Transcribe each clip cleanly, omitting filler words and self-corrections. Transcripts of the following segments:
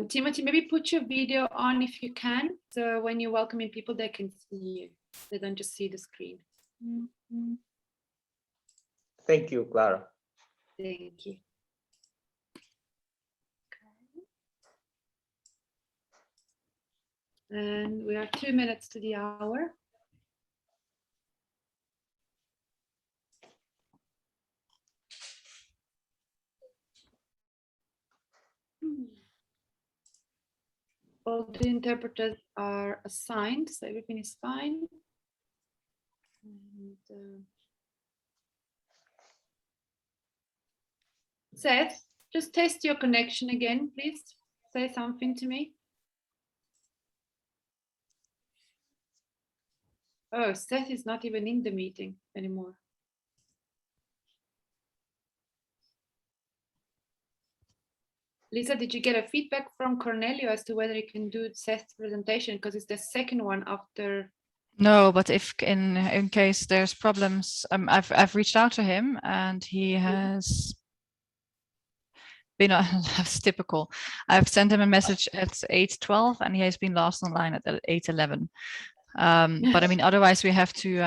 Timothy, maybe put your video on if you can. So when you're welcoming people, they can see you. They don't just see the screen. Thank you, Clara. Thank you. And we are 2 minutes to the hour. All the interpreters are assigned, so everything is fine. And, Seth, just test your connection again, please. Say something to me. Oh, Seth is not even in the meeting anymore. Lisa, did you get a feedback from Cornelio as to whether he can do Seth's presentation? Because it's the second one after. No, but if in case there's problems, I've reached out to him and he has been that's typical. I've sent him a message at 8:12 and he has been last online at 8:11. But I mean, otherwise we have to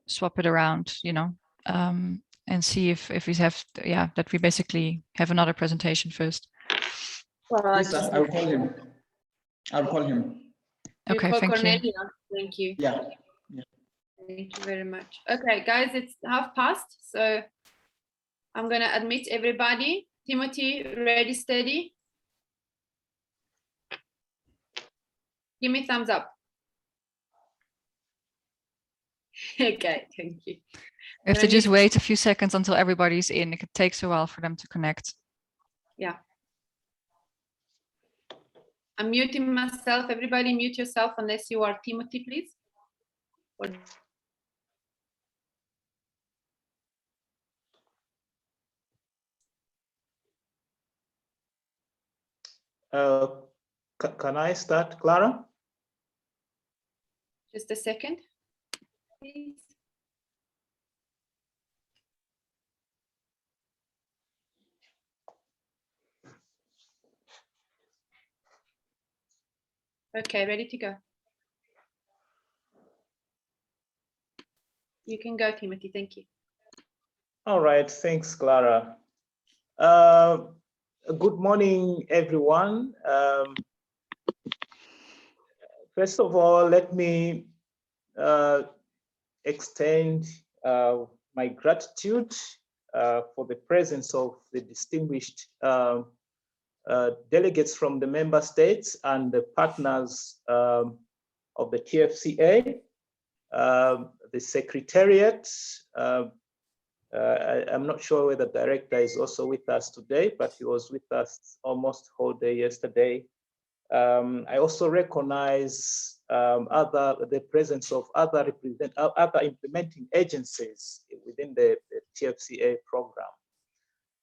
swap it around, you know, and see if we have, yeah, that we basically have another presentation first. Well, Lisa, I'll call him. I'll call him. Okay, thank Cornelia. you. Thank you. Yeah. Thank you very much. Okay, guys, it's 1:30, so I'm gonna admit everybody. Timothy, ready, steady. Give me thumbs up. Okay, thank you. We have to just wait a few seconds until everybody's in. It takes a while for them to connect. Yeah. I'm muting myself. Everybody mute yourself unless you are Timothy, please. Can I start, Clara? Just a second, please. Okay, ready to go. You can go, Timothy. Thank you. All right, thanks, Clara. Good morning, everyone. First of all, let me extend my gratitude for the presence of the distinguished delegates from the member states and the partners of the TFCA, the Secretariat. I'm not sure whether the director is also with us today, but he was with us almost whole day yesterday. I also recognize the presence of other implementing agencies within the TFCA program.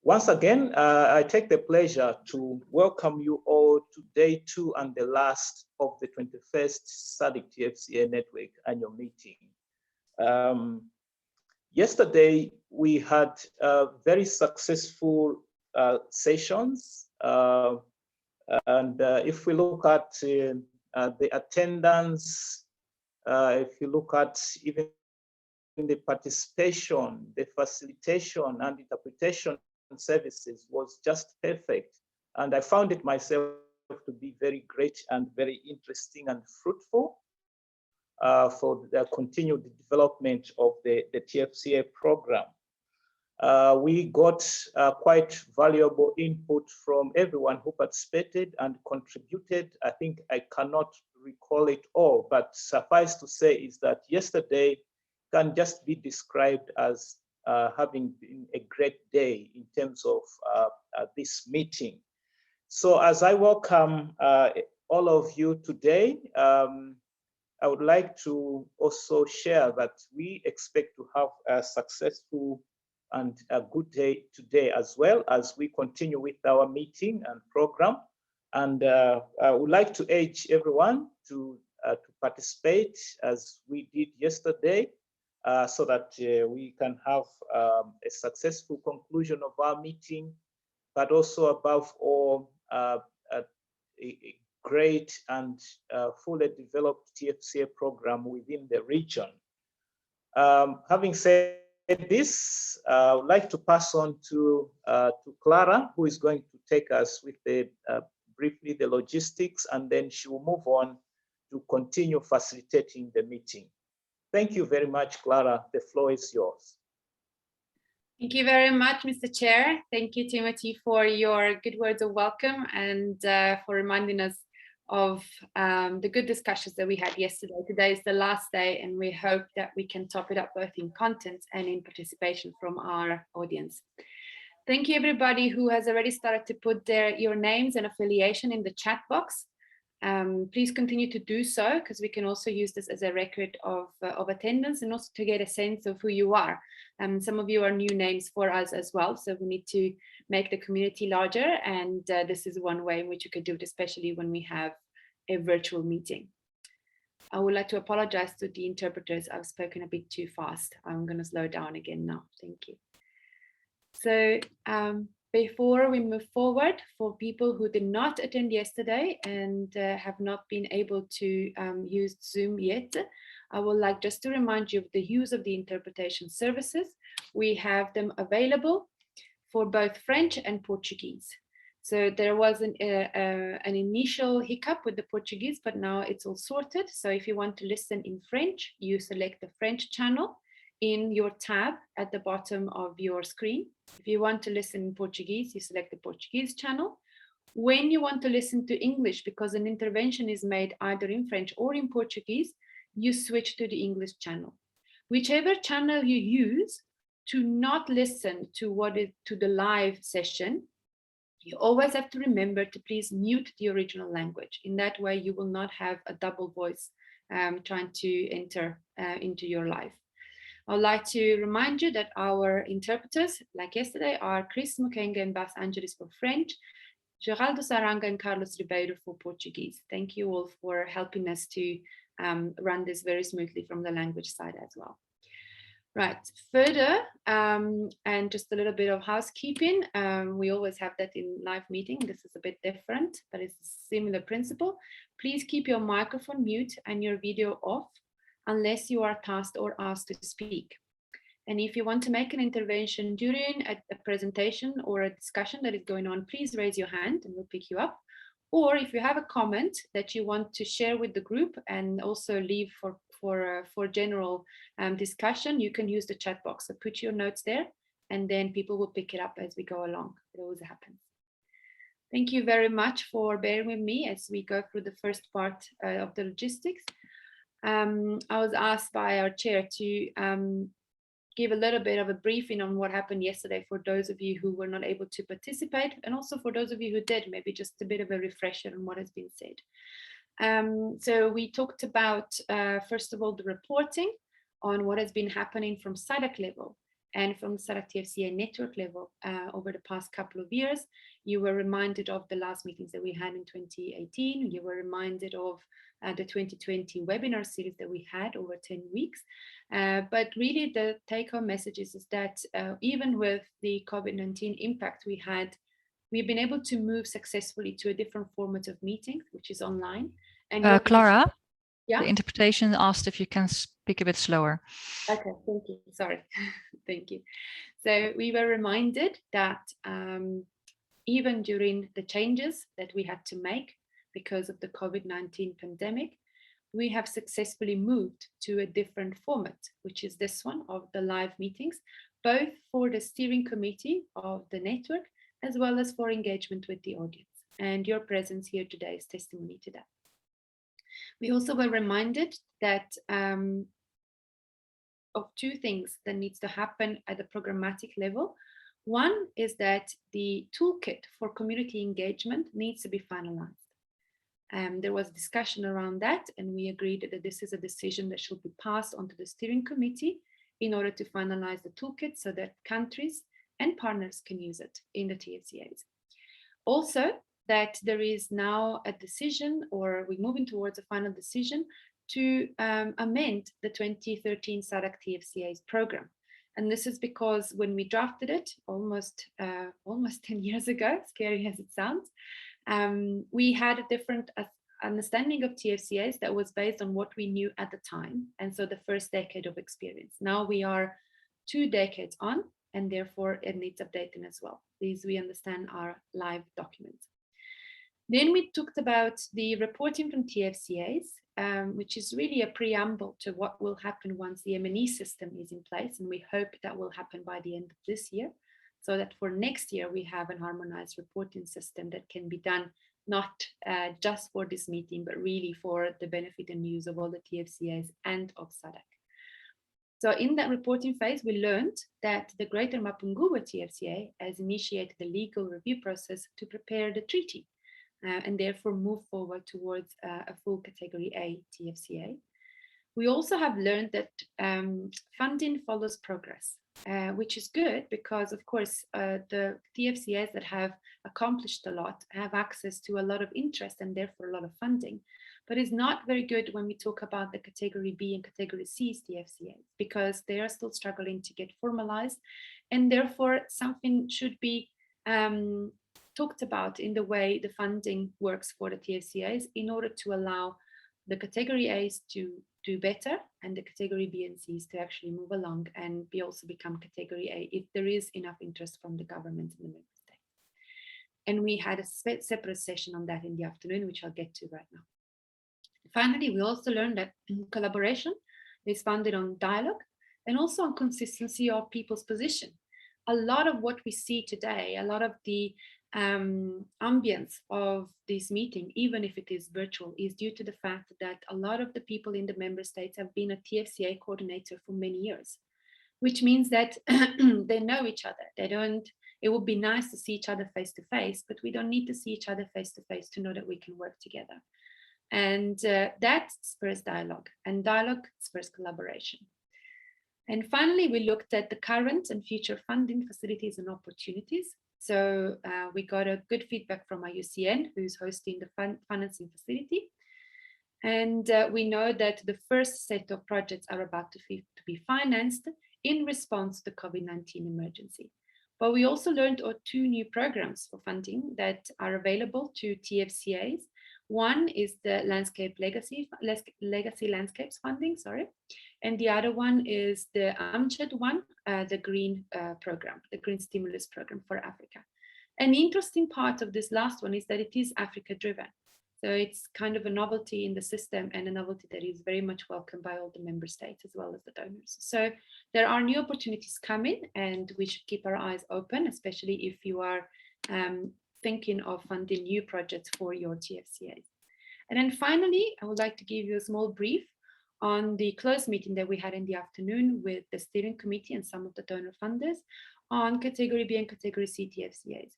Once again, I take the pleasure to welcome you all to day 2 and the last of the 21st SADC TFCA Network annual meeting. Yesterday, we had very successful sessions. And if we look at the attendance, if you look at even the participation, the facilitation and interpretation services was just perfect. And I found it myself to be very great and very interesting and fruitful for the continued development of the TFCA program. We got quite valuable input from everyone who participated and contributed. I think I cannot recall it all, but suffice to say is that yesterday can just be described as having been a great day in terms of this meeting. So as I welcome all of you today, I would like to also share that we expect to have a successful and a good day today, as well as we continue with our meeting and program. And I would like to urge everyone to participate as we did yesterday, so that we can have a successful conclusion of our meeting, but also above all, a great and fully developed TFCA program within the region. Having said this, I would like to pass on to Clara, who is going to take us with the briefly the logistics, and then she will move on to continue facilitating the meeting. Thank you very much, Clara. The floor is yours. Thank you very much, Mr. Chair. Thank you, Timothy, for your good words of welcome and for reminding us of the good discussions that we had yesterday. Today is the last day, and we hope that we can top it up both in content and in participation from our audience. Thank you, everybody who has already started to put your names and affiliation in the chat box. Please continue to do so, because we can also use this as a record of attendance and also to get a sense of who you are. Some of you are new names for us as well, so we need to make the community larger, and this is one way in which you could do it, especially when we have a virtual meeting. I would like to apologize to the interpreters. I've spoken a bit too fast. I'm going to slow down again now. Thank you. So before we move forward, for people who did not attend yesterday and have not been able to use Zoom yet, I would like just to remind you of the use of the interpretation services. We have them available for both French and Portuguese. So there was an initial hiccup with the Portuguese, but now it's all sorted. So if you want to listen in French, you select the French channel in your tab at the bottom of your screen. If you want to listen in Portuguese, you select the Portuguese channel. When you want to listen to English, because an intervention is made either in French or in Portuguese, you switch to the English channel. Whichever channel you use to not listen to the live session, you always have to remember to please mute the original language. In that way, you will not have a double voice trying to enter into your live. I'd like to remind you that our interpreters, like yesterday, are Chris Mukenga and Bas Angelis for French, Geraldo Saranga and Carlos Ribeiro for Portuguese. Thank you all for helping us to run this very smoothly from the language side as well. Right, further, and just a little bit of housekeeping. We always have that in live meeting. This is a bit different, but it's a similar principle. Please keep your microphone mute and your video off, unless you are tasked or asked to speak. And if you want to make an intervention during a presentation or a discussion that is going on, please raise your hand and we'll pick you up. Or if you have a comment that you want to share with the group and also leave for general discussion, you can use the chat box. So put your notes there, and then people will pick it up as we go along. It always happens. Thank you very much for bearing with me as we go through the first part of the logistics. I was asked by our chair to give a little bit of a briefing on what happened yesterday for those of you who were not able to participate, and also for those of you who did, maybe just a bit of a refresher on what has been said. So we talked about, first of all, the reporting on what has been happening from SADC level and from the SADC TFCA network level over the past couple of years. You were reminded of the last meetings that we had in 2018. You were reminded of the 2020 webinar series that we had over 10 weeks. But really the take-home message is that even with the COVID-19 impact we've been able to move successfully to a different format of meetings, which is online. And Clara, yeah? The interpretation asked if you can speak a bit slower. Okay, thank you. Sorry. Thank you. So we were reminded that even during the changes that we had to make because of the COVID-19 pandemic, we have successfully moved to a different format, which is this one of the live meetings, both for the steering committee of the network, as well as for engagement with the audience. And your presence here today is testimony to that. We also were reminded that of two things that needs to happen at the programmatic level. One is that the toolkit for community engagement needs to be finalized. There was discussion around that, and we agreed that this is a decision that should be passed on to the steering committee in order to finalize the toolkit so that countries and partners can use it in the TFCAs. Also, that there is now a decision, or we're moving towards a final decision to amend the 2013 SADC TFCA's program. And this is because when we drafted it almost 10 years ago, scary as it sounds, We had a different understanding of TFCAs that was based on what we knew at the time, and so the first decade of experience. Now we are 2 decades on, and therefore it needs updating as well. These we understand are live documents. Then we talked about the reporting from TFCAs, which is really a preamble to what will happen once the M&E system is in place, and we hope that will happen by the end of this year, so that for next year we have an harmonized reporting system that can be done not just for this meeting, but really for the benefit and use of all the TFCAs and of SADC. So in that reporting phase, we learned that the Greater Mapungubwe TFCA has initiated the legal review process to prepare the treaty and therefore move forward towards a full Category A TFCA. We also have learned that funding follows progress, which is good because, of course, the TFCAs that have accomplished a lot have access to a lot of interest and therefore a lot of funding. But it's not very good when we talk about the Category B and Category C TFCAs because they are still struggling to get formalized, and therefore something should be talked about in the way the funding works for the TFCAs in order to allow the Category A's to do better and the Category B and C's to actually move along and also become Category A if there is enough interest from the government in the member state. And we had a separate session on that in the afternoon, which I'll get to right now. Finally, we also learned that collaboration is founded on dialogue and also on consistency of people's position. A lot of what we see today, a lot of the ambience of this meeting, even if it is virtual, is due to the fact that a lot of the people in the member states have been a TFCA coordinator for many years, which means that they know each other. It would be nice to see each other face to face, but we don't need to see each other face to face to know that we can work together. And that spurs dialogue, and dialogue spurs collaboration. And finally, we looked at the current and future funding facilities and opportunities. So we got a good feedback from IUCN, who's hosting the financing facility. And we know that the first set of projects are about to be financed in response to the COVID-19 emergency. But we also learned 2 new programs for funding that are available to TFCAs. One is the Legacy Landscapes funding, and the other one is the AMJED one, the Green program, the Green Stimulus Program for Africa. An interesting part of this last one is that it is Africa driven. So it's kind of a novelty in the system and a novelty that is very much welcomed by all the member states as well as the donors. So there are new opportunities coming and we should keep our eyes open, especially if you are thinking of funding new projects for your TFCAs. And then finally, I would like to give you a small brief on the closed meeting that we had in the afternoon with the steering committee and some of the donor funders on Category B and Category C TFCAs.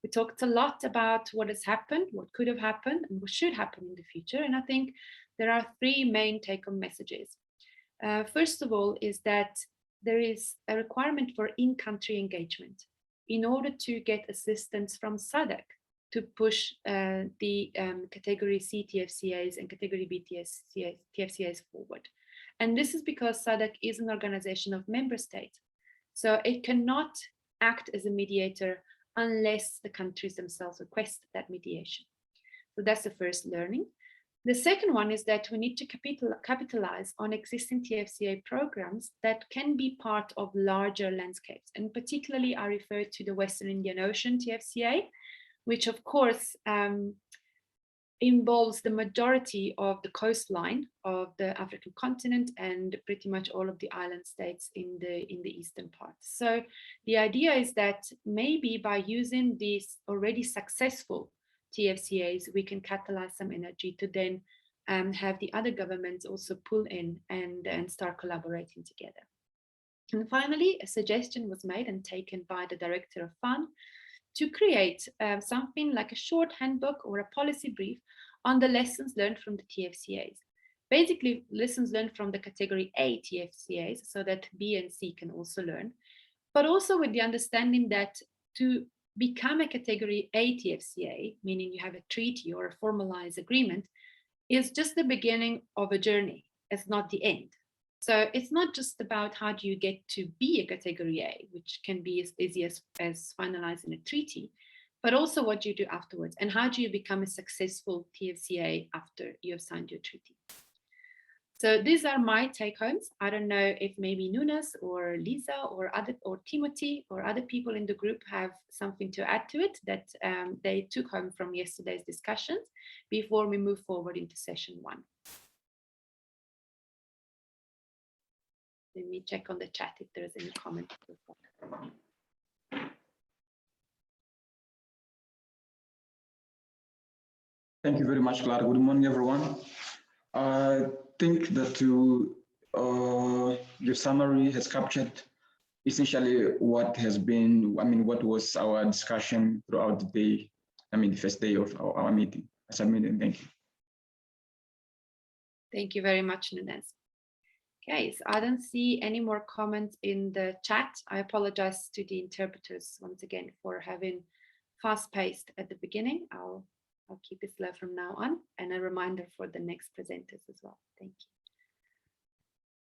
We talked a lot about what has happened, what could have happened, and what should happen in the future. And I think there are 3 main take-home messages. First of all is that there is a requirement for in-country engagement in order to get assistance from SADC to push the Category C TFCAs and Category B TFCAs forward. And this is because SADC is an organization of member states. So it cannot act as a mediator unless the countries themselves request that mediation. So that's the first learning. The second one is that we need to capitalize on existing TFCA programs that can be part of larger landscapes. And particularly I refer to the Western Indian Ocean TFCA, which of course involves the majority of the coastline of the African continent and pretty much all of the island states in the eastern part. So the idea is that maybe by using these already successful TFCAs, we can catalyze some energy to then have the other governments also pull in and start collaborating together. And finally, a suggestion was made and taken by the Director of FUN to create something like a short handbook or a policy brief on the lessons learned from the TFCAs. Basically, lessons learned from the Category A TFCAs so that B and C can also learn, but also with the understanding that to become a Category A TFCA, meaning you have a treaty or a formalized agreement, is just the beginning of a journey. It's not the end. So it's not just about how do you get to be a Category A, which can be as easy as finalizing a treaty, but also what you do afterwards, and how do you become a successful TFCA after you have signed your treaty. So these are my take homes. I don't know if maybe Nunes or Lisa or Timothy or other people in the group have something to add to it that they took home from yesterday's discussions before we move forward into session 1. Let me check on the chat if there's any comments. Thank you very much, Clara. Good morning, everyone. I think that your summary has captured essentially what has been, what was our discussion throughout the day, the first day of our meeting. Thank you. Thank you very much, Nunes. Okay, so I don't see any more comments in the chat. I apologize to the interpreters once again for having fast-paced at the beginning. I'll keep it slow from now on, and a reminder for the next presenters as well. Thank you.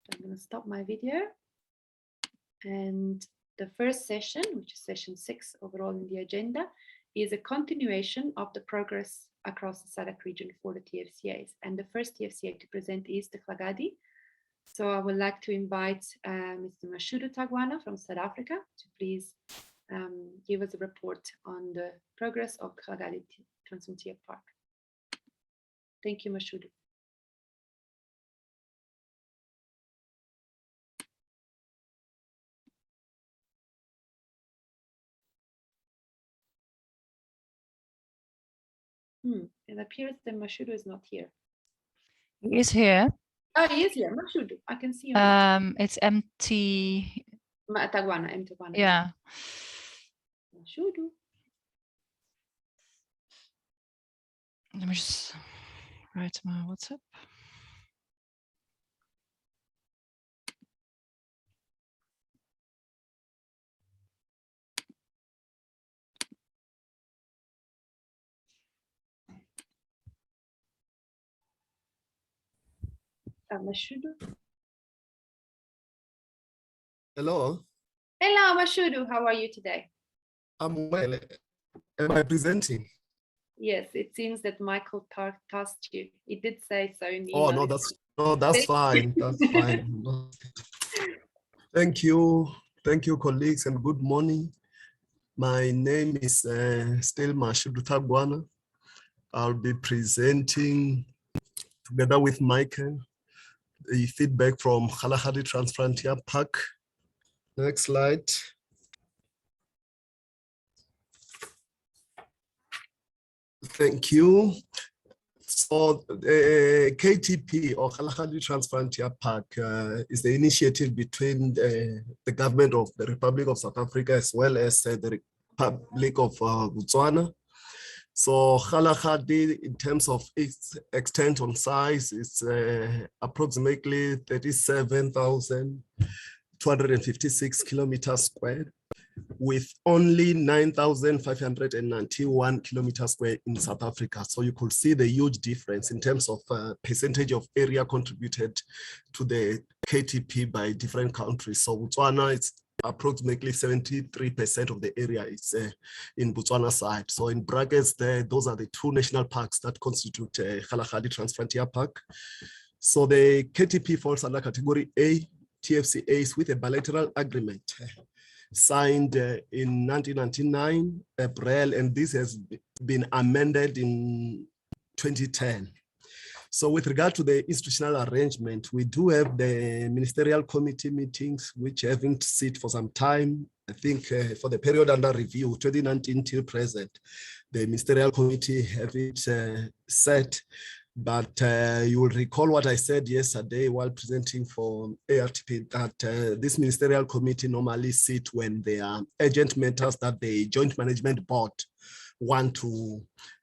So I'm going to stop my video. And the first session, which is session 6 overall in the agenda, is a continuation of the progress across the SADC region for the TFCAs. And the first TFCA to present is the Klagadi. So I would like to invite Mr. Mashudu Tagwana from South Africa to please give us a report on the progress of Klagadi Transfrontier Park. Thank you, Mashudu. It appears that Mashudu is not here. He is here. Oh, he is here. Mashudu, I can see him. It's empty. Tagwana. Yeah. Mashudu. Let me just write my WhatsApp. Mashudu. Hello. Hello, Mashudu. How are you today? I'm well. Am I presenting? Yes, it seems that Michael tasked you. He did say so in the Oh, email. that's fine. That's fine. Thank you. Thank you, colleagues, and good morning. My name is still Mashudu Tagwana. I'll be presenting together with Michael the feedback from Kalahari Transfrontier Park. Next slide. Thank you. So the KTP, or Kalahari Transfrontier Park, is the initiative between the government of the Republic of South Africa as well as the Republic of Botswana. So Kalahari, in terms of its extent on size, is approximately 37,256 kilometers squared, with only 9,591 kilometers square in South Africa. So you could see the huge difference in terms of percentage of area contributed to the KTP by different countries. So Botswana, it's approximately 73% of the area is in Botswana side. So in brackets there, those are the 2 national parks that constitute Kalahari Transfrontier Park. So the KTP falls under category A, TFCAs with a bilateral agreement signed in 1999, April, and this has been amended in 2010. So with regard to the institutional arrangement, we do have the ministerial committee meetings, which haven't sit for some time. I think for the period under review, 2019 till present, the ministerial committee haven't set. But you will recall what I said yesterday while presenting for ARTP, that this ministerial committee normally sit when there are urgent matters that the joint management board want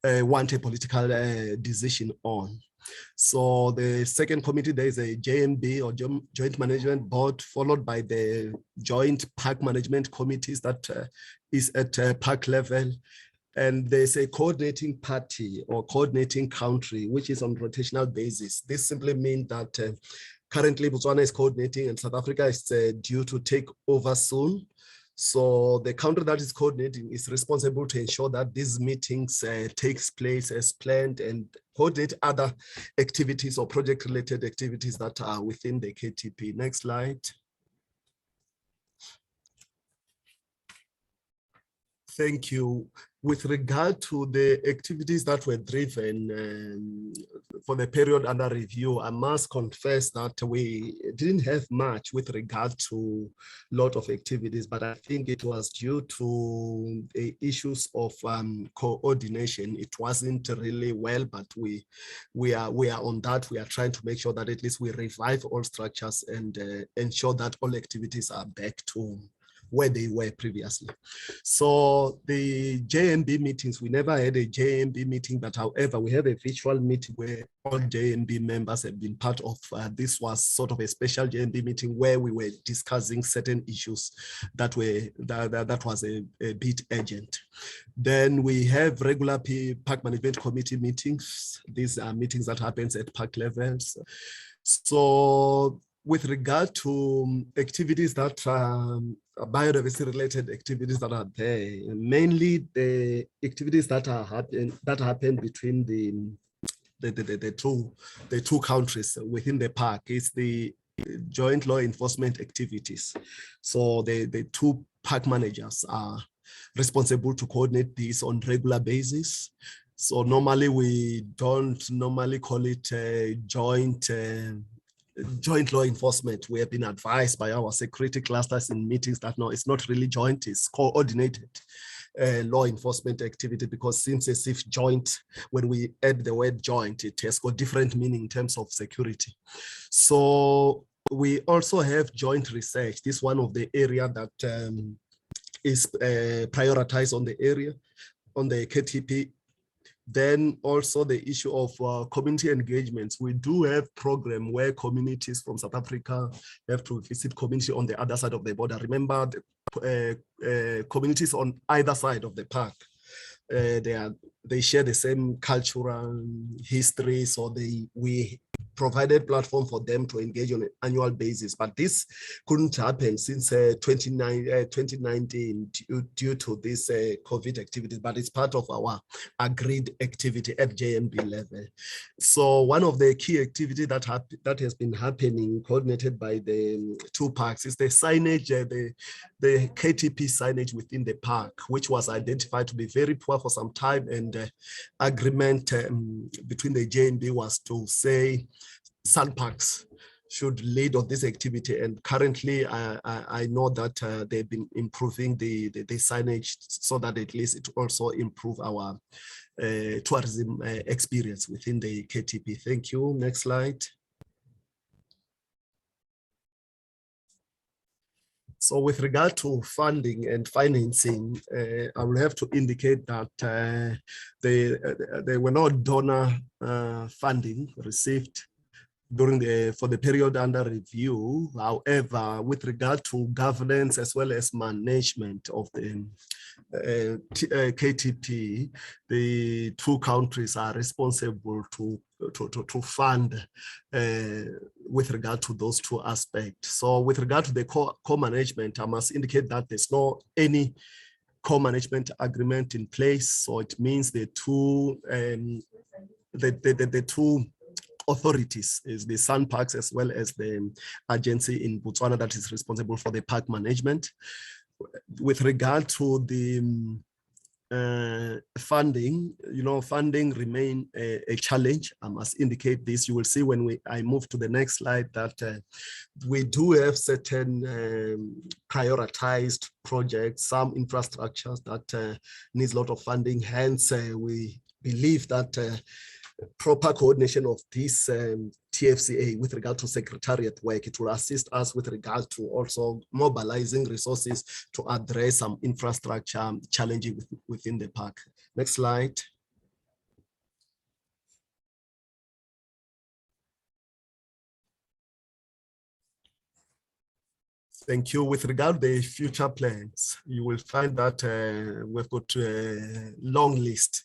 a political decision on. So the second committee, there is a JMB, or Joint Management Board, followed by the Joint Park Management Committees that is at park level. And there's a coordinating party or coordinating country, which is on rotational basis. This simply means that currently Botswana is coordinating and South Africa is due to take over soon. So the country that is coordinating is responsible to ensure that these meetings takes place as planned and coordinate other activities or project-related activities that are within the KTP. Next slide. Thank you. With regard to the activities that were driven for the period under review, I must confess that we didn't have much with regard to a lot of activities, but I think it was due to the issues of coordination. It wasn't really well, but we are on that. We are trying to make sure that at least we revive all structures and ensure that all activities are back to where they were previously. So the JMB meetings, we never had a JMB meeting, but however, we have a virtual meeting where all JMB members have been part of. This was sort of a special JMB meeting where we were discussing certain issues that was a bit urgent. Then we have regular park management committee meetings. These are meetings that happens at park levels. So with regard to activities that biodiversity related activities that are there, mainly the activities that happen between the two countries within the park is the joint law enforcement activities. So the two park managers are responsible to coordinate these on regular basis. So normally we don't normally call it a joint law enforcement. We have been advised by our security clusters in meetings that no, it's not really joint, it's coordinated law enforcement activity, because since it's if joint, when we add the word joint, it has got different meaning in terms of security. So we also have joint research. This is one of the area that is prioritized on the KTP. Then also the issue of community engagements. We do have program where communities from South Africa have to visit community on the other side of the border. Remember, the communities on either side of the park, they share the same cultural history, so we provided platform for them to engage on an annual basis. But this couldn't happen since 2019 due to this COVID activities, but it's part of our agreed activity at JMB level. So one of the key activities that has been happening, coordinated by the two parks, is the signage, the KTP signage within the park, which was identified to be very poor for some time, and agreement between the JMB was to say SANParks should lead on this activity. And currently I know that they've been improving the signage so that at least it also improve our tourism experience within the KTP. Thank you. Next slide. So with regard to funding and financing, I will have to indicate that there were no donor funding received for the period under review. However, with regard to governance as well as management of the KTP, the two countries are responsible to fund with regard to those two aspects. So with regard to the co-management, I must indicate that there's no any co-management agreement in place. So it means the two authorities is the SANParks as well as the agency in Botswana that is responsible for the park management. With regard to the funding, funding remain a challenge. I must indicate this. You will see when I move to the next slide that we do have certain prioritized projects, some infrastructures that needs a lot of funding. Hence, we believe that proper coordination of this TFCA with regard to secretariat work, it will assist us with regard to also mobilizing resources to address some infrastructure challenges within the park. Next slide. Thank you. With regard to the future plans, you will find that we've got a long list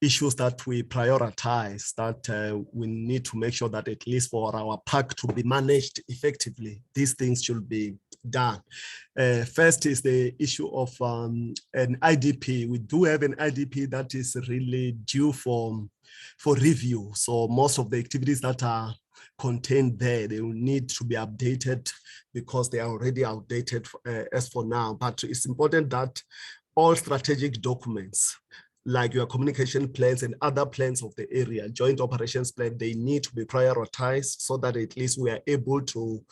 issues that we prioritize, that we need to make sure that at least for our park to be managed effectively, these things should be done. First is the issue of an IDP. We do have an IDP that is really due for review. So most of the activities that are contained there, they will need to be updated because they are already outdated as for now. But it's important that all strategic documents, like your communication plans and other plans of the area, joint operations plan, they need to be prioritized so that at least we are able to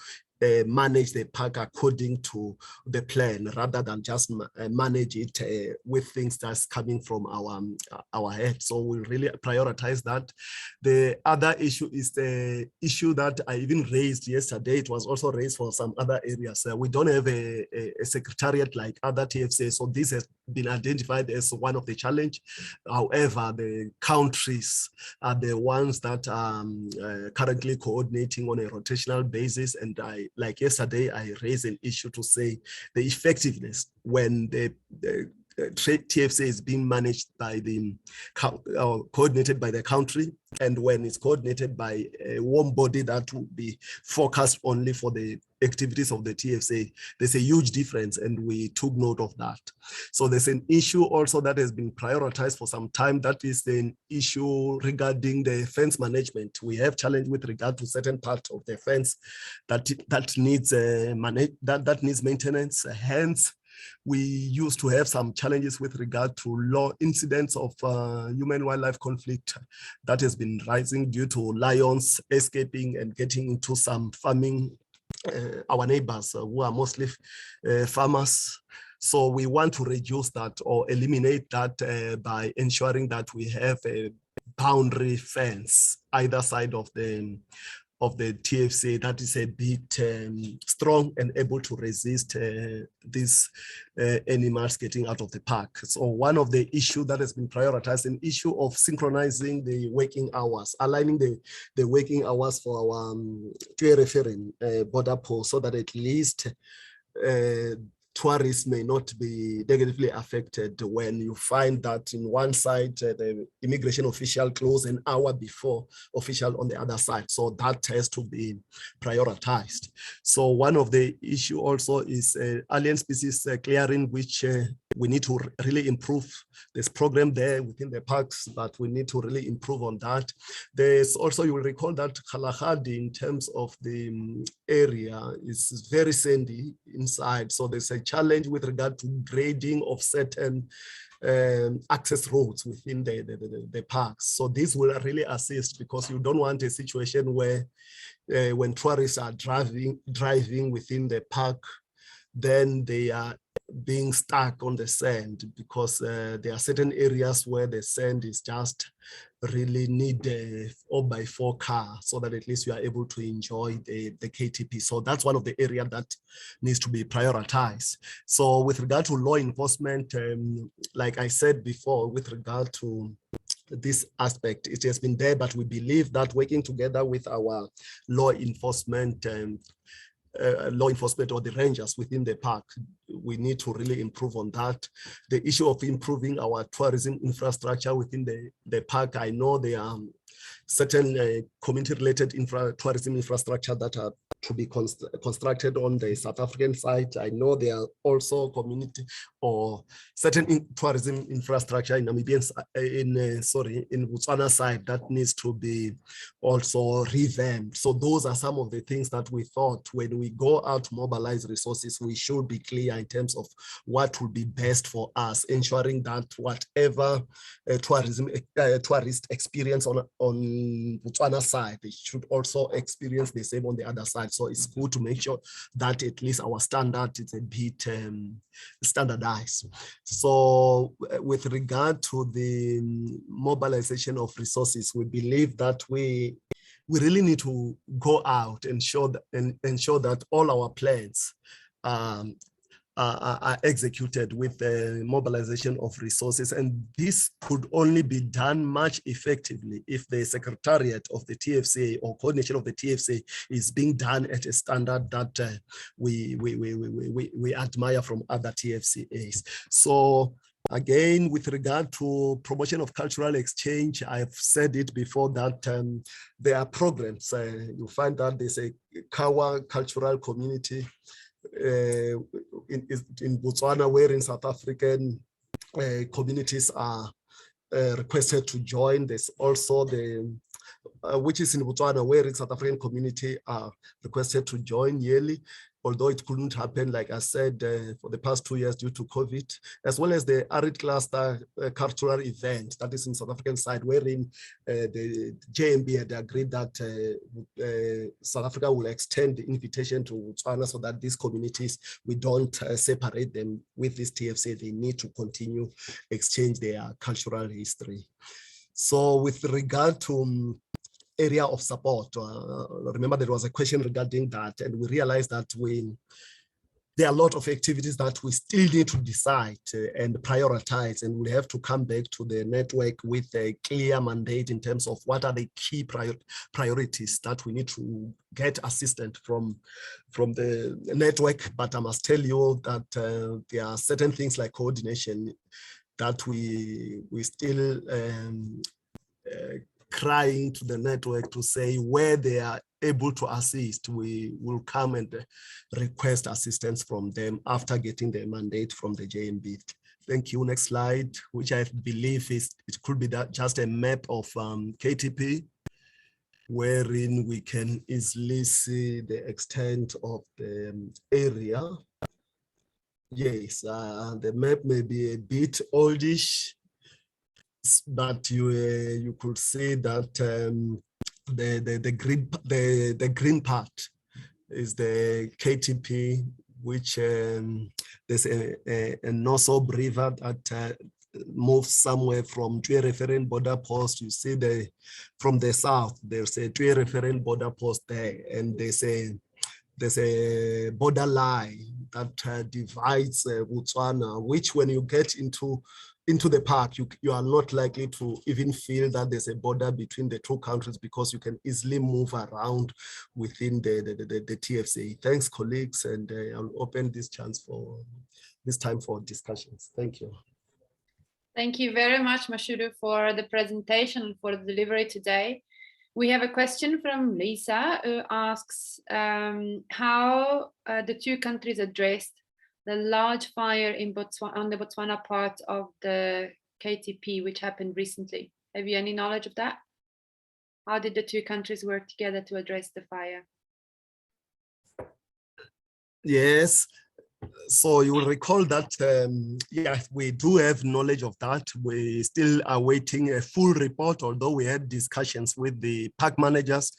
manage the park according to the plan rather than just manage it with things that's coming from our head. So we really prioritize that. The other issue is the issue that I even raised yesterday. It was also raised for some other areas. We don't have a secretariat like other TFCA, so this has been identified as one of the challenge. However, the countries are the ones that are currently coordinating on a rotational basis, and like yesterday, I raised an issue to say the effectiveness when the TFCA is being managed by the coordinated by the country, and when it's coordinated by one body that will be focused only for the activities of the TFCA, there's a huge difference, and we took note of that. So there's an issue also that has been prioritized for some time. That is an issue regarding the fence management. We have challenge with regard to certain parts of the fence that needs that needs maintenance. Hence, we used to have some challenges with regard to low incidents of human-wildlife conflict that has been rising due to lions escaping and getting into some farming, our neighbors who are mostly farmers. So we want to reduce that or eliminate that by ensuring that we have a boundary fence either side of the TFCA that is a bit strong and able to resist these animals getting out of the park. So one of the issues that has been prioritized, an issue of synchronizing the working hours, aligning the working hours for our referring border post so that at least tourists may not be negatively affected when you find that in one side, the immigration official closed an hour before official on the other side. So that has to be prioritized. So one of the issue also is alien species clearing, which we need to really improve this program there within the parks, but we need to really improve on that. There's also, you will recall that Kalahadi in terms of the area is very sandy inside. So there's a challenge with regard to grading of certain access roads within the parks. So this will really assist because you don't want a situation where when tourists are driving within the park, then they are being stuck on the sand because there are certain areas where the sand is just really need a 4x4 car so that at least you are able to enjoy the KTP. So that's one of the areas that needs to be prioritized. So with regard to law enforcement, like I said before, with regard to this aspect, it has been there, but we believe that working together with our law enforcement or the rangers within the park, we need to really improve on that. The issue of improving our tourism infrastructure within the park, I know there are certain community-related tourism infrastructure that are to be constructed on the South African side. I know there are also community or certain tourism infrastructure in Namibian, in Botswana side that needs to be also revamped. So those are some of the things that we thought when we go out to mobilize resources, we should be clear in terms of what will be best for us, ensuring that whatever tourist experience on Botswana side, they should also experience the same on the other side. So it's good to make sure that at least our standard is a bit standardized. So with regard to the mobilization of resources, we believe that we really need to go out and ensure that all our plans are executed with the mobilization of resources. And this could only be done much effectively if the secretariat of the TFCA or coordination of the TFCA is being done at a standard that we admire from other TFCAs. So Again, with regard to promotion of cultural exchange, I've said it before that there are programs. You find that there's a Kawa cultural community in Botswana, where in South African communities are requested to join. There's also the which is in Botswana, where in South African community are requested to join yearly, although it couldn't happen, like I said, for the past 2 years due to COVID, as well as the Arid Cluster cultural event that is in South African side, wherein the JMB had agreed that South Africa will extend the invitation to Botswana so that these communities, we don't separate them with this TFCA. They need to continue exchange their cultural history. So with regard to area of support, remember there was a question regarding that, and we realized that there are a lot of activities that we still need to decide and prioritize, and we have to come back to the network with a clear mandate in terms of what are the key priorities that we need to get assistance from the network. But I must tell you that there are certain things like coordination that we still crying to the network to say where they are able to assist. We will come and request assistance from them after getting the mandate from the JMB. Thank you. Next slide, which I believe it could be just a map of KTP, wherein we can easily see the extent of the area. Yes, the map may be a bit oldish, but you could see that the green part is the KTP, which there's a Nosob River that moves somewhere from Twi Referent border post. You see from the south, there's a Twi Referent border post there, and there's a border line that divides Botswana, which when you get into the park, you are not likely to even feel that there's a border between the two countries, because you can easily move around within the TFCA. Thanks, colleagues, and I'll open this time for discussions. Thank you. Thank you very much, Mashudu, for the presentation and for the delivery today. We have a question from Lisa, who asks how the two countries addressed the large fire in on the Botswana part of the KTP, which happened recently. Have you any knowledge of that? How did the two countries work together to address the fire? Yes. So you will recall that, yes, we do have knowledge of that. We still are waiting a full report, although we had discussions with the park managers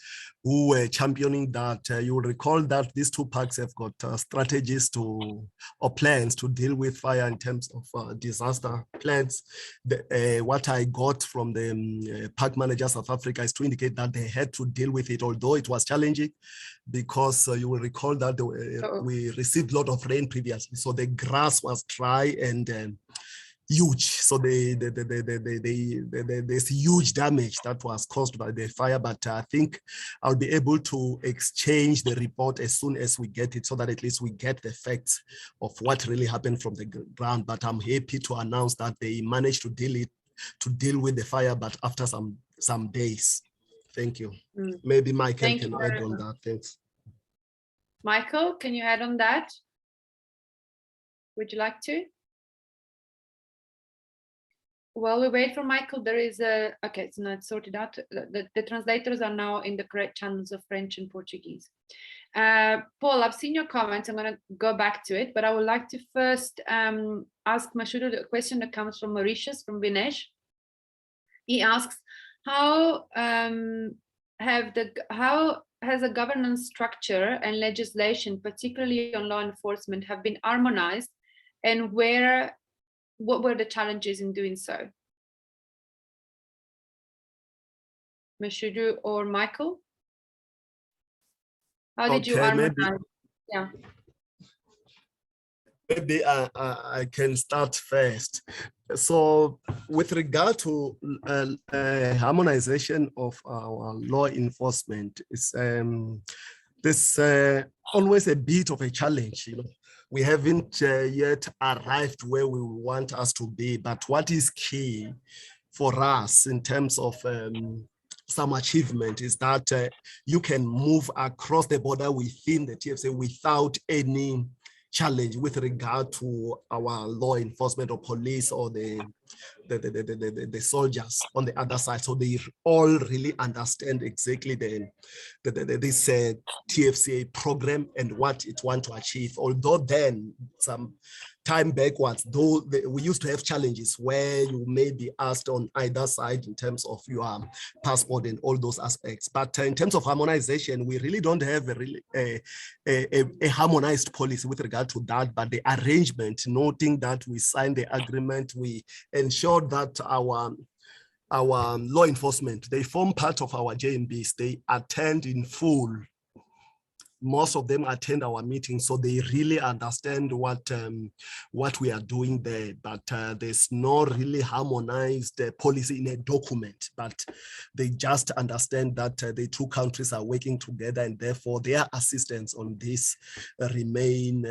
who were championing that. You will recall that these two parks have got strategies or plans to deal with fire in terms of disaster plans. What I got from the park manager South Africa is to indicate that they had to deal with it, although it was challenging, because you will recall that we received a lot of rain previously, so the grass was dry and huge. So there's huge damage that was caused by the fire, but I think I'll be able to exchange the report as soon as we get it, so that at least we get the facts of what really happened from the ground. But I'm happy to announce that they managed to deal with the fire, but after some days. Thank you. Maybe Michael can add on that. Thanks. Michael, can you add on that? Would you like to? While we wait for Michael, there is okay, it's not sorted out. The translators are now in the correct channels of French and Portuguese. Paul, I've seen your comments. I'm going to go back to it, but I would like to first ask Mashudu a question that comes from Mauritius, from Vinesh. He asks, how has a governance structure and legislation, particularly on law enforcement, have been harmonized, and what were the challenges in doing so? Mashudu or Michael? How did you harmonize? Yeah. Maybe I can start first. So with regard to harmonization of our law enforcement, it's there's always a bit of a challenge, we haven't yet arrived where we want us to be. But what is key for us in terms of some achievement is that you can move across the border within the TFCA without any challenge with regard to our law enforcement or police or the soldiers on the other side. So they all really understand exactly this TFCA program and what it wants to achieve. Although then some time backwards, though we used to have challenges where you may be asked on either side in terms of your passport and all those aspects. But in terms of harmonization, we really don't have a harmonized policy with regard to that. But the arrangement, noting that we signed the agreement, we ensured that our law enforcement, they form part of our JMBs, they attend in full. Most of them attend our meetings, so they really understand what we are doing there. But there's no really harmonized policy in a document, but they just understand that the two countries are working together, and therefore their assistance on this remain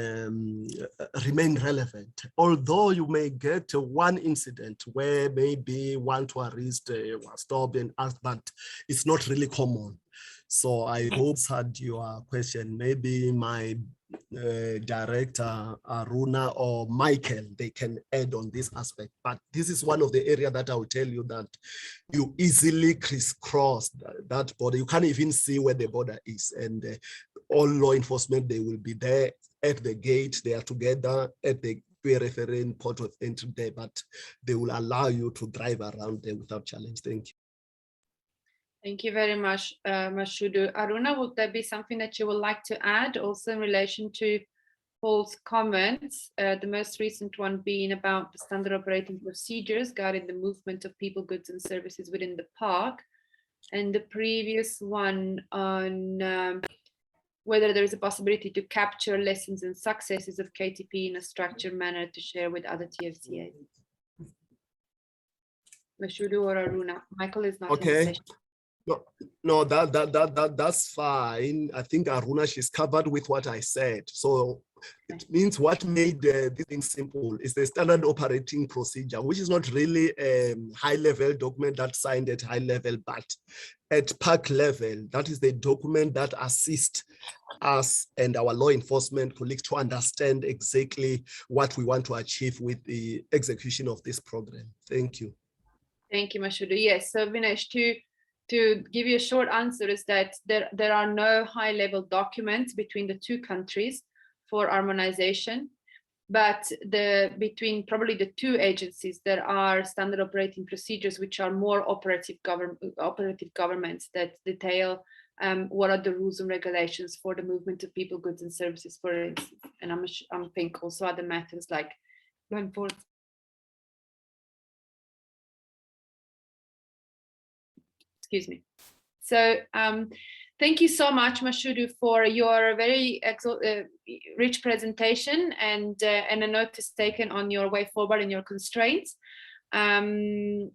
relevant. Although you may get one incident where maybe one tourist was stopped and asked, but it's not really common. So I hope that your question, maybe my director, Aruna or Michael, they can add on this aspect. But this is one of the areas that I will tell you that you easily crisscross that border. You can't even see where the border is. And all law enforcement, they will be there at the gate. They are together at the referring port of entry there, but they will allow you to drive around there without challenge. Thank you. Thank you very much, Mashudu. Aruna, would there be something that you would like to add also in relation to Paul's comments? The most recent one being about the standard operating procedures guiding the movement of people, goods and services within the park. And the previous one on whether there is a possibility to capture lessons and successes of KTP in a structured manner to share with other TFCAs. Mashudu or Aruna? Michael is not in the session. No, that's fine. I think Aruna, she's covered with what I said. So it means what made this thing simple is the standard operating procedure, which is not really a high-level document that's signed at high level, but at park level, that is the document that assists us and our law enforcement colleagues to understand exactly what we want to achieve with the execution of this program. Thank you. Thank you, Mashudu. Yes, so Vinesh, to give you a short answer is that there are no high-level documents between the two countries for harmonization, but between probably the two agencies, there are standard operating procedures which are more operative governments that detail what are the rules and regulations for the movement of people, goods and services, for instance. And I'm think also other matters like law enforcement. Excuse me. So thank you so much, Mashudu, for your very rich presentation and a notice taken on your way forward and your constraints. Thank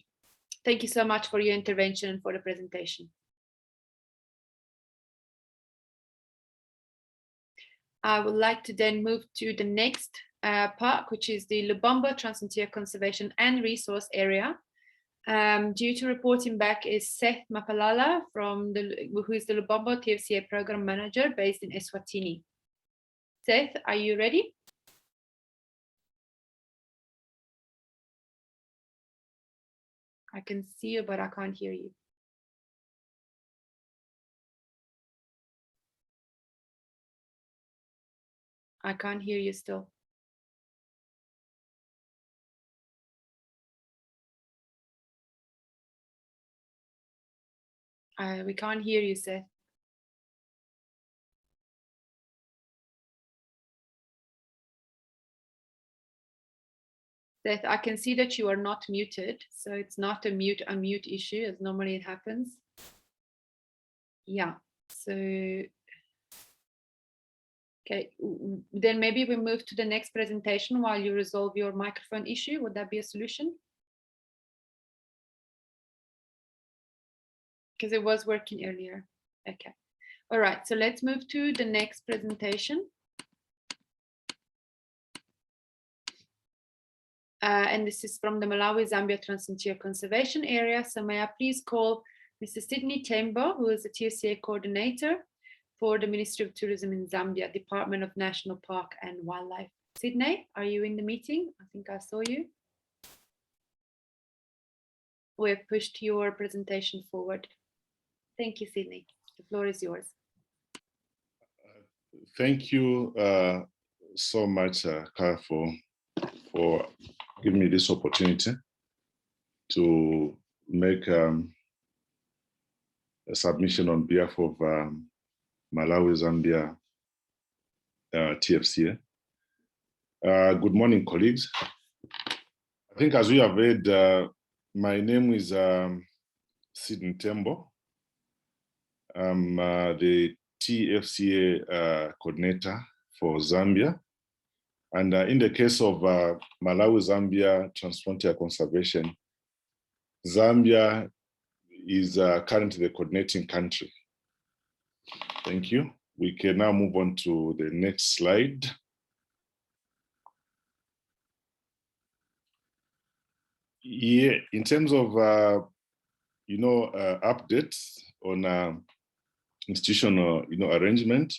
you so much for your intervention and for the presentation. I would like to then move to the next park, which is the Lubombo Transfrontier Conservation and Resource Area. Due to reporting back is Seth Mapalala, who is the Lubombo TFCA Program Manager based in Eswatini. Seth, are you ready? I can see you, but I can't hear you. I can't hear you still. We can't hear you, Seth. Seth, I can see that you are not muted, so it's not a mute issue as normally it happens. Yeah, so okay, then maybe we move to the next presentation while you resolve your microphone issue. Would that be a solution? Because it was working earlier. Okay. All right, so let's move to the next presentation. and this is from the Malawi-Zambia Transfrontier Conservation Area. So may I please call Mr. Sydney Tembo, who is the TFCA coordinator for the Ministry of Tourism in Zambia, Department of National Park and Wildlife. Sydney, are you in the meeting? I think I saw you. We've pushed your presentation forward. Thank you, Sydney. The floor is yours. Thank you so much, Kara, for giving me this opportunity to make a submission on behalf of Malawi-Zambia TFCA. Good morning, colleagues. I think as we have heard, my name is Sydney Tembo. I'm the TFCA coordinator for Zambia. And in the case of Malawi-Zambia Transfrontier Conservation, Zambia is currently the coordinating country. Thank you. We can now move on to the next slide. Yeah, in terms of updates on institutional arrangement,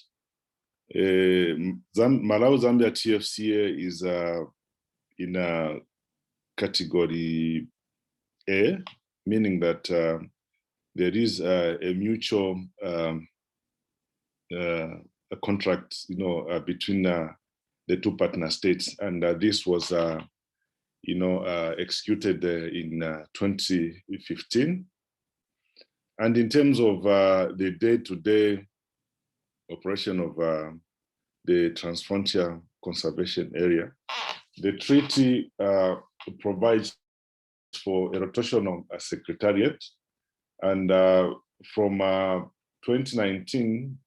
Malawi-Zambia TFCA is in a category A, meaning that there is a mutual a contract, between the two partner states, and this was, executed in 2015. And in terms of the day-to-day operation of the Transfrontier Conservation Area, the treaty provides for a rotational secretariat, and from 2019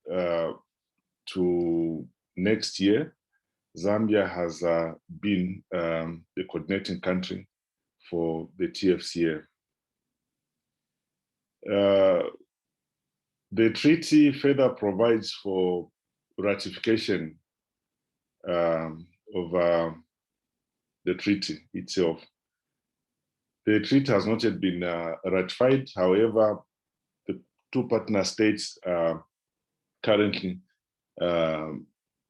to next year, Zambia has been the coordinating country for the TFCA. The treaty further provides for ratification of the treaty itself. The treaty has not yet been ratified. However, the two partner states are currently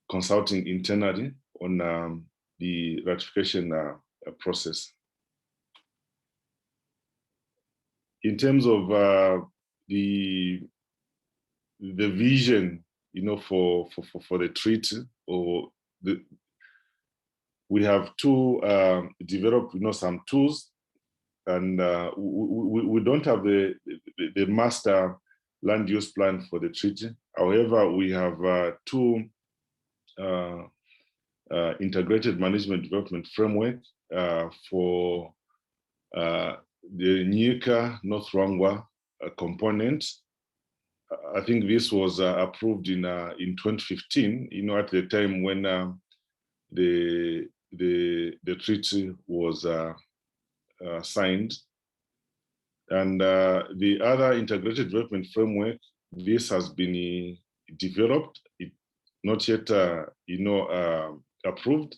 consulting internally on the ratification process. In terms of the vision, for the treaty, we have to develop, some tools, and we don't have the master land use plan for the treaty. However, we have two integrated management development framework for the Nyika North Ruangwa component. I think this was approved in 2015, at the time when the treaty was signed. And the other integrated development framework, this has been developed, not yet approved,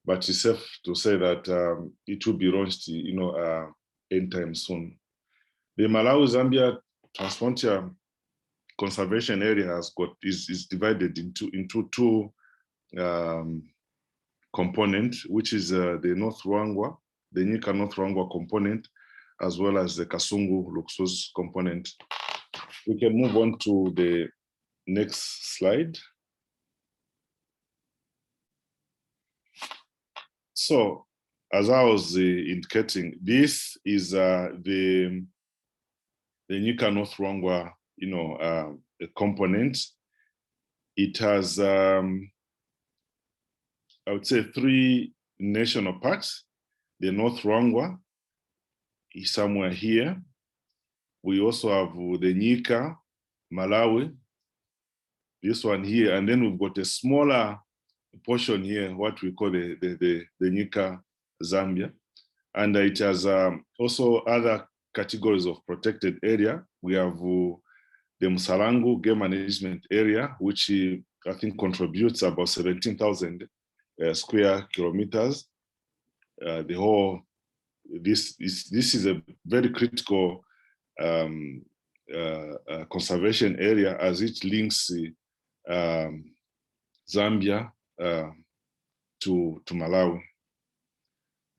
but it's safe to say that it will be launched anytime soon. The Malawi-Zambia Transfrontier Conservation Area is divided into two components, which is the North Ruangwa, the Nyika North Ruangwa component, as well as the Kasungu Luxus component. We can move on to the next slide. So, as I was indicating, this is the Nyika North Ruangwa, component. It has, I would say, 3 national parks. The North Ruangwa is somewhere here. We also have the Nyika, Malawi, this one here, and then we've got a smaller portion here, what we call the Nyika Zambia. And it has also other categories of protected area. We have the Msalangu Game Management Area, which I think contributes about 17,000 square kilometers. the whole, this is a very critical conservation area, as it links Zambia to Malawi.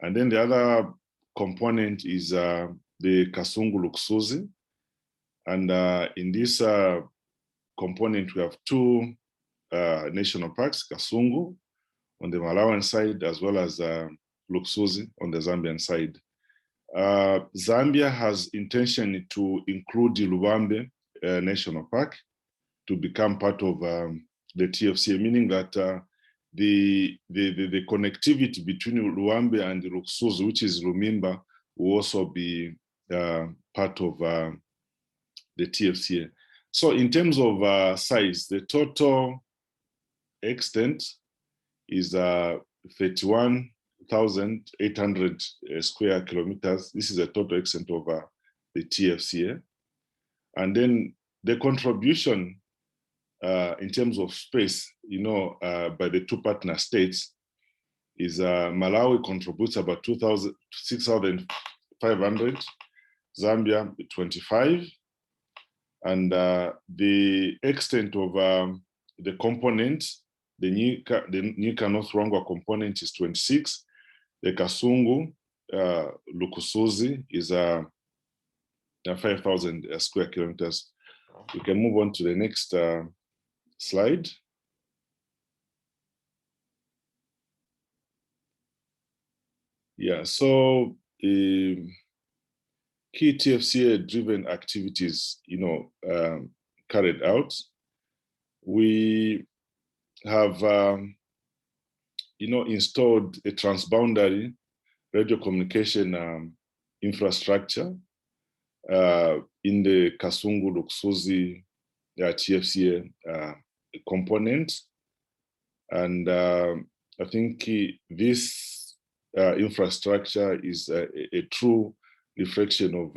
And then the other component is the Kasungu Lukusuzi. And in this component, we have two national parks, Kasungu on the Malawian side, as well as Lukusuzi on the Zambian side. Zambia has intention to include the Lubambe National Park to become part of the TFCA, meaning that the connectivity between Luambe and Lukusuzi, which is Lumimba, will also be part of the TFCA. So in terms of size, the total extent is 31,800 square kilometers. This is the total extent of the TFCA. And then the contribution in terms of space, by the two partner states is Malawi contributes about 6,500, Zambia 25, and the extent of the component, the Nyika North Ruangwa component is 26. The Kasungu Lukusuzi is 5,000 square kilometers. We can move on to the next slide. Yeah, so key TFCA driven activities, carried out. We have, installed a transboundary radio communication infrastructure in the Kasungu Lukusuzi TFCA component. And I think this infrastructure is a true reflection of,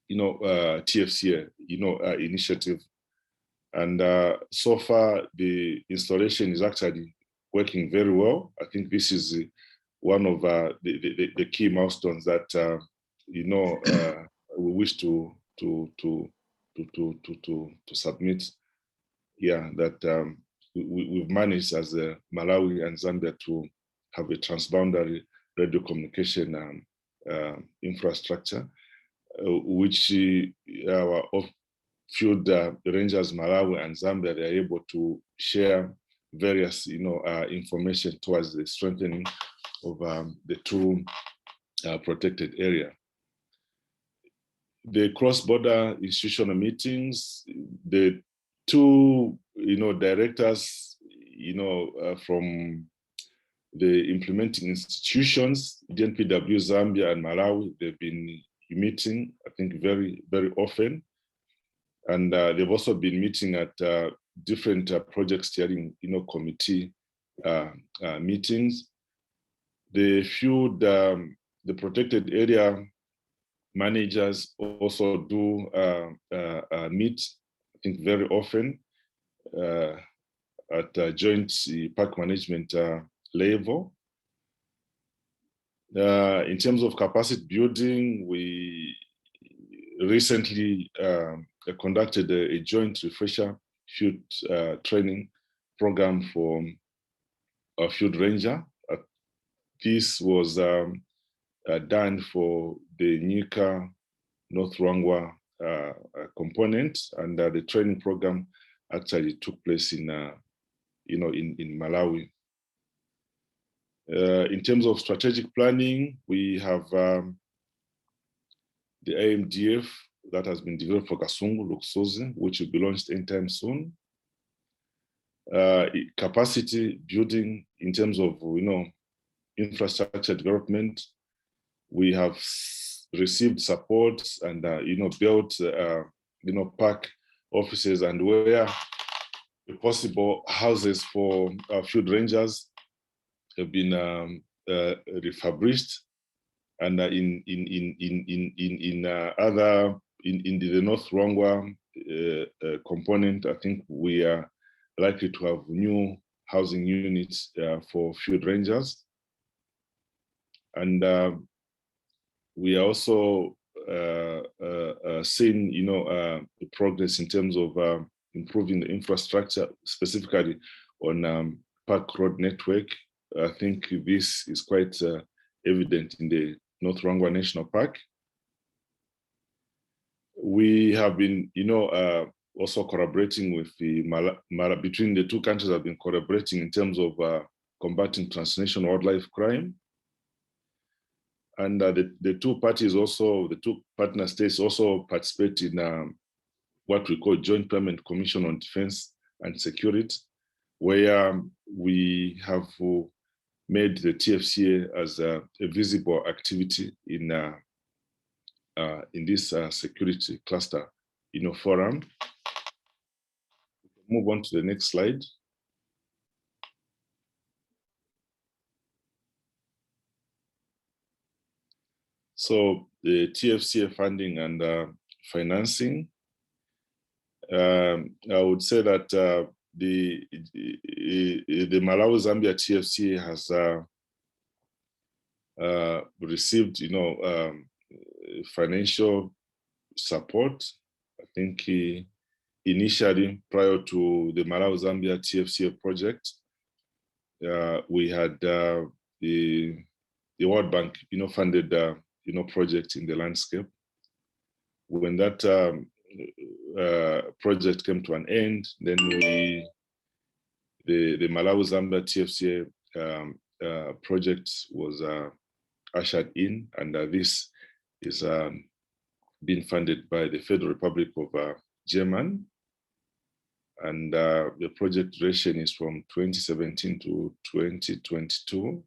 TFCA, initiative. And so far, the installation is actually working very well. I think this is one of the key milestones that, we wish to submit. Yeah, that we've managed as Malawi and Zambia to have a transboundary radio communication infrastructure, which our field rangers Malawi and Zambia, they are able to share various, information towards the strengthening of the two protected area. The cross-border institutional meetings, the two, directors, from the implementing institutions, DNPW Zambia and Malawi, they've been meeting, I think, very, very often. And they've also been meeting at different project steering, committee meetings. The field, the protected area managers also do meet, I think, very often at joint park management level. In terms of capacity building, we recently conducted a joint refresher field training program for a field ranger. This was done for the Nyika North Ruangwa component, and the training program actually took place in Malawi. In terms of strategic planning, we have the AMDF that has been developed for Kasungu Lukusuzi, which will be launched anytime soon. Capacity building in terms of, infrastructure development. We have received support and, built, park offices, and where possible, houses for field rangers have been refurbished. And in the North Ruangwa component, I think we are likely to have new housing units for field rangers. And we are also seeing, the progress in terms of improving the infrastructure, specifically on Park Road network. I think this is quite evident in the North Ruangwa National Park. We have been, also collaborating with the between the two countries have been collaborating in terms of combating transnational wildlife crime. And the two parties also, the two partner states also participate in what we call Joint Permanent Commission on Defense and Security, where we have made the TFCA as a visible activity in this security cluster, forum. Move on to the next slide. So the TFCA funding and financing, I would say that the Malawi-Zambia TFCA has received, financial support. I think initially, prior to the Malawi-Zambia TFCA project, we had the World Bank, funded, project in the landscape. When that project came to an end, then the Malawi-Zambia TFCA project was ushered in, and this is being funded by the Federal Republic of Germany. And the project duration is from 2017 to 2022,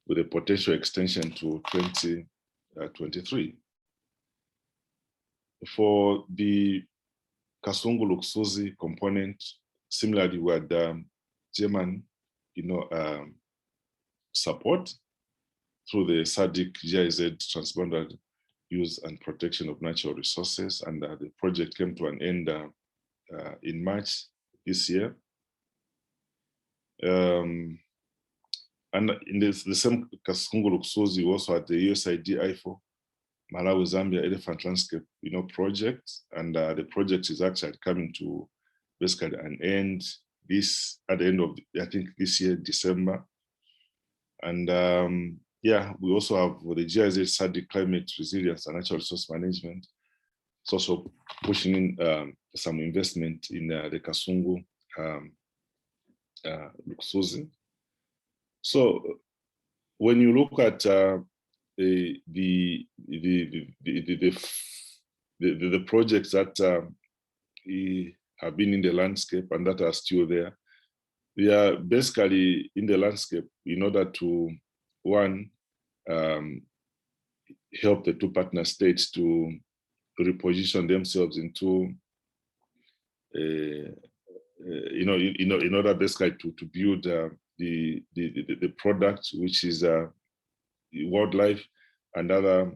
with a potential extension to 2023. For the Kasungu-Lukusuzi component, similarly, we had German, support through the SADC GIZ Transboundary Use and Protection of Natural Resources, and the project came to an end in March this year. And in the same Kasungu-Lukusuzi, we also had the USAID IFO Malawi-Zambia Elephant Landscape, project, and the project is actually coming to basically an end at the end of, I think, this year, December. And we also have the GIZ SADC Climate Resilience and Natural Resource Management. It's also pushing in some investment in the Kasungu-Lukusuzi. So when you look at the projects that have been in the landscape and that are still there, they are basically in the landscape in order to, one, help the two partner states to reposition themselves into, in order basically to build the product, which is wildlife and other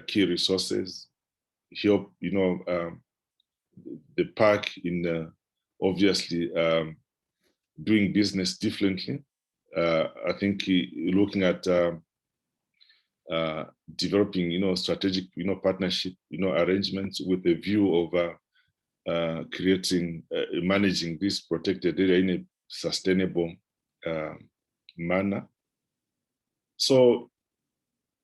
key resources, help the park in obviously doing business differently. I think looking at developing strategic partnership arrangements with a view of creating managing this protected area in a sustainable manner. So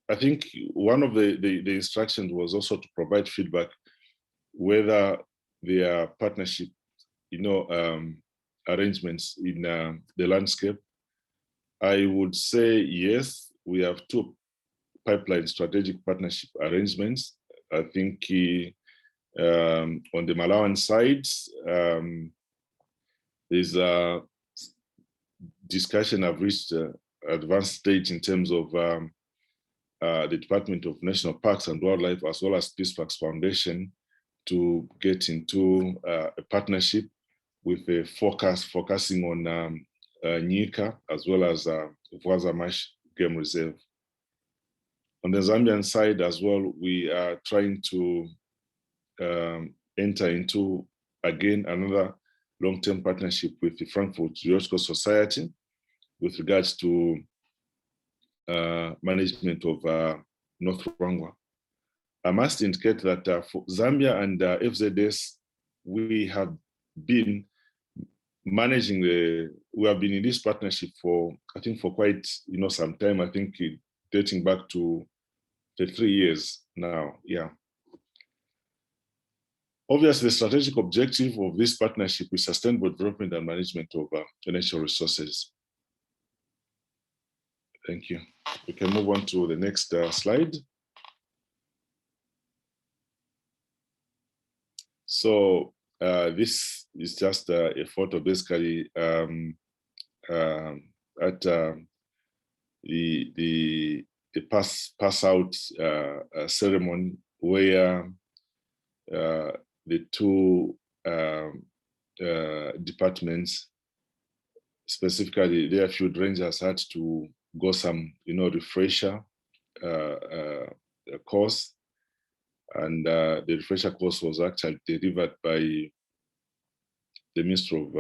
I think one of the instructions was also to provide feedback whether there are partnership arrangements in the landscape. I would say yes, we have two pipeline strategic partnership arrangements. I think on the Malawian side, there's a discussion I've reached advanced stage in terms of the Department of National Parks and Wildlife, as well as Peace Parks Foundation, to get into a partnership with a focusing on Nyika, as well as Vwaza Marsh Game Reserve. On the Zambian side as well, we are trying to enter into, again, another long-term partnership with the Frankfurt Geological Society with regards to management of North Ruangwa. I must indicate that for Zambia and FZS, we have been managing we have been in this partnership for, I think, for quite, some time. I think dating back to 3 years now, yeah. Obviously, the strategic objective of this partnership is sustainable development and management of financial resources. Thank you. We can move on to the next slide. So this is just a photo, basically, at the pass out ceremony, where the two departments, specifically the field rangers, had to go some, refresher course, and the refresher course was actually delivered by the Minister of,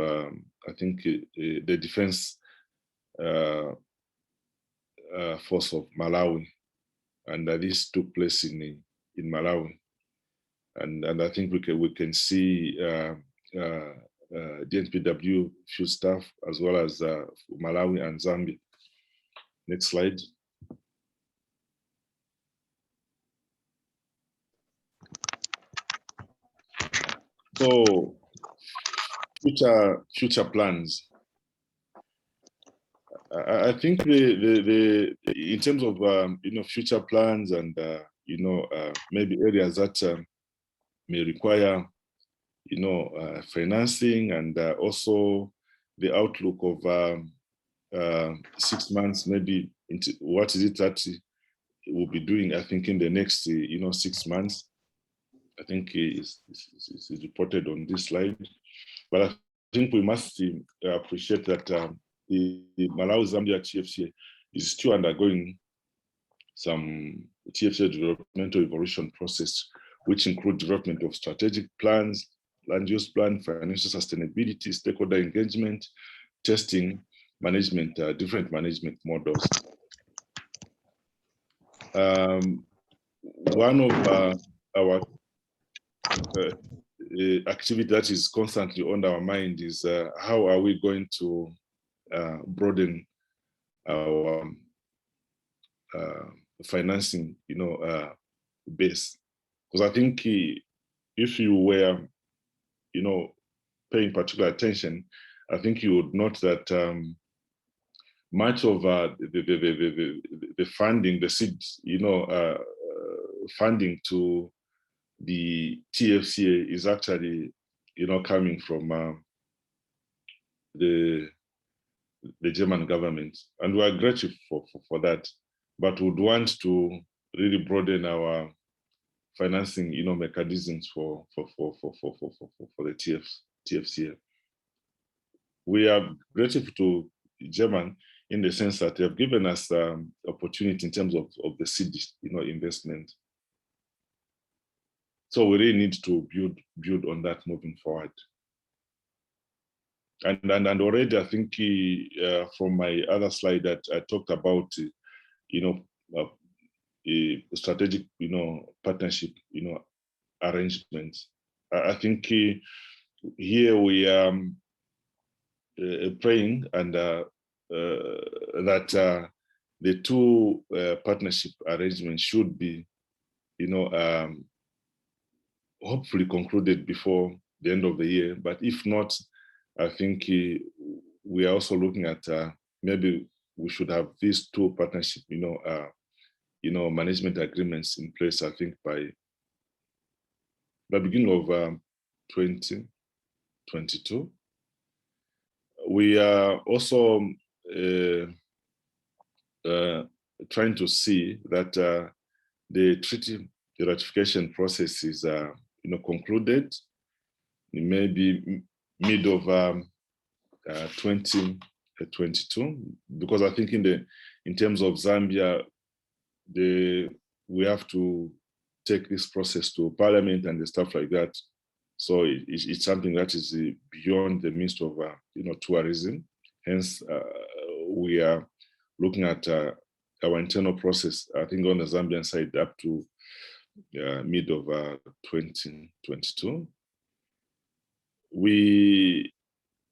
I think, the Defense Force of Malawi, and this took place in Malawi, and I think we can see DNPW field staff as well as Malawi and Zambia. Next slide. So future plans. I think in terms of future plans and maybe areas that may require financing, and also the outlook of 6 months, maybe into what is it that we'll be doing. I think in the next 6 months, I think is reported on this slide. But I think we must appreciate that the Malawi-Zambia TFCA is still undergoing some TFCA developmental evolution process, which include development of strategic plans, land use plan, financial sustainability, stakeholder engagement, testing, management, different management models. One of our activity that is constantly on our mind is how are we going to broaden our financing, base? Because I think if you were, paying particular attention, I think you would note that much of the funding, the seed, funding to the TFCA is actually, coming from the German government, and we are grateful for that, but would want to really broaden our financing, mechanisms for the TFCA. We are grateful to German in the sense that they have given us opportunity in terms of the seed, investment. So we really need to build on that moving forward. And already, I think from my other slide that I talked about, a strategic, partnership, arrangements. I think here we are praying and that the two partnership arrangements should be, hopefully concluded before the end of the year. But if not, I think we are also looking at maybe we should have these two partnership, management agreements in place. I think by the beginning of 2022. We are also trying to see that the treaty, the ratification process is, concluded, maybe mid of 2022, because I think in terms of Zambia, we have to take this process to Parliament and the stuff like that. So it's something that is beyond the midst of tourism. Hence, we are looking at our internal process, I think on the Zambian side up to mid of 2022. We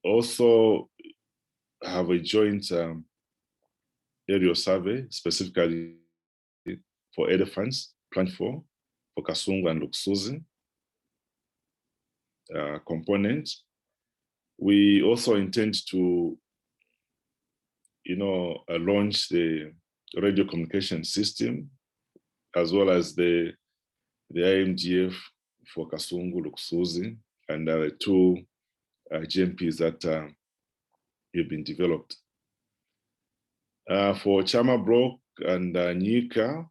also have a joint aerial survey specifically for elephants, planned for Kasungu and Lukusuzi components. We also intend to, launch the radio communication system as well as the IMGF for Kasungu, Lukusuzi, and the two GMPs that have been developed. For Chama Block and Nyika,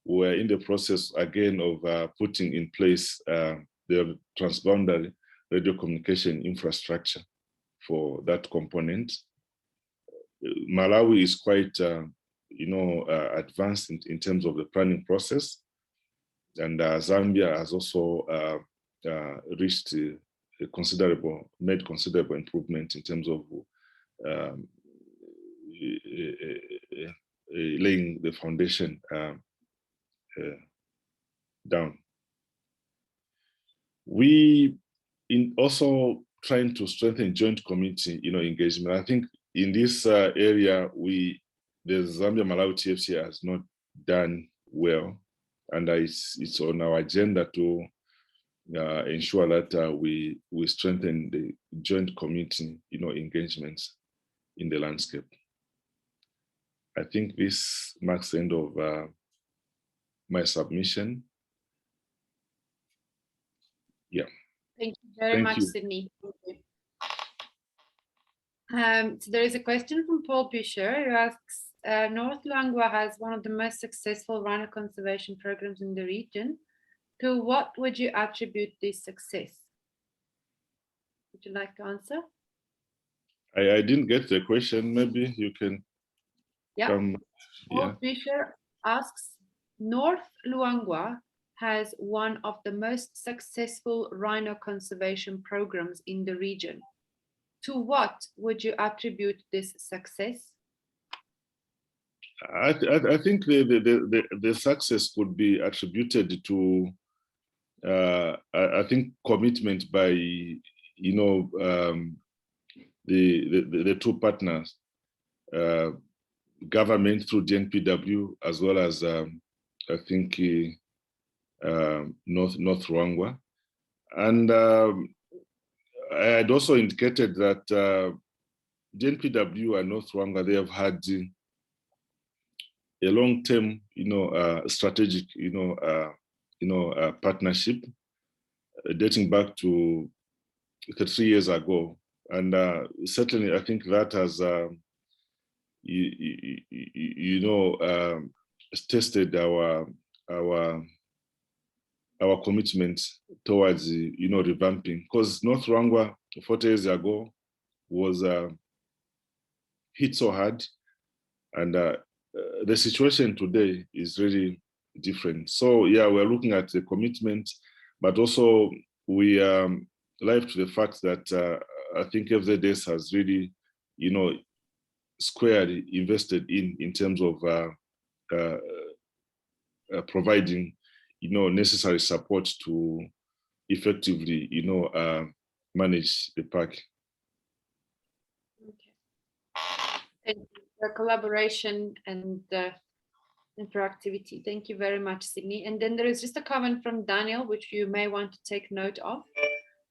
we're in the process again of putting in place the transboundary radio communication infrastructure for that component. Malawi is quite, advanced in terms of the planning process, and Zambia has also reached made considerable improvement in terms of laying the foundation down. We also trying to strengthen joint community, engagement. I think in this area, the Zambia Malawi TFCA has not done well, and it's on our agenda to ensure that we strengthen the joint community, engagements in the landscape. I think this marks the end of my submission. Yeah. Thank you very much, Sydney. So there is a question from Paul Busher, who asks, North Luangwa has one of the most successful rhino conservation programs in the region. To what would you attribute this success? Would you like to answer? I didn't get the question. Maybe you can. Yeah. Paul Busher asks, North Luangwa has one of the most successful rhino conservation programs in the region. To what would you attribute this success? I think the success could be attributed to I think commitment by the two partners, government through DNPW as well as I think North Luangwa, and I had also indicated that DNPW and North Luangwa, they have had a long-term, strategic, partnership dating back to 3 years ago, and certainly I think that has, tested our commitment towards, revamping, because North Luangwa 40 years ago was hit so hard, and the situation today is really different. So yeah, we're looking at the commitment, but also we live to the fact that I think FZS has really, squarely invested in terms of providing, necessary support to effectively, manage the park. Okay. Thank you for collaboration and interactivity. Thank you very much, Sydney. And then there is just a comment from Daniel, which you may want to take note of.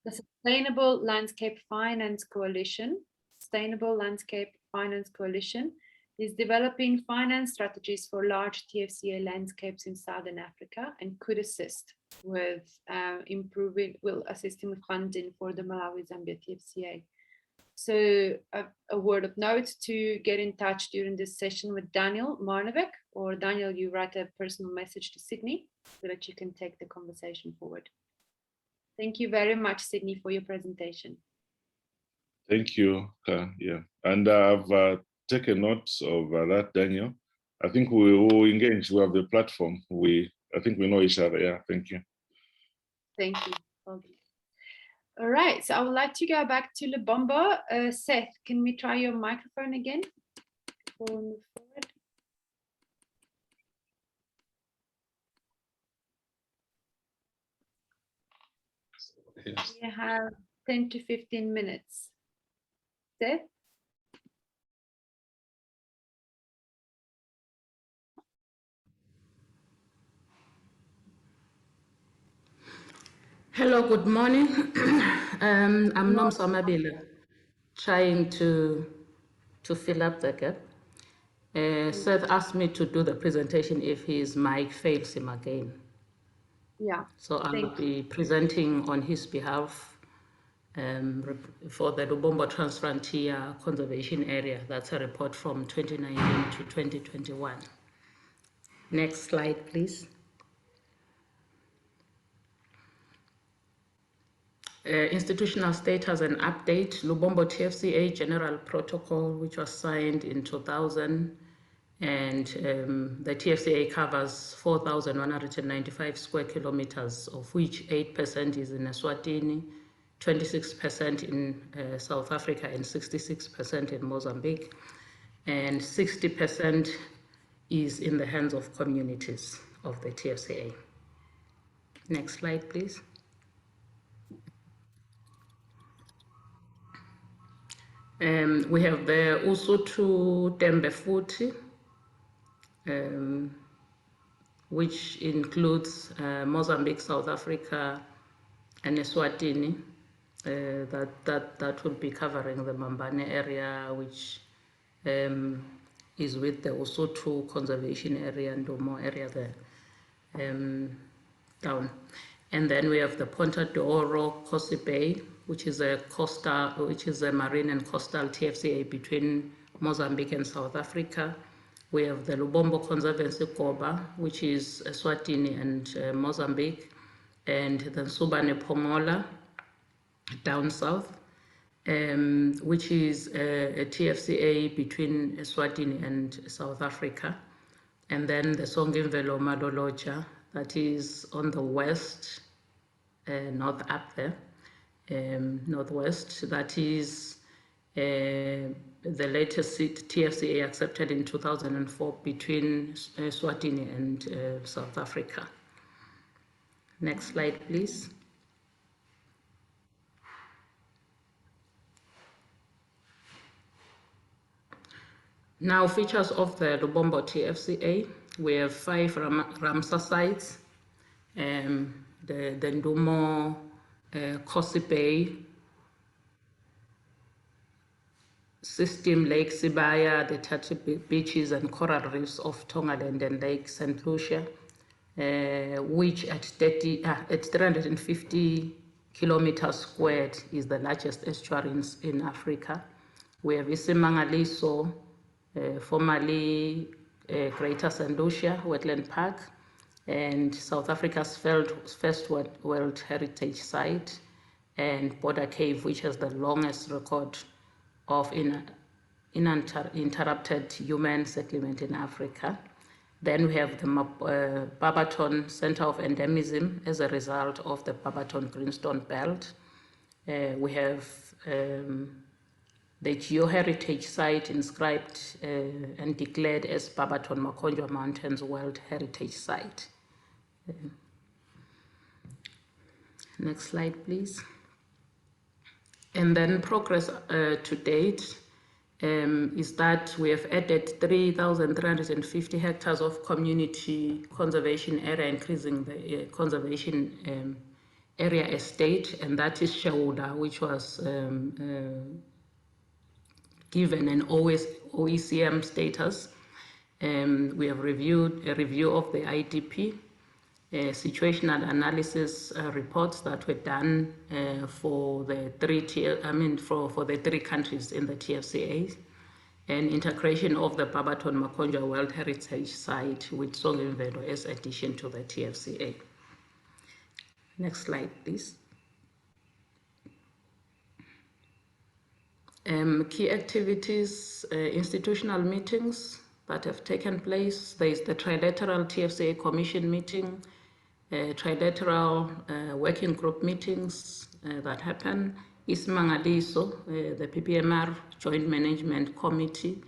The Sustainable Landscape Finance Coalition is developing finance strategies for large TFCA landscapes in Southern Africa and could assist with assisting with funding for the Malawi-Zambia TFCA. So a word of note to get in touch during this session with Daniel Marnovek, or Daniel, you write a personal message to Sydney so that you can take the conversation forward. Thank you very much, Sydney, for your presentation. Thank you. Yeah, and I've taken notes of that, Daniel. I think we will engage. We have the platform. I think we know each other. Yeah, thank you. Thank you. Okay. All right, so I would like to go back to Lebombo. Seth, can we try your microphone again before we move forward? Yes. We have 10 to 15 minutes. Seth? Hello, good morning. I'm Nomsa Mabila, trying to fill up the gap. Seth asked me to do the presentation if his mic fails him again. Yeah. So I'll be presenting on his behalf for the Lubombo Transfrontier Conservation Area. That's a report from 2019 to 2021. Next slide, please. Institutional status and update, Lubombo TFCA General Protocol, which was signed in 2000, and the TFCA covers 4,195 square kilometers, of which 8% is in Eswatini, 26% in South Africa, and 66% in Mozambique, and 60% is in the hands of communities of the TFCA. Next slide, please. We have the Usutu Tembe Futhi, which includes Mozambique, South Africa, and Eswatini. That would be covering the Mambane area, which is with the Usutu Conservation Area and Domo area there, down. And then we have the Ponta de Oro Kosi Bay, which is a marine and coastal TFCA between Mozambique and South Africa. We have the Lubombo Conservancy Koba, which is Eswatini and Mozambique, and the Subane Pomola down south, which is a TFCA between Eswatini and South Africa. And then the Songimvelo Maloloja, that is on the west, north up there, northwest, that is the latest TFCA accepted in 2004 between Eswatini and South Africa. Next slide, please. Now, features of the Lubombo TFCA. We have 5 Ramsar sites, the Ndumo, Kosi Bay, System Lake Sibaya, the Tati beaches and coral reefs of Tongaland and Lake St. Lucia, which at 350 kilometers squared is the largest estuaries in Africa. We have Isimangaliso, formerly Greater St. Lucia Wetland Park, and South Africa's first World Heritage Site, and Border Cave, which has the longest record of uninterrupted human settlement in Africa. Then we have the Barberton Center of Endemism as a result of the Barberton Greenstone Belt. We have the geoheritage site inscribed and declared as Barberton Makonjwa Mountains World Heritage Site. Next slide, please. And then progress to date is that we have added 3,350 hectares of community conservation area, increasing the conservation area estate, and that is Shauda, which was given an OECM status. We have reviewed a review of the IDP, situational analysis reports that were done for the for the 3 countries in the TFCA, and integration of the Barberton Makonjwa World Heritage Site with Songimvelo as addition to the TFCA. Next slide, please. Key activities, institutional meetings that have taken place. There is the Trilateral TFCA Commission meeting, trilateral working group meetings that happen. Isimangaliso, the PPMR Joint Management Committee,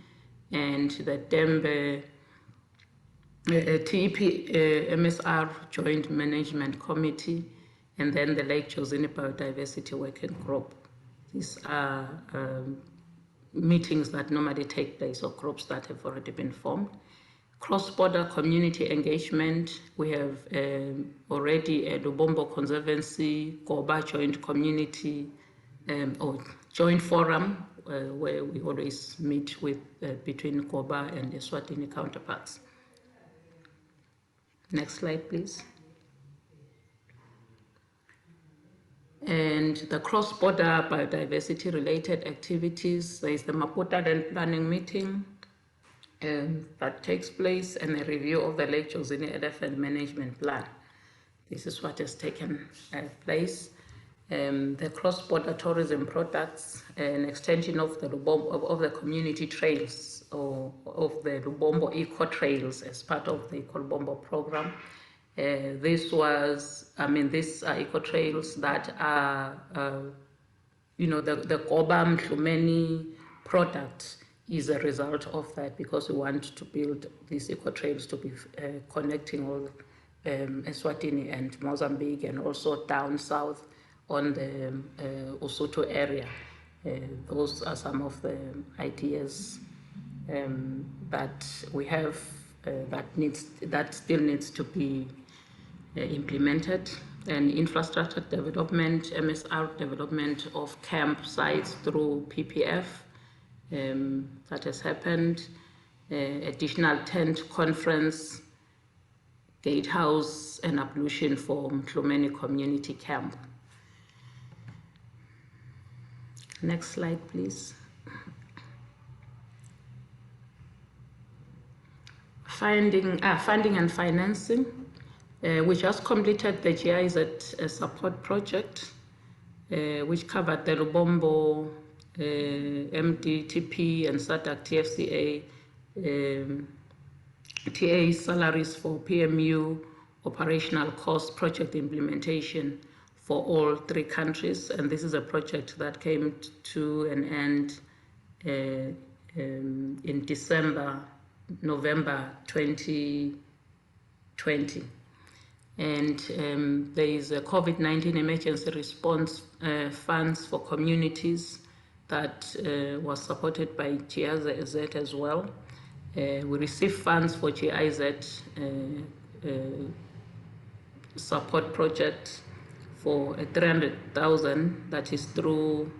and the Tembe TEP MSR Joint Management Committee, and then the Lake Josini Biodiversity Working Group. These are meetings that normally take place, or groups that have already been formed. Cross-border community engagement, we have already a Lubombo Conservancy, Koba Joint Community, or Joint Forum, where we always meet with between Koba and the Eswatini counterparts. Next slide, please. And the cross-border biodiversity-related activities, there is the Maputo Land Planning Meeting that takes place, and a review of the Lake Josini Elephant Management Plan. This is what has taken place. The cross-border tourism products, an extension of the Lubombo, of the community trails, or of the Lubombo Eco Trails as part of the Eco Lubombo program. These are eco trails that are, the Koba Mhlumeni product is a result of that, because we want to build these eco trails to be connecting all Eswatini and Mozambique, and also down south on the Usutu area. Those are some of the ideas that we have that still needs to be implemented. And infrastructure development, MSR development of campsites through PPF, that has happened. Additional tent conference, gatehouse, and ablution for Mhlumeni Community Camp. Next slide, please. Funding and financing. We just completed the GIZ support project, which covered the Lubombo, MDTP, and SADC TFCA, TA salaries for PMU, operational cost, project implementation for all 3 countries. And this is a project that came to an end in November 2020. And there is a COVID-19 emergency response funds for communities that was supported by GIZ as well. We received funds for GIZ support project for 300,000 that is through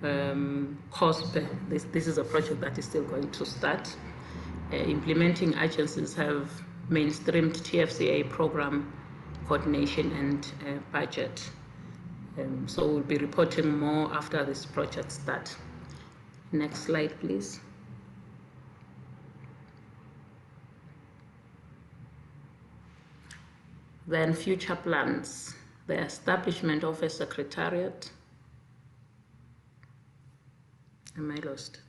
COSPE. This is a project that is still going to start. Implementing agencies have mainstreamed TFCA program coordination and budget. So we'll be reporting more after this project starts. Next slide, please. Then future plans, the establishment of a secretariat. Am I lost?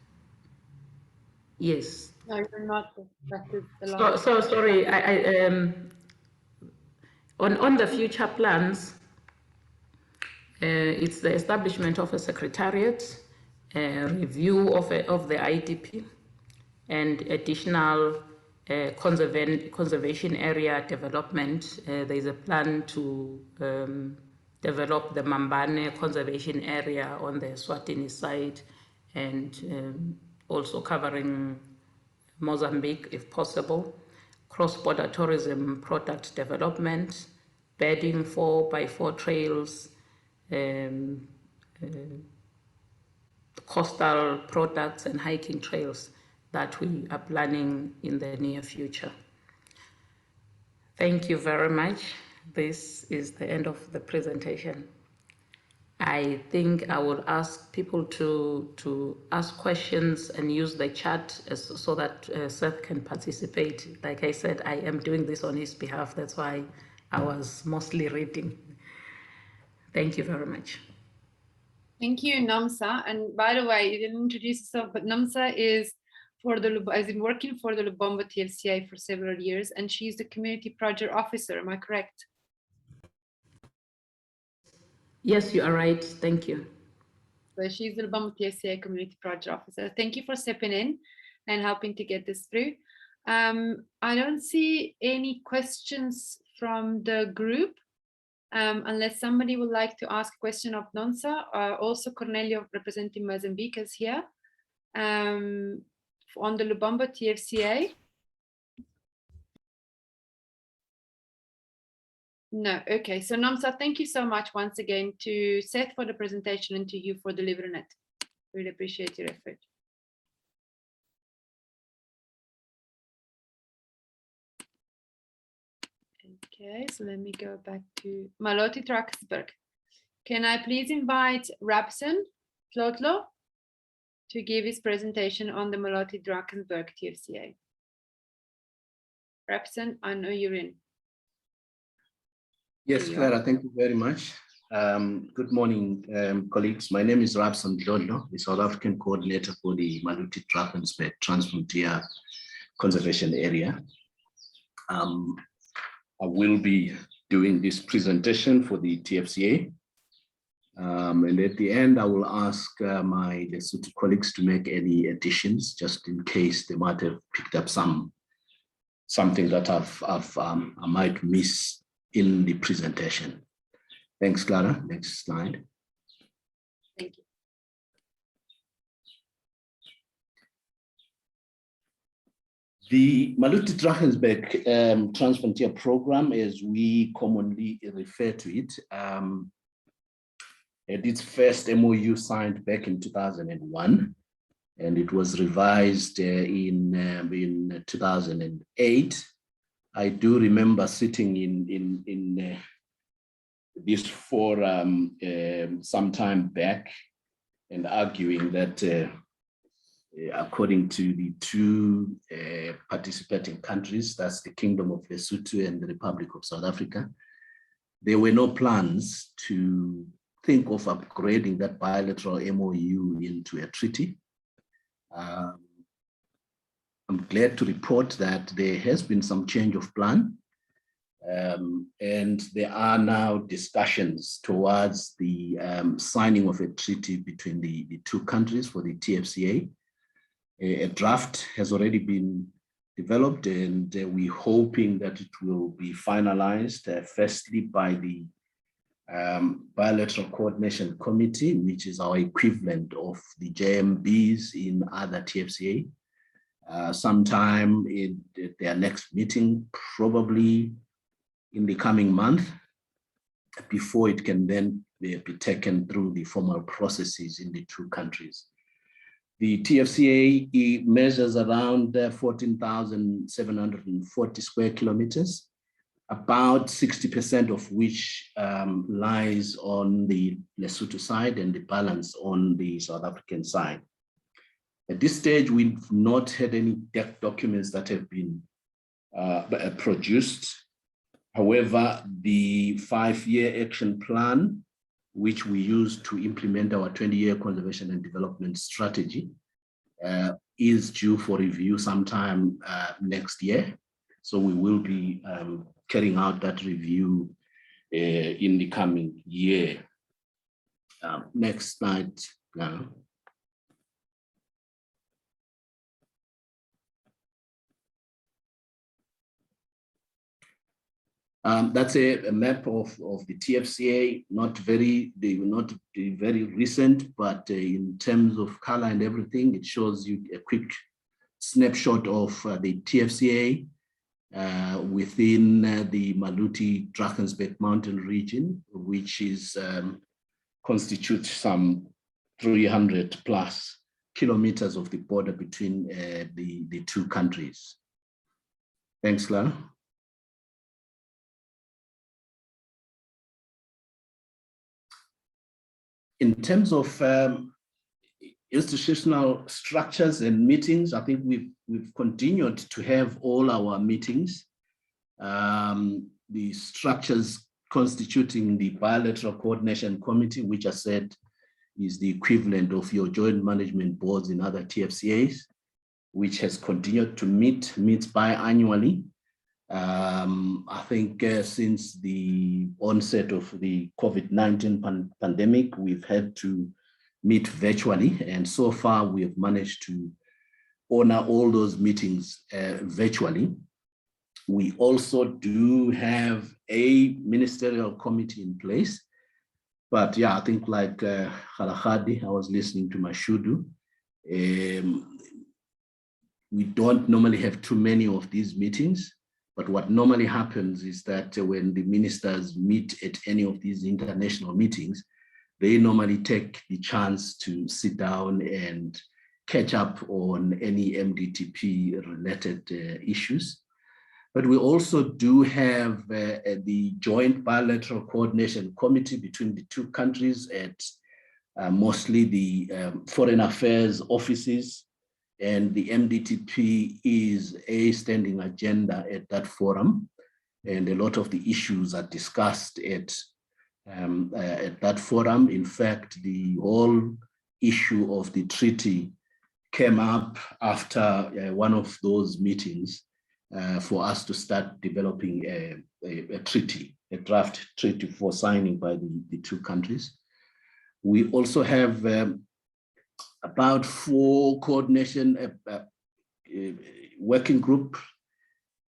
Yes. No, you're not. That is the last. So sorry, on the future plans, it's the establishment of a secretariat, review of the IDP, and additional conservation area development. There is a plan to develop the Mambane conservation area on the Eswatini side, and also covering Mozambique if possible. Cross-border tourism product development, bedding 4x4 trails, coastal products and hiking trails that we are planning in the near future. Thank you very much. This is the end of the presentation. I think I will ask people to ask questions and use the chat so that Seth can participate. Like I said, I am doing this on his behalf. That's why I was mostly reading. Thank you very much. Thank you, Namsa. And by the way, you didn't introduce yourself, but Namsa has been working for the Lubombo TFCA for several years, and she's the community project officer. Am I correct? Yes, you are right. Thank you. So she's the Lubombo TFCA community project officer. Thank you for stepping in and helping to get this through. I don't see any questions from the group. Unless somebody would like to ask a question of Nonsa, also Cornelio representing Mozambique is here on the Lubombo TFCA. No, okay. So Nomsa, thank you so much once again to Seth for the presentation and to you for delivering it. Really appreciate your effort. Okay, so let me go back to Maloti Drakensberg. Can I please invite Rabson Tlotlo to give his presentation on the Maloti Drakensberg TFCA? Rabson, I know you're in. Yes, Clara, thank you very much. Good morning, colleagues. My name is Rabson Tlotlo, the South African coordinator for the Maloti Drakensberg Transfrontier Conservation Area. I will be doing this presentation for the TFCA. And at the end, I will ask my Lesotho colleagues to make any additions, just in case they might have picked up something that I might miss in the presentation. Thanks, Clara. Next slide. Thank you. The Maloti Drakensberg Transfrontier Program, as we commonly refer to it, had its first MOU signed back in 2001, and it was revised in 2008. I do remember sitting in this forum some time back and arguing that according to the two participating countries, that's the Kingdom of Lesotho and the Republic of South Africa, there were no plans to think of upgrading that bilateral MOU into a treaty. I'm glad to report that there has been some change of plan, and there are now discussions towards the signing of a treaty between the two countries for the TFCA. A draft has already been developed, and we're hoping that it will be finalized firstly by the Bilateral Coordination Committee, which is our equivalent of the JMBs in other TFCA, sometime at their next meeting, probably in the coming month, before it can then be taken through the formal processes in the two countries. The TFCA measures around 14,740 square kilometers, about 60% of which lies on the Lesotho side and the balance on the South African side. At this stage, we've not had any documents that have been produced. However, the 5-year action plan, which we use to implement our 20-year conservation and development strategy, is due for review sometime next year. So we will be carrying out that review in the coming year. Next slide now. That's a map of the TFCA, not very recent, but in terms of color and everything, it shows you a quick snapshot of the TFCA within the Maloti Drakensberg mountain region, which is constitutes some 300 plus kilometers of the border between the two countries. Thanks, Clara. In terms of institutional structures and meetings, I think we've continued to have all our meetings. The structures constituting the Bilateral Coordination Committee, which I said is the equivalent of your joint management boards in other TFCAs, which has continued to meets biannually. I think since the onset of the COVID-19 pandemic, we've had to meet virtually, and so far we have managed to honor all those meetings virtually. We also do have a ministerial committee in place. But yeah, I think like Khalahadi, I was listening to Mashudu. We don't normally have too many of these meetings, but what normally happens is that when the ministers meet at any of these international meetings, they normally take the chance to sit down and catch up on any MDTP related issues. But we also do have the joint bilateral coordination committee between the two countries at mostly the foreign affairs offices, and the MDTP is a standing agenda at that forum. And a lot of the issues are discussed at that forum. In fact, the whole issue of the treaty came up after one of those meetings for us to start developing a treaty, a draft treaty for signing by the two countries. We also have about 4 coordination working group,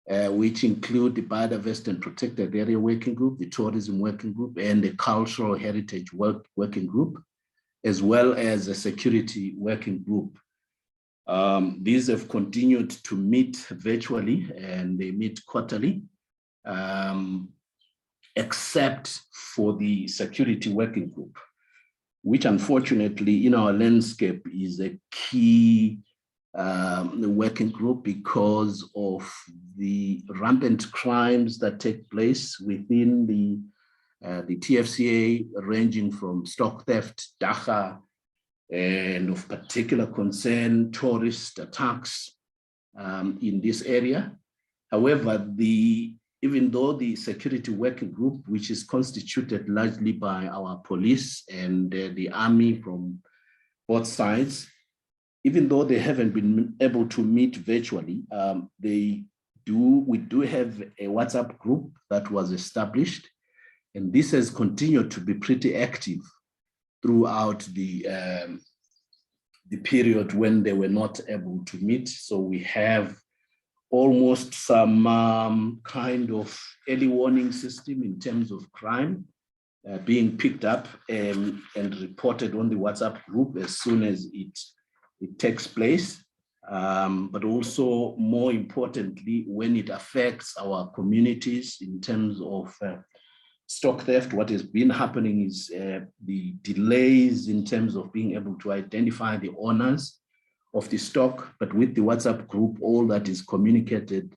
which include the biodiversity and protected area working group, the tourism working group, and the cultural heritage working group, as well as a security working group. These have continued to meet virtually, and they meet quarterly, except for the security working group, which unfortunately in our landscape is a key working group because of the rampant crimes that take place within the TFCA, ranging from stock theft, dacha, and of particular concern, tourist attacks in this area. However, even though the security working group, which is constituted largely by our police and the army from both sides, even though they haven't been able to meet virtually, we do have a WhatsApp group that was established, and this has continued to be pretty active throughout the period when they were not able to meet. So we have almost some kind of early warning system in terms of crime being picked up and reported on the WhatsApp group as soon as it takes place. But also, more importantly, when it affects our communities in terms of stock theft, what has been happening is the delays in terms of being able to identify the owners of the stock. But with the WhatsApp group, all that is communicated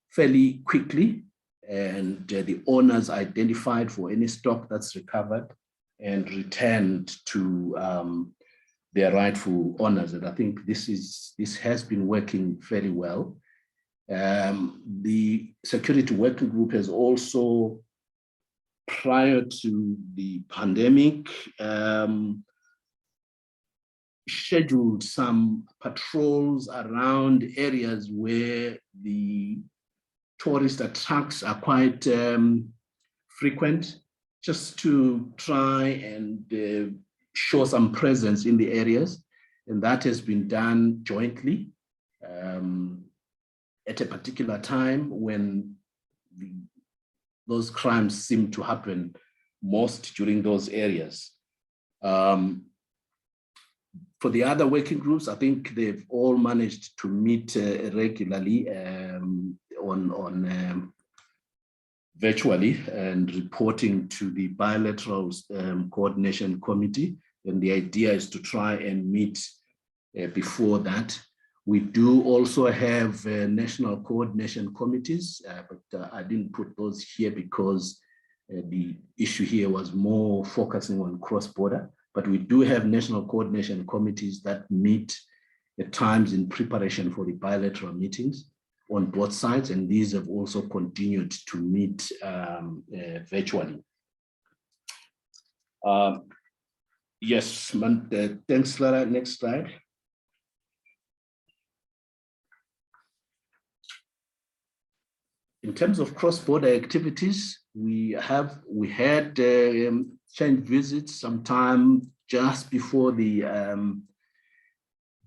fairly quickly, and the owners identified for any stock that's recovered and returned to their rightful owners. And I think this has been working very well. The security working group has also, prior to the pandemic, scheduled some patrols around areas where the tourist attacks are quite frequent, just to try and show some presence in the areas. And that has been done jointly at a particular time when those crimes seem to happen most during those areas. For the other working groups, I think they've all managed to meet regularly on virtually and reporting to the bilateral coordination committee. And the idea is to try and meet before that. We do also have national coordination committees, but I didn't put those here because the issue here was more focusing on cross-border. But we do have national coordination committees that meet at times in preparation for the bilateral meetings on both sides, and these have also continued to meet virtually. Yes, thanks, Clara. Next slide. In terms of cross-border activities, we had change visits sometime just before the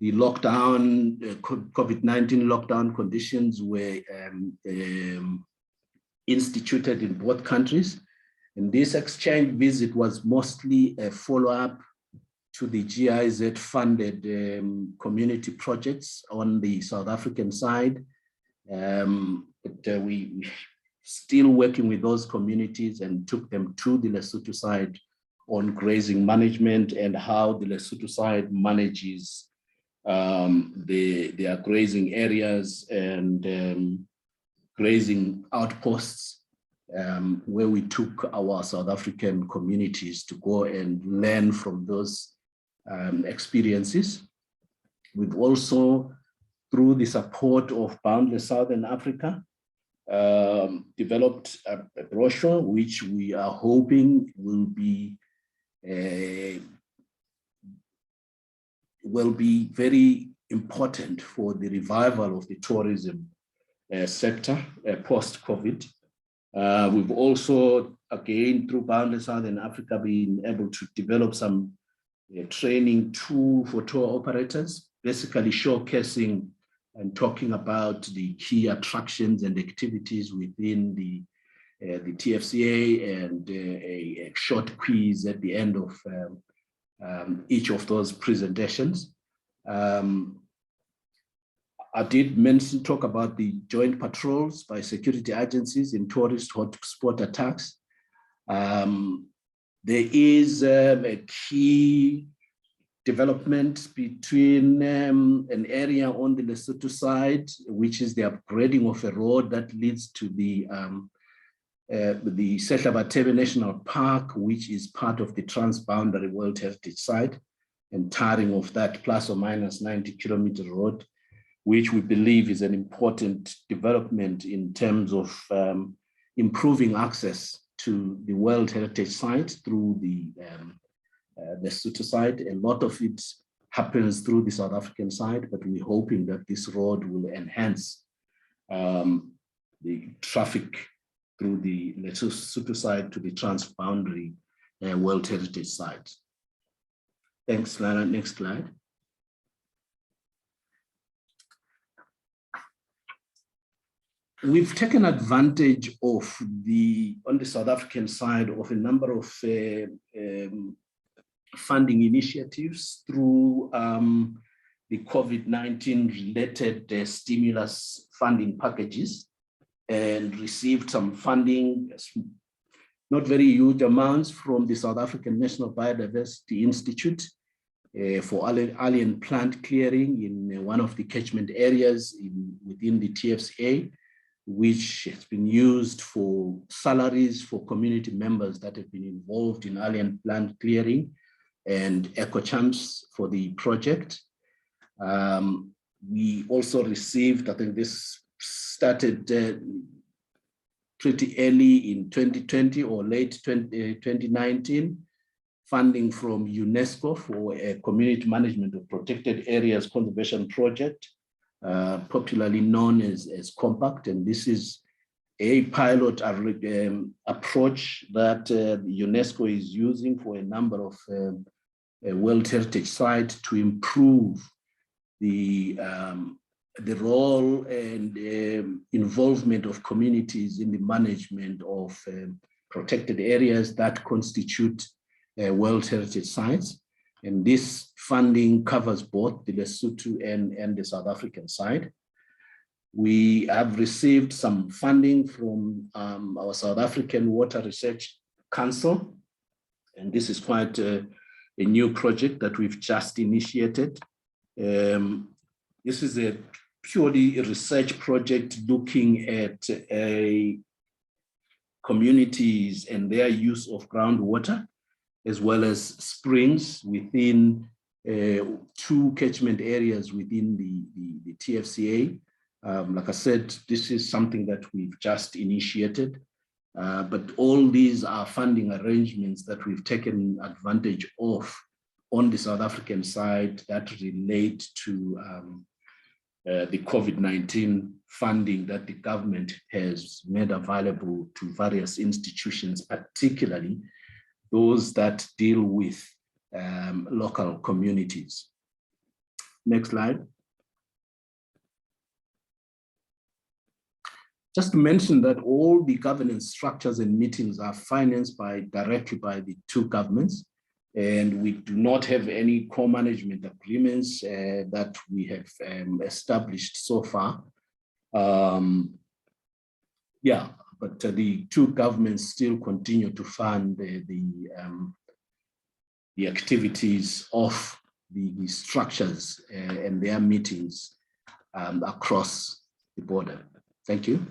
the lockdown, COVID-19 lockdown conditions were instituted in both countries. And this exchange visit was mostly a follow-up to the GIZ-funded community projects on the South African side. But we still working with those communities and took them to the Lesotho side on grazing management and how the Lesotho side manages their grazing areas and grazing outposts, where we took our South African communities to go and learn from those experiences. We've also, through the support of Boundless Southern Africa, developed a brochure which we are hoping will be very important for the revival of the tourism sector post-COVID. We've also, again, through Boundless Southern Africa, been able to develop some training tool for tour operators, basically showcasing and talking about the key attractions and activities within the TFCA, and a short quiz at the end of each of those presentations. I did talk about the joint patrols by security agencies in tourist hotspot attacks. There is a key development between an area on the Lesotho side, which is the upgrading of a road that leads to the Sehlabatebe National Park, which is part of the Transboundary World Heritage Site, and tarring of that plus or minus 90-kilometer road, which we believe is an important development in terms of improving access to the World Heritage Site through the Lesotho side. A lot of it happens through the South African side, but we're hoping that this road will enhance the traffic through the Lesotho side to the transboundary World Heritage Site. Thanks, Lara. Next slide. We've taken advantage of on the South African side of a number of funding initiatives through the COVID-19 related stimulus funding packages, and received some funding, not very huge amounts, from the South African National Biodiversity Institute for alien plant clearing in one of the catchment areas within the TFCA, which has been used for salaries for community members that have been involved in alien plant clearing and eco-champs for the project. We also received, I think this started pretty early in 2020 or late 2019, funding from UNESCO for a community management of protected areas conservation project, popularly known as Compact. And this is a pilot approach that UNESCO is using for a number of World Heritage sites to improve the role and involvement of communities in the management of protected areas that constitute World Heritage sites. And this funding covers both the Lesotho and the South African side. We have received some funding from our South African Water Research Council, and this is quite a new project that we've just initiated. This is a purely research project looking at communities and their use of groundwater, as well as springs within 2 catchment areas within the TFCA. Like I said, this is something that we've just initiated, but all these are funding arrangements that we've taken advantage of on the South African side that relate to the COVID-19 funding that the government has made available to various institutions, particularly those that deal with local communities. Next slide. Just to mention that all the governance structures and meetings are financed directly by the two governments, and we do not have any co-management agreements that we have established so far. Yeah, but the two governments still continue to fund the activities of the structures and their meetings across the border. Thank you.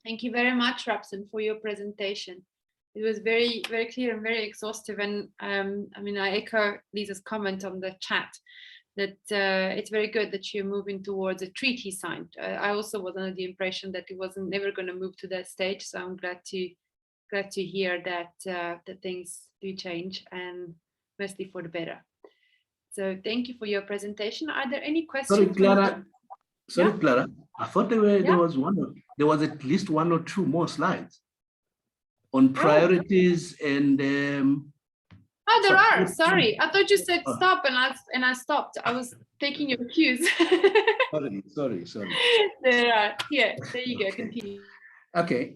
Thank you very much, Rapson, for your presentation. It was very, very clear and very exhaustive. And I mean, I echo Lisa's comment on the chat that it's very good that you're moving towards a treaty signed. I also was under the impression that it wasn't never going to move to that stage. So I'm glad to hear that that things do change, and mostly for the better. So thank you for your presentation. Are there any questions? Sorry, Clara. Sorry, yeah. Clara. I thought there was at least one or two more slides on priorities and. Oh, there are. Sorry, I thought you said stop, and I stopped. I was taking your cues. Sorry. There are. Yeah, there you go. Continue. Okay.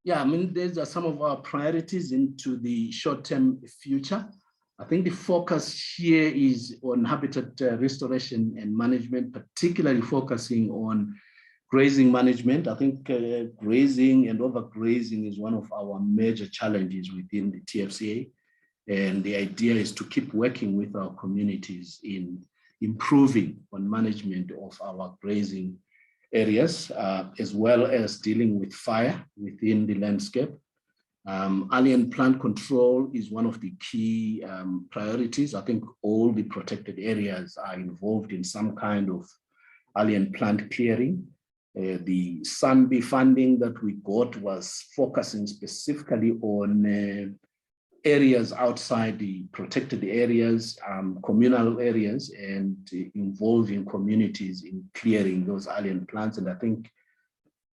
Yeah, I mean, these are some of our priorities into the short-term future. I think the focus here is on habitat restoration and management, particularly focusing on grazing management. I think grazing and overgrazing is one of our major challenges within the TFCA. And the idea is to keep working with our communities in improving on management of our grazing areas, as well as dealing with fire within the landscape. Alien plant control is one of the key priorities. I think all the protected areas are involved in some kind of alien plant clearing. The SANBI funding that we got was focusing specifically on areas outside the protected areas, communal areas, and involving communities in clearing those alien plants. And I think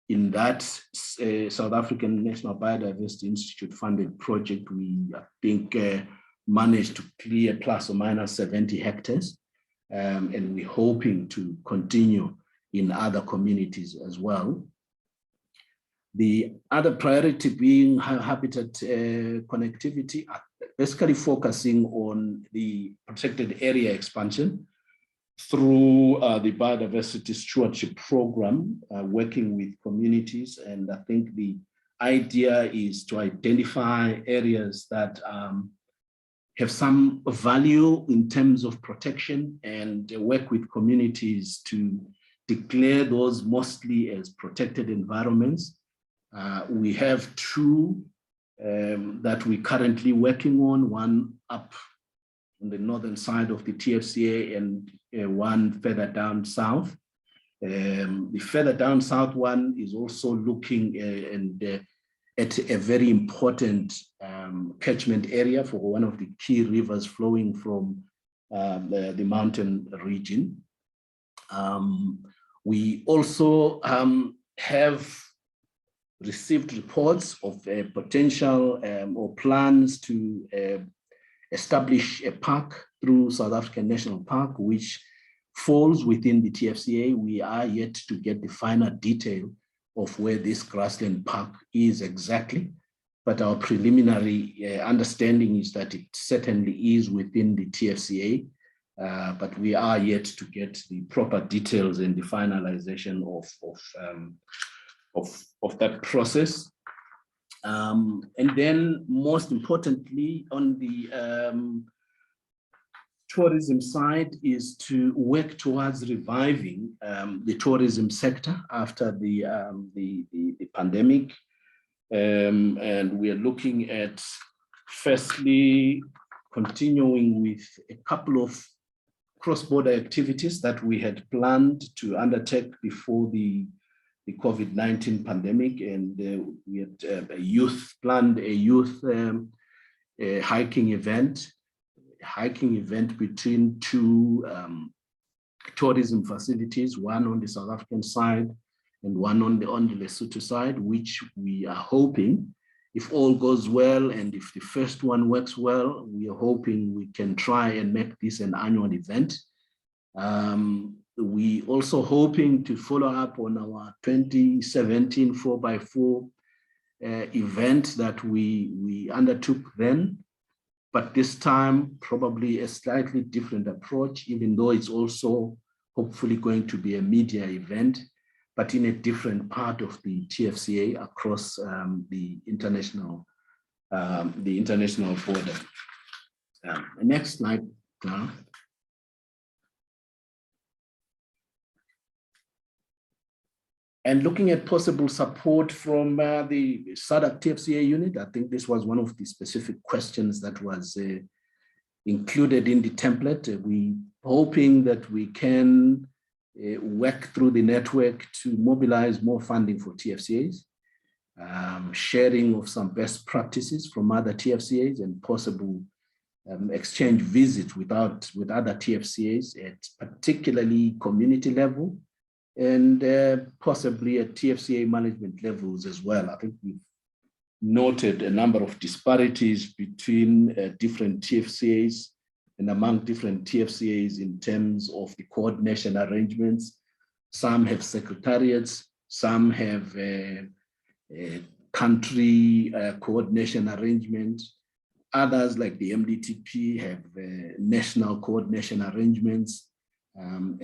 in that South African National Biodiversity Institute funded project, we, I think, managed to clear plus or minus 70 hectares. And we're hoping to continue in other communities as well. The other priority being habitat connectivity, basically focusing on the protected area expansion through the biodiversity stewardship program, working with communities. And I think the idea is to identify areas that have some value in terms of protection and work with communities to declare those mostly as protected environments. We have two that we're currently working on, one up on the northern side of the TFCA and one further down south. The further down south one is also looking at a very important catchment area for one of the key rivers flowing from the mountain region. We also have received reports of potential or plans to establish a park through South African National Park, which falls within the TFCA. We are yet to get the final detail of where this grassland park is exactly, but our preliminary understanding is that it certainly is within the TFCA, but we are yet to get the proper details and the finalization of that process. And then most importantly, on the tourism side is to work towards reviving the tourism sector after the pandemic. And we are looking at firstly continuing with a couple of cross-border activities that we had planned to undertake before the COVID-19 pandemic, and we had planned a youth hiking event between two tourism facilities, one on the South African side and one on the Lesotho side, which we are hoping if all goes well and if the first one works well, we are hoping we can try and make this an annual event. We also hoping to follow up on our 2017 4x4 event that we undertook then, but this time probably a slightly different approach, even though it's also hopefully going to be a media event, but in a different part of the TFCA across the international border. Next slide, Clara. And looking at possible support from the SADC TFCA unit, I think this was one of the specific questions that was included in the template. We hoping that we can work through the network to mobilize more funding for TFCAs, sharing of some best practices from other TFCAs and possible exchange visits with other TFCAs at particularly community level, and possibly at TFCA management levels as well. I think we've noted a number of disparities between different TFCAs and among different TFCAs in terms of the coordination arrangements. Some have secretariats, some have country coordination arrangements. Others, like the MDTP, have national coordination arrangements. And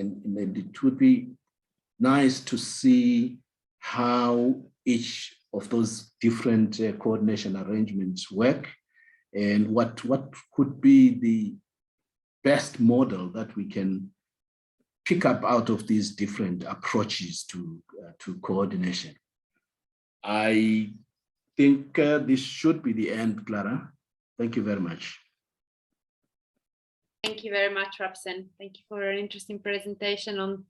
it would be nice to see how each of those different coordination arrangements work and what could be the best model that we can pick up out of these different approaches to coordination. I think this should be the end, Clara. Thank you very much. Thank you very much, Rapsen. Thank you for an interesting presentation on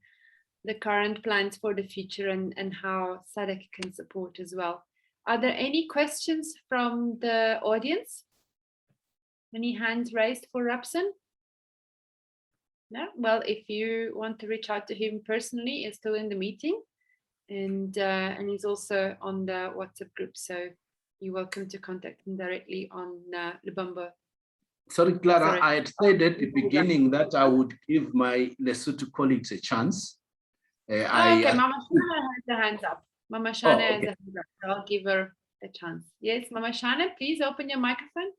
the current plans for the future and how SADC can support as well. Are there any questions from the audience? Any hands raised for Rapsen? No? Well, if you want to reach out to him personally, he's still in the meeting, and he's also on the WhatsApp group, so you're welcome to contact him directly on Lubumba. Sorry, Clara, I had said at the beginning that I would give my Lesotho colleagues a chance. Okay, Mama Shana has the hands up. Mama Shana has the hands up. I'll give her a chance. Yes, Mama Shana, please open your microphone.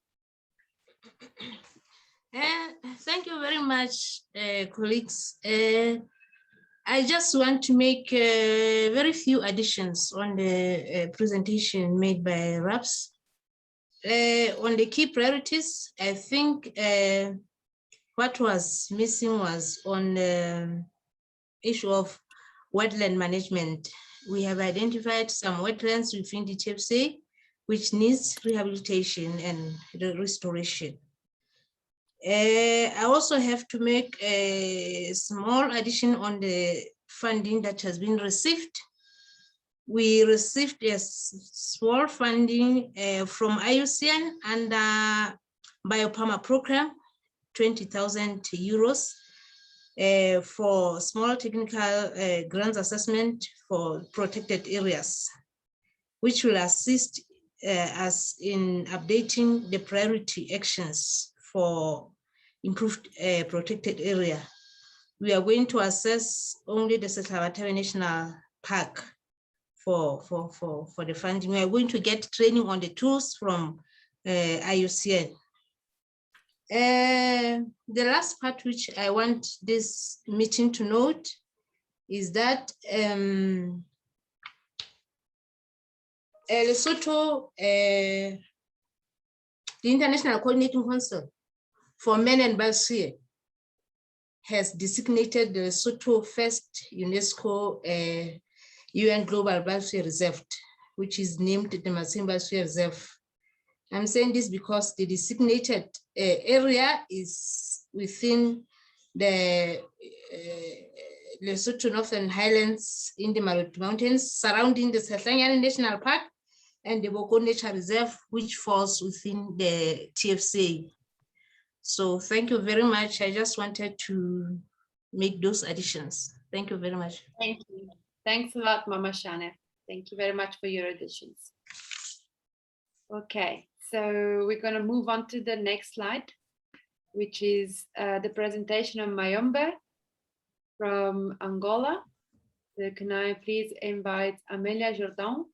Thank you very much, colleagues. I just want to make very few additions on the presentation made by RAPS. On the key priorities, I think what was missing was on the issue of wetland management. We have identified some wetlands within the TFCA which needs rehabilitation and restoration. I also have to make a small addition on the funding that has been received. We received a small funding from IUCN under Biopharma program, 20,000 euros for small technical grants assessment for protected areas, which will assist us in updating the priority actions for improved protected area. We are going to assess only the Setlhagata National Park for the funding. We are going to get training on the tools from IUCN. The last part which I want this meeting to note is that Lesotho, the International Coordinating Council for Men and Biosphere has designated the Lesotho first UNESCO UN Global Biosphere Reserve, which is named the Masim Biosphere Reserve. I'm saying this because the designated area is within the Lesotho Northern Highlands in the Marot Mountains surrounding the Setlhagata National Park and the Boko Nature Reserve, which falls within the TFCA. So thank you very much. I just wanted to make those additions. Thank you very much. Thank you. Thanks a lot, Mama Shana. Thank you very much for your additions. Okay, so we're going to move on to the next slide, which is the presentation of Mayombe from Angola. So can I please invite Amélia Jordão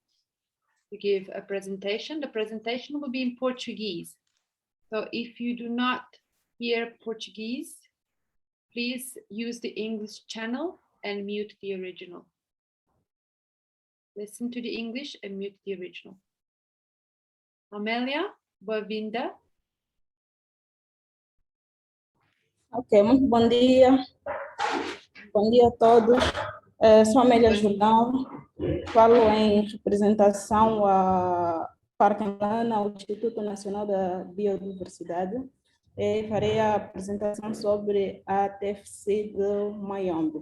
to give a presentation? The presentation will be in Portuguese. So if you do not hear Portuguese, please use the English channel and mute the original. Listen to the English and mute the original. Amélia, boa-vinda. Ok, muito bom dia. Bom dia a todos. Sou Amélia Jordão, falo em representação à Parque Angolana, ao Instituto Nacional da Biodiversidade, e farei a apresentação sobre a TFC do Mayombe.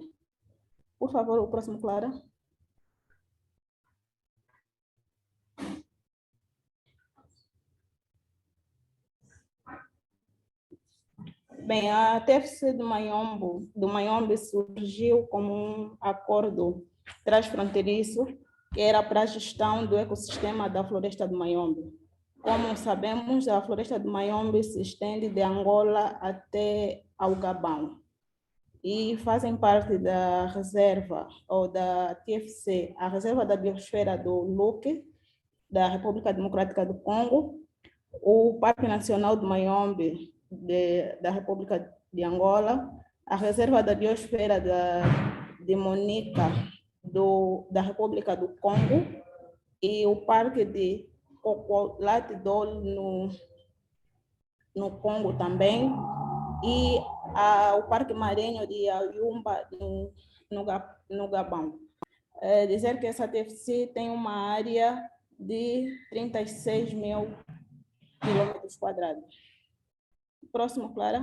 Por favor, o próximo, Clara. Bem, a TFC do Mayombe surgiu como um acordo transfronteiriço que era para a gestão do ecossistema da floresta do Mayombe. Como sabemos, a floresta do Mayombe se estende de Angola até ao Gabão e fazem parte da reserva, ou da TFC, a Reserva da Biosfera do Luque, da República Democrática do Congo, o Parque Nacional do Mayombe, da República de Angola, a Reserva da Biosfera de Monica, da República do Congo, e o Parque de Cocolatidol no Congo também, e o Parque Marinho de Ayumba no Gabão. Dizer que essa TFC tem uma área de 36 mil quilômetros quadrados. Próximo, Clara.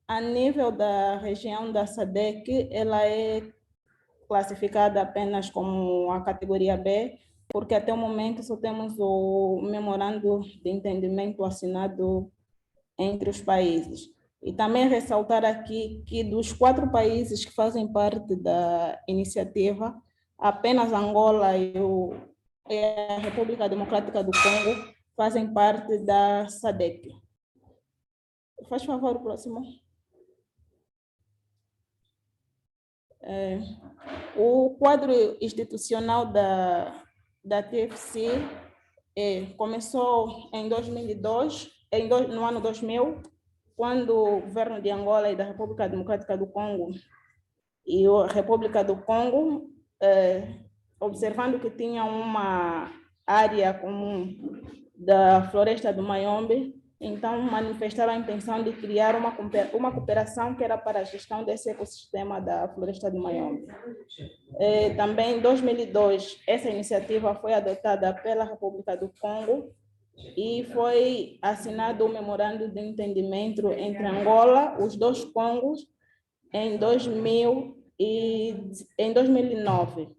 A nível da região da SADC, ela é classificada apenas como a categoria B, porque até o momento só temos o memorando de entendimento assinado entre os países. E também ressaltar aqui que dos 4 países que fazem parte da iniciativa, apenas Angola e a República Democrática do Congo fazem parte da SADC. Faz favor, o próximo. O quadro institucional da TFC começou em 2002, no ano 2000, quando o governo de Angola e da República Democrática do Congo e a República do Congo, observando que tinham uma área comum da floresta do Mayombe, então manifestaram a intenção de criar uma cooperação que era para a gestão desse ecossistema da floresta do Mayombe. Também em 2002, essa iniciativa foi adotada pela República do Congo e foi assinado o memorando de entendimento entre Angola, os 2 Congos, em 2009.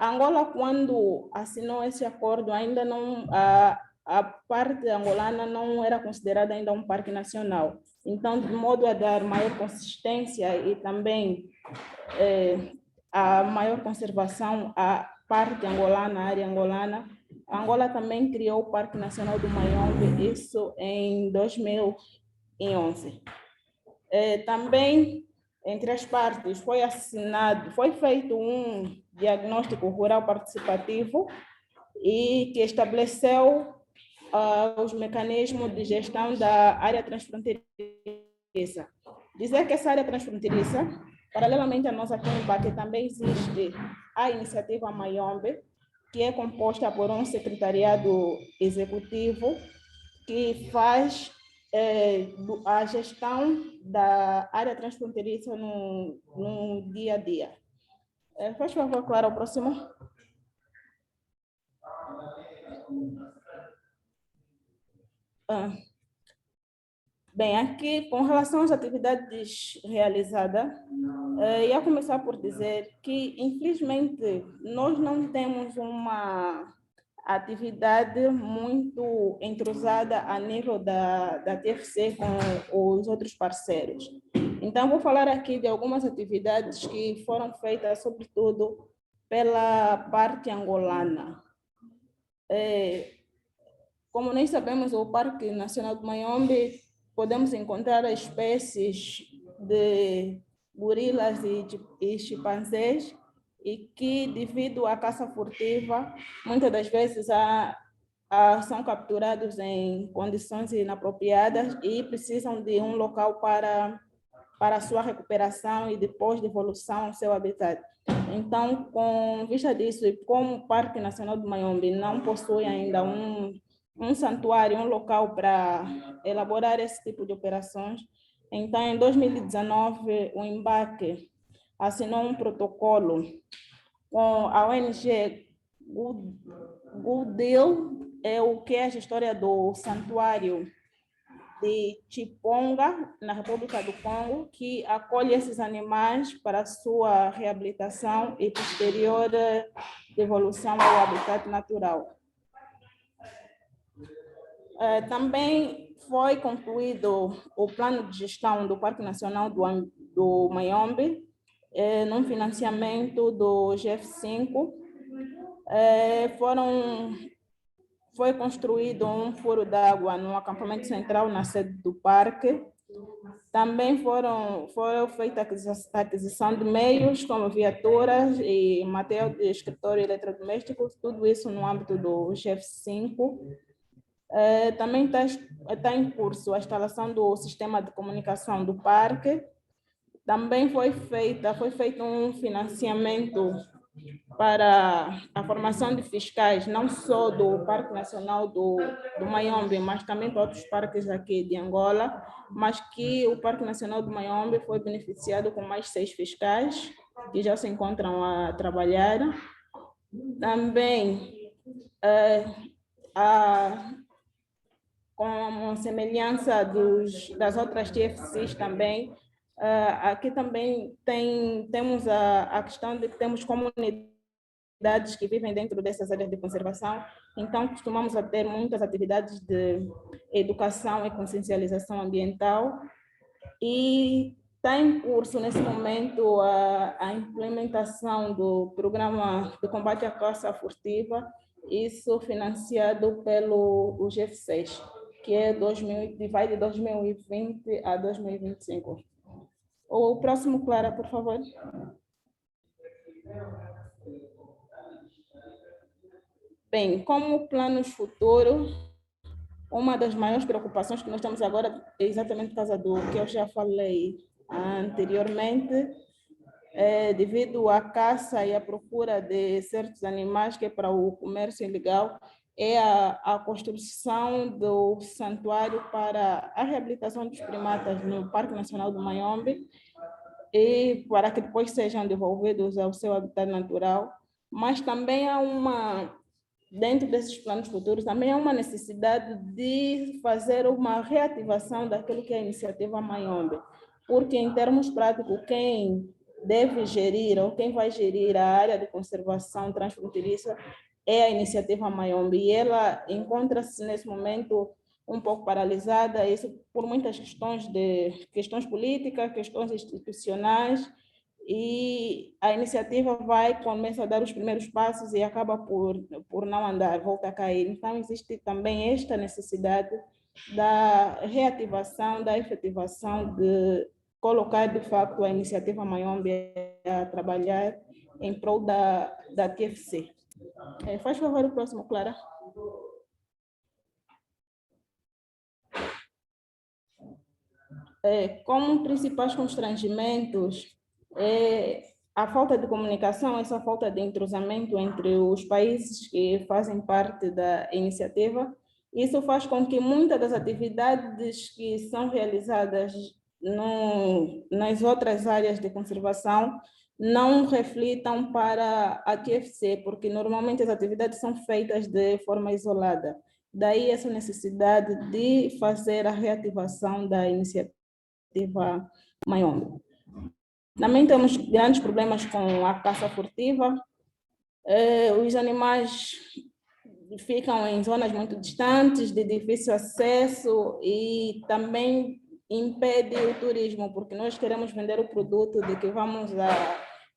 Angola, quando assinou esse acordo, ainda não, a parte angolana não era considerada ainda um parque nacional. Então, de modo a dar maior consistência e também a maior conservação à parte angolana, à área angolana, Angola também criou o Parque Nacional do Mayombe, isso em 2011. Também, entre as partes, foi feito um diagnóstico rural participativo e que estabeleceu os mecanismos de gestão da área transfronteiriça. Dizer que essa área transfronteiriça, paralelamente a nós aqui no Baque, também existe a iniciativa Mayombe, que é composta por um secretariado executivo que faz a gestão da área transfronteiriça no dia a dia. Faz favor, Clara, o próximo. Bem, aqui, com relação às atividades realizadas, ia começar por dizer que, infelizmente, nós não temos uma atividade muito entrosada a nível da TFC com os outros parceiros. Então, vou falar aqui de algumas atividades que foram feitas, sobretudo, pela parte angolana. Como nós sabemos, o Parque Nacional do Mayombe, podemos encontrar espécies de gorilas e chimpanzés, e que, devido à caça furtiva, muitas das vezes são capturados em condições inapropriadas e precisam de um local para a sua recuperação e depois devolução ao seu habitat. Então, com vista disso, e como o Parque Nacional do Mayombe não possui ainda um santuário, um local para elaborar esse tipo de operações, então, em 2019, o IMBAC assinou um protocolo com a ONG Good Deal, o que é a história do santuário de Chiponga, na República do Congo, que acolhe esses animais para sua reabilitação e posterior devolução ao habitat natural. Também foi concluído o plano de gestão do Parque Nacional do Mayombe, num financiamento do GF5. Foi construído um furo d'água no acampamento central na sede do parque. Também foi feita a aquisição de meios como viaturas e material de escritório eletrodoméstico, tudo isso no âmbito do GF5. Também está em curso a instalação do sistema de comunicação do parque. Também foi feito um financiamento para a formação de fiscais, não só do Parque Nacional do Mayombe, mas também para outros parques aqui de Angola, mas que o Parque Nacional do Mayombe foi beneficiado com mais 6 fiscais, que já se encontram a trabalhar. Também, com semelhança das outras TFCs também, aqui também temos a questão de que temos comunidades que vivem dentro dessas áreas de conservação, então costumamos ter muitas atividades de educação e consciencialização ambiental, e está em curso nesse momento a implementação do programa de combate à caça furtiva, isso financiado pelo GF6, que vai de 2020 a 2025. O próximo, Clara, por favor. Bem, como planos futuros, uma das maiores preocupações que nós temos agora é exatamente por causa do que eu já falei anteriormente, devido à caça e à procura de certos animais que é para o comércio ilegal, é a construção do santuário para a reabilitação dos primatas no Parque Nacional do Mayombe, e para que depois sejam devolvidos ao seu habitat natural. Mas também dentro desses planos futuros, também há uma necessidade de fazer uma reativação daquilo que é a iniciativa Mayombe, porque em termos práticos, quem deve gerir ou quem vai gerir a área de conservação transfronteiriça é a iniciativa Mayombe, e ela encontra-se nesse momento um pouco paralisada, isso por muitas questões políticas, questões institucionais, e a iniciativa começa a dar os primeiros passos e acaba por não andar, volta a cair. Então, existe também esta necessidade da reativação, da efetivação de colocar, de facto, a iniciativa Mayombe a trabalhar em prol da TFC. Faz favor o próximo, Clara. Como principais constrangimentos, a falta de comunicação, essa falta de entrosamento entre os países que fazem parte da iniciativa. Isso faz com que muitas das atividades que são realizadas nas outras áreas de conservação não reflitam para a TFC, porque normalmente as atividades são feitas de forma isolada. Daí essa necessidade de fazer a reativação da iniciativa Mayombe. Também temos grandes problemas com a caça furtiva. Os animais ficam em zonas muito distantes, de difícil acesso, e também impede o turismo, porque nós queremos vender o produto de que vamos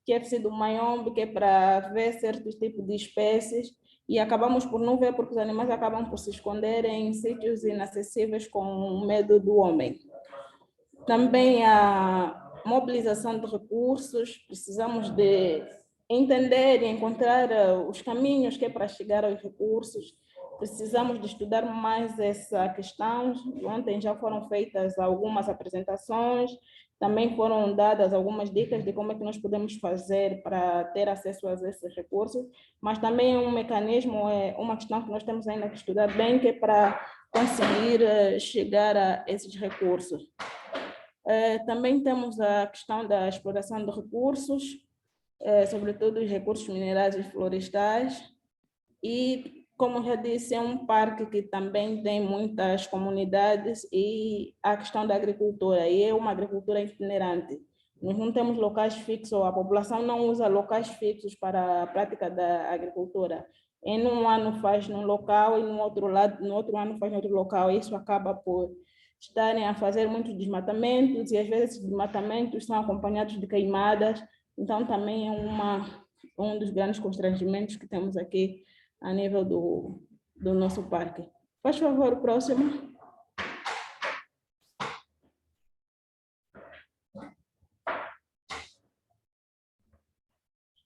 TFC do Mayombe, que é para ver certos tipos de espécies, e acabamos por não ver porque os animais acabam por se esconderem em sítios inacessíveis com medo do homem. Também a mobilização de recursos, precisamos de entender e encontrar os caminhos que é para chegar aos recursos. Precisamos de estudar mais essa questão. Ontem já foram feitas algumas apresentações, também foram dadas algumas dicas de como é que nós podemos fazer para ter acesso a esses recursos, mas também é um mecanismo, é uma questão que nós temos ainda que estudar bem, que é para conseguir chegar a esses recursos. Também temos a questão da exploração de recursos, sobretudo os recursos minerais e florestais, e, como já disse, é um parque que também tem muitas comunidades, e a questão da agricultura, e é uma agricultura itinerante. Nós não temos locais fixos, a população não usa locais fixos para a prática da agricultura. Em um ano faz num local e no outro ano faz em outro local, e isso acaba por estarem a fazer muitos desmatamentos, e às vezes esses desmatamentos são acompanhados de queimadas, então também é um dos grandes constrangimentos que temos aqui a nível do nosso parque. Faz favor, o próximo.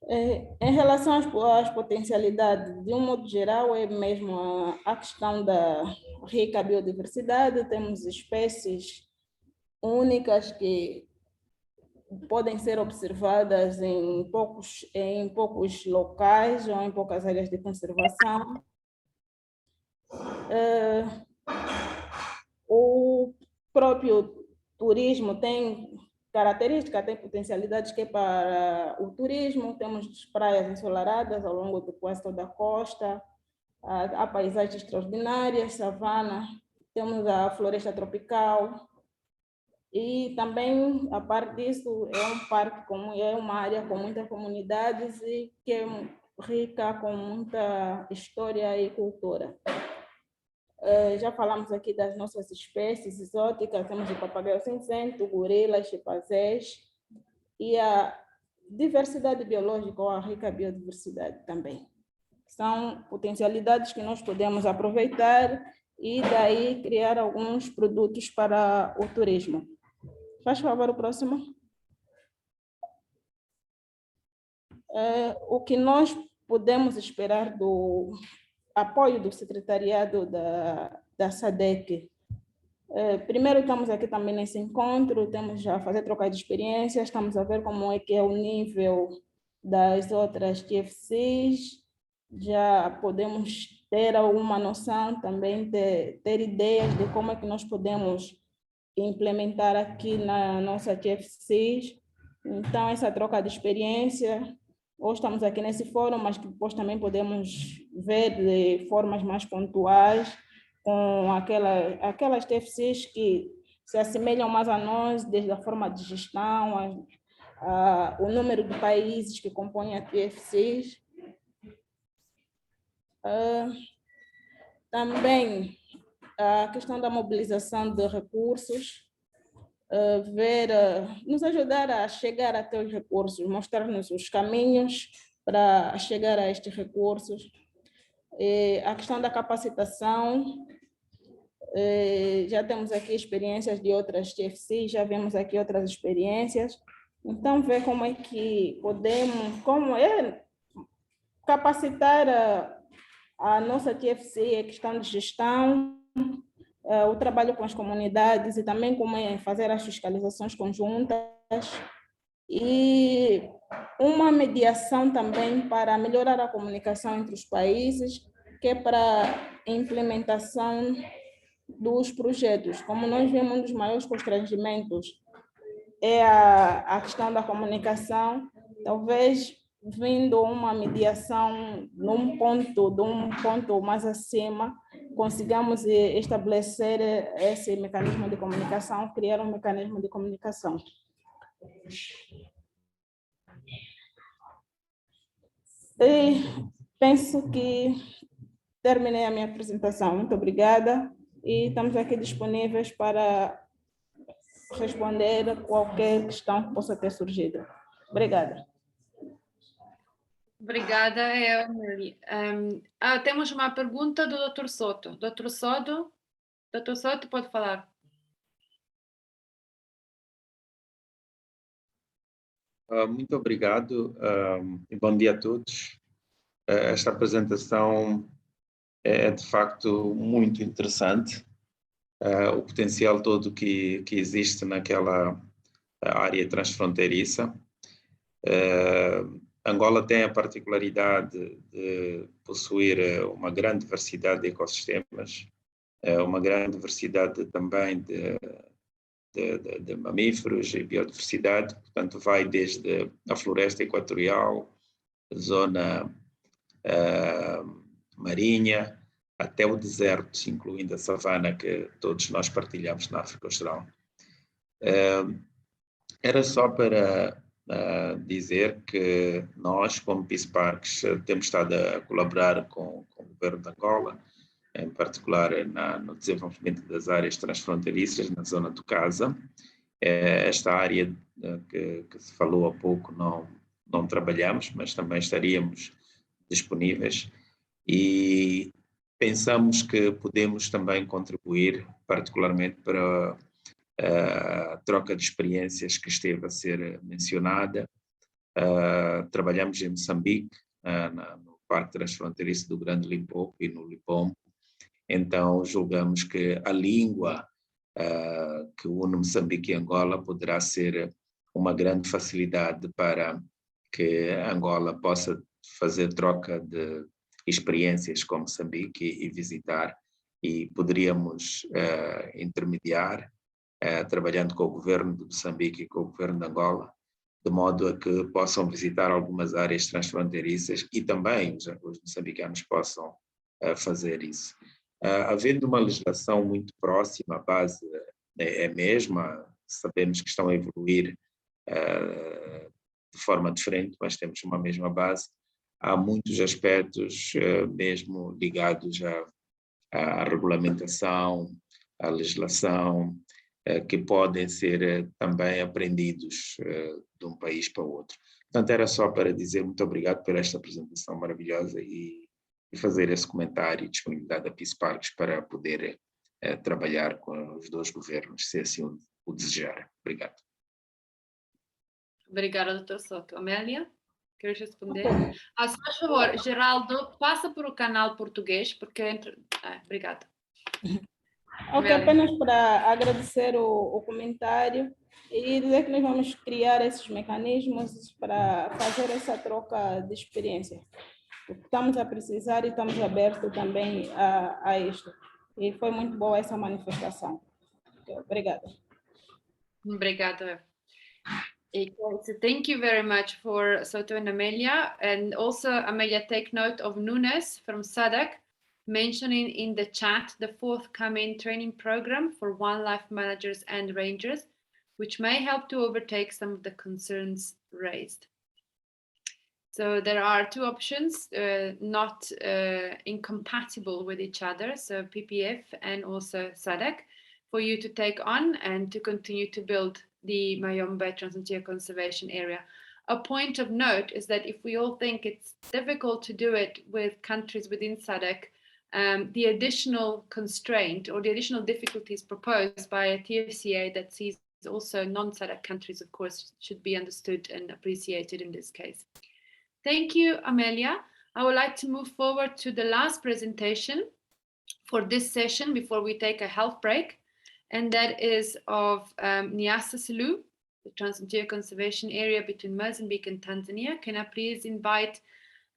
Em relação às potencialidades, de um modo geral, é mesmo a questão da rica biodiversidade. Temos espécies únicas que podem ser observadas em poucos locais ou em poucas áreas de conservação. O próprio turismo tem características, tem potencialidades que é para o turismo. Temos praias ensolaradas ao longo de quase toda a costa, há paisagens extraordinárias, savana, temos a floresta tropical, e também, a parte disso, é um parque, é uma área com muitas comunidades e que é rica com muita história e cultura. Já falamos aqui das nossas espécies exóticas, temos o papagaio cinzento, gorilas, chimpanzés, e a diversidade biológica, ou a rica biodiversidade também. São potencialidades que nós podemos aproveitar e daí criar alguns produtos para o turismo. Faz favor, o próximo. O que nós podemos esperar do apoio do secretariado da SADC? Primeiro, estamos aqui também nesse encontro, temos já a fazer troca de experiências, estamos a ver como é que é o nível das outras TFCs, já podemos ter alguma noção, também ter ideias de como é que nós podemos implementar aqui na nossa TFC. Então, essa troca de experiência, hoje estamos aqui nesse fórum, mas que depois também podemos ver de formas mais pontuais, com aquelas TFCs que se assemelham mais a nós, desde a forma de gestão, o número de países que compõem a TFCs. Também a questão da mobilização de recursos, nos ajudar a chegar até os recursos, mostrar-nos os caminhos para chegar a estes recursos. A questão da capacitação, já temos aqui experiências de outras TFCs, já vemos aqui outras experiências, então ver como é que podemos, capacitar a nossa TFC, a questão de gestão, o trabalho com as comunidades e também como é fazer as fiscalizações conjuntas, e uma mediação também para melhorar a comunicação entre os países, que é para a implementação dos projetos. Como nós vemos, um dos maiores constrangimentos é a questão da comunicação, talvez vindo uma mediação de um ponto mais acima, consigamos estabelecer esse mecanismo de comunicação, criar um mecanismo de comunicação. E penso que terminei a minha apresentação. Muito obrigada e estamos aqui disponíveis para responder a qualquer questão que possa ter surgido. Obrigada. Obrigada, Amélia. Temos uma pergunta do Dr. Soto. Dr. Soto, pode falar. Muito obrigado e bom dia a todos. Esta apresentação é de facto muito interessante. O potencial todo que existe naquela área transfronteiriça. Angola tem a particularidade de possuir uma grande diversidade de ecossistemas, uma grande diversidade também de mamíferos e biodiversidade, portanto vai desde a floresta equatorial, a zona marinha, até o deserto, incluindo a savana que todos nós partilhamos na África Austral. Era só para dizer que nós, como Peace Parks, temos estado a colaborar com o governo de Angola, em particular no desenvolvimento das áreas transfronteiriças na zona do Casa. Esta área que se falou há pouco não trabalhamos, mas também estaríamos disponíveis e pensamos que podemos também contribuir particularmente para a troca de experiências que esteve a ser mencionada. Trabalhamos em Moçambique, no Parque Transfronteiriço do Grande Limpopo e no Lipombo. Então, julgamos que a língua que une Moçambique e Angola poderá ser uma grande facilidade para que Angola possa fazer troca de experiências com Moçambique e visitar, e poderíamos intermediar, trabalhando com o governo de Moçambique e com o governo de Angola, de modo a que possam visitar algumas áreas transfronteiriças e também os moçambicanos possam fazer isso. Havendo uma legislação muito próxima, a base é a mesma, sabemos que estão a evoluir de forma diferente, mas temos uma mesma base. Há muitos aspectos mesmo ligados à regulamentação, à legislação, que podem ser também aprendidos de um país para o outro. Portanto, era só para dizer muito obrigado por esta apresentação maravilhosa e fazer esse comentário e disponibilidade da Peace Parks para poder trabalhar com os dois governos, se assim o desejar. Obrigado. Obrigada, Dr. Soto. Amélia, queres responder? Se faz favor, Geraldo, passa por o canal português, porque... obrigada. Ok, apenas para agradecer o comentário e dizer que nós vamos criar esses mecanismos para fazer essa troca de experiência. Estamos a precisar e estamos abertos também a isto. E foi muito boa essa manifestação. Obrigada. Obrigada. So thank you very much for Soto and Amelia. And also, Amelia, take note of Nunes from SADC mentioning in the chat the forthcoming training program for wildlife managers and rangers, which may help to overtake some of the concerns raised. So there are two options, not incompatible with each other, so PPF and also SADC, for you to take on and to continue to build the Mayombe Transfrontier Conservation Area. A point of note is that if we all think it's difficult to do it with countries within SADC, the additional constraint or the additional difficulties proposed by a TFCA that sees also non-SADC countries, of course, should be understood and appreciated in this case. Thank you, Amelia. I would like to move forward to the last presentation for this session before we take a health break, and that is of Niassa Sulu, the Transfrontier Conservation Area between Mozambique and Tanzania. Can I please invite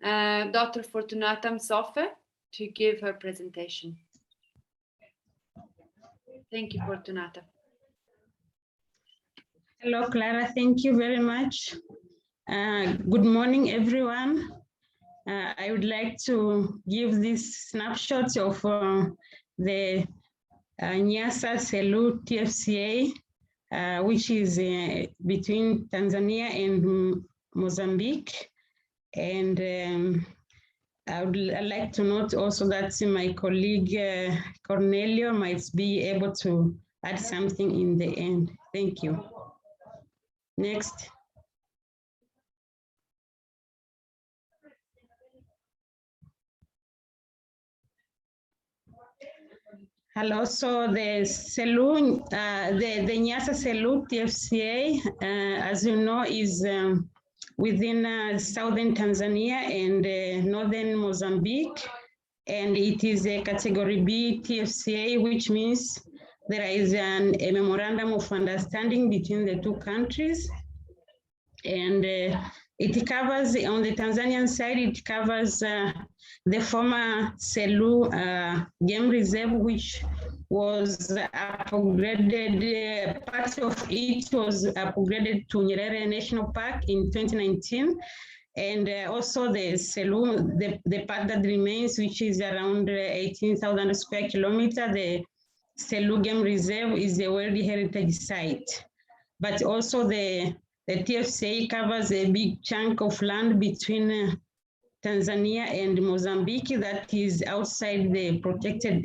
Dr. Fortunata Msofe to give her presentation? Thank you, Fortunata. Hello, Clara. Thank you very much. Good morning, everyone. I would like to give this snapshot of the Niassa Sulu TFCA, which is between Tanzania and Mozambique. And I'd like to note also that my colleague Cornelio might be able to add something in the end. Thank you. Next. Hello, so the Selu, the Nyasa Selu TFCA, as you know, is within southern Tanzania and northern Mozambique. And it is a category B TFCA, which means there is a memorandum of understanding between the two countries. And it covers, on the Tanzanian side, it covers the former Selu Game Reserve, which was upgraded, part of it was upgraded to Nyerere National Park in 2019. And also the Selu, the part that remains, which is around 18,000 square kilometers, the Selu Game Reserve is a World Heritage Site. But also the TFCA covers a big chunk of land between Tanzania and Mozambique that is outside the protected,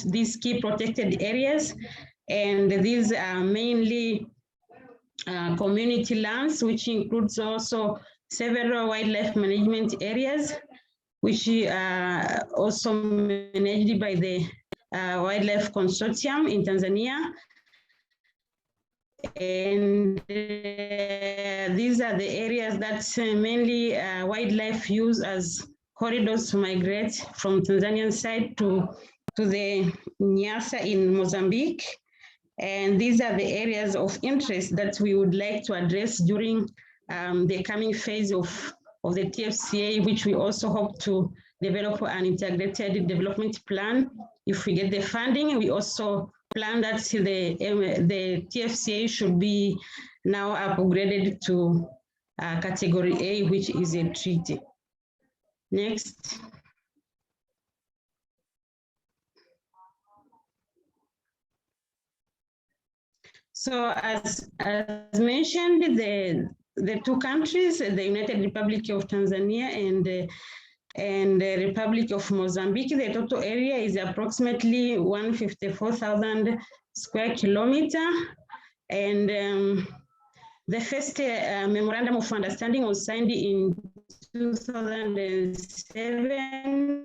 these key protected areas. And these are mainly community lands, which includes also several wildlife management areas, which are also managed by the Wildlife Consortium in Tanzania. And these are the areas that mainly wildlife use as corridors to migrate from Tanzanian side to the Nyasa in Mozambique. And these are the areas of interest that we would like to address during the coming phase of the TFCA, which we also hope to develop an integrated development plan. If we get the funding, we also plan that the TFCA should be now upgraded to category A, which is a treaty. Next. So as mentioned, the two countries, the United Republic of Tanzania and the Republic of Mozambique, the total area is approximately 154,000 square kilometers. And the first memorandum of understanding was signed in 2007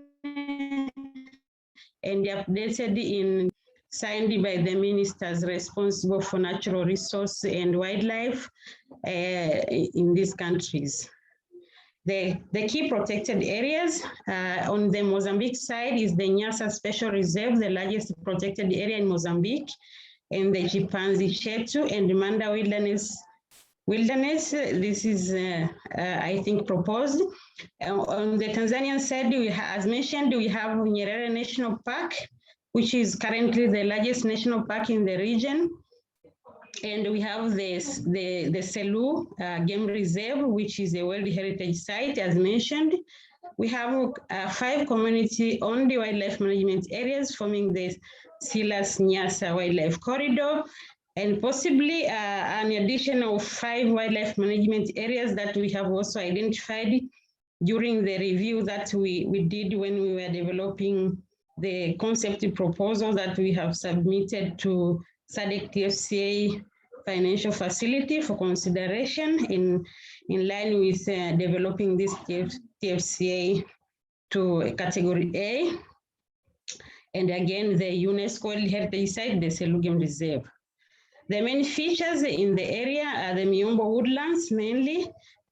and updated signed by the ministers responsible for natural resource and wildlife in these countries. The key protected areas on the Mozambique side is the Nyasa Special Reserve, the largest protected area in Mozambique, and the Chimpanzee Chetu and the Manda Wilderness. This is, I think, proposed. On the Tanzanian side, as mentioned, we have Nyerere National Park, which is currently the largest national park in the region. And we have the Selu Game Reserve, which is a World Heritage Site, as mentioned. We have 5 community-owned wildlife management areas forming the Silas Nyasa Wildlife Corridor, and possibly an additional 5 wildlife management areas that we have also identified during the review that we did when we were developing the concept proposal that we have submitted to SADC TFCA financial facility for consideration in line with developing this TFCA to a category A. And again, the UNESCO World Heritage Site, the Selu Game Reserve. The main features in the area are the Miombo woodlands mainly.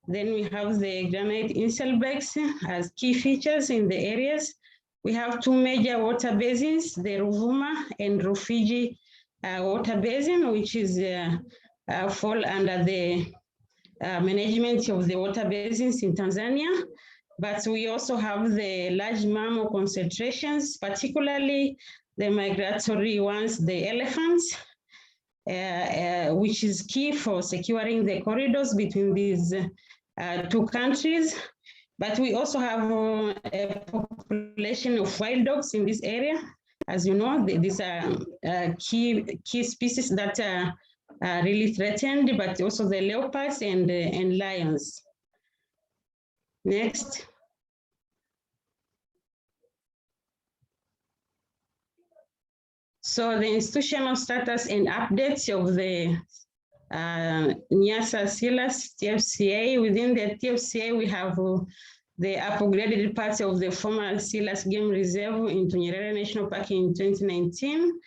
Then we have the granite inselbergs as key features in the areas. We have 2 major water basins, the Ruvuma and Rufiji water basin, which is fall under the management of the water basins in Tanzania. But we also have the large mammal concentrations, particularly the migratory ones, the elephants, which is key for securing the corridors between these 2 countries. But we also have a population of wild dogs in this area. As you know, these are key species that are really threatened, but also the leopards and lions. Next. So the institutional status and updates of the Nyasa Silas TFCA. Within the TFCA, we have the upgraded parts of the former Silas Game Reserve into Nyerere National Park in 2019.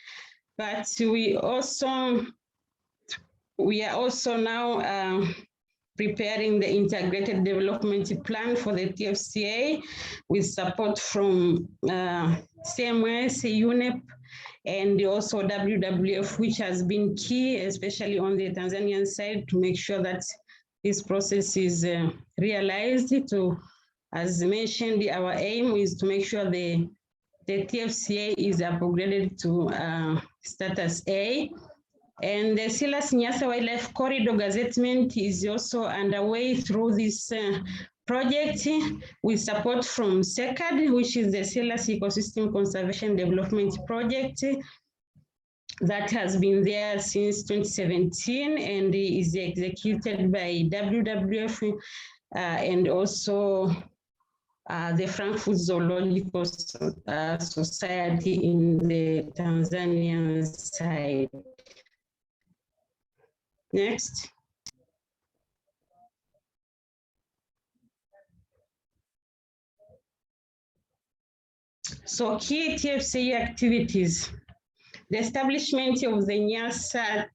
But we are also now preparing the integrated development plan for the TFCA with support from CMS, UNEP, and also WWF, which has been key, especially on the Tanzanian side, to make sure that this process is realized. As mentioned, our aim is to make sure the TFCA is upgraded to status A. And the Silas Nyasa Wildlife Corridor gazettement is also underway through this project with support from SECAD, which is the Silas Ecosystem Conservation Development Project that has been there since 2017 and is executed by WWF and also the Frankfurt Zoological Society in the Tanzanian side. Next. So key TFCA activities. The establishment of the Nyasa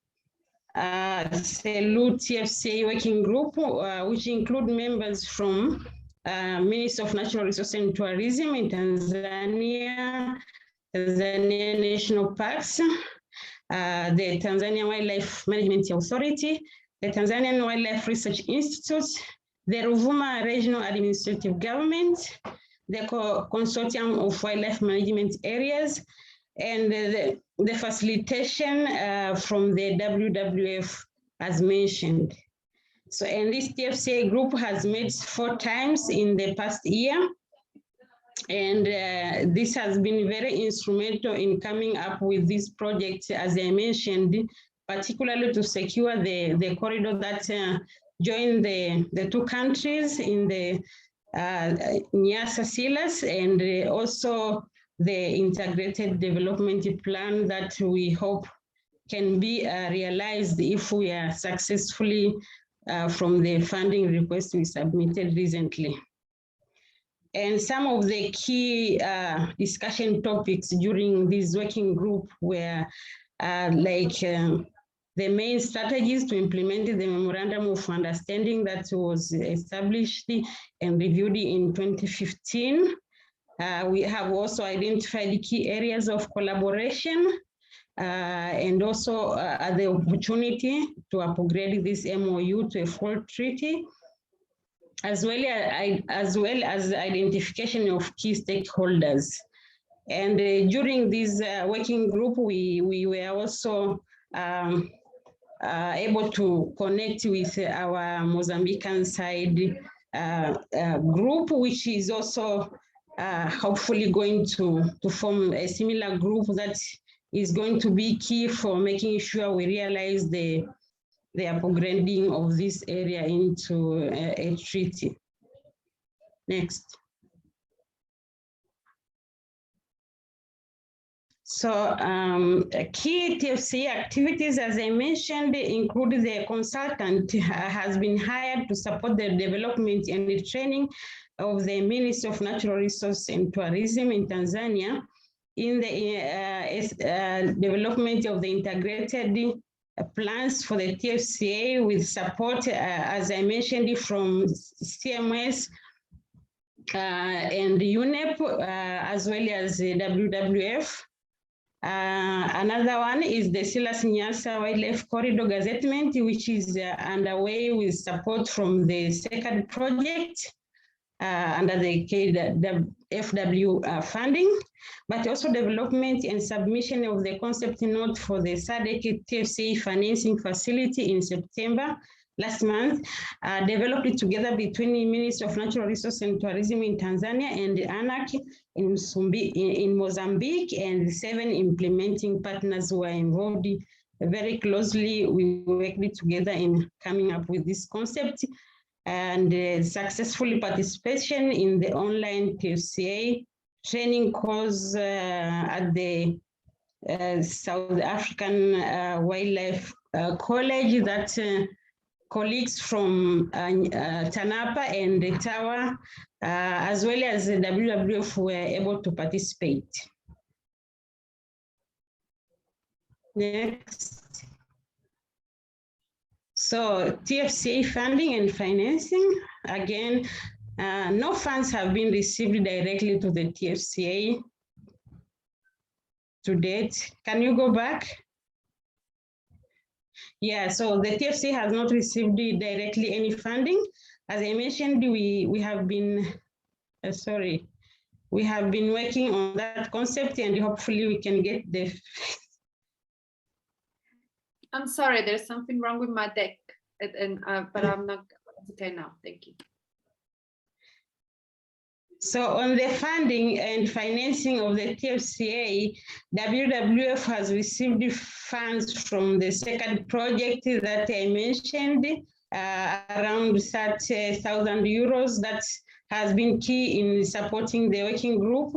Selu TFCA working group, which include members from Ministry of Natural Resources and Tourism in Tanzania, Tanzania National Parks, the Tanzania Wildlife Management Authority, the Tanzanian Wildlife Research Institute, the Ruvuma Regional Administrative Government, the Consortium of Wildlife Management Areas, and the facilitation from the WWF as mentioned. So, and this TFCA group has met 4 times in the past year. And this has been very instrumental in coming up with this project, as I mentioned, particularly to secure the corridor that join the 2 countries in the Nyasa Silas, and also the integrated development plan that we hope can be realized if we are successfully from the funding request we submitted recently. And some of the key discussion topics during this working group were the main strategies to implement the Memorandum of Understanding that was established and reviewed in 2015. We have also identified key areas of collaboration and also the opportunity to upgrade this MOU to a full treaty, as well as identification of key stakeholders. And during this working group, we were also able to connect with our Mozambican side group, which is also hopefully going to form a similar group that is going to be key for making sure we realize the upgrading of this area into a treaty. Next. So key TFCA activities, as I mentioned, include the consultant has been hired to support the development and the training of the Ministry of Natural Resources and Tourism in Tanzania in the development of the integrated plans for the TFCA with support, as I mentioned, from CMS and UNEP, as well as the WWF. Another one is the Silas Nyasa Wildlife Corridor gazettement, which is underway with support from the SECAD project under the KFW funding, but also development and submission of the concept note for the SADC TFCA financing facility in September last month, developed together between the Ministry of Natural Resources and Tourism in Tanzania and the ANAC in Mozambique, and 7 implementing partners who are involved very closely. We worked together in coming up with this concept, and successful participation in the online TFCA training course at the South African Wildlife College that colleagues from TANAPA and the Tower, as well as the WWF, were able to participate. Next. So TFCA funding and financing, again, no funds have been received directly to the TFCA to date. Can you go back? Yeah, so the TFCA has not received directly any funding. As I mentioned, we have been, we have been working on that concept, and hopefully we can get the. I'm sorry, there's something wrong with my deck, but I'm not, okay now, thank you. So on the funding and financing of the TFCA, WWF has received funds from the second project that I mentioned, around 30,000 euros. That has been key in supporting the working group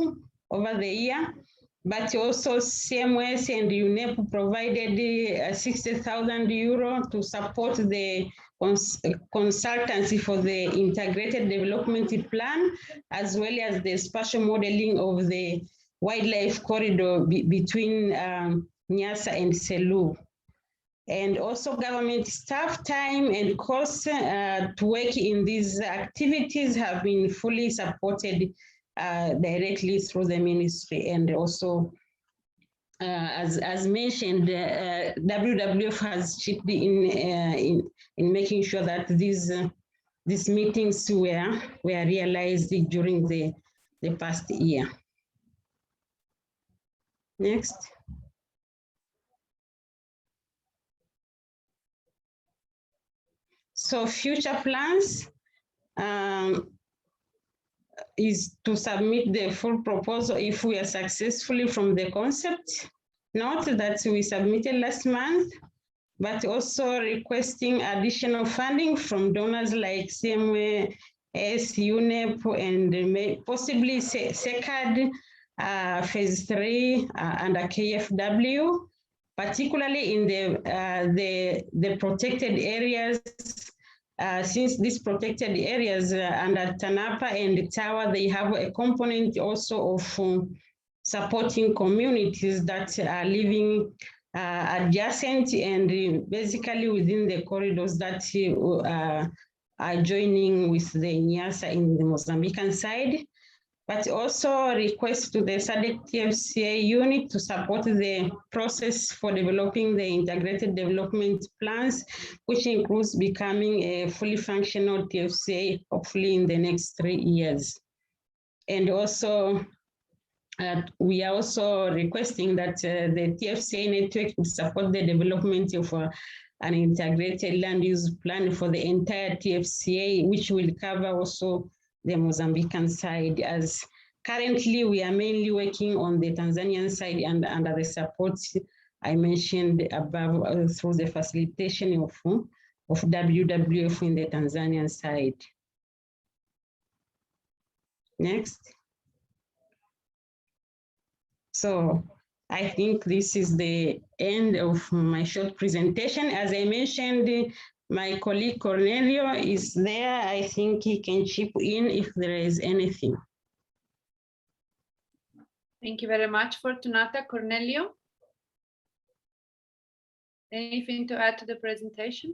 over the year. But also CMS and UNEP provided 60,000 euro to support the consultancy for the integrated development plan, as well as the spatial modeling of the wildlife corridor between Nyasa and Selu. And also government staff time and costs to work in these activities have been fully supported directly through the ministry. And also, as mentioned, WWF has chipped in making sure that these meetings were realized during the past year. Next. So future plans is to submit the full proposal if we are successfully from the concept note that we submitted last month, but also requesting additional funding from donors like CMS, UNEP, and possibly SECAD, phase 3 under KFW, particularly in the protected areas. Since these protected areas under TANAPA and Tower, they have a component also of supporting communities that are living adjacent and basically within the corridors that are joining with the Nyasa in the Mozambican side, but also request to the SADC TFCA unit to support the process for developing the integrated development plans, which includes becoming a fully functional TFCA, hopefully in the next 3 years. And also, we are also requesting that the TFCA network would support the development of an integrated land use plan for the entire TFCA, which will cover also the Mozambican side, as currently we are mainly working on the Tanzanian side and under the support I mentioned above through the facilitation of WWF in the Tanzanian side. Next. So I think this is the end of my short presentation. As I mentioned, my colleague Cornelio is there. I think he can chip in if there is anything. Thank you very much, Fortunata. Cornelio? Anything to add to the presentation?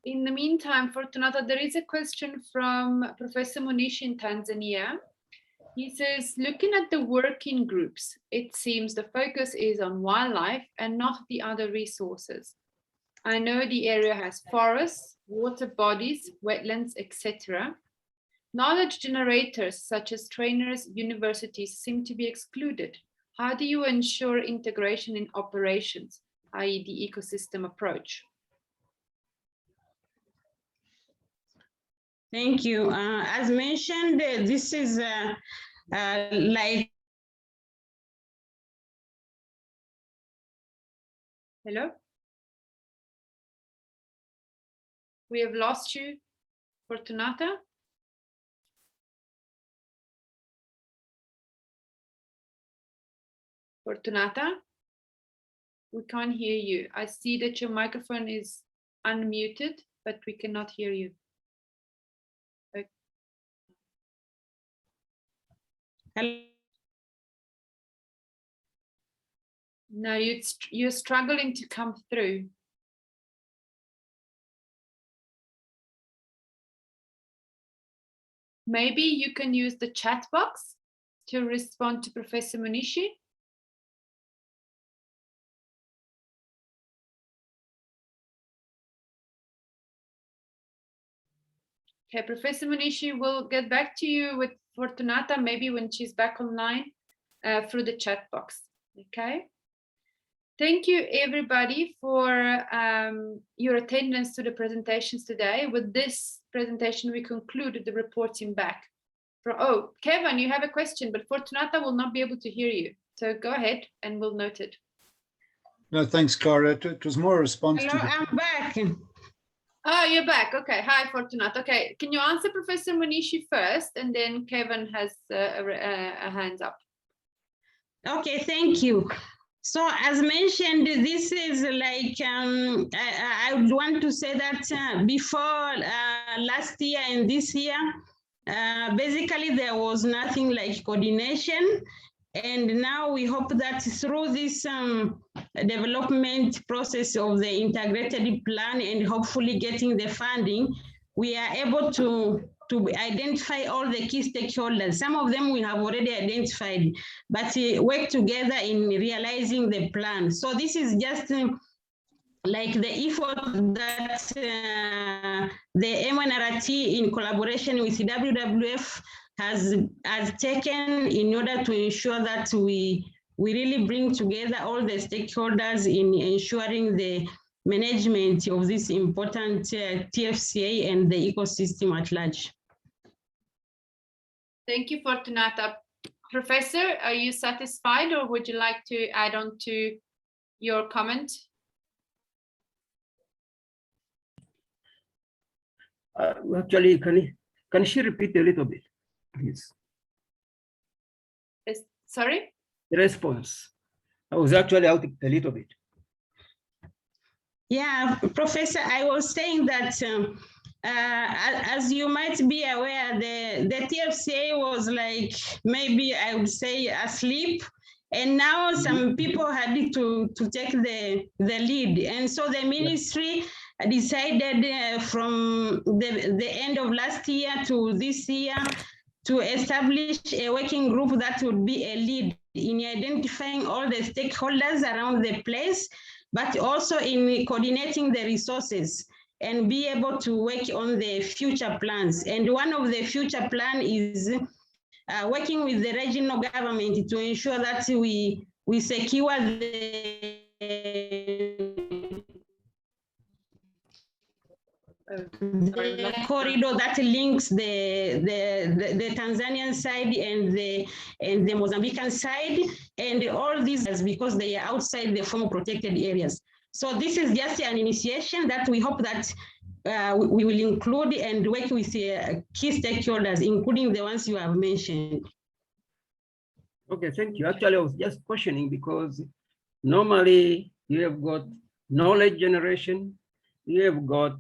In the meantime, Fortunata, there is a question from Professor Munishi in Tanzania. He says, looking at the working groups, it seems the focus is on wildlife and not the other resources. I know the area has forests, water bodies, wetlands, etc. Knowledge generators such as trainers, universities seem to be excluded. How do you ensure integration in operations, i.e. the ecosystem approach? Thank you. As mentioned, this is like. Hello? We have lost you, Fortunata. Fortunata, we can't hear you. I see that your microphone is unmuted, but we cannot hear you. No, you're struggling to come through. Maybe you can use the chat box to respond to Professor Munishi. Okay, Professor Munishi will get back to you with Fortunata, maybe when she's back online through the chat box. Okay. Thank you, everybody, for your attendance to the presentations today. With this presentation, we concluded the reporting back. Oh, Kevin, you have a question, but Fortunata will not be able to hear you. So go ahead and we'll note it. No, thanks, Clara. It was more a response Hello, to the... I'm back. Oh, you're back. Okay. Hi, Fortunata. Okay. Can you answer Professor Munishi first? And then Kevin has a hands up. Okay, thank you. So as mentioned, this is like, I would want to say that before last year and this year, basically there was nothing like coordination. And now we hope that through this development process of the integrated plan and hopefully getting the funding, we are able to identify all the key stakeholders. Some of them we have already identified, but work together in realizing the plan. So this is just like the effort that the MNRT in collaboration with WWF has taken in order to ensure that we really bring together all the stakeholders in ensuring the management of this important TFCA and the ecosystem at large. Thank you, Fortunata. Professor, are you satisfied, or would you like to add on to your comment? Actually, can she repeat a little bit, please? Sorry? The response. I was actually out a little bit. Yeah, Professor, I was saying that as you might be aware, the TFCA was like, maybe I would say asleep. And now some people had to take the lead. And so the ministry decided from the end of last year to this year to establish a working group that would be a lead in identifying all the stakeholders around the place, but also in coordinating the resources and be able to work on the future plans. And one of the future plan is working with the regional government to ensure that we secure the corridor that links the Tanzanian side and the Mozambican side, and all these because they are outside the former protected areas. So this is just an initiation that we hope that we will include and work with key stakeholders, including the ones you have mentioned. Okay, thank you. Actually, I was just questioning because normally you have got knowledge generation, you have got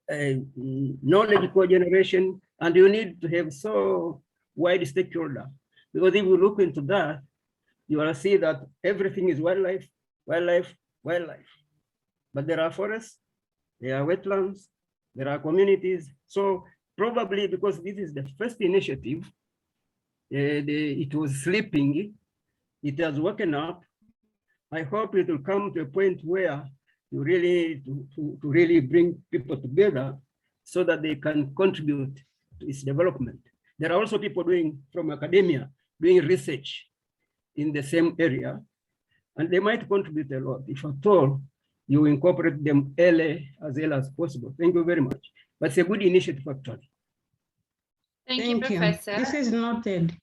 knowledge co-generation, and you need to have so wide stakeholder. Because if you look into that, you will see that everything is wildlife, wildlife, wildlife. But there are forests, there are wetlands, there are communities. So probably because this is the first initiative, it was sleeping, it has woken up. I hope it will come to a point where you really to really bring people together so that they can contribute to its development. There are also people from academia doing research in the same area, and they might contribute a lot if at all you incorporate them early as possible. Thank you very much. But it's a good initiative actually. Thank you, Professor. This is noted.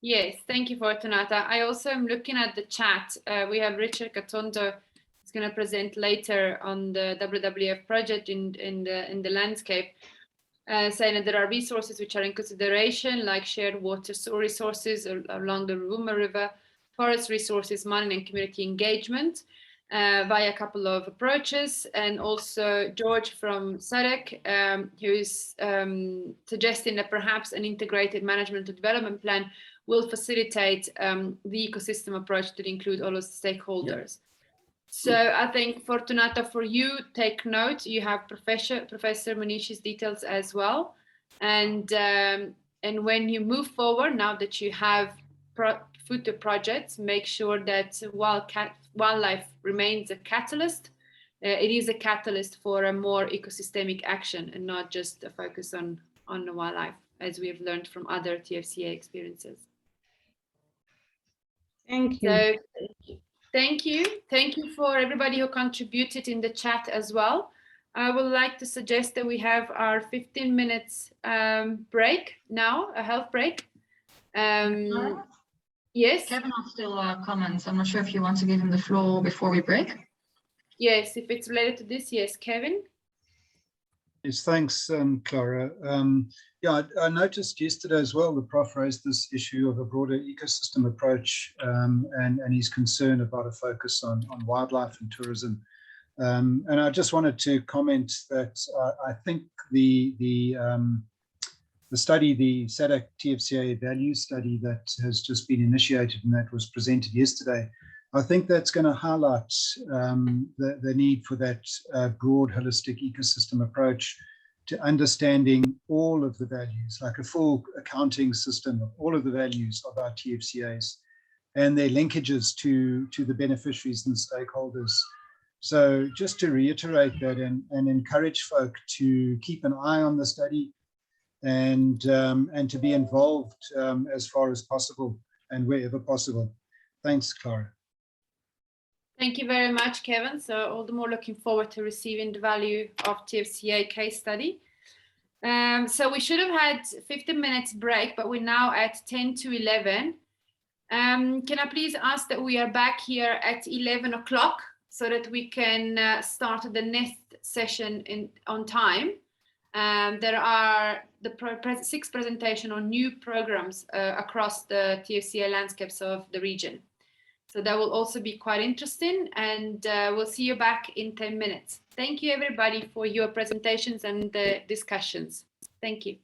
Yes, thank you, Fortunata. I also am looking at the chat. We have Richard Katondo who's going to present later on the WWF project in the landscape, saying that there are resources which are in consideration, like shared water resources along the Ruvuma River, forest resources monitoring and community engagement via a couple of approaches. And also George from SADC, who's suggesting that perhaps an integrated management and development plan will facilitate the ecosystem approach to include all of the stakeholders. Yeah. So I think, Fortunato, for you, take note. You have Professor Manish's details as well. And when you move forward, now that you have future projects, make sure that wildlife remains a catalyst. It is a catalyst for a more ecosystemic action and not just a focus on the wildlife, as we have learned from other TFCA experiences. Thank you. So, thank you. Thank you for everybody who contributed in the chat as well. I would like to suggest that we have our 15 minutes break now, a health break. Yes? Kevin has still comments. I'm not sure if you want to give him the floor before we break. Yes, if it's related to this, yes. Kevin? Yes, thanks, Clara. Yeah, I noticed yesterday as well, the Prof raised this issue of a broader ecosystem approach and his concern about a focus on wildlife and tourism. And I just wanted to comment that I think the study, the SADC TFCA value study that has just been initiated and that was presented yesterday, I think that's going to highlight the need for that broad holistic ecosystem approach to understanding all of the values, like a full accounting system of all of the values of our TFCAs and their linkages to the beneficiaries and stakeholders. So just to reiterate that and encourage folk to keep an eye on the study and to be involved as far as possible and wherever possible. Thanks, Clara. Thank you very much, Kevin. So all the more looking forward to receiving the value of TFCA case study. So we should have had 15 minutes break, but we're now at 10 to 11. Can I please ask that we are back here at 11 o'clock so that we can start the next session on time. There are the 6 presentations on new programs across the TFCA landscapes of the region. So that will also be quite interesting, and we'll see you back in 10 minutes. Thank you, everybody, for your presentations and the discussions. Thank you.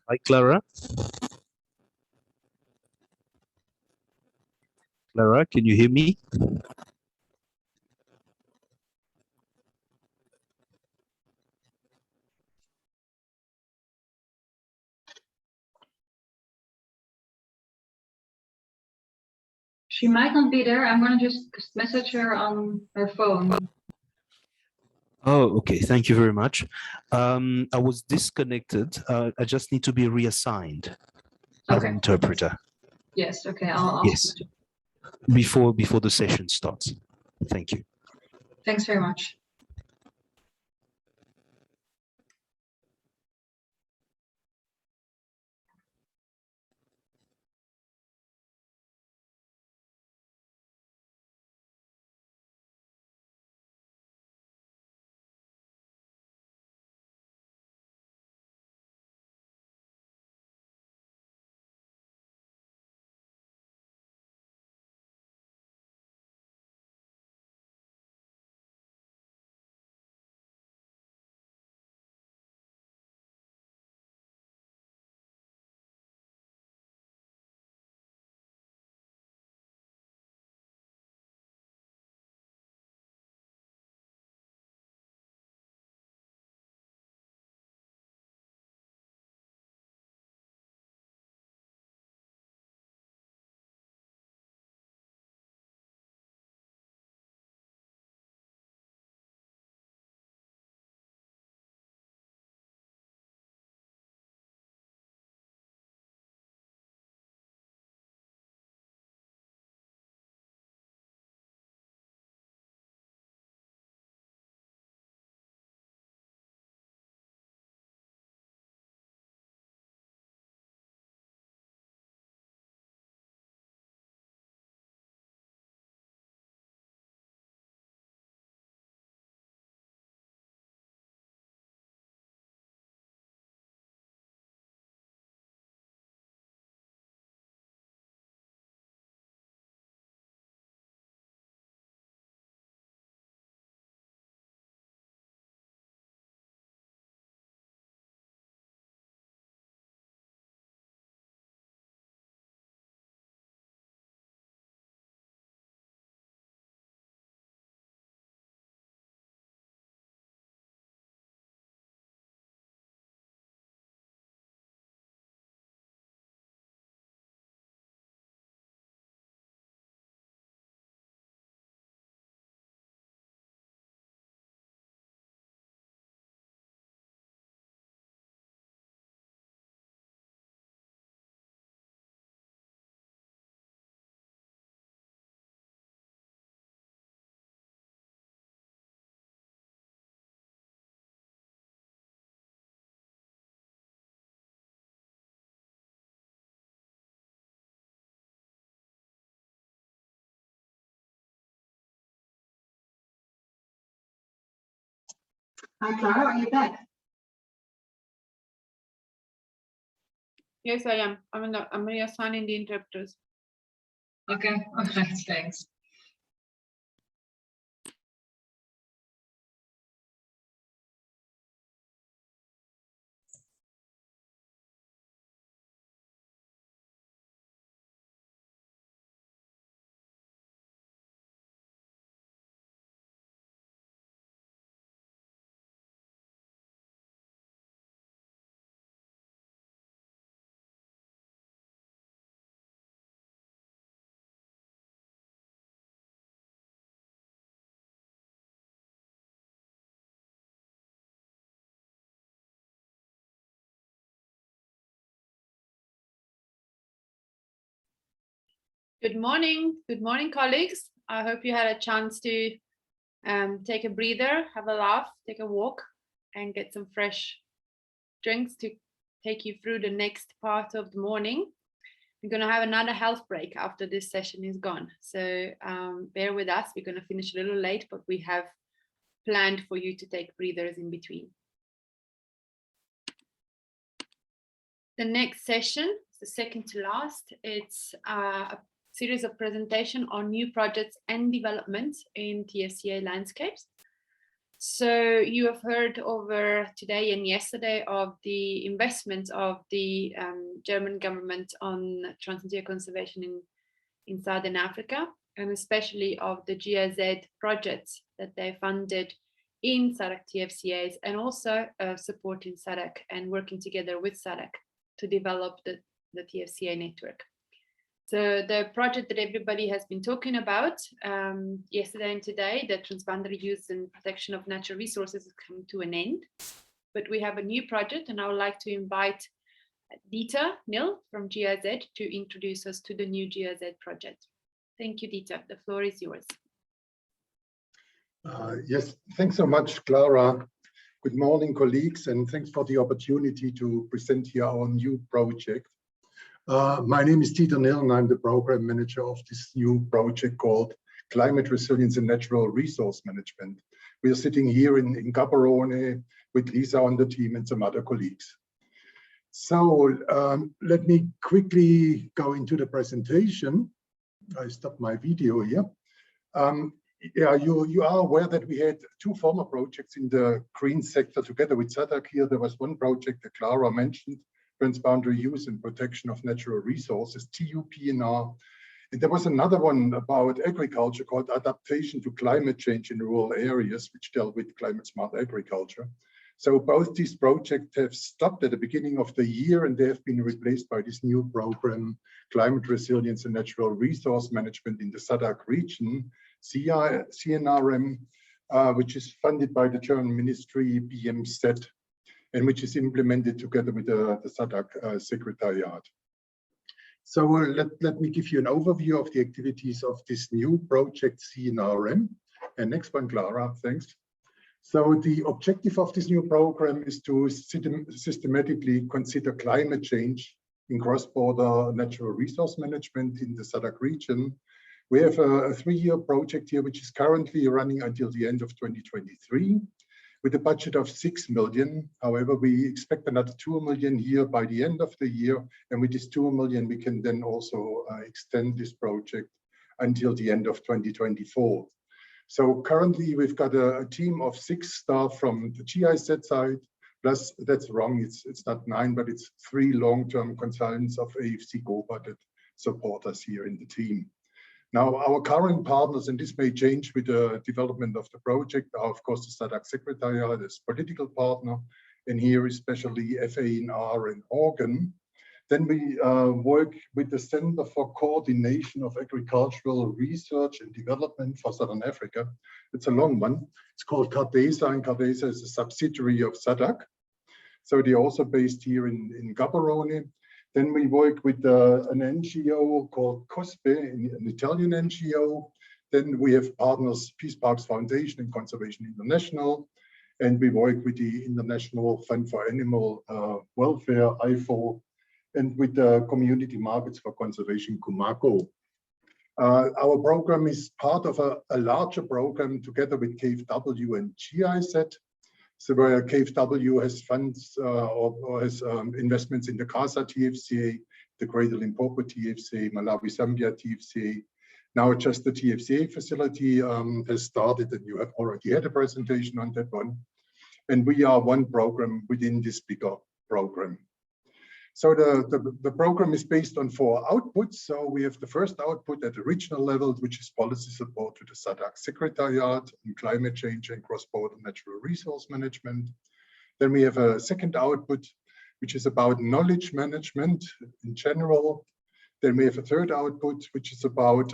Hi, Clara. Clara, can you hear me? She might not be there. I'm going to just message her on her phone. Oh, okay. Thank you very much. I was disconnected. I just need to be reassigned as an interpreter. Yes. Okay. I'll Yes. Before the session starts. Thank you. Thanks very much. Hi, Clara, are you back? Yes, I am. I'm reassigning the interpreters. Okay. All right. Thanks. Good morning, colleagues. I hope you had a chance to take a breather, have a laugh, take a walk, and get some fresh drinks to take you through the next part of the morning. We're going to have another health break after this session is gone. So bear with us. We're going to finish a little late, but we have planned for you to take breathers in between. The next session, the second to last, it's a series of presentation on new projects and developments in TFCA landscapes. So you have heard over today and yesterday of the investment of the German government on transnational conservation in Southern Africa, and especially of the GIZ projects that they funded in SADC TFCAs, and also supporting SADC and working together with SADC to develop the TFCA network. So the project that everybody has been talking about yesterday and today, the transboundary use and protection of natural resources, is coming to an end. But we have a new project, and I would like to invite Dieter Nil from GIZ to introduce us to the new GIZ project. Thank you, Dieter. The floor is yours. Yes, thanks so much, Clara. Good morning, colleagues, and thanks for the opportunity to present here our new project. My name is Dieter Nil, and I'm the program manager of this new project called Climate Resilience and Natural Resource Management. We are sitting here in Gaborone with Lisa on the team and some other colleagues. So let me quickly go into the presentation. I stopped my video here. Yeah, you are aware that we had two former projects in the green sector together with SADC here. There was one project that Clara mentioned, Transboundary Use and Protection of Natural Resources, TUPNR. And there was another one about agriculture called Adaptation to Climate Change in Rural Areas, which dealt with climate smart agriculture. So both these projects have stopped at the beginning of the year, and they have been replaced by this new program, Climate Resilience and Natural Resource Management in the SADC region, CNRM, which is funded by the German Ministry BMZ, and which is implemented together with the SADC Secretariat. So let me give you an overview of the activities of this new project, CNRM. And next one, Clara, thanks. So the objective of this new program is to systematically consider climate change in cross-border natural resource management in the SADC region. We have a 3-year project here, which is currently running until the end of 2023, with a budget of 6 million. However, we expect another 2 million here by the end of the year. And with this 2 million, we can then also extend this project until the end of 2024. So currently, we've got a team of 6 staff from the GIZ side, plus, that's wrong, it's not 9, but it's 3 long-term consultants of AFC GOPA that support us here in the team. Now, our current partners, and this may change with the development of the project, are of course the SADC Secretariat as political partner, and here especially FANR and Organ. Then we work with the Center for Coordination of Agricultural Research and Development for Southern Africa. It's a long one. It's called CARDESA, and CARDESA is a subsidiary of SADC. So they're also based here in Gaborone. Then we work with an NGO called COSPE, an Italian NGO. Then we have partners, Peace Parks Foundation and Conservation International. And we work with the International Fund for Animal Welfare, IFO, and with the Community Markets for Conservation, COMACO. Our program is part of a larger program together with KfW and GIZ. So where KfW has funds or has investments in the CASA TFCA, the Greater Limpopo TFCA, Malawi-Zambia TFCA. Now just the TFCA facility has started, and you have already had a presentation on that one. And we are one program within this bigger program. So the program is based on 4 outputs. So we have the first output at the regional level, which is policy support to the SADC Secretariat in climate change and cross-border natural resource management. Then we have a second output, which is about knowledge management in general. Then we have a third output, which is about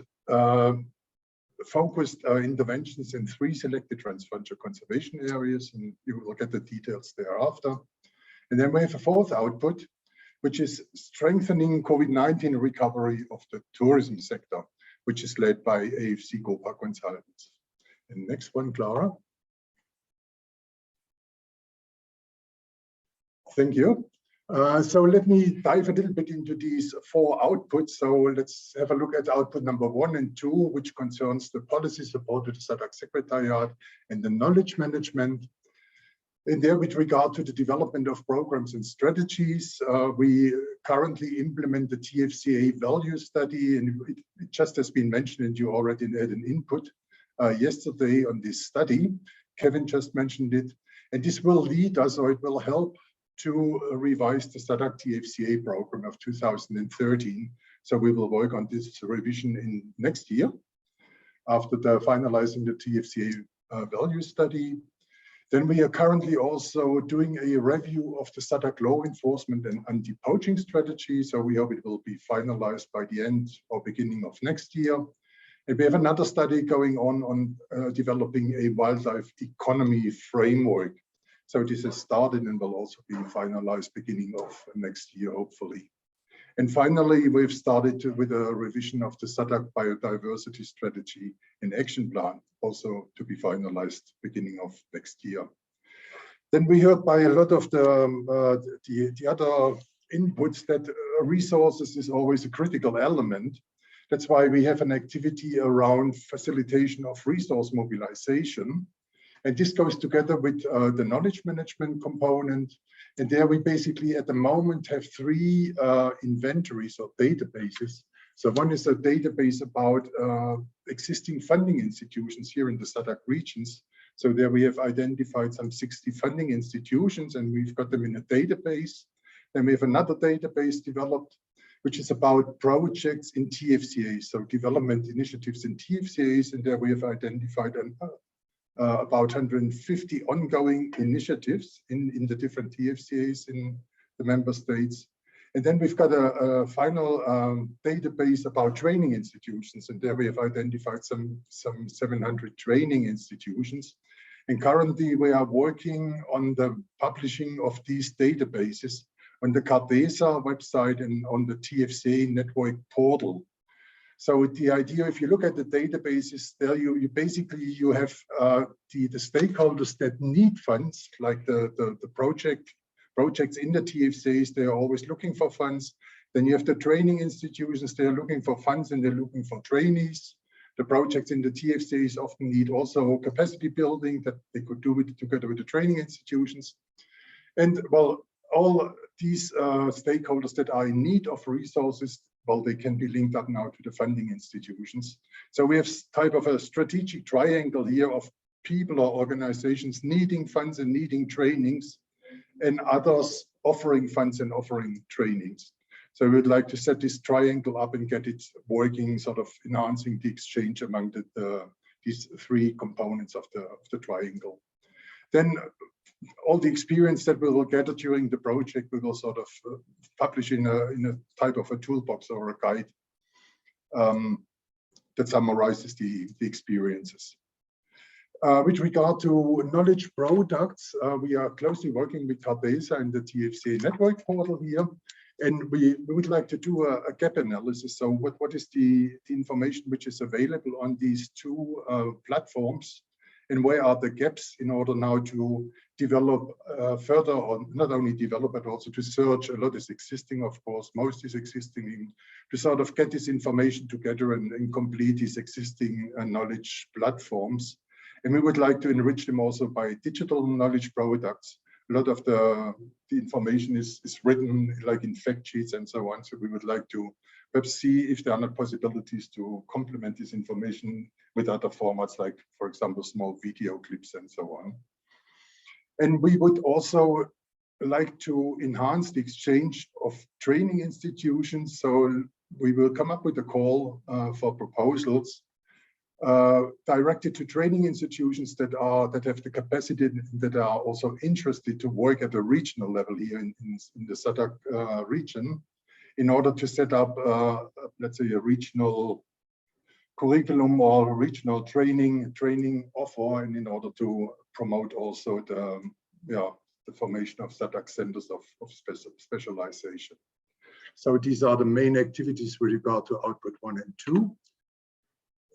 focused interventions in 3 selected transfrontier conservation areas, and you will get the details thereafter. And then we have a fourth output, which is strengthening COVID-19 recovery of the tourism sector, which is led by AFC GOPA consultants. And next one, Clara. Thank you. So let me dive a little bit into these 4 outputs. So let's have a look at output number 1 and 2, which concerns the policy support to the SADC Secretariat and the knowledge management. And there, with regard to the development of programs and strategies, we currently implement the TFCA value study, and it just has been mentioned, and you already had an input yesterday on this study. Kevin just mentioned it. And this will lead us, or it will help to revise the SADC TFCA program of 2013. So we will work on this revision in next year after finalizing the TFCA value study. Then we are currently also doing a review of the SADC law enforcement and anti-poaching strategy. So we hope it will be finalized by the end or beginning of next year. And we have another study going on developing a wildlife economy framework. So this has started and will also be finalized beginning of next year, hopefully. And finally, we've started with a revision of the SADC biodiversity strategy and action plan, also to be finalized beginning of next year. Then we heard by a lot of the other inputs that resources is always a critical element. That's why we have an activity around facilitation of resource mobilization. And this goes together with the knowledge management component. And there we basically at the moment have three inventories or databases. So one is a database about existing funding institutions here in the SADC regions. So there we have identified some 60 funding institutions and we've got them in a database. Then we have another database developed, which is about projects in TFCAs, so development initiatives in TFCAs. And there we have identified about 150 ongoing initiatives in the different TFCAs in the member states. And then we've got a final database about training institutions. And there we have identified some 700 training institutions. And currently we are working on the publishing of these databases on the CARDESA website and on the TFCA network portal. So the idea, if you look at the databases there, you basically have the stakeholders that need funds, like the projects in the TFCAs, they are always looking for funds. Then you have the training institutions, they are looking for funds and they're looking for trainees. The projects in the TFCAs often need also capacity building that they could do together with the training institutions. And well, all these stakeholders that are in need of resources, well, they can be linked up now to the funding institutions. So we have type of a strategic triangle here of people or organizations needing funds and needing trainings, and others offering funds and offering trainings. So we would like to set this triangle up and get it working, sort of enhancing the exchange among these three components of the triangle. Then all the experience that we will gather during the project, we will sort of publish in a type of a toolbox or a guide that summarizes the experiences. With regard to knowledge products, we are closely working with CARDESA and the TFCA network portal here. And we would like to do a gap analysis. So what is the information which is available on these two platforms? And where are the gaps in order now to develop further, or not only develop, but also to search. A lot is existing, of course, most is existing, to sort of get this information together and complete these existing knowledge platforms. And we would like to enrich them also by digital knowledge products. A lot of the information is written like in fact sheets and so on. So we would like to perhaps see if there are not possibilities to complement this information with other formats, like, for example, small video clips and so on. And we would also like to enhance the exchange of training institutions. So we will come up with a call for proposals directed to training institutions that have the capacity, that are also interested to work at a regional level here in the SADC region, in order to set up, let's say, a regional curriculum or regional training offer, and in order to promote also the formation of SADC centers of specialization. So these are the main activities with regard to output 1 and 2.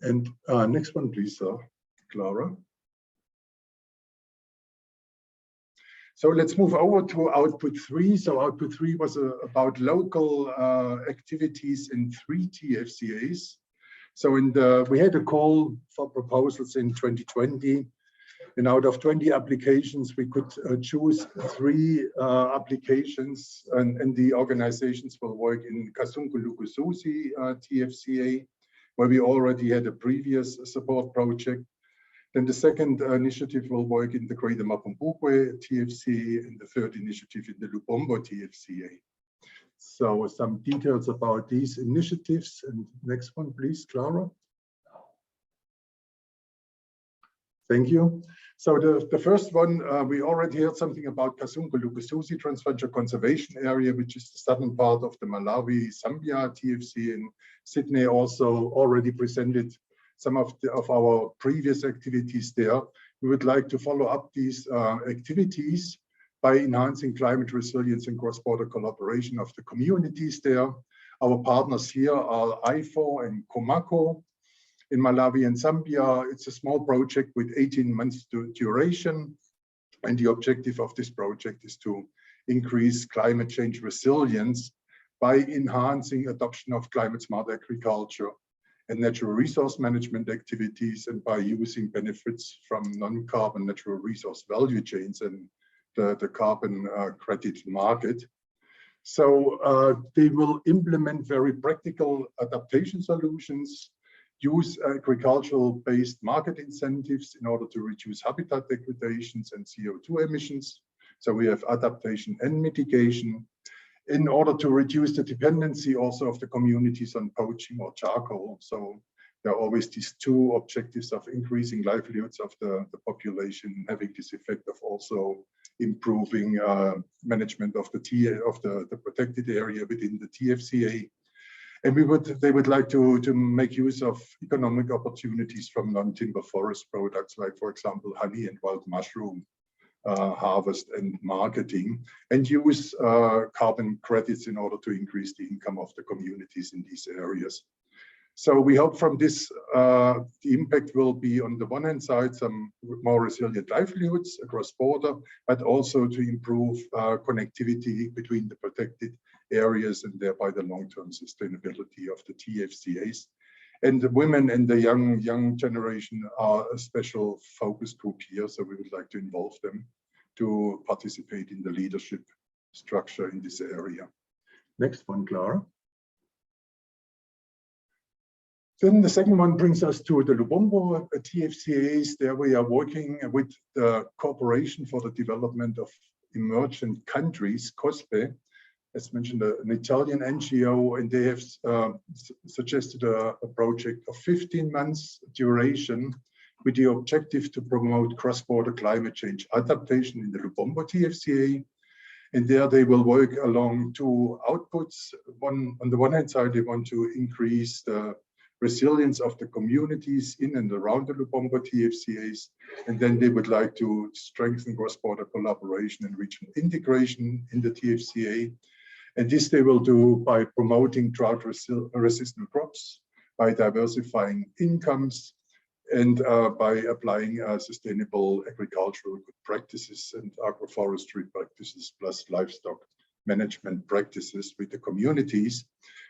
And next one, please, Clara. So let's move over to output 3. So output 3 was about local activities in 3 TFCAs. So we had a call for proposals in 2020. And out of 20 applications, we could choose 3 applications, and the organizations will work in Kasungu-Lukususi TFCA, where we already had a previous support project. Then the second initiative will work in the Greater Mapumbugwe TFCA, and the third initiative in the Lubombo TFCA. So some details about these initiatives. And next one, please, Clara. Thank you. So the first one, we already heard something about Kasungu-Lukusuzi Transfrontier Conservation Area, which is the southern part of the Malawi-Zambia TFC. In Sydney also already presented some of our previous activities there. We would like to follow up these activities by enhancing climate resilience and cross-border collaboration of the communities there. Our partners here are IFO and Komako. In Malawi and Zambia, it's a small project with 18 months duration. And the objective of this project is to increase climate change resilience by enhancing adoption of climate smart agriculture and natural resource management activities, and by using benefits from non-carbon natural resource value chains and the carbon credit market. So they will implement very practical adaptation solutions, use agricultural-based market incentives in order to reduce habitat degradations and CO2 emissions. So we have adaptation and mitigation in order to reduce the dependency also of the communities on poaching or charcoal. So there are always these two objectives of increasing livelihoods of the population, having this effect of also improving management of the protected area within the TFCA. And they would like to make use of economic opportunities from non-timber forest products, like, for example, honey and wild mushroom harvest and marketing, and use carbon credits in order to increase the income of the communities in these areas. So we hope from this, the impact will be, on the one hand side, some more resilient livelihoods across border, but also to improve connectivity between the protected areas and thereby the long-term sustainability of the TFCAs. And the women and the young generation are a special focus group here, so we would like to involve them to participate in the leadership structure in this area. Next one, Clara. Then the second one brings us to the Lubombo TFCAs. There we are working with the Corporation for the Development of Emergent Countries, COSPE, as mentioned, an Italian NGO, and they have suggested a project of 15 months duration with the objective to promote cross-border climate change adaptation in the Lubombo TFCA. And there they will work along two outputs. One, on the one hand side, they want to increase the resilience of the communities in and around the Lubombo TFCAs. And then they would like to strengthen cross-border collaboration and regional integration in the TFCA. And this they will do by promoting drought-resistant crops, by diversifying incomes, and by applying sustainable agricultural good practices and agroforestry practices, plus livestock management practices with the communities.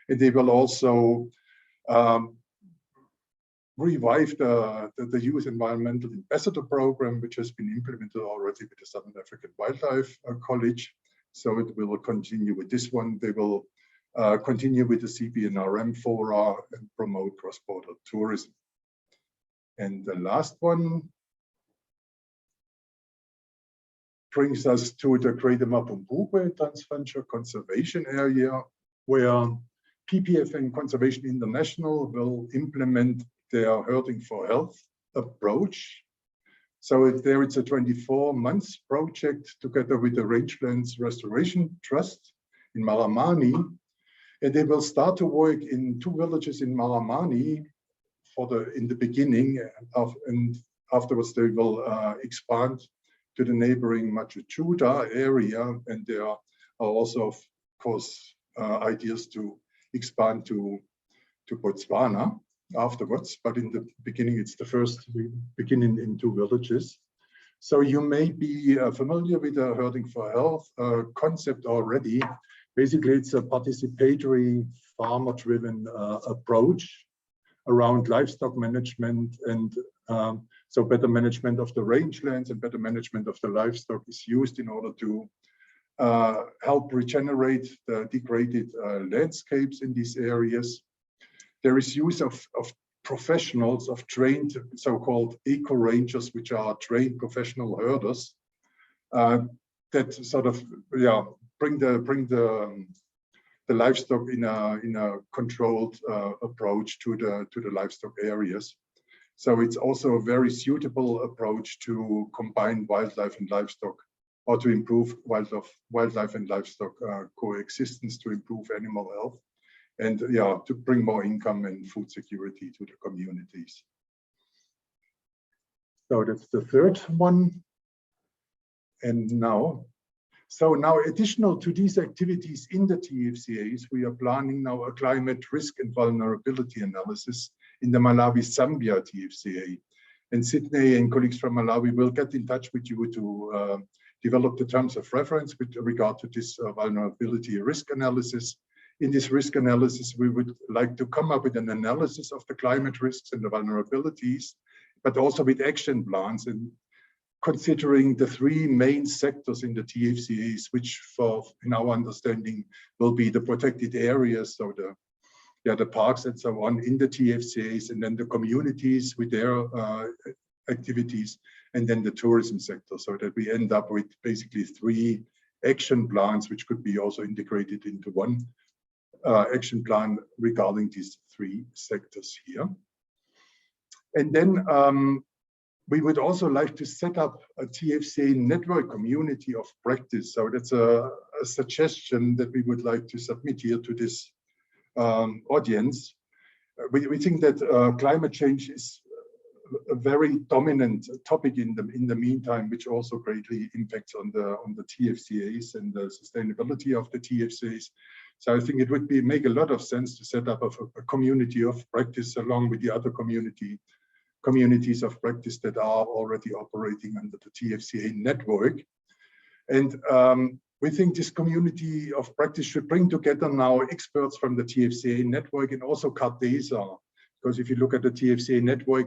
And they will also revive the Youth Environmental Ambassador Program, which has been implemented already with the Southern African Wildlife College. So it will continue with this one. They will continue with the CBNRM fora and promote cross-border tourism. And the last one brings us to the Greater Mapumbugwe Transfrontier Conservation Area, where PPF and Conservation International will implement their Herding for Health approach. So there it's a 24 months project together with the Rangelands Restoration Trust in Maramani. And they will start to work in 2 villages in Maramani in the beginning, and afterwards they will expand to the neighboring Machuchuda area. And there are also, of course, ideas to expand to Botswana afterwards, but in the beginning, it's the first, we begin in 2 villages. So you may be familiar with the Herding for Health concept already. Basically, it's a participatory, farmer-driven approach around livestock management, and so better management of the rangelands and better management of the livestock is used in order to help regenerate the degraded landscapes in these areas. There is use of professionals, of trained so-called eco rangers, which are trained professional herders, that sort of bring the livestock in a controlled approach to the livestock areas. So it's also a very suitable approach to combine wildlife and livestock, or to improve wildlife and livestock coexistence, to improve animal health, and to bring more income and food security to the communities. So that's the third one. And now additional to these activities in the TFCAs, we are planning now a climate risk and vulnerability analysis in the Malawi-Zambia TFCA. And Sydney and colleagues from Malawi will get in touch with you to develop the terms of reference with regard to this vulnerability risk analysis. In this risk analysis, we would like to come up with an analysis of the climate risks and the vulnerabilities, but also with action plans, and considering the three main sectors in the TFCAs, which in our understanding will be the protected areas, so the parks and so on in the TFCAs, and then the communities with their activities, and then the tourism sector, so that we end up with basically three action plans, which could be also integrated into one action plan regarding these three sectors here. And then we would also like to set up a TFCA network community of practice. So that's a suggestion that we would like to submit here to this audience. We think that climate change is a very dominant topic in the meantime, which also greatly impacts on the TFCAs and the sustainability of the TFCAs. So I think it would make a lot of sense to set up a community of practice along with the other communities of practice that are already operating under the TFCA network. And we think this community of practice should bring together now experts from the TFCA network and also CARDESA, because if you look at the TFCA network,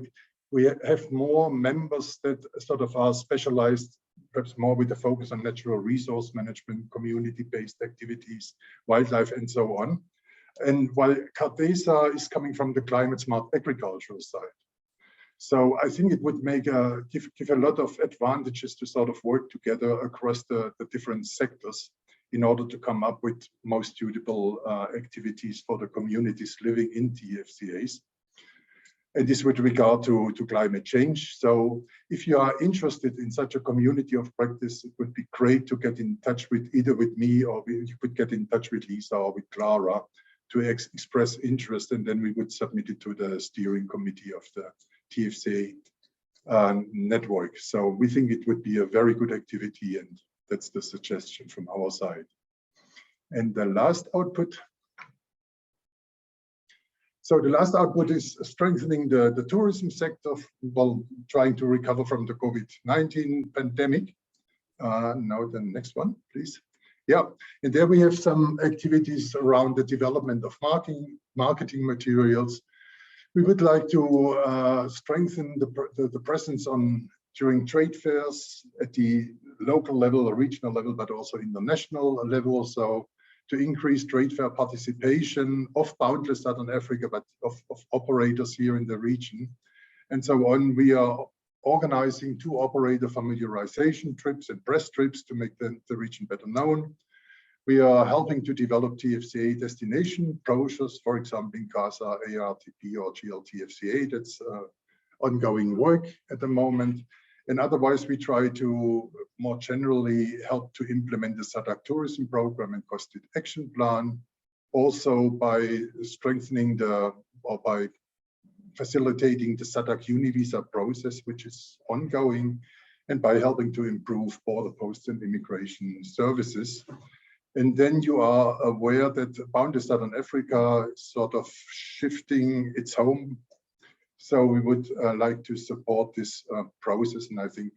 we have more members that sort of are specialized, perhaps more with a focus on natural resource management, community-based activities, wildlife, and so on. And while CARDESA is coming from the climate smart agricultural side. So I think it would give a lot of advantages to sort of work together across the different sectors in order to come up with most suitable activities for the communities living in TFCAs. And this with regard to climate change. So if you are interested in such a community of practice, it would be great to get in touch with either with me, or you could get in touch with Lisa or with Clara to express interest, and then we would submit it to the steering committee of the TFCA network. So we think it would be a very good activity, and that's the suggestion from our side. And the last output. So the last output is strengthening the tourism sector while trying to recover from the COVID-19 pandemic. Now the next one, please. Yeah, and there we have some activities around the development of marketing materials. We would like to strengthen the presence during trade fairs at the local level or regional level, but also international level. So to increase trade fair participation of Boundless Southern Africa, but of operators here in the region. And so on, we are organizing 2 operator familiarization trips and press trips to make the region better known. We are helping to develop TFCA destination brochures, for example, in CASA, ARTP, or GLTFCA. That's ongoing work at the moment. And otherwise, we try to more generally help to implement the SADC tourism program and costed action plan, also by strengthening or by facilitating the SADC Univisa process, which is ongoing, and by helping to improve border post and immigration services. And then you are aware that Boundless Southern Africa is sort of shifting its home. So we would like to support this process, and I think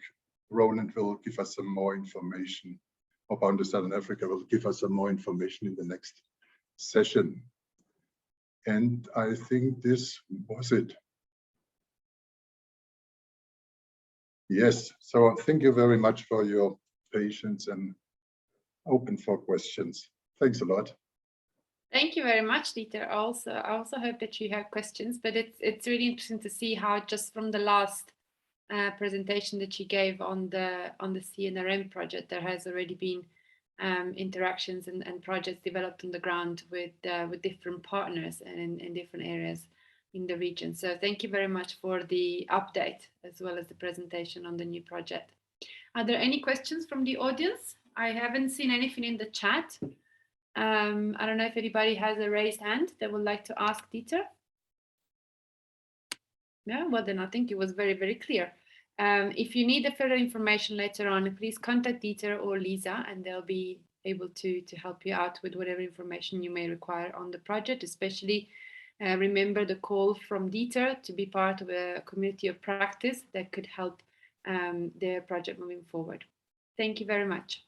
Roland will give us some more information, or Boundless Southern Africa will give us some more information in the next session. And I think this was it. Yes, so thank you very much for your patience and open for questions. Thanks a lot. Thank you very much, Dieter. I also hope that you have questions, but it's really interesting to see how just from the last presentation that you gave on the CNRM project, there has already been interactions and projects developed on the ground with different partners and in different areas in the region. So thank you very much for the update as well as the presentation on the new project. Are there any questions from the audience? I haven't seen anything in the chat. I don't know if anybody has a raised hand that would like to ask Dieter. No, well then I think it was very, very clear. If you need further information later on, please contact Dieter or Lisa and they'll be able to help you out with whatever information you may require on the project, especially remember the call from Dieter to be part of a community of practice that could help their project moving forward. Thank you very much.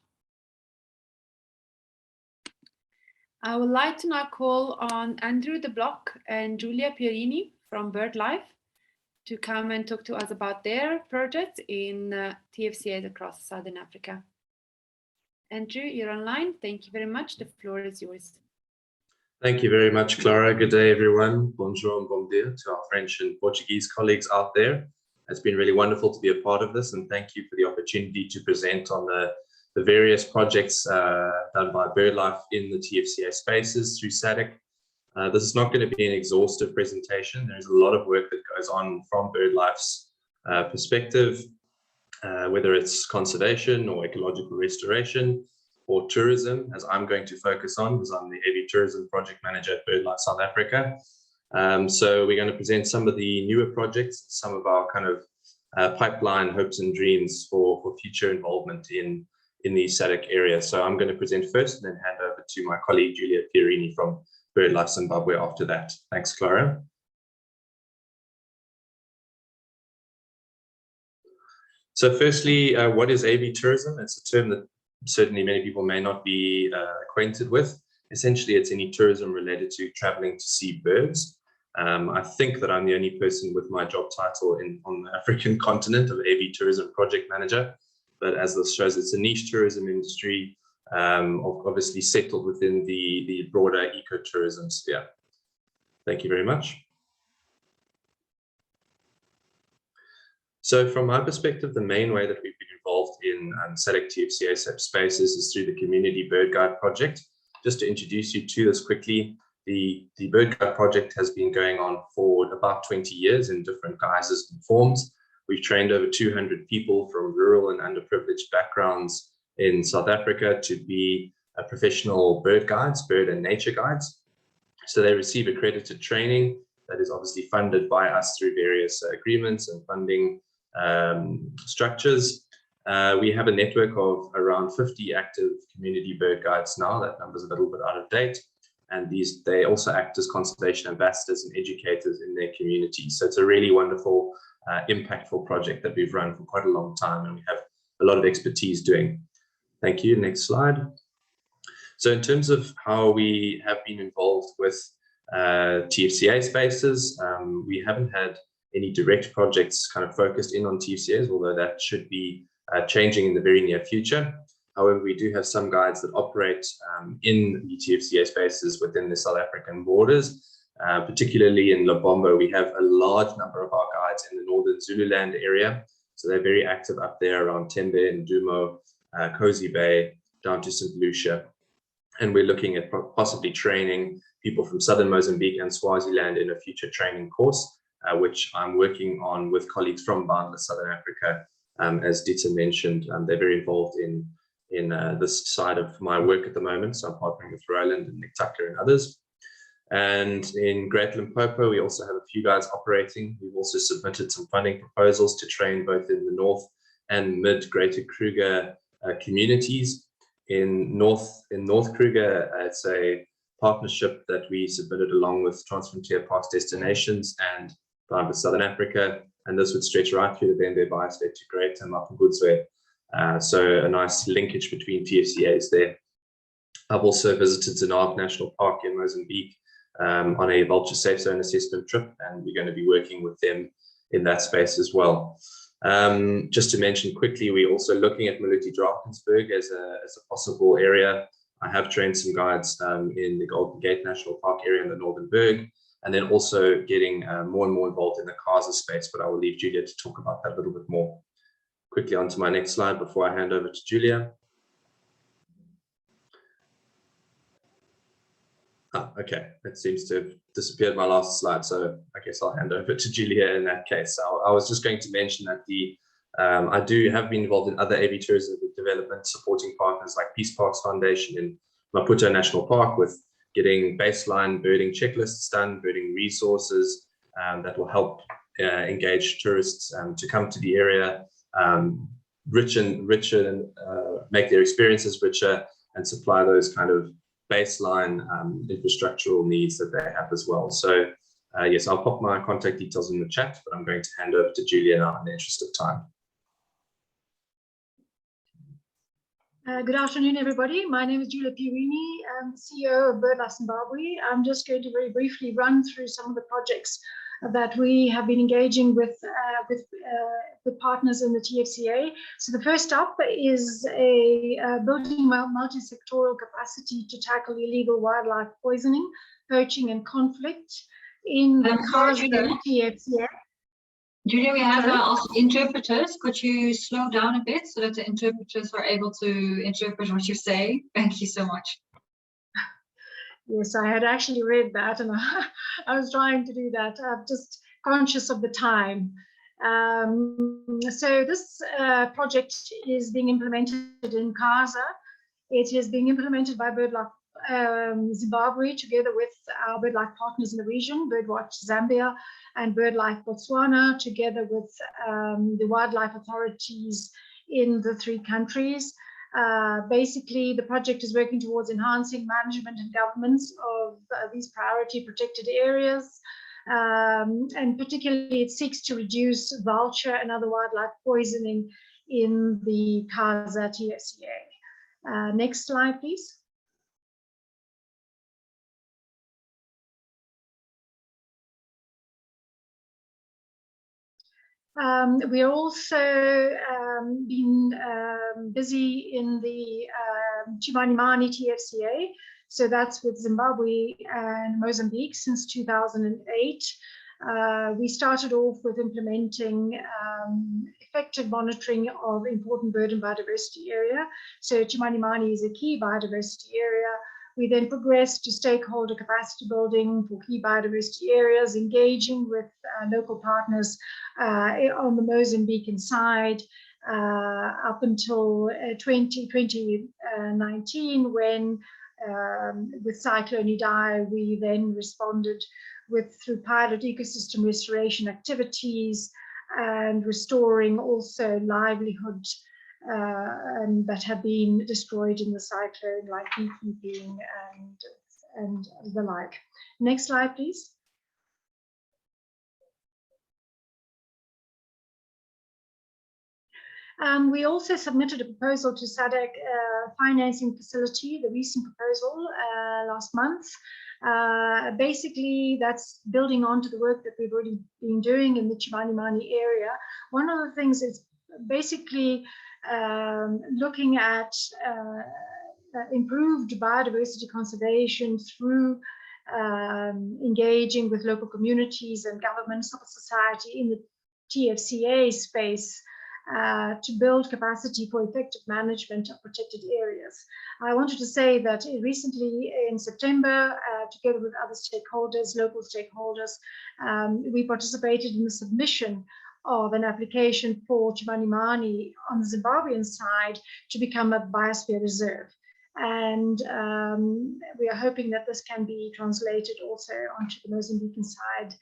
I would like to now call on Andrew De Block and Giulia Pierini from BirdLife to come and talk to us about their projects in TFCAs across Southern Africa. Andrew, you're online. Thank you very much. The floor is yours. Thank you very much, Clara. Good day, everyone. Bonjour and bon dia to our French and Portuguese colleagues out there. It's been really wonderful to be a part of this, and thank you for the opportunity to present on the various projects done by BirdLife in the TFCA spaces through SADC. This is not going to be an exhaustive presentation. There's a lot of work that goes on from BirdLife's perspective, whether it's conservation or ecological restoration or tourism, as I'm going to focus on, because I'm the AV Tourism Project Manager at BirdLife South Africa. So we're going to present some of the newer projects, some of our kind of pipeline hopes and dreams for future involvement in the SADC area. So I'm going to present first and then hand over to my colleague, Giulia Pierini from BirdLife Zimbabwe after that. Thanks, Clara. So firstly, what is AV tourism? It's a term that certainly many people may not be acquainted with. Essentially, it's any tourism related to traveling to see birds. I think that I'm the only person with my job title on the African continent of AV Tourism Project Manager. But as this shows, it's a niche tourism industry, obviously settled within the broader ecotourism sphere. Thank you very much. So from my perspective, the main way that we've been involved in SADC TFCA spaces is through the Community Bird Guide project. Just to introduce you to this quickly, the Bird Guide project has been going on for about 20 years in different guises and forms. We've trained over 200 people from rural and underprivileged backgrounds in South Africa to be professional bird guides, bird and nature guides. So they receive accredited training that is obviously funded by us through various agreements and funding structures. We have a network of around 50 active community bird guides now. That number is a little bit out of date. And they also act as conservation ambassadors and educators in their communities. So it's a really wonderful, impactful project that we've run for quite a long time and we have a lot of expertise doing. Thank you. Next slide. So in terms of how we have been involved with TFCA spaces, we haven't had any direct projects kind of focused in on TFCAs, although that should be changing in the very near future. However, we do have some guides that operate in the TFCA spaces within the South African borders, particularly in Lubombo. We have a large number of our guides in the northern Zululand area. So they're very active up there around Tembe and Dumo, Cozy Bay, down to St. Lucia. And we're looking at possibly training people from southern Mozambique and Swaziland in a future training course, which I'm working on with colleagues from Boundless Southern Africa. As Dieter mentioned, they're very involved in this side of my work at the moment. So I'm partnering with Roland and Nick Tucker and others. And in Great Limpopo, we also have a few guides operating. We've also submitted some funding proposals to train both in the North and Mid Greater Kruger communities. In North Kruger, it's a partnership that we submitted along with Transfrontier Parks Destinations and Boundless Southern Africa. And this would stretch right through the Bembe Biosphère to Great and Mapubudzwe. So a nice linkage between TFCAs there. I've also visited Zenab National Park in Mozambique on a vulture safe zone assessment trip, and we're going to be working with them in that space as well. Just to mention quickly, we're also looking at Maluti Drakensberg as a possible area I have trained some guides in the Golden Gate National Park area in the Northern Berg, and then also getting more and more involved in the CASA space, but I will leave Julia to talk about that a little bit more. Quickly on to my next slide before I hand over to Julia. Okay, it seems to have disappeared my last slide, so I guess I'll hand over to Julia in that case. I was just going to mention that I have been involved in other AV tourism development, supporting partners like Peace Parks Foundation in Maputo National Park with getting baseline birding checklists done, birding resources that will help engage tourists to come to the area, richer and make their experiences richer, and supply those kind of baseline infrastructural needs that they have as well. So yes, I'll pop my contact details in the chat, but I'm going to hand over to Julia now in the interest of time. Good afternoon, everybody. My name is Julia Pirini. I'm the CEO of BirdLife Zimbabwe. I'm just going to very briefly run through some of the projects that we have been engaging with partners in the TFCA. So the first up is building multi-sectoral capacity to tackle illegal wildlife poisoning, poaching, and conflict in the TFCA. Julia, we have also interpreters. Could you slow down a bit so that the interpreters are able to interpret what you're saying? Thank you so much. Yes, I had actually read that, and I was trying to do that. I'm just conscious of the time. So this project is being implemented in CASA. It is being implemented by BirdLife Zimbabwe together with our BirdLife partners in the region, Birdwatch Zambia and BirdLife Botswana, together with the wildlife authorities in the 3 countries. Basically, the project is working towards enhancing management and governance of these priority protected areas. And particularly, it seeks to reduce vulture and other wildlife poisoning in the CASA TFCA. Next slide, please. We are also been busy in the Chimanimani TFCA, so that's with Zimbabwe and Mozambique since 2008. We started off with implementing effective monitoring of important bird and biodiversity area. So Chimanimani is a key biodiversity area. We then progressed to stakeholder capacity building for key biodiversity areas, engaging with local partners on the Mozambican side up until 2019, when with Cyclone Idai, we then responded through pilot ecosystem restoration activities and restoring also livelihood that have been destroyed in the cyclone, like beekeeping and the like. Next slide, please. We also submitted a proposal to SADC financing facility, the recent proposal last month. Basically, that's building on to the work that we've already been doing in the Chimanimani area. One of the things is basically looking at improved biodiversity conservation through engaging with local communities and government, civil society in the TFCA space to build capacity for effective management of protected areas. I wanted to say that recently in September, together with other stakeholders, local stakeholders, we participated in the submission of an application for Chimanimani on the Zimbabwean side to become a biosphere reserve. And we are hoping that this can be translated also onto the Mozambican side.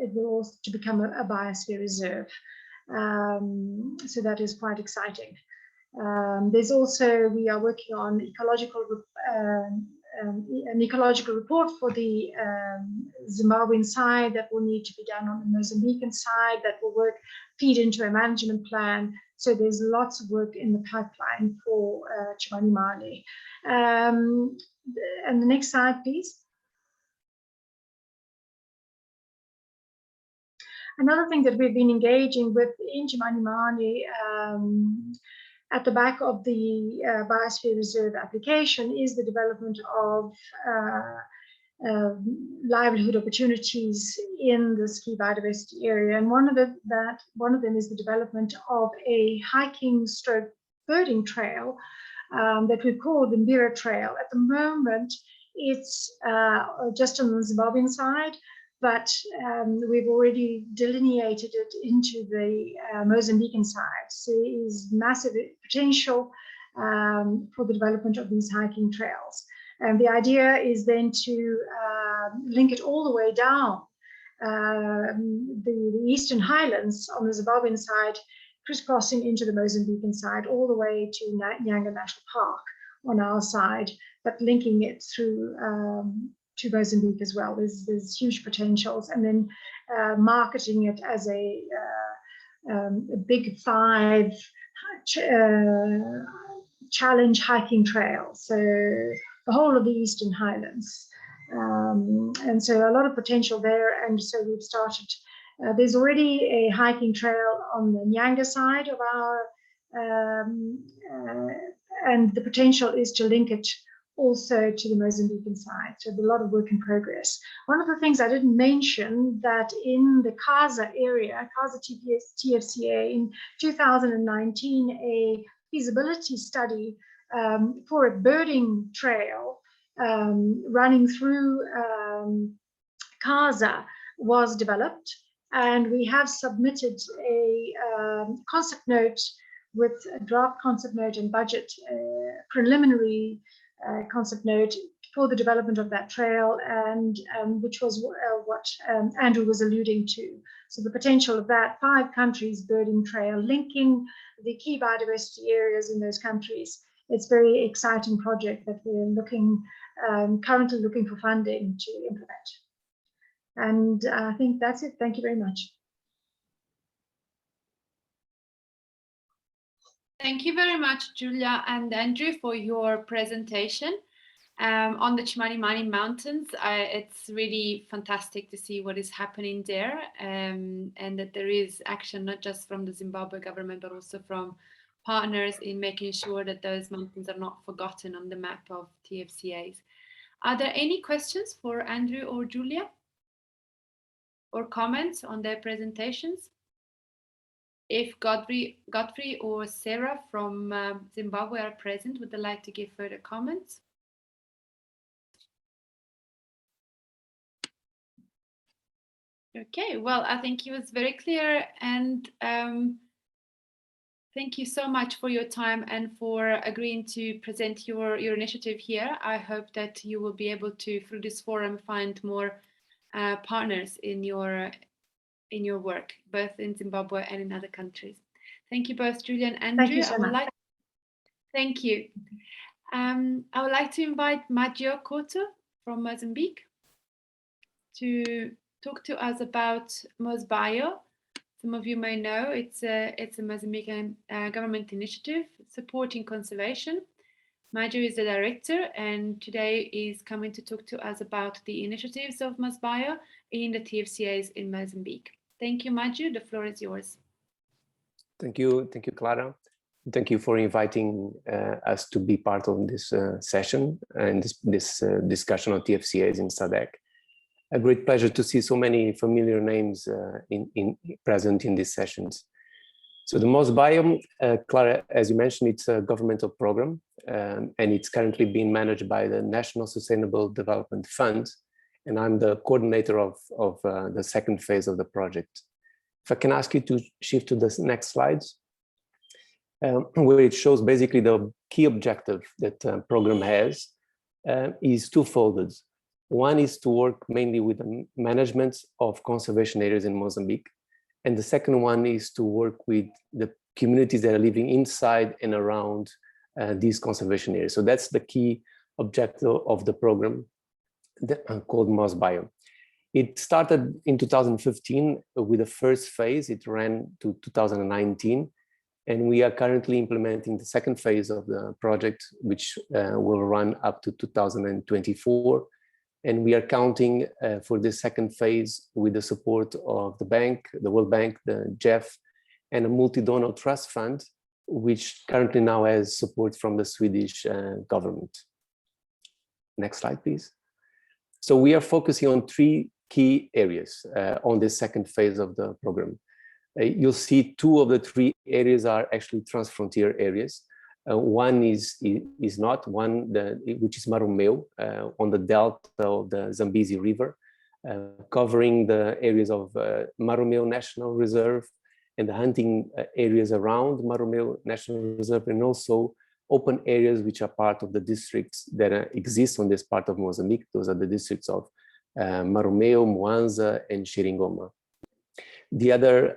It will also to become a biosphere reserve. So that is quite exciting. There's also, we are working on an ecological report for the Zimbabwean side that will need to be done on the Mozambican side, that will feed into a management plan. So there's lots of work in the pipeline for Chimanimani. And the next slide, please. Another thing that we've been engaging with in Chimanimani at the back of the Biosphere Reserve application is the development of livelihood opportunities in this key biodiversity area. And one of them is the development of a hiking stroke birding trail that we call the Mbira Trail. At the moment, it's just on the Zimbabwean side, but we've already delineated it into the Mozambican side. So there is massive potential for the development of these hiking trails. And the idea is then to link it all the way down the eastern highlands on the Zimbabwean side, crisscrossing into the Mozambican side, all the way to Nyanga National Park on our side, but linking it through to Mozambique as well. There's huge potentials, and then marketing it as a big 5 challenge hiking trail. So the whole of the Eastern Highlands. And so a lot of potential there. And so we've started, there's already a hiking trail on the Nyanga side of our, and the potential is to link it also to the Mozambican side. So a lot of work in progress. One of the things I didn't mention that in the Kaza area, Kaza TFCA, in 2019, a feasibility study for a birding trail running through Kaza was developed, and we have submitted a concept note with a draft concept note and budget, preliminary concept note for the development of that trail, and which was what Andrew was alluding to. So the potential of that 5 countries birding trail linking the key biodiversity areas in those countries. It's a very exciting project that we're currently looking for funding to implement. And I think that's it. Thank you very much. Thank you very much, Julia and Andrew, for your presentation on the Chimanimani Mountains. It's really fantastic to see what is happening there, and that there is action not just from the Zimbabwe government, but also from partners in making sure that those mountains are not forgotten on the map of TFCAs. Are there any questions for Andrew or Julia? Or comments on their presentations? If Godfrey or Sarah from Zimbabwe are present, would they like to give further comments? Okay, well, I think it was very clear, and thank you so much for your time and for agreeing to present your initiative here. I hope that you will be able to, through this forum, find more partners in your work, both in Zimbabwe and in other countries. Thank you both, Julia and Andrew. Thank you so much. Thank you. I would like to invite Maggio Couto from Mozambique to talk to us about MozBio. Some of you may know it's a Mozambican government initiative supporting conservation. Maggio is the director, and today is coming to talk to us about the initiatives of MozBio in the TFCAs in Mozambique. Thank you, Maggio. The floor is yours. Thank you, Clara. Thank you for inviting us to be part of this session and this discussion on TFCAs in SADC. A great pleasure to see so many familiar names present in these sessions. So the MozBio, Clara, as you mentioned, it's a governmental program, and it's currently being managed by the National Sustainable Development Fund, and I'm the coordinator of the second phase of the project. If I can ask you to shift to the next slides, where it shows basically the key objective that the program has is twofold. One is to work mainly with the management of conservation areas in Mozambique. And the second one is to work with the communities that are living inside and around these conservation areas. So that's the key objective of the program called MozBio. It started in 2015 with the first phase. It ran to 2019. And we are currently implementing the second phase of the project, which will run up to 2024. And we are counting for the second phase with the support of the bank, the World Bank, the GEF, and a multi-donor trust fund which currently now has support from the Swedish government. Next slide, please. So we are focusing on 3 key areas on this second phase of the program. You'll see 2 of the 3 areas are actually transfrontier areas. One is not, which is Marumeu, on the delta of the Zambezi River, covering the areas of Marumeu National Reserve and the hunting areas around Marumeu National Reserve, and also open areas which are part of the districts that exist on this part of Mozambique. Those are the districts of Marumeu, Mwanza, and Xiringoma. The other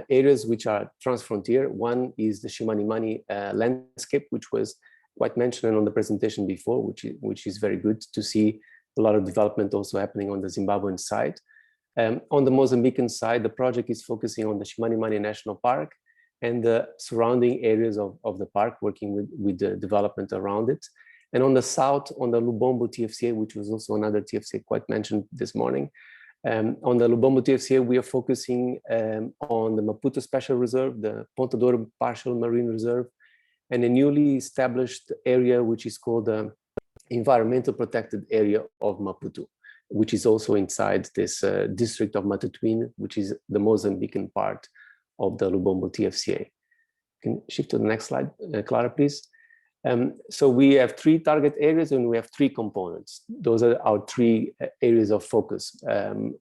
areas which are transfrontier, one is the Chimanimani landscape, which was quite mentioned on the presentation before, which is very good to see a lot of development also happening on the Zimbabwean side. On the Mozambican side, the project is focusing on the Chimanimani National Park and the surrounding areas of the park, working with the development around it. And on the south, on the Lubombo TFCA, which was also another TFCA quite mentioned this morning, on the Lubombo TFCA, we are focusing on the Maputo Special Reserve, the Ponta do Ouro Partial Marine Reserve, and a newly established area which is called the Environmental Protected Area of Maputo, which is also inside this district of Matutuine, which is the Mozambican part of the Lubombo TFCA. Can you shift to the next slide, Clara, please? So we have 3 target areas and we have 3 components. Those are our 3 areas of focus.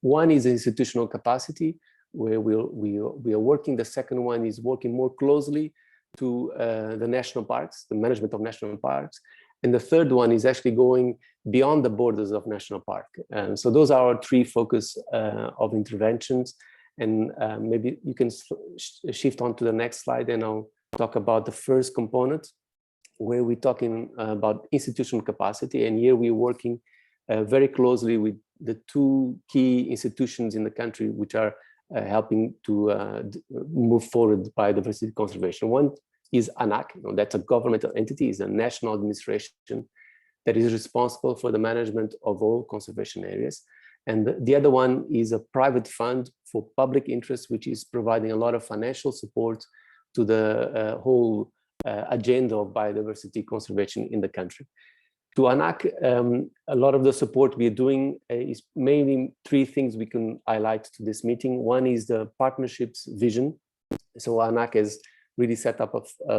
One is institutional capacity, where we are working. The second one is working more closely to the national parks, the management of national parks. And the third one is actually going beyond the borders of national park. So those are our 3 focus of interventions. And maybe you can shift on to the next slide and I'll talk about the first component, where we're talking about institutional capacity. And here we're working very closely with the 2 key institutions in the country, which are helping to move forward biodiversity conservation. One is ANAC, that's a governmental entity, is a national administration that is responsible for the management of all conservation areas. And the other one is a private fund for public interest, which is providing a lot of financial support to the whole agenda of biodiversity conservation in the country. To ANAC, a lot of the support we are doing is mainly 3 things we can highlight to this meeting. One is the partnerships vision. So ANAC has really set up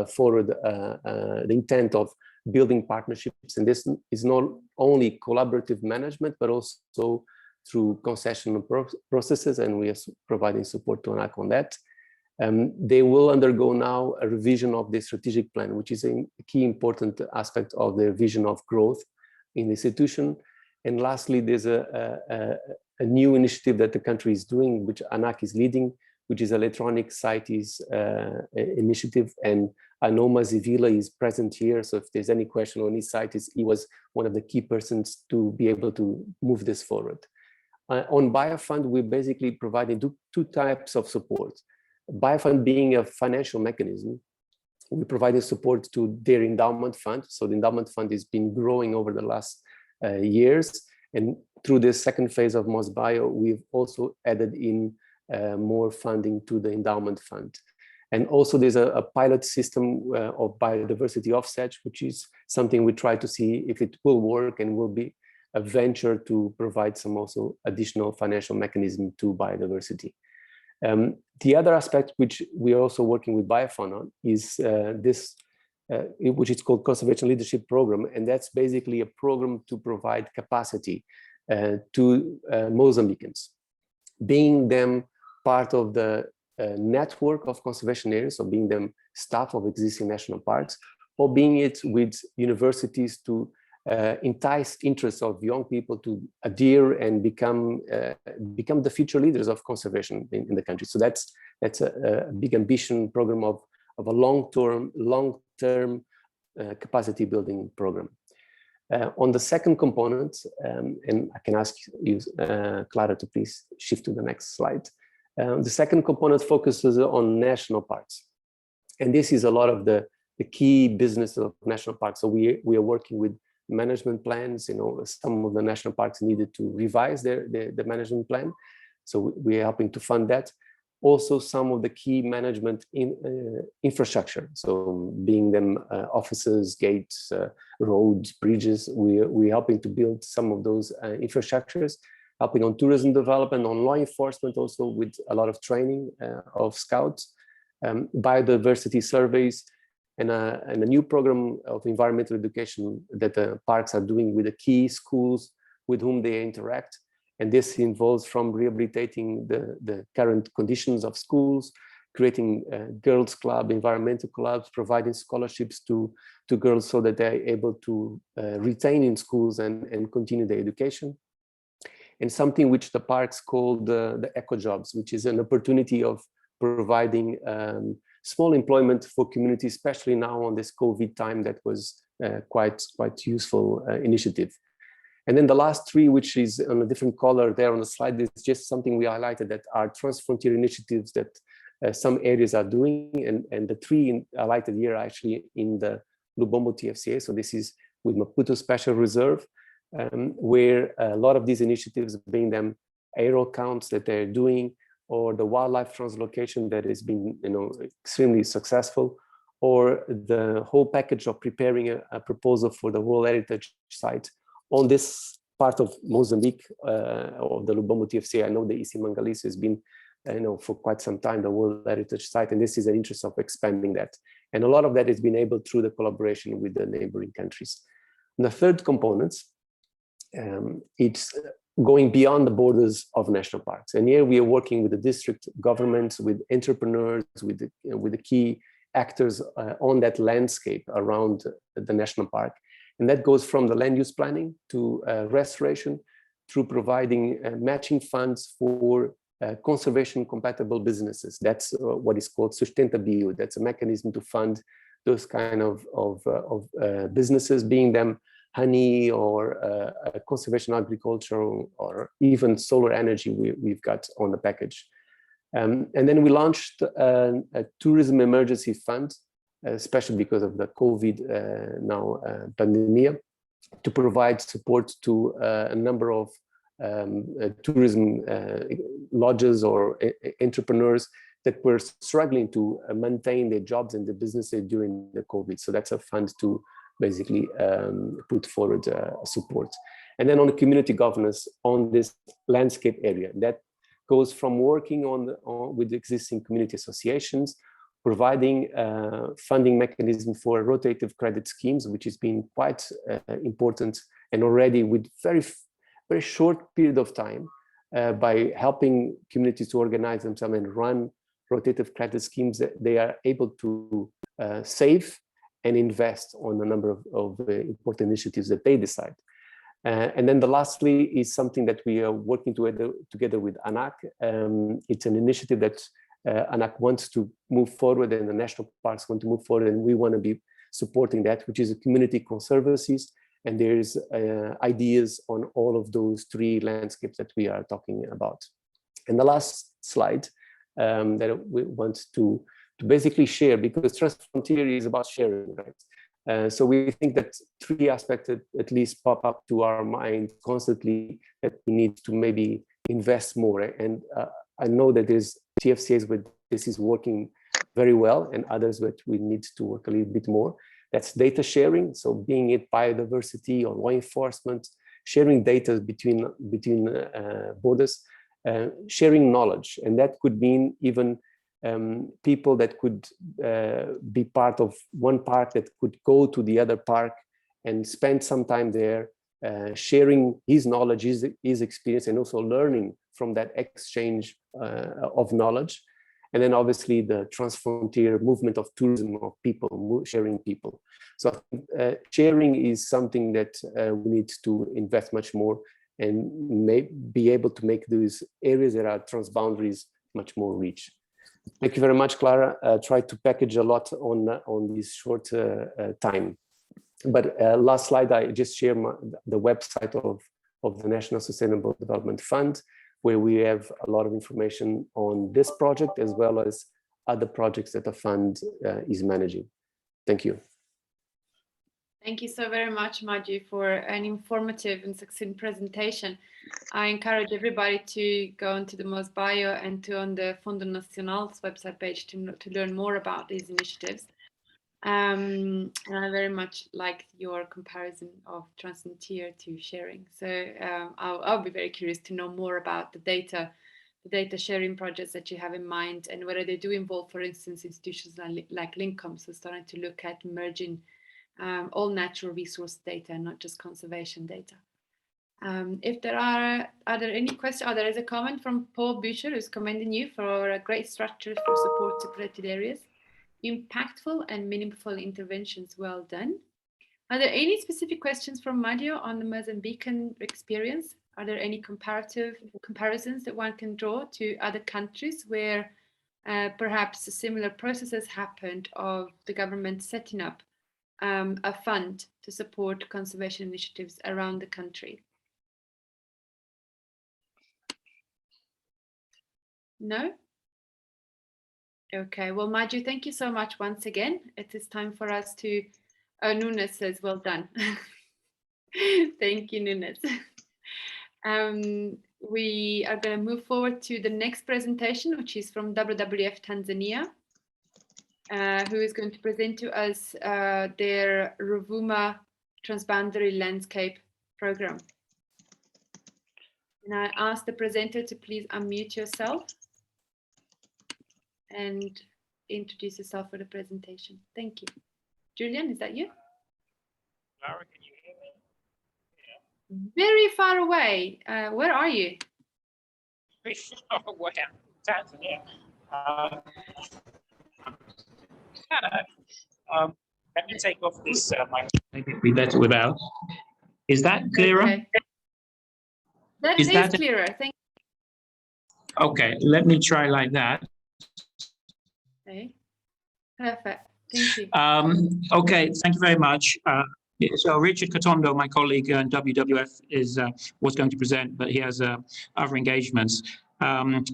forward the intent of building partnerships, and this is not only collaborative management, but also through concessional processes, and we are providing support to ANAC on that. They will undergo now a revision of the strategic plan, which is a key important aspect of their vision of growth in the institution. And lastly, there's a new initiative that the country is doing, which ANAC is leading, which is electronic CITES initiative. And I know Mazivila is present here, so if there's any question on his CITES, he was one of the key persons to be able to move this forward. On Biofund, we're basically providing 2 types of support. Biofund being a financial mechanism, we provided support to their endowment fund. So the endowment fund has been growing over the last years. And through this second phase of MozBio, we've also added in more funding to the endowment fund. And also there's a pilot system of biodiversity offset, which is something we try to see if it will work and will be a venture to provide some also additional financial mechanism to biodiversity. The other aspect which we are also working with Biofund on is which is called Conservation Leadership Program, and that's basically a program to provide capacity to Mozambicans, being them part of the network of conservation areas, so being them staff of existing national parks, or being it with universities to entice interests of young people to adhere and become the future leaders of conservation in the country. So that's a big ambition program of a long-term capacity building program. On the second component, and I can ask you, Clara, to please shift to the next slide. The second component focuses on national parks, and this is a lot of the key business of national parks. So we are working with management plans. Some of the national parks needed to revise the management plan, so we are helping to fund that. also some of the key management infrastructure. So being them offices, gates, roads, bridges, we're helping to build some of those infrastructures, helping on tourism development, on law enforcement, also with a lot of training of scouts, biodiversity surveys, and a new program of environmental education that the parks are doing with the key schools with whom they interact. And this involves from rehabilitating the current conditions of schools, creating girls' club, environmental clubs, providing scholarships to girls so that they're able to retain in schools and continue their education. And something which the parks call the eco jobs, which is an opportunity of providing small employment for communities, especially now on this COVID time. That was quite useful initiative. And then the last three, which is on a different color there on the slide, is just something we highlighted that are transfrontier initiatives that some areas are doing. And the three highlighted here are actually in the Lubombo TFCA. So this is with Maputo Special Reserve, where a lot of these initiatives, being them aerial counts that they're doing, or the wildlife translocation that has been extremely successul, or the whole package of preparing a proposal for the World Heritage Site on this part of Mozambique, of the Lubombo TFCA. I know the East Mangalisa has been, for quite some time, the World Heritage Site, and this is an interest of expanding that. And a lot of that has been able through the collaboration with the neighboring countries. And the third component, it's going beyond the borders of national parks. And here we are working with the district governments, with entrepreneurs, with the key actors on that landscape around the national park. And that goes from the land use planning to restoration, through providing matching funds for conservation compatible businesses. That's what is called Sustentability. That's a mechanism to fund those kind of businesses, being them honey or conservation agriculture, or even solar energy we've got on the package. And then we launched a tourism emergency fund, especially because of the COVID pandemic, to provide support to a number of tourism lodges or entrepreneurs that were struggling to maintain their jobs and the businesses during the COVID. So that's a fund to basically put forward support. And then on the community governance on this landscape area, that goes from working with existing community associations, providing funding mechanism for rotative credit schemes, which has been quite important, and already with very short period of time, by helping communities to organize themselves and run rotative credit schemes, that they are able to save and invest on a number of important initiatives that they decide. And then the lastly is something that we are working together with ANAC. It's an initiative that ANAC wants to move forward, and the national parks want to move forward, and we want to be supporting that, which is a community conservancies. And there's ideas on all of those three landscapes that we are talking about. And the last slide that we want to basically share, because Transfrontier is about sharing, right? So we think that three aspects at least pop up to our mind constantly that we need to maybe invest more. And I know that there's TFCAs where this is working very well, and others that we need to work a little bit more. That's data sharing. So being it biodiversity or law enforcement, sharing data between borders, sharing knowledge. And that could mean even people that could be part of one park that could go to the other park and spend some time there, sharing his knowledge, his experience, and also learning from that exchange of knowledge. And then obviously the transfrontier movement of tourism, of people, sharing people. So sharing is something that we need to invest much more, and may be able to make these areas that are transboundaries much more rich. Thank you very much, Clara. Try to package a lot on this short time. But last slide, I just share the website of the National Sustainable Development Fund, where we have a lot of information on this project, as well as other projects that the fund is managing. Thank you. Thank you so very much, Maju, for an informative and succinct presentation. I encourage everybody to go onto the Mo's bio and on the Fondo Nacional's website page to learn more about these initiatives. And I very much like your comparison of Transnettier to sharing. So I'll be very curious to know more about the data sharing projects that you have in mind, and whether they do involve, for instance, institutions like Lincom, so starting to look at merging all natural resource data and not just conservation data. If there are there any questions? Oh, there is a comment from Paul Bücher, who's commending you for a great structure for support to protected areas. Impactful and meaningful interventions, well done. Are there any specific questions from Mario on the Mozambican experience? Are there any comparisons that one can draw to other countries where perhaps a similar processes happened of the government setting up a fund to support conservation initiatives around the country? No? Okay, well, Maju, thank you so much once again. It is time for us to, oh, Nunes says, well done. Thank you, Nunes. We are going to move forward to the next presentation, which is from WWF Tanzania, who is going to present to us their Ruvuma Transboundary Landscape Program. And I ask the presenter to please unmute yourself and introduce yourself for the presentation. Thank you. Julian, is that you? Laura, can you hear me? Yeah. Very far away. Where are you? Very far away. Tanzania. Let me take off this mic. Maybe it'd be better without. Is that clearer? Okay. That is clearer. Thank you. Okay, let me try like that. Okay. Perfect. Thank you. Okay, thank you very much. So Richard Katondo, my colleague in WWF, was going to present, but he has other engagements.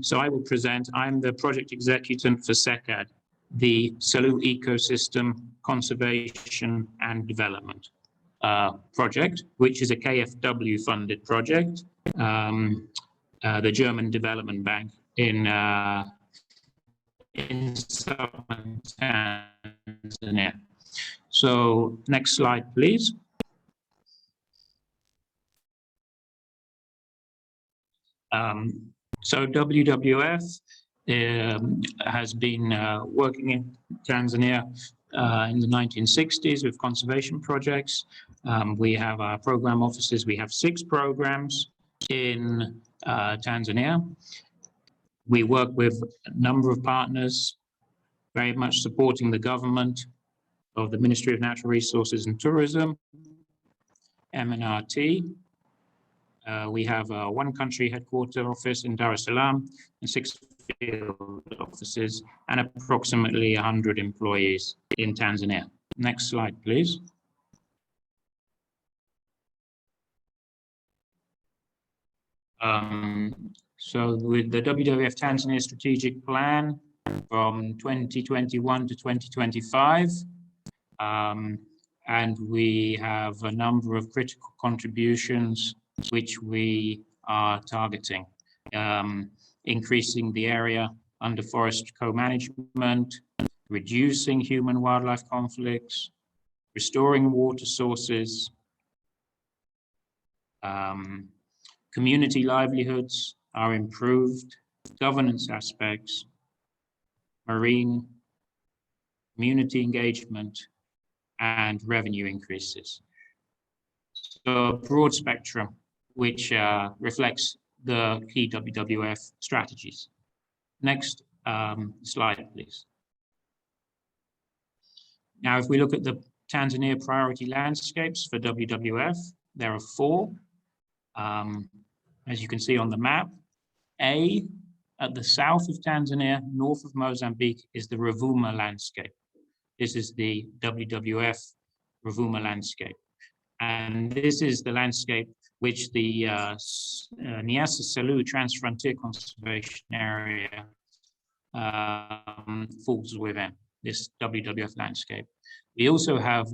So I will present. I'm the project executant for SECAD, the Selous Ecosystem Conservation and Development project, which is a KfW funded project, the German Development Bank in southern Tanzania. So next slide, please. So WWF has been working in Tanzania in the 1960s with conservation projects. We have our program offices. We have 6 programs in Tanzania. We work with a number of partners, very much supporting the government of the Ministry of Natural Resources and Tourism, MNRT. We have a 1-country headquarter office in Dar es Salaam and 6 field offices and approximately 100 employees in Tanzania. Next slide, please. So with the WWF Tanzania strategic plan from 2021 to 2025, and we have a number of critical contributions which we are targeting. Increasing the area under forest co-management, reducing human-wildlife conflicts, restoring water sources, community livelihoods are improved, governance aspects, marine, community engagement, and revenue increases. So a broad spectrum which reflects the key WWF strategies. Next slide, please. Now, if we look at the Tanzania priority landscapes for WWF, there are 4. As you can see on the map, A, at the south of Tanzania, north of Mozambique, is the Ruvuma landscape. This is the WWF Ruvuma landscape. And this is the landscape which the Niassa Selous Transfrontier Conservation Area falls within, this WWF landscape. We also have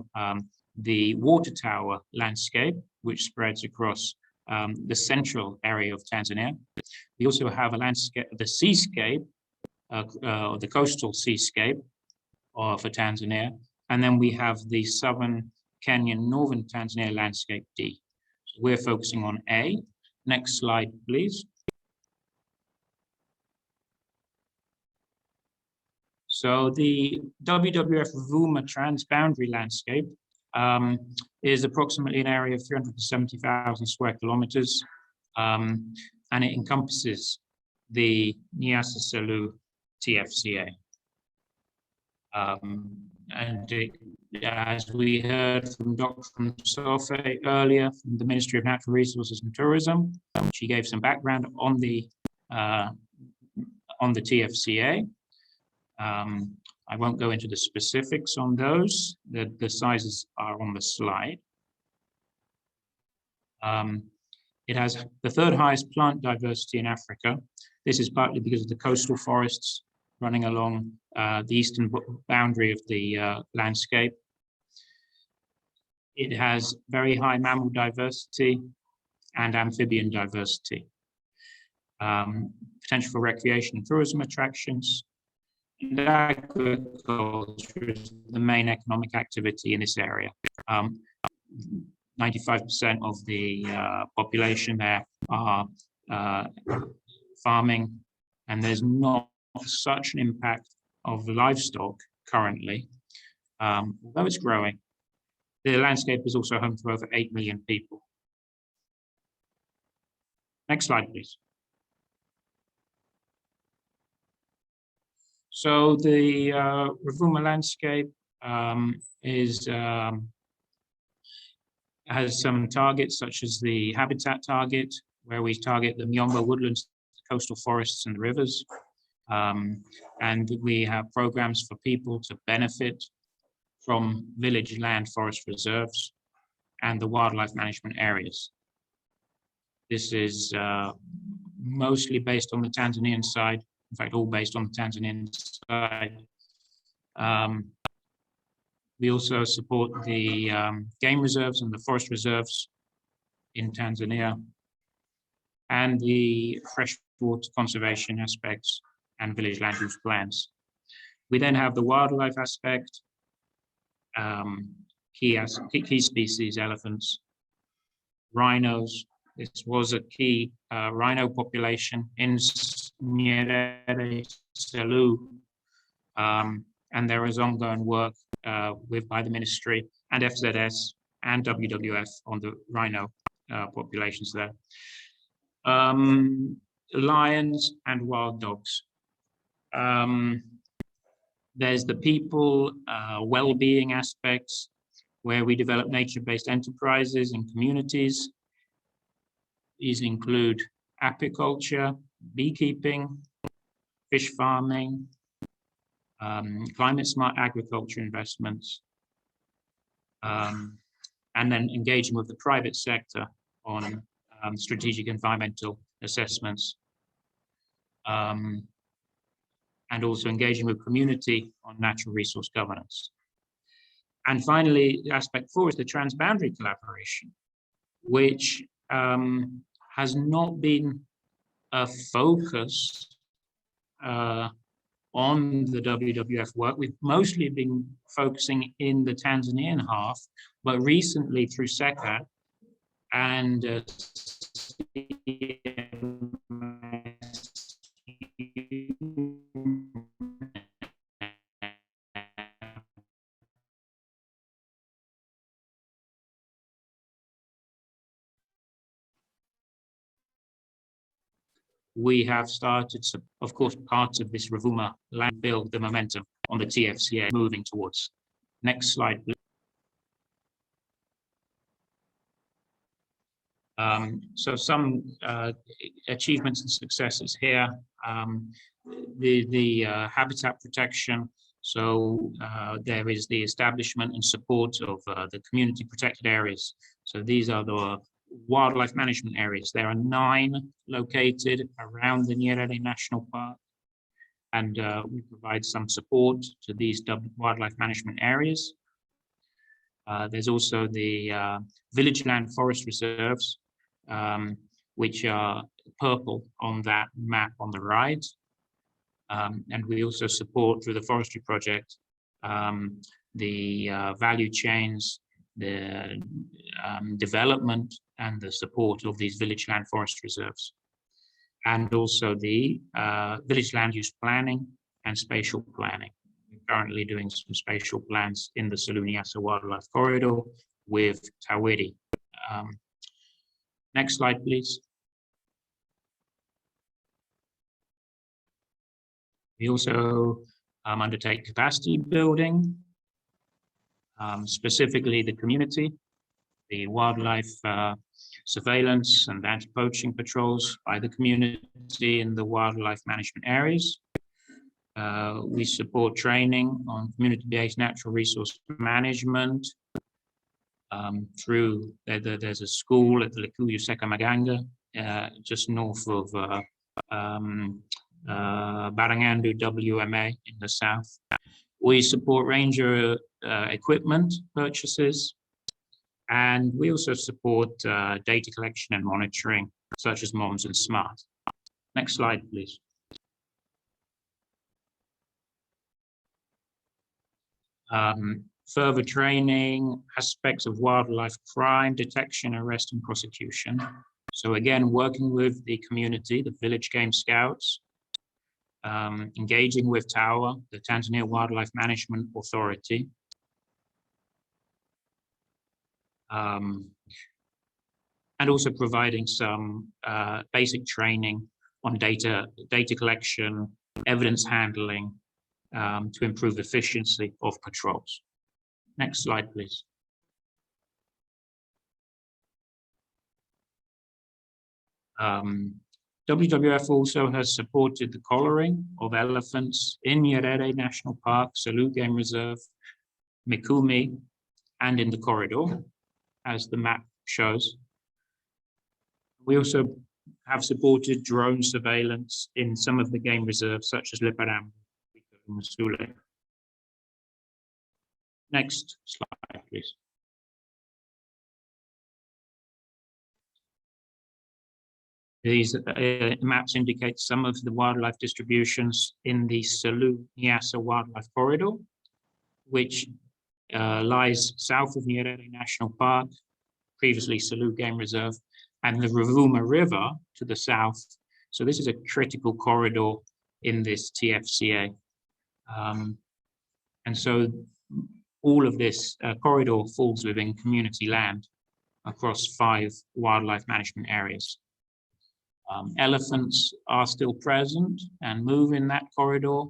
the water tower landscape, which spreads across the central area of Tanzania. We also have a landscape, the seascape, the coastal seascape for Tanzania. And then we have the southern Kenyan, northern Tanzania landscape D. So we're focusing on A. Next slide, please. So the WWF Ruvuma transboundary landscape is approximately an area of 370,000 square kilometers, and it encompasses the Nyasa Selu TFCA. And as we heard from Dr. Msofe earlier from the Ministry of Natural Resources and Tourism, she gave some background on the TFCA. I won't go into the specifics on those. The sizes are on the slide. It has the third highest plant diversity in Africa. This is partly because of the coastal forests running along the eastern boundary of the landscape. It has very high mammal diversity and amphibian diversity. Potential for recreation and tourism attractions. And agriculture is the main economic activity in this area. 95% of the population there are farming, and there's not such an impact of livestock currently, although it's growing. The landscape is also home to over 8 million people. Next slide, please. So the Ruvuma landscape has some targets, such as the habitat target, where we target the Miombo woodlands, coastal forests, and the rivers. And we have programs for people to benefit from village land forest reserves and the wildlife management areas. This is mostly based on the Tanzanian side, in fact, all based on the Tanzanian side. We also support the game reserves and the forest reserves in Tanzania, and the freshwater conservation aspects and village land use plans. We then have the wildlife aspect, key species, elephants, rhinos. This was a key rhino population in Nyerere Selu, and there is ongoing work by the ministry and FZS and WWF on the rhino populations there. Lions and wild dogs. There's the people well-being aspects, where we develop nature-based enterprises and communities. These include apiculture, beekeeping, fish farming, climate-smart agriculture investments, and then engaging with the private sector on strategic environmental assessments, and also engaging with community on natural resource governance. And finally, aspect 4 is the transboundary collaboration, which has not been a focus on the WWF work. We've mostly been focusing in the Tanzanian half, but recently through SECAT and we have started, of course, parts of this Ruvuma land build the momentum on the TFCA moving towards. Next slide, please. So some achievements and successes here. The habitat protection. So there is the establishment and support of the community protected areas. So these are the wildlife management areas. There are 9 located around the Nyerere National Park, and we provide some support to these wildlife management areas. There's also the village land forest reserves, which are purple on that map on the right. And we also support, through the forestry project, the value chains, the development and the support of these village land forest reserves, and also the village land use planning and spatial planning. We're currently doing some spatial plans in the Selous-Niassa Wildlife Corridor with Tawiri. Next slide, please. We also undertake capacity building, specifically the community, the wildlife surveillance and anti-poaching patrols by the community in the wildlife management areas. We support training on community-based natural resource management through, there's a school at the Likuyu Seka Maganga, just north of Barangandu WMA in the south. We support ranger equipment purchases, and we also support data collection and monitoring, such as MOMS and SMART. Next slide, please. Further training, aspects of wildlife crime detection, arrest, and prosecution. So again, working with the community, the village game scouts, engaging with TAWA, the Tanzania Wildlife Management Authority, and also providing some basic training on data collection, evidence handling, to improve efficiency of patrols. Next slide, please. WWF also has supported the collaring of elephants in Nyerere National Park, Selous Game Reserve, Mikumi, and in the corridor, as the map shows. We also have supported drone surveillance in some of the game reserves, such as Liparam and Masule. Next slide, please. These maps indicate some of the wildlife distributions in the Selous-Niassa Wildlife Corridor, which lies south of Nyerere National Park, previously Selous Game Reserve, and the Ruvuma River to the south. So this is a critical corridor in this TFCA. And so all of this corridor falls within community land across 5 wildlife management areas. Elephants are still present and move in that corridor,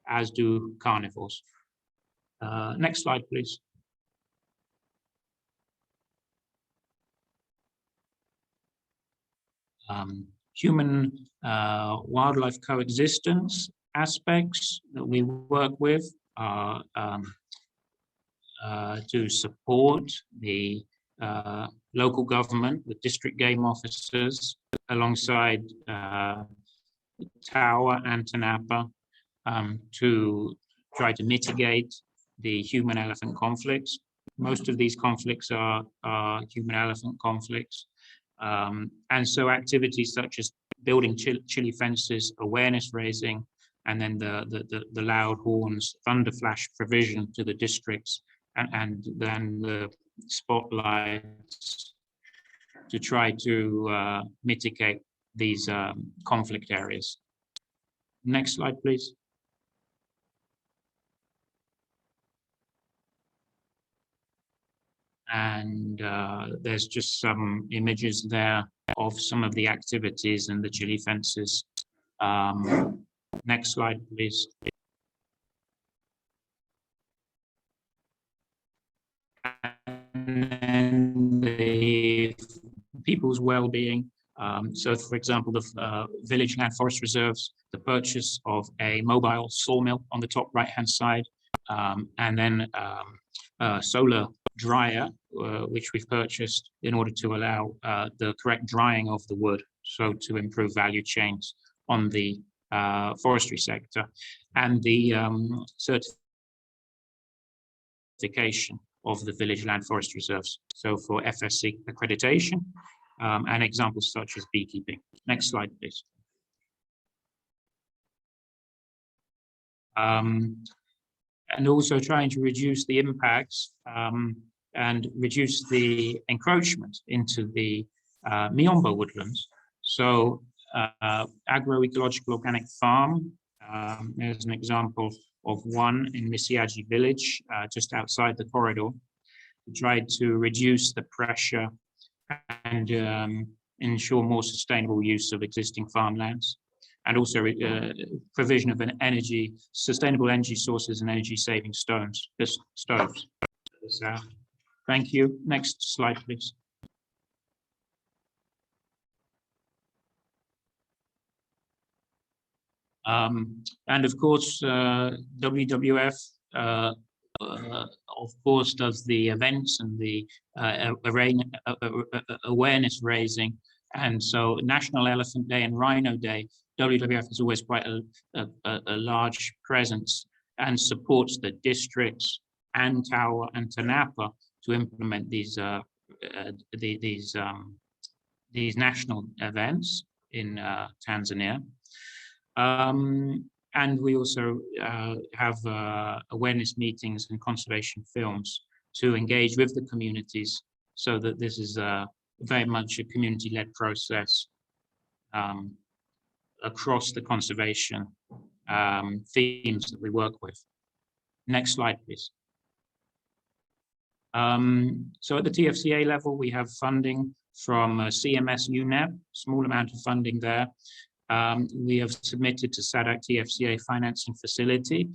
as do carnivores. Next slide, please. Human wildlife coexistence aspects that we work with are to support the local government, the district game officers, alongside TAWA and TANAPA, to try to mitigate the human-elephant conflicts. Most of these conflicts are human-elephant conflicts. And so activities such as building chili fences, awareness raising, and then the loud horns, thunder flash provision to the districts, and then the spotlights to try to mitigate these conflict areas. Next slide, please. And there's just some images there of some of the activities and the chili fences. Next slide, please. And then the people's well-being. So, for example, the village land forest reserves, the purchase of a mobile sawmill on the top right-hand side, and then a solar dryer, which we've purchased in order to allow the correct drying of the wood, so to improve value chains on the forestry sector, and the certification of the village land forest reserves. So for FSC accreditation and examples such as beekeeping. Next slide, please. And also trying to reduce the impacts and reduce the encroachment into the Miombo woodlands. So agroecological organic farm, there's an example of one in Misiaji village, just outside the corridor. We tried to reduce the pressure and ensure more sustainable use of existing farmlands, and also provision of sustainable energy sources and energy saving stoves. Thank you. Next slide, please. And of course, WWF, of course, does the events and the awareness raising. And so National Elephant Day and Rhino Day, WWF is always quite a large presence and supports the districts and Tawa and Tanapa to implement these national events in Tanzania. And we also have awareness meetings and conservation films to engage with the communities, so that this is very much a community-led process across the conservation themes that we work with. Next slide, please. So at the TFCA level, we have funding from CMS UNEP, small amount of funding there. We have submitted to SADC TFCA financing facility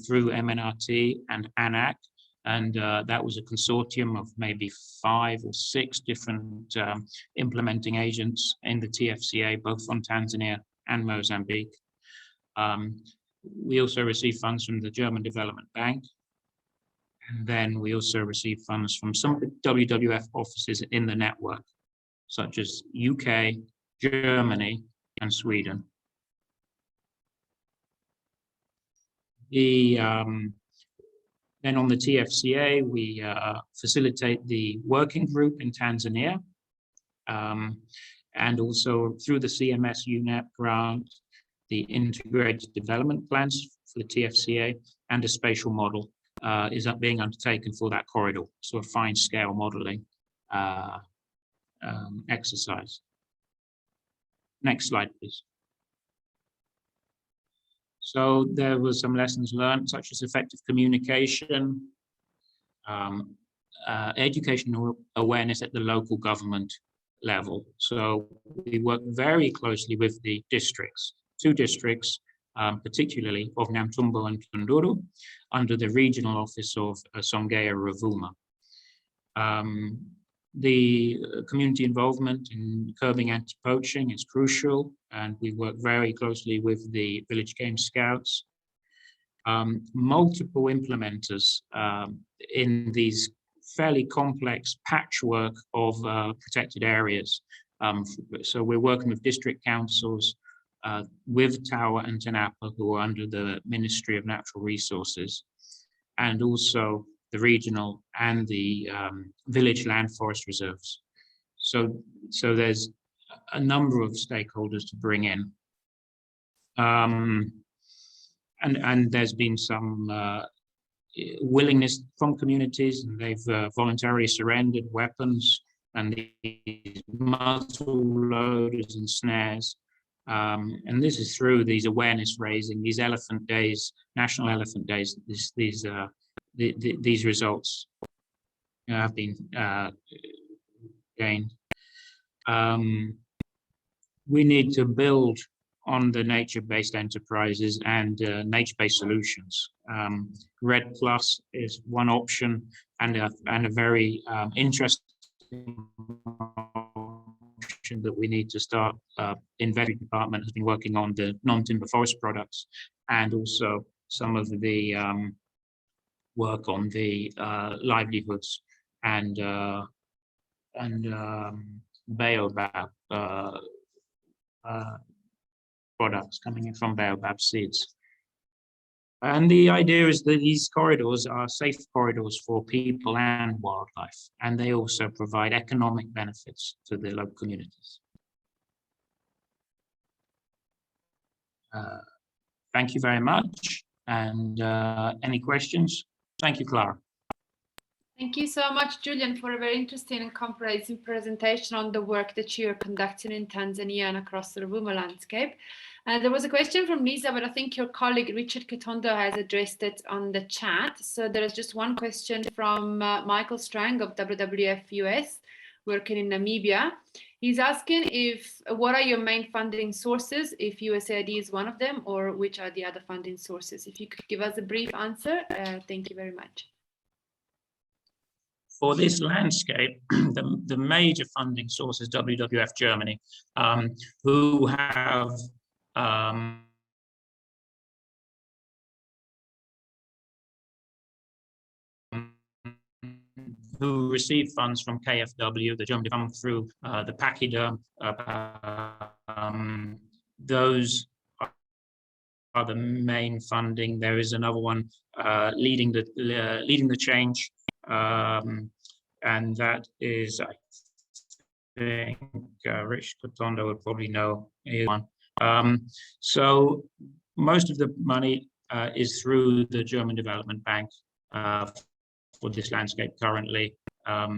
through MNRT and ANAC, and that was a consortium of maybe 5 or 6 different implementing agents in the TFCA, both from Tanzania and Mozambique. We also received funds from the German Development Bank, and then we also received funds from some of the WWF offices in the network, such as UK, Germany, and Sweden. Then on the TFCA, we facilitate the working group in Tanzania, and also through the CMS UNEP grant, the integrated development plans for the TFCA and a spatial model is being undertaken for that corridor, so a fine scale modeling exercise. Next slide, please. So there were some lessons learned, such as effective communication, educational awareness at the local government level. So we work very closely with the districts, 2 districts, particularly of Namtumbo and Tunduru, under the regional office of Songea Ruvuma. The community involvement in curbing anti-poaching is crucial, and we work very closely with the village game scouts. Multiple implementers in these fairly complex patchwork of protected areas. So we're working with district councils, with Tawa and Tanapa, who are under the Ministry of Natural Resources, and also the regional and the village land forest reserves. So there's a number of stakeholders to bring in. And there's been some willingness from communities, and they've voluntarily surrendered weapons and these muzzle loaders and snares. And this is through these awareness raising, these elephant days, national elephant days, these results have been gained. We need to build on the nature-based enterprises and nature-based solutions. RED Plus is one option, and a very interesting option that we need to start. Investment Department has been working on the non-timber forest products, and also some of the work on the livelihoods and baobab products coming in from baobab seeds. And the idea is that these corridors are safe corridors for people and wildlife, and they also provide economic benefits to the local communities. Thank you very much. And any questions? Thank you, Clara. Thank you so much, Julian, for a very interesting and comprehensive presentation on the work that you're conducting in Tanzania and across the Ruvuma landscape. There was a question from Lisa, but I think your colleague Richard Katondo has addressed it on the chat. So there is just one question from Michael Strang of WWF US, working in Namibia. He's asking what are your main funding sources, if USAID is one of them, or which are the other funding sources? If you could give us a brief answer, thank you very much. For this landscape, the major funding source is WWF Germany, who have who receive funds from KfW, the German fund through the Pachyderm. Those are the main funding. There is another one leading the change, and that is, I think, Rich Katondo would probably know one. So most of the money is through the German Development Bank for this landscape currently at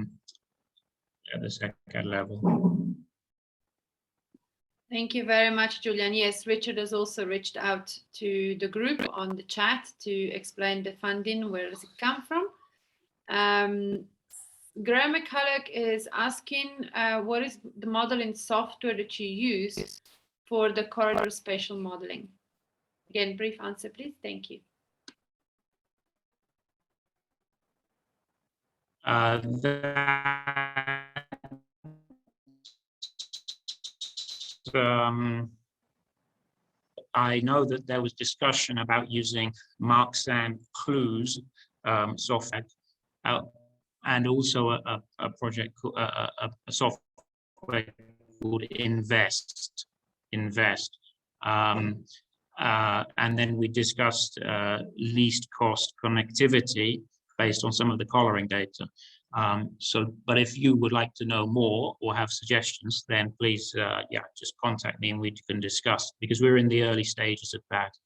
the second level. Thank you very much, Julian. Yes, Richard has also reached out to the group on the chat to explain the funding, where does it come from. Graham McCulloch is asking, what is the modeling software that you use for the corridor spatial modeling? Again, brief answer, please. Thank you. I know that there was discussion about using Marks and Clues software, and also a project, a software called Invest. And then we discussed least cost connectivity based on some of the collaring data. But if you would like to know more or have suggestions, then please, just contact me and we can discuss, because we're in the early stages of that.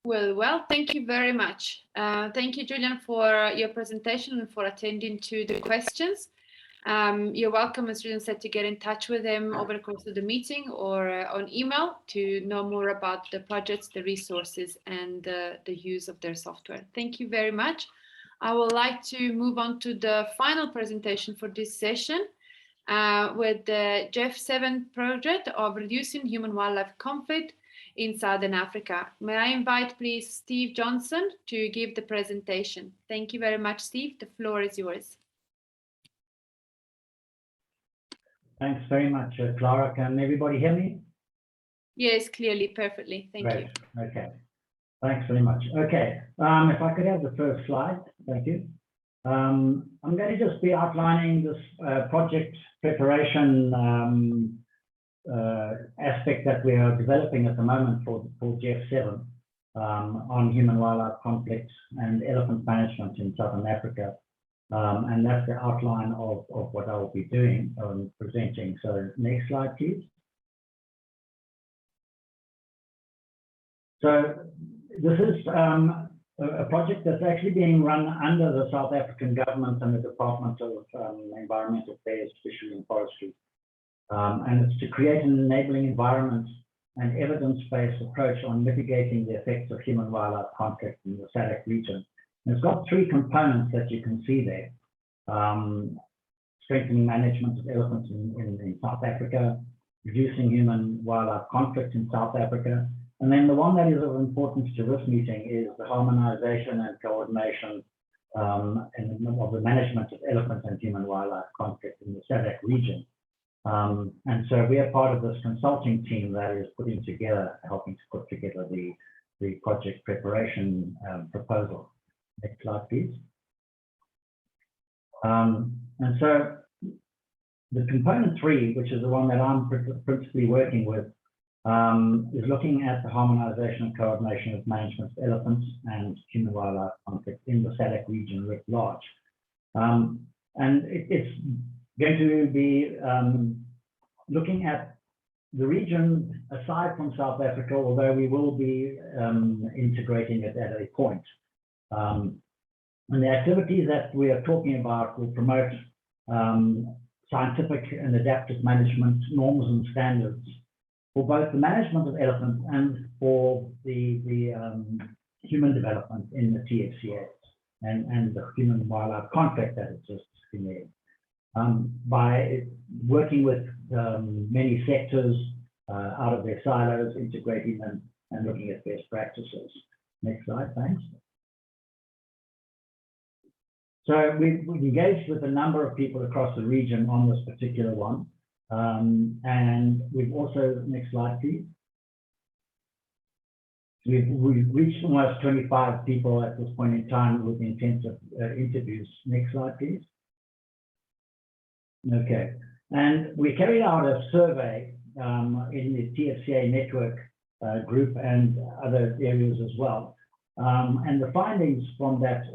Well, thank you very much. Thank you, Julian, for your presentation and for attending to the questions. You're welcome, as Julian said, to get in touch with them over the course of the meeting or on email to know more about the projects, the resources, and the use of their software. Thank you very much. I would like to move on to the final presentation for this session with the GEF7 project of reducing human-wildlife conflict in Southern Africa. May I invite, please, Steve Johnson to give the presentation. Thank you very much, Steve. The floor is yours. Thanks very much, Clara. Can everybody hear me? Yes, clearly, perfectly. Thank you. Okay. Thanks very much. Okay, if I could have the first slide, thank you. I'm going to just be outlining this project preparation aspect that we are developing at the moment for GEF7 on human-wildlife conflicts and elephant management in Southern Africa. And that's the outline of what I will be doing and presenting. So next slide, please. So this is a project that's actually being run under the South African government and the Department of Environmental Affairs, Fisheries and Forestry. And it's to create an enabling environment and evidence-based approach on mitigating the effects of human-wildlife conflict in the SADC region. It's got three components that you can see there. Strengthening management of elephants in South Africa, reducing human-wildlife conflict in South Africa, and then the one that is of importance to this meeting is the harmonization and coordination of the management of elephant and human-wildlife conflict in the SADC region. And so we are part of this consulting team that is putting together, helping to put together the project preparation proposal. Next slide, please. And so the component 3, which is the one that I'm principally working with, is looking at the harmonization and coordination of management of elephants and human-wildlife conflict in the SADC region writ large. And it's going to be looking at the region aside from South Africa, although we will be integrating it at a point. And the activities that we are talking about will promote scientific and adaptive management norms and standards for both the management of elephants and for the human development in the TFCA and the human-wildlife conflict that exists in there. By working with many sectors out of their silos, integrating them and looking at best practices. Next slide, thanks. So we've engaged with a number of people across the region on this particular one. And we've also, next slide, please. We've reached almost 25 people at this point in time with intensive interviews. Next slide, please. Okay, and we carried out a survey in the TFCA network group and other areas as well. And the findings from that,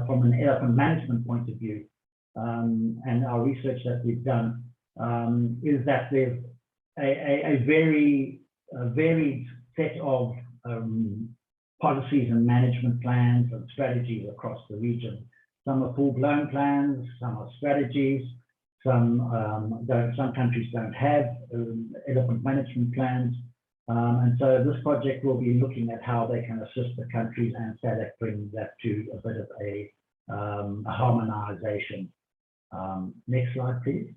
from an elephant management point of view, and our research that we've done, is that there's a very varied set of policies and management plans and strategies across the region. Some are full-blown plans, some are strategies, some countries don't have elephant management plans. And so this project will be looking at how they can assist the countries and SADC bring that to a bit of a harmonization. Next slide, please.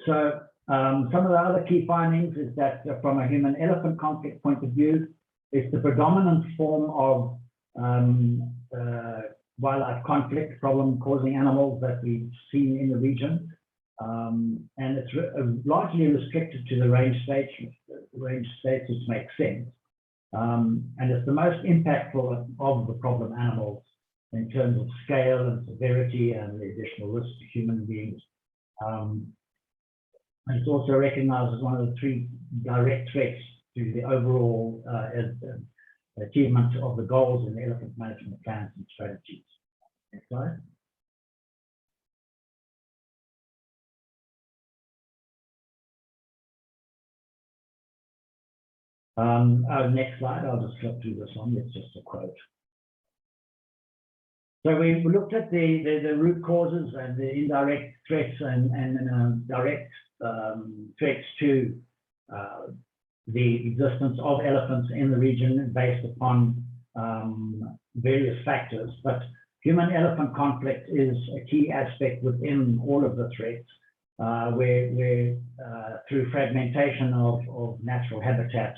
So some of the other key findings is that from a human-elephant conflict point of view, it's the predominant form of wildlife conflict, problem-causing animals that we've seen in the region. And it's largely restricted to the range states, which makes sense. And it's the most impactful of the problem animals in terms of scale and severity and the additional risk to human beings. And it's also recognized as one of the 3 direct threats to the overall achievement of the goals in the elephant management plans and strategies. Next slide. Next slide, I'll just flip through this one, it's just a quote. So we looked at the root causes and the indirect threats and direct threats to the existence of elephants in the region based upon various factors. But human-elephant conflict is a key aspect within all of the threats, where through fragmentation of natural habitat,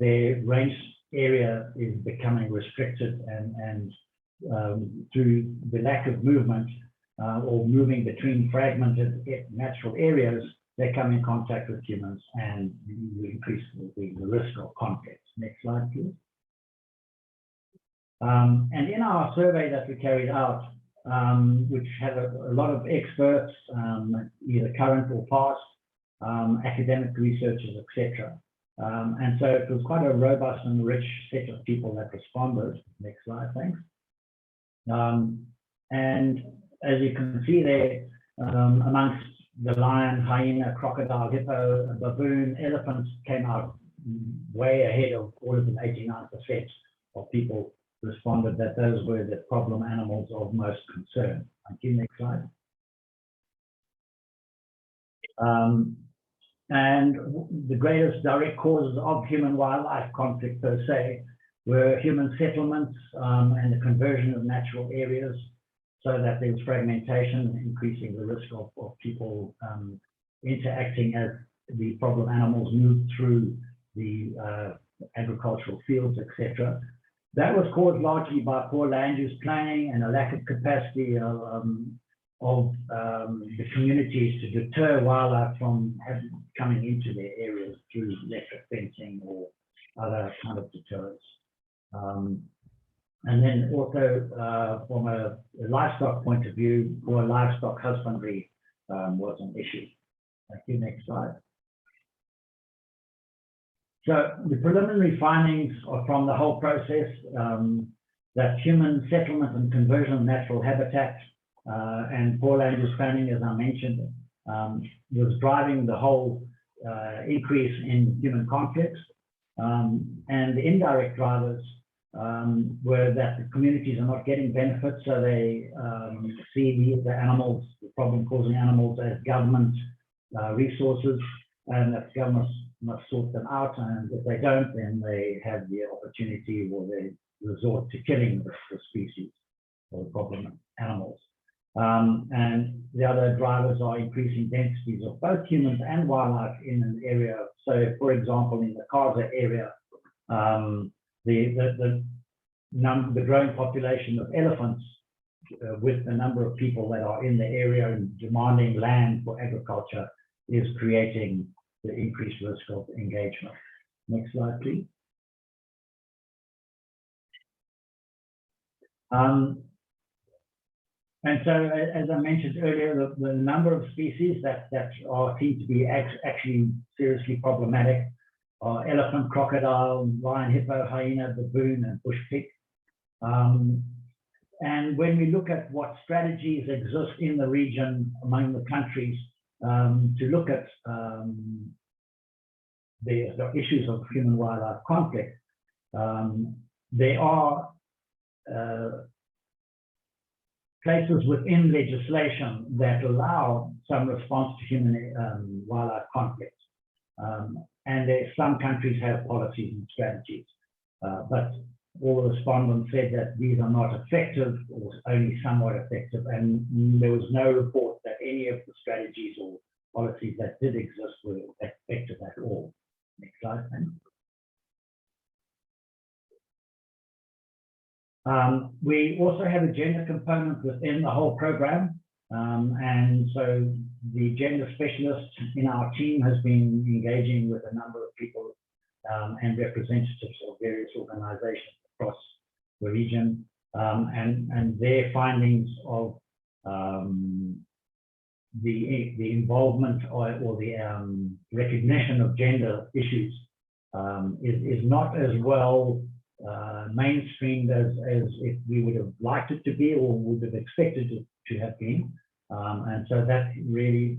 the range area is becoming restricted, and through the lack of movement or moving between fragmented natural areas, they come in contact with humans and increase the risk of conflict. Next slide, please. And in our survey that we carried out, which had a lot of experts, either current or past, academic researchers, etc. And so it was quite a robust and rich set of people that responded. Next slide, thanks. And as you can see there, amongst the lion, hyena, crocodile, hippo, baboon, elephants came out way ahead of all of them. 89% of people responded that those were the problem animals of most concern. Thank you. Next slide. And the greatest direct causes of human-wildlife conflict per se were human settlements and the conversion of natural areas, so that there's fragmentation, increasing the risk of people interacting as the problem animals move through the agricultural fields, etc. That was caused largely by poor land use planning and a lack of capacity of the communities to deter wildlife from coming into their areas through electric fencing or other kind of deterrents. And then also from a livestock point of view, for livestock husbandry, was an issue. Thank you. Next slide. So the preliminary findings are from the whole process, that human settlement and conversion of natural habitat and poor land use planning, as I mentioned, was driving the whole increase in human conflicts. And the indirect drivers were that the communities are not getting benefits, so they see the animals, the problem-causing animals, as government resources, and that governments must sort them out, and if they don't, then they have the opportunity or they resort to killing the species or the problem animals. And the other drivers are increasing densities of both humans and wildlife in an area. So, for example, in the Kaza area, the growing population of elephants with the number of people that are in the area and demanding land for agriculture is creating the increased risk of engagement. Next slide, please. And so, as I mentioned earlier, the number of species that seem to be actually seriously problematic are elephant, crocodile, lion, hippo, hyena, baboon, and bush pig. And when we look at what strategies exist in the region among the countries to look at the issues of human-wildlife conflict, there are places within legislation that allow some response to human-wildlife conflicts. And some countries have policies and strategies, but all the respondents said that these are not effective or only somewhat effective, and there was no report that any of the strategies or policies that did exist were effective at all. Next slide, thanks. We also have a gender component within the whole program, and so the gender specialist in our team has been engaging with a number of people and representatives of various organizations across the region, and their findings of the involvement or the recognition of gender issues is not as well mainstreamed as if we would have liked it to be or would have expected it to have been. And so that really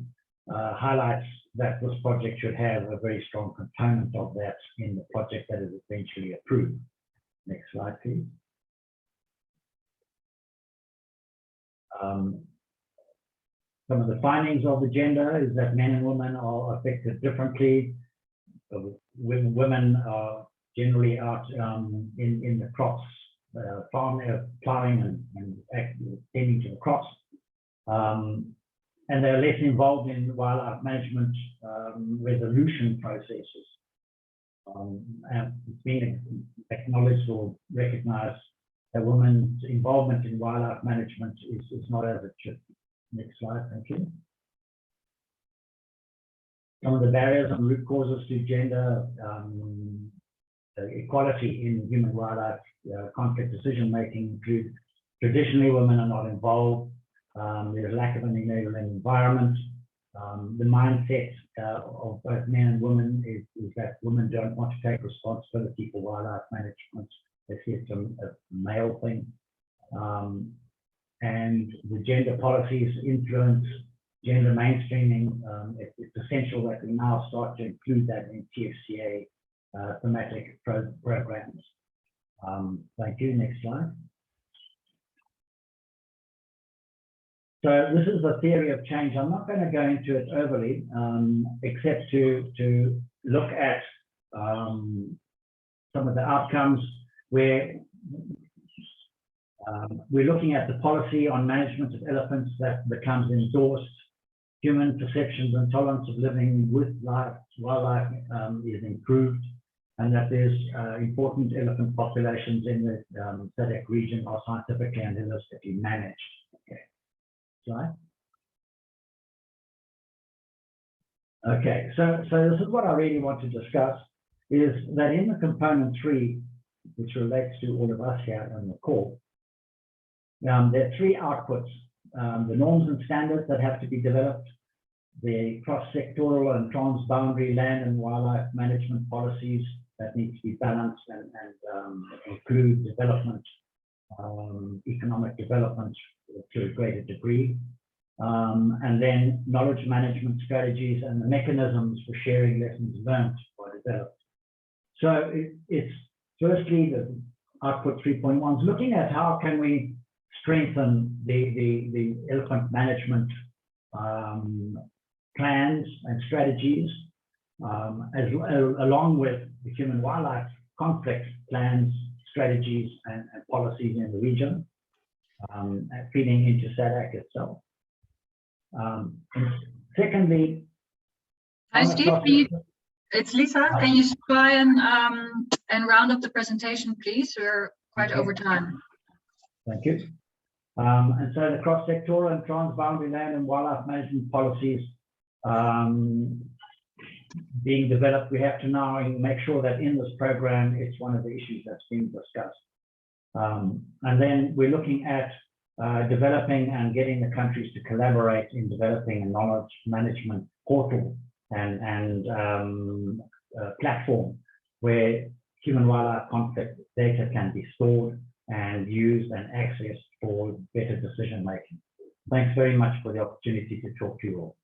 highlights that this project should have a very strong component of that in the project that is eventually approved. Next slide, please. Some of the findings of the gender is that men and women are affected differently. Women are generally out in the crops, plowing and tending to the crops. And they're less involved in wildlife management resolution processes. And it's been acknowledged or recognized that women's involvement in wildlife management is not as it should be. Next slide, thank you. Some of the barriers and root causes to gender equality in human-wildlife conflict decision-making include traditionally women are not involved. There's lack of an enabling environment. The mindset of both men and women is that women don't want to take responsibility for wildlife management. They see it's a male thing. And the gender policies influence gender mainstreaming. It's essential that we now start to include that in TFCA thematic programs. Thank you. Next slide. So this is the theory of change. I'm not going to go into it overly, except to look at some of the outcomes where we're looking at the policy on management of elephants that becomes endorsed. Human perceptions and tolerance of living with wildlife is improved, and that there's important elephant populations in the SADC region are scientifically and holistically managed. Okay. Slide. Okay, so this is what I really want to discuss, is that in the component 3, which relates to all of us here on the call, there are 3 outputs, the norms and standards that have to be developed, the cross-sectoral and transboundary land and wildlife management policies that need to be balanced and include development, economic development to a greater degree. And then knowledge management strategies and the mechanisms for sharing lessons learned are developed. So it's firstly the output 3.1 is looking at how can we strengthen the elephant management plans and strategies, along with the human wildlife conflict plans, strategies, and policies in the region, feeding into SADC itself. Secondly, hi Steve, it's Lisa. Can you try and round up the presentation, please? We're quite over time. Thank you. And so the cross-sectoral and transboundary land and wildlife management policies being developed, we have to now make sure that in this program, it's one of the issues that's being discussed. And then we're looking at developing and getting the countries to collaborate in developing a knowledge management portal and platform where human wildlife conflict data can be stored and used and accessed for better decision making. Thanks very much for the opportunity to talk to you all.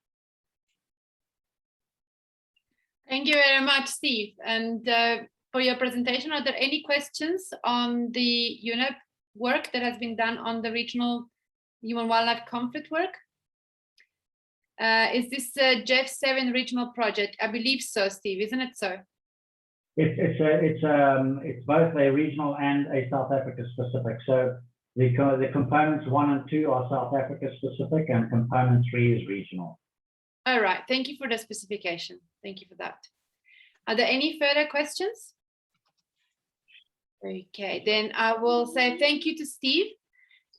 Thank you very much, Steve. And for your presentation, are there any questions on the UNEP work that has been done on the regional human wildlife conflict work? Is this GEF7 regional project? I believe so, Steve, isn't it so? It's both a regional and a South Africa specific. So the components 1 and 2 are South Africa specific, and component 3 is regional. All right, thank you for the specification. Thank you for that. Are there any further questions? Okay, then I will say thank you to Steve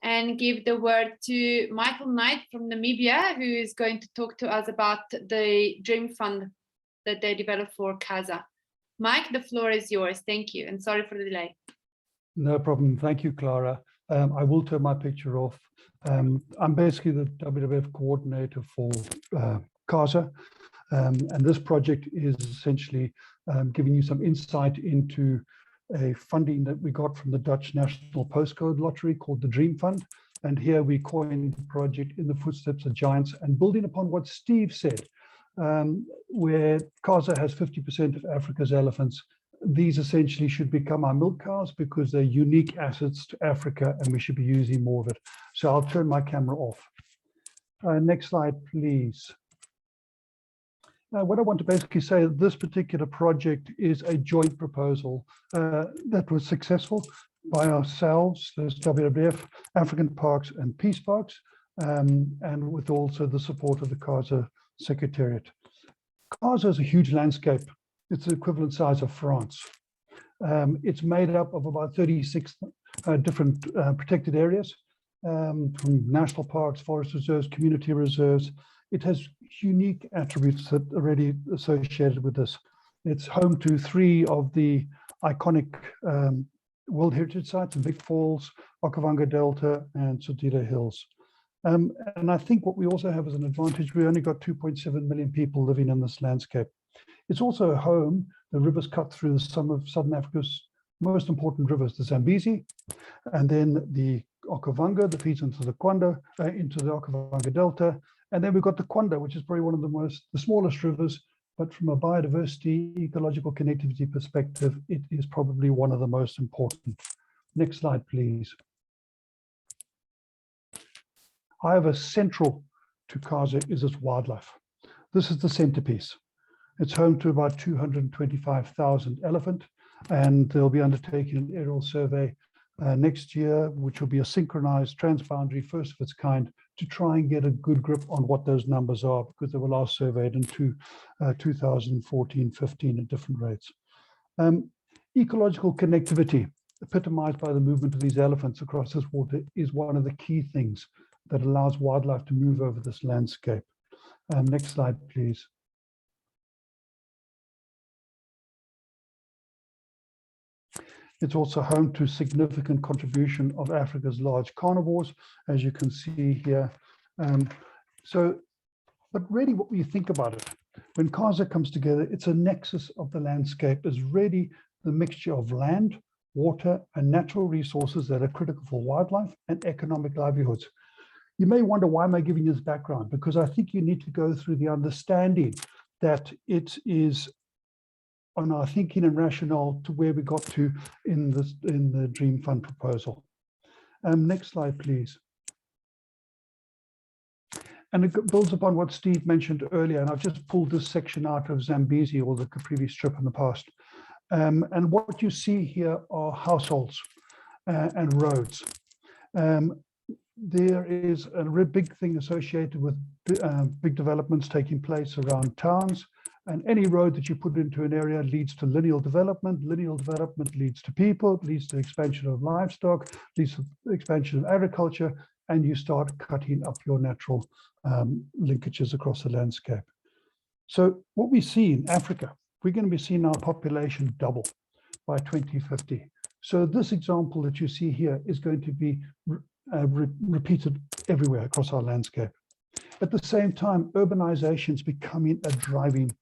and give the word to Michael Knight from Namibia, who is going to talk to us about the Dream Fund that they developed for CASA. Mike, the floor is yours. Thank you, and sorry for the delay. No problem. Thank you, Clara. I will turn my picture off. I'm basically the WWF coordinator for CASA, and this project is essentially giving you some insight into a funding that we got from the Dutch National Postcode Lottery called the Dream Fund. And here we coined the project in the footsteps of giants, and building upon what Steve said, where CASA has 50% of Africa's elephants, these essentially should become our milk cows because they're unique assets to Africa and we should be using more of it. So I'll turn my camera off. Next slide, please. What I want to basically say, this particular project is a joint proposal that was successful by ourselves, there's WWF, African Parks and Peace Parks, and with also the support of the CASA Secretariat. CASA is a huge landscape. It's the equivalent size of France. It's made up of about 36 different protected areas, from national parks, forest reserves, community reserves. It has unique attributes that are already associated with this. It's home to 3 of the iconic World Heritage Sites, Vic Falls, Okavango Delta, and Sotira Hills. And I think what we also have as an advantage, we only got 2.7 million people living in this landscape. It's also a home, the rivers cut through some of Southern Africa's most important rivers, the Zambezi, and then the Okavango that feeds into the Kwanda, into the Okavango Delta. And then we've got the Kwanda, which is probably one of the smallest rivers, but from a biodiversity, ecological connectivity perspective, it is probably one of the most important. Next slide, please. However, central to CASA is its wildlife. This is the centerpiece. It's home to about 225,000 elephant, and they'll be undertaking an aerial survey next year, which will be a synchronized transboundary, first of its kind, to try and get a good grip on what those numbers are, because they were last surveyed in 2014-15 at different rates. Ecological connectivity, epitomized by the movement of these elephants across this water, is one of the key things that allows wildlife to move over this landscape. Next slide, please. It's also home to significant contribution of Africa's large carnivores, as you can see here. So But really what we think about it, when CASA comes together, it's a nexus of the landscape, is really the mixture of land, water, and natural resources that are critical for wildlife and economic livelihoods. You may wonder, why am I giving this background? Because I think you need to go through the understanding that it is on our thinking and rationale to where we got to in the Dream Fund proposal. Next slide, please. And it builds upon what Steve mentioned earlier, and I've just pulled this section out of Zambezi, or the previous trip in the past. And what you see here are households and roads. There is a big thing associated with big developments taking place around towns, and any road that you put into an area leads to lineal development. Lineal development leads to people, leads to expansion of livestock, leads to expansion of agriculture, and you start cutting up your natural linkages across the landscape. So what we see in Africa, we're going to be seeing our population double by 2050. So this example that you see here is going to be repeated everywhere across our landscape. At the same time, urbanization is becoming a driving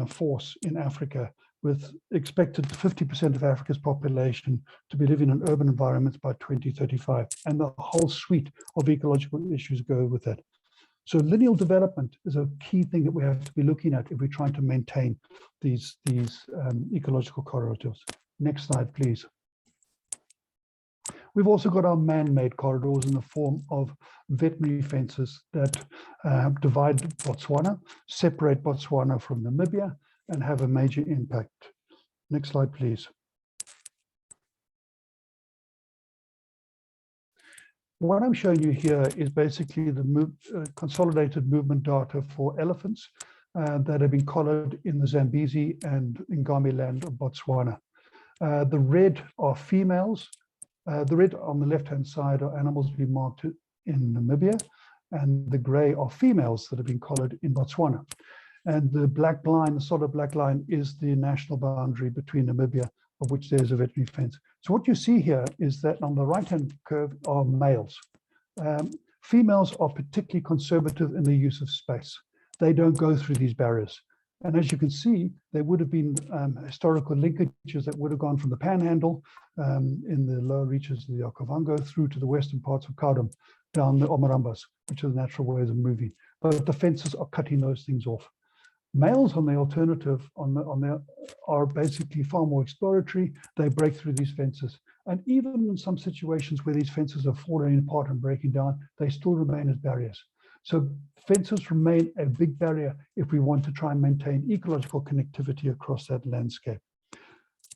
force in Africa, with expected 50% of Africa's population to be living in urban environments by 2035. And the whole suite of ecological issues go with that. So lineal development is a key thing that we have to be looking at if we're trying to maintain these ecological corridors. Next slide, please. We've also got our man-made corridors in the form of veterinary fences that divide Botswana, separate Botswana from Namibia, and have a major impact. Next slide, please. What I'm showing you here is basically the consolidated movement data for elephants that have been collared in the Zambezi and Ngami land of Botswana. The red are females. The red on the left-hand side are animals being marked in Namibia, and the gray are females that have been collared in Botswana. And the black line, the solid black line, is the national boundary between Namibia, of which there's a veterinary fence. So what you see here is that on the right-hand curve are males. Females are particularly conservative in the use of space. They don't go through these barriers. And as you can see, there would have been historical linkages that would have gone from the Panhandle in the lower reaches of the Okavango through to the western parts of Kaudum, down the Omarambas, which are the natural ways of moving. But the fences are cutting those things off. Males on the alternative are basically far more exploratory. They break through these fences. And even in some situations where these fences are falling apart and breaking down, they still remain as barriers. So fences remain a big barrier if we want to try and maintain ecological connectivity across that landscape.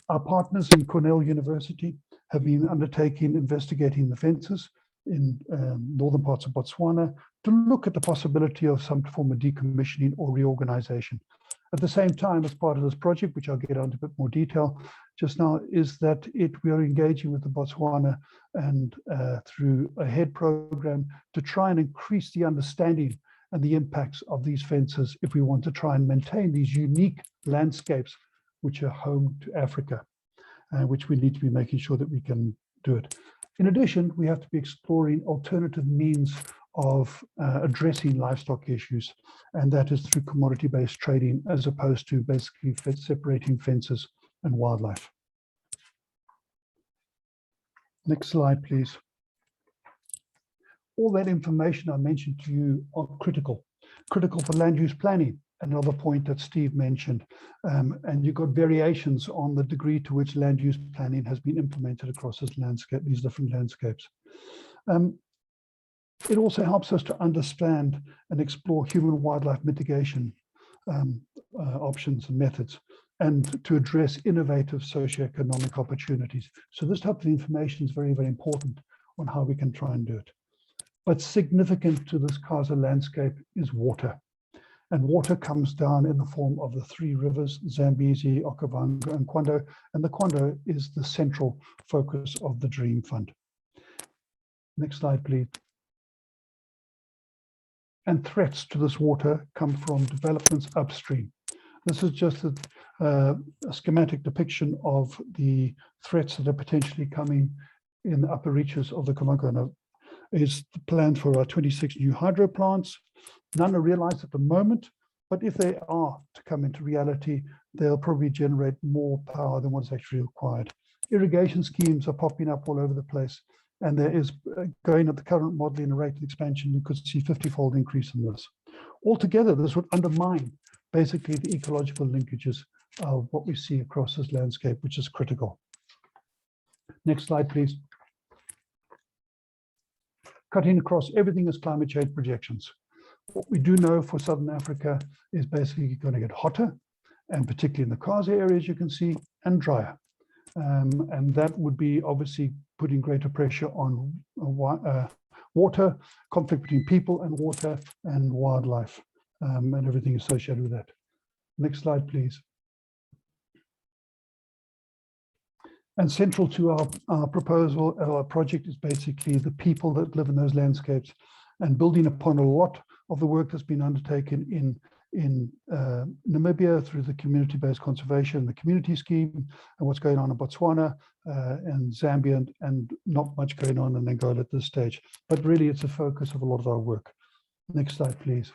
Our partners in Cornell University have been investigating the fences in northern parts of Botswana to look at the possibility of some form of decommissioning or reorganization. At the same time, as part of this project, which I'll get into a bit more detail just now, is that we are engaging with the Botswana and through a HEAD program to try and increase the understanding and the impacts of these fences if we want to try and maintain these unique landscapes which are home to Africa, which we need to be making sure that we can do it. In addition, we have to be exploring alternative means of addressing livestock issues, and that is through commodity-based trading as opposed to basically separating fences and wildlife. Next slide, please. All that information I mentioned to you are critical for land use planning, another point that Steve mentioned. And you've got variations on the degree to which land use planning has been implemented across this landscape, these different landscapes. It also helps us to understand and explore human wildlife mitigation options and methods, and to address innovative socioeconomic opportunities. So this type of information is very, very important on how we can try and do it. But significant to this CASA landscape is water. And water comes down in the form of the three rivers, Zambezi, Okavango, and Kwando. And the Kwando is the central focus of the Dream Fund. Next slide, please. And threats to this water come from developments upstream. This is just a schematic depiction of the threats that are potentially coming in the upper reaches of the Okavango. Is the plan for our 26 new hydro plants, None are realized at the moment, but if they are to come into reality, they'll probably generate more power than what's actually required. Irrigation schemes are popping up all over the place, and there is, going at the current modeling and rate of expansion, you could see 50-fold increase in this. Altogether, this would undermine basically the ecological linkages of what we see across this landscape, which is critical. Next slide, please. Cutting across everything is climate change projections. What we do know for Southern Africa is basically going to get hotter, and particularly in the Kaza areas you can see, and drier. And that would be obviously putting greater pressure on water, conflict between people and water and wildlife, and everything associated with that. Next slide, please. And central to our proposal, our project, is basically the people that live in those landscapes, and building upon a lot of the work that's been undertaken in Namibia through the community-based conservation, the community scheme, and what's going on in Botswana and Zambia, and not much going on in Angola at this stage. But really, it's a focus of a lot of our work. Next slide, please.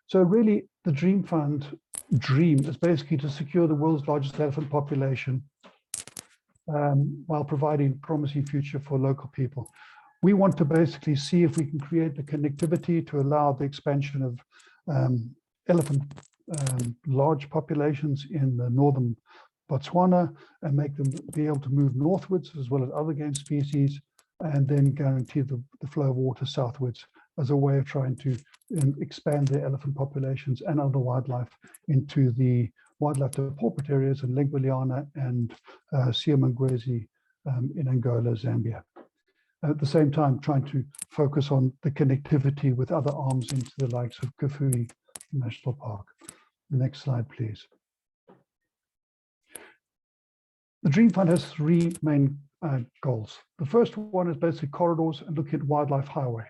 So really, the Dream Fund dream is basically to secure the world's largest elephant population while providing a promising future for local people. We want to basically see if we can create the connectivity to allow the expansion of elephant large populations in the northern Botswana, and make them be able to move northwards as well as other game species, and then guarantee the flow of water southwards as a way of trying to expand their elephant populations and other wildlife into the wildlife development areas in Lengwiliana and Siamangwezi in Angola, Zambia. At the same time, trying to focus on the connectivity with other arms into the likes of Kafue National Park. Next slide, please. The Dream Fund has three main goals. The first one is basically corridors and looking at wildlife highway.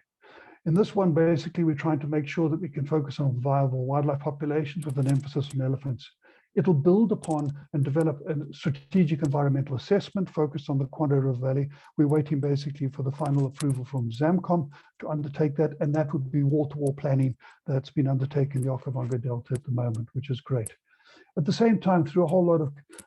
In this one, basically, we're trying to make sure that we can focus on viable wildlife populations with an emphasis on elephants. It'll build upon and develop a strategic environmental assessment focused on the Kwando River Valley. We're waiting basically for the final approval from ZAMCOM to undertake that, and that would be wall-to-wall planning that's been undertaken in the Okavango Delta at the moment, which is great. At the same time, through a whole lot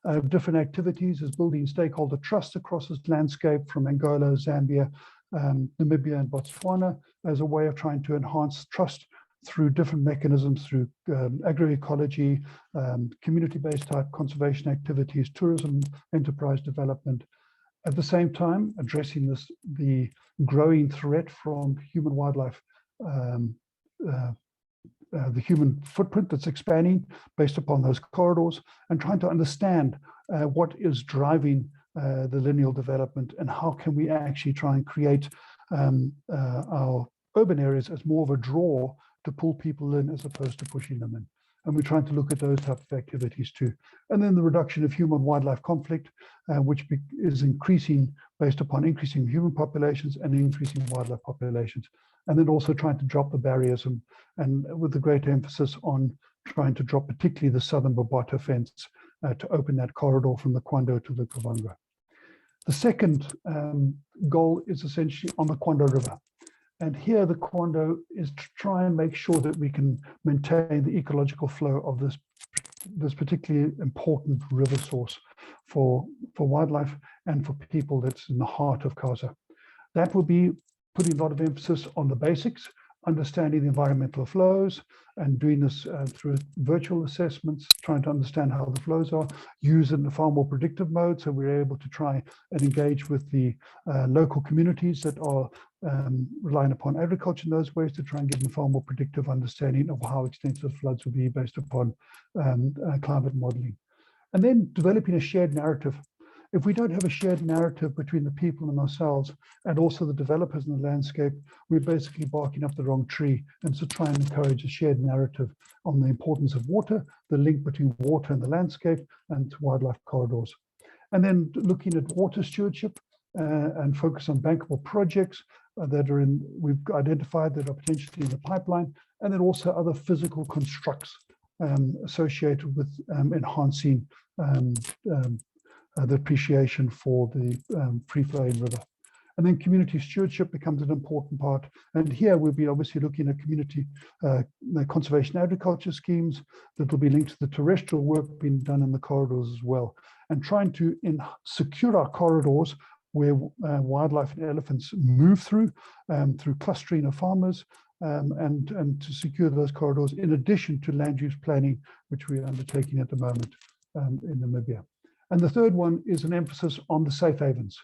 of different activities, is building stakeholder trust across this landscape from Angola, Zambia, Namibia, and Botswana as a way of trying to enhance trust through different mechanisms, through agroecology, community-based type conservation activities, tourism, enterprise development. At the same time, addressing the growing threat from human wildlife, the human footprint that's expanding based upon those corridors, and trying to understand what is driving the lineal development, and how can we actually try and create our urban areas as more of a draw to pull people in as opposed to pushing them in. And we're trying to look at those types of activities too. And then the reduction of human wildlife conflict, which is increasing based upon increasing human populations and increasing wildlife populations. And then also trying to drop the barriers, and with a great emphasis on trying to drop particularly the southern Bobato fence to open that corridor from the Kwando to the Okavango. The second goal is essentially on the Kwando River. And here the Kwando is to try and make sure that we can maintain the ecological flow of this particularly important river source for wildlife and for people that's in the heart of Kaza. That will be putting a lot of emphasis on the basics, understanding the environmental flows, and doing this through virtual assessments, trying to understand how the flows are, used in a far more predictive mode, so we're able to try and engage with the local communities that are relying upon agriculture in those ways to try and give them far more predictive understanding of how extensive floods will be based upon climate modeling. And then developing a shared narrative. If we don't have a shared narrative between the people and ourselves, and also the developers in the landscape, we're basically barking up the wrong tree. And so try and encourage a shared narrative on the importance of water, the link between water and the landscape, and wildlife corridors. And then looking at water stewardship and focus on bankable projects that are we've identified that are potentially in the pipeline, and then also other physical constructs associated with enhancing the appreciation for the free-flowing river. And then community stewardship becomes an important part. And here we'll be obviously looking at community conservation agriculture schemes that will be linked to the terrestrial work being done in the corridors as well. And trying to secure our corridors where wildlife and elephants move through clustering of farmers, and to secure those corridors in addition to land use planning, which we are undertaking at the moment in Namibia. And the third one is an emphasis on the safe havens.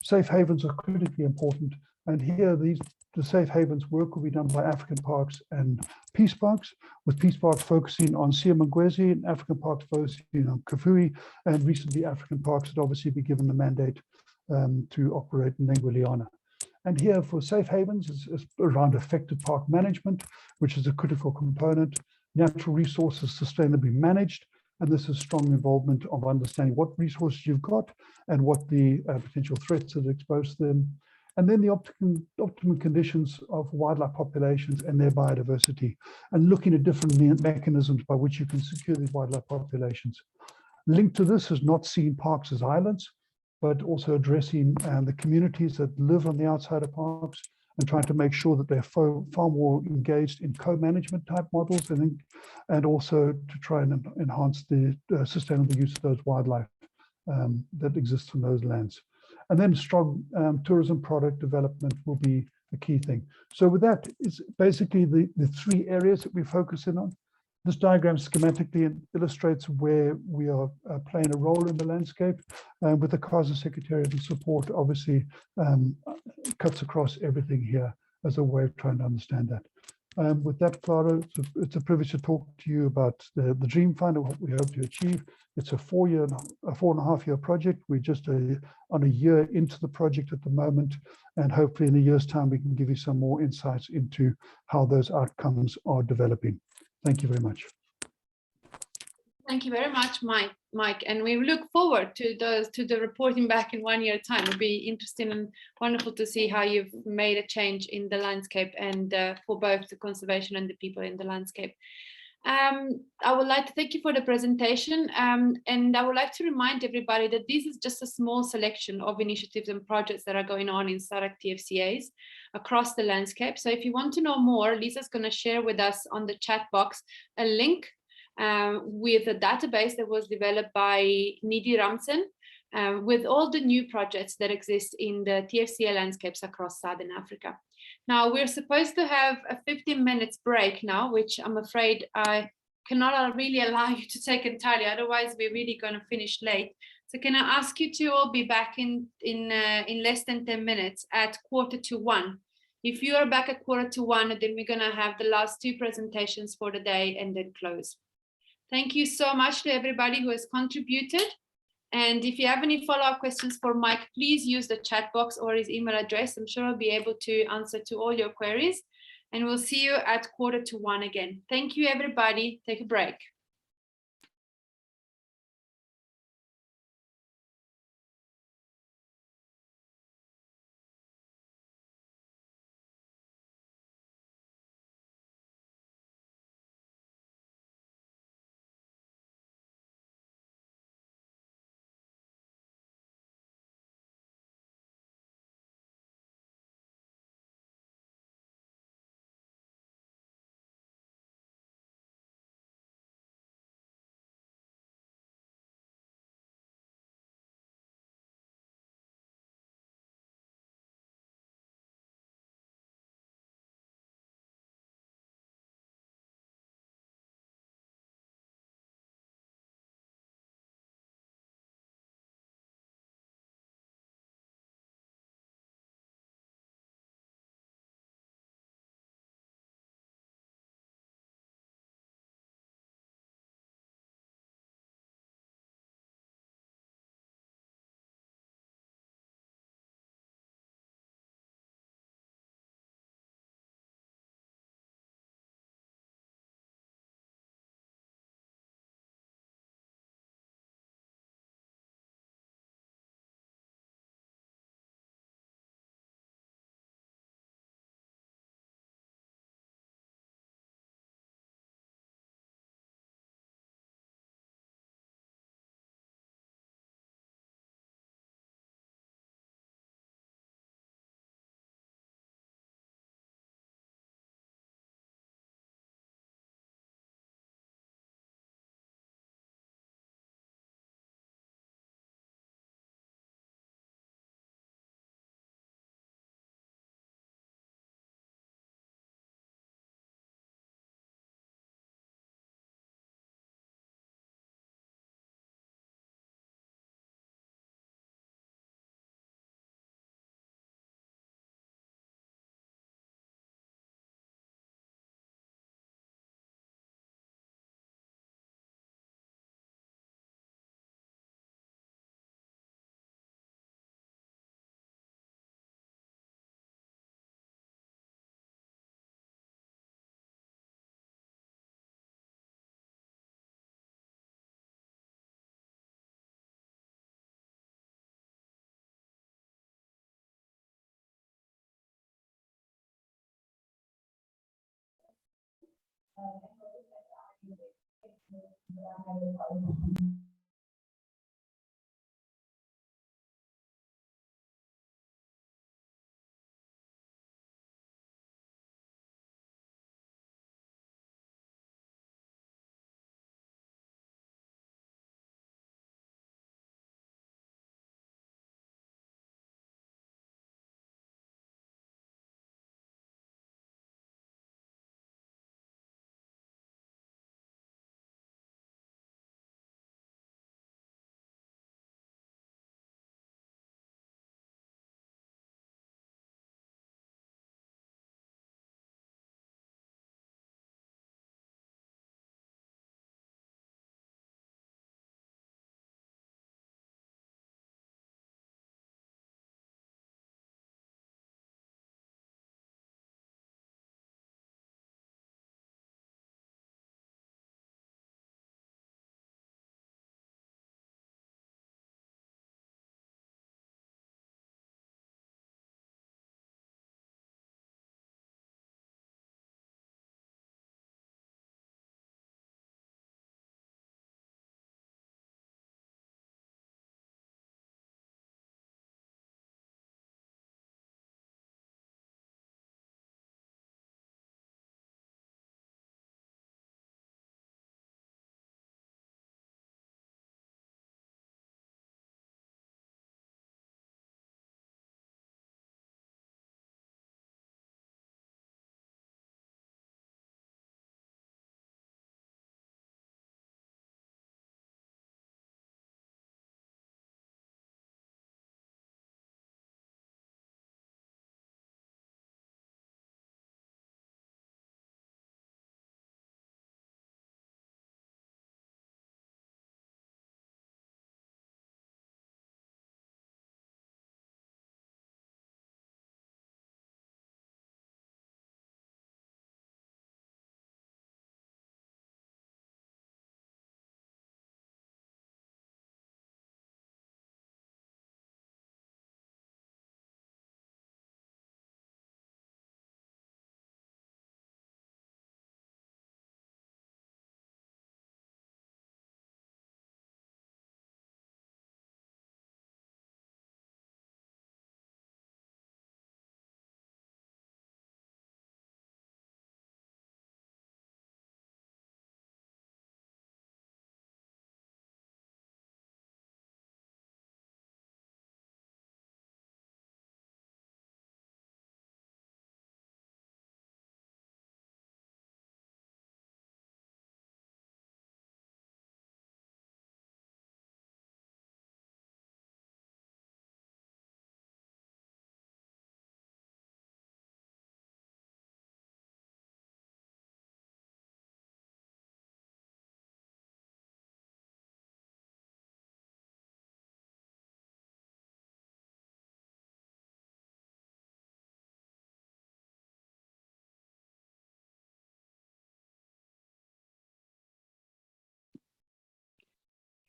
Safe havens are critically important, and here the safe havens work will be done by African Parks and Peace Parks, with Peace Parks focusing on Siamangwezi and African Parks focusing on Kafui, and recently African Parks had obviously been given the mandate to operate in Nengueliana. And here for safe havens is around effective park management, which is a critical component, natural resources sustainably managed, and this is strong involvement of understanding what resources you've got and what the potential threats that expose them, and then the optimum conditions of wildlife populations and their biodiversity, and looking at different mechanisms by which you can secure these wildlife populations. Linked to this is not seeing parks as islands, but also addressing the communities that live on the outside of parks and trying to make sure that they're far more engaged in co-management type models, and also to try and enhance the sustainable use of those wildlife that exists on those lands. And then strong tourism product development will be a key thing. So with that, it's basically the three areas that we focus in on. This diagram schematically illustrates where we are playing a role in the landscape, with the CASA Secretariat and support obviously cuts across everything here as a way of trying to understand that. With that, Clara, it's a privilege to talk to you about the Dream Fund and what we hope to achieve. It's a 4.5 year project. We're just on a year into the project at the moment, and hopefully in a year's time we can give you some more insights into how those outcomes are developing. Thank you very much. Thank you very much, Mike. And we look forward to the reporting back in 1 year time. It'll be interesting and wonderful to see how you've made a change in the landscape and for both the conservation and the people in the landscape. I would like to thank you for the presentation, and I would like to remind everybody that this is just a small selection of initiatives and projects that are going on in SADC TFCAs across the landscape. So if you want to know more, Lisa's going to share with us on the chat box a link with a database that was developed by Nidhi Ramsen with all the new projects that exist in the TFCA landscapes across Southern Africa. Now, we're supposed to have a 15 minutes break now, which I'm afraid I cannot really allow you to take entirely, otherwise we're really going to finish late. So can I ask you to all be back in less than 10 minutes at 1:45? If you are back at 1:45, then we're going to have the last two presentations for the day and then close. Thank you so much to everybody who has contributed. And if you have any follow-up questions for Mike, please use the chat box or his email address. I'm sure I'll be able to answer to all your queries. And we'll see you at 1:45 again. Thank you, everybody. Take a break.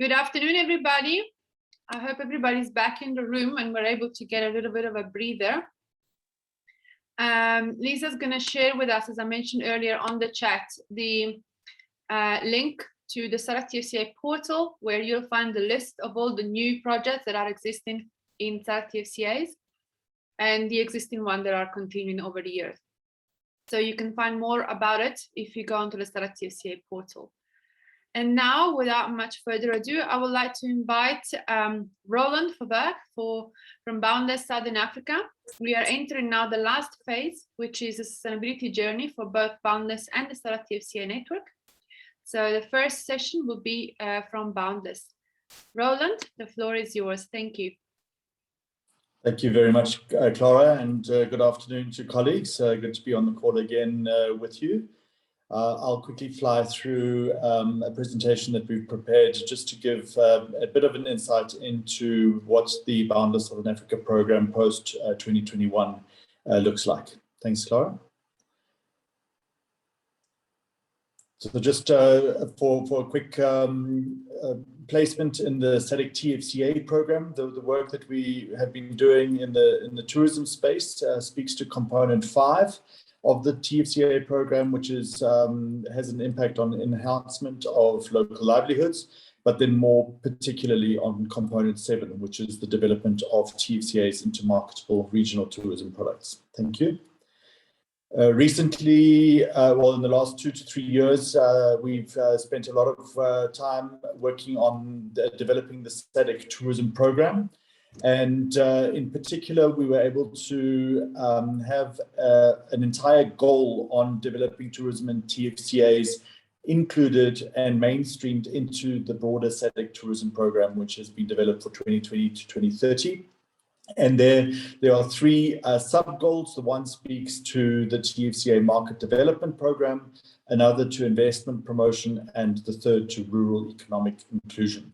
Good afternoon, everybody. I hope everybody's back in the room and we're able to get a little bit of a breather. Lisa's going to share with us, as I mentioned earlier on the chat, the link to the SADC TFCA portal, where you'll find the list of all the new projects that are existing in SADC TFCAs and the existing ones that are continuing over the years. So you can find more about it if you go onto the SADC TFCA portal. And now, without much further ado, I would like to invite Roland Verberg from Boundless Southern Africa. We are entering now the last phase, which is a sustainability journey for both Boundless and the SADC TFCA network. So the first session will be from Boundless. Roland, the floor is yours. Thank you. Thank you very much, Clara, and good afternoon to colleagues. Good to be on the call again with you. I'll quickly fly through a presentation that we've prepared just to give a bit of an insight into what the Boundless Southern Africa program post 2021 looks like. Thanks, Clara. So just for a quick placement in the SADC TFCA program, the work that we have been doing in the tourism space speaks to component 5. of the TFCA program, which is has an impact on enhancement of local livelihoods, but then more particularly on component 7, which is the development of TFCAs into marketable regional tourism products. Thank you. Recently, well, in the last 2 to 3 years, we've spent a lot of time working on developing the SADC tourism program. And in particular, we were able to have an entire goal on developing tourism and TFCAs included and mainstreamed into the broader SADC tourism program, which has been developed for 2020 to 2030. And there are 3 sub-goals. The one speaks to the TFCA market development program, another to investment promotion, and the third to rural economic inclusion,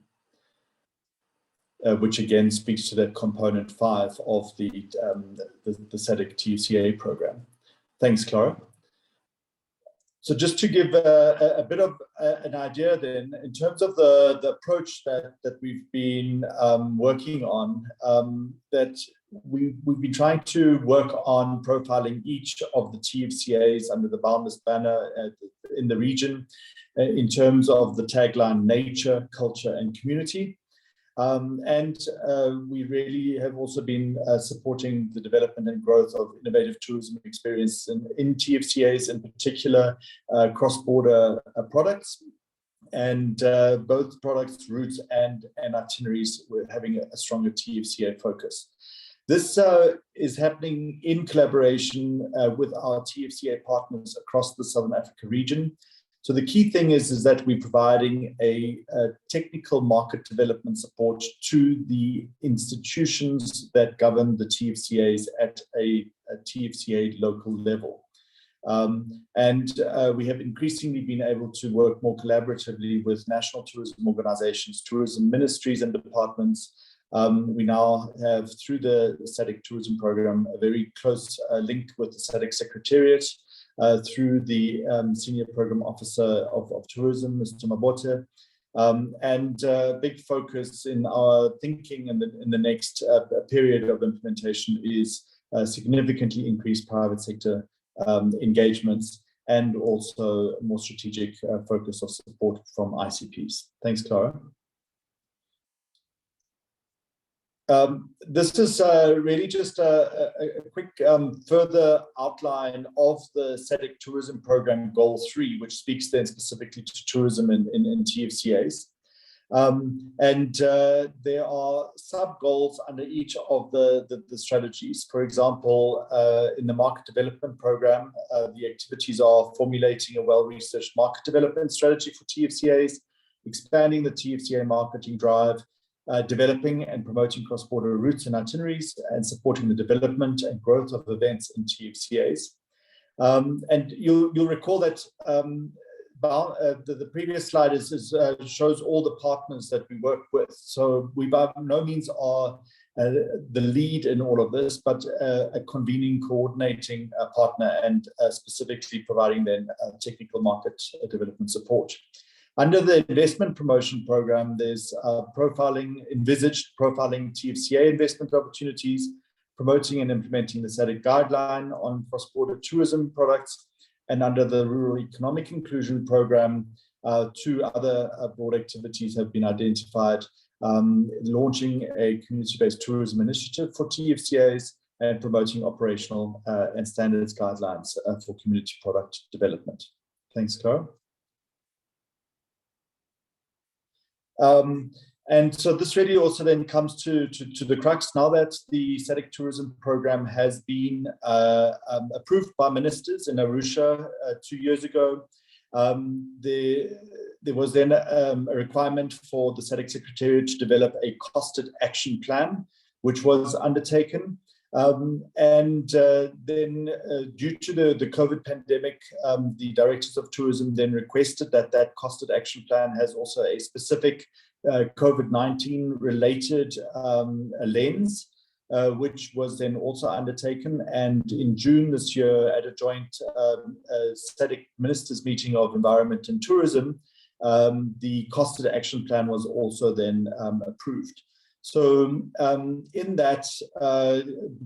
which again speaks to that component 5 of the SADC TFCA program. Thanks, Clara. So just to give a bit of an idea then, in terms of the approach that we've been working on, that we've been trying to work on profiling each of the TFCAs under the Boundless banner in the region in terms of the tagline nature, culture, and community. We really have also been supporting the development and growth of innovative tourism experience in TFCAs, in particular cross-border products. And both products, routes and itineraries, were having a stronger TFCA focus. This is happening in collaboration with our TFCA partners across the Southern Africa region. So the key thing is that we're providing a technical market development support to the institutions that govern the TFCAs at a TFCA local level. We have increasingly been able to work more collaboratively with national tourism organizations, tourism ministries and departments. We now have, through the SADC tourism program, a very close link with the SADC Secretariat, through the Senior Program Officer of Tourism, Mr. Mabote, and big focus in our thinking in the next period of implementation is significantly increased private sector engagements and also more strategic focus of support from ICPs. Thanks, Clara. This is really just a quick further outline of the SADC Tourism Program Goal 3, which speaks then specifically to tourism in TFCAs. There are sub-goals under each of the strategies. For example, in the Market Development Program, the activities are formulating a well-researched market development strategy for TFCAs, expanding the TFCA marketing drive, developing and promoting cross-border routes and itineraries, and supporting the development and growth of events in TFCAs. And you'll recall that the previous slide shows all the partners that we work with. So we by no means are the lead in all of this, but a convening, coordinating partner, and specifically providing then technical market development support. Under the investment promotion program, there's envisaged profiling TFCA investment opportunities, promoting and implementing the SADC guideline on cross-border tourism products, and under the rural economic inclusion program, 2 other broad activities have been identified, launching a community-based tourism initiative for TFCAs and promoting operational and standards guidelines for community product development. Thanks, Clara. And so this really also then comes to the crux. Now that the SADC tourism program has been approved by ministers in Arusha 2 years ago, there was then a requirement for the SADC Secretariat to develop a costed action plan, which was undertaken. Then due to the COVID pandemic, the directors of tourism then requested that costed action plan has also a specific COVID-19 related lens, which was then also undertaken. And in June this year, at a joint SADC ministers meeting of environment and tourism, the costed action plan was also then approved. So in that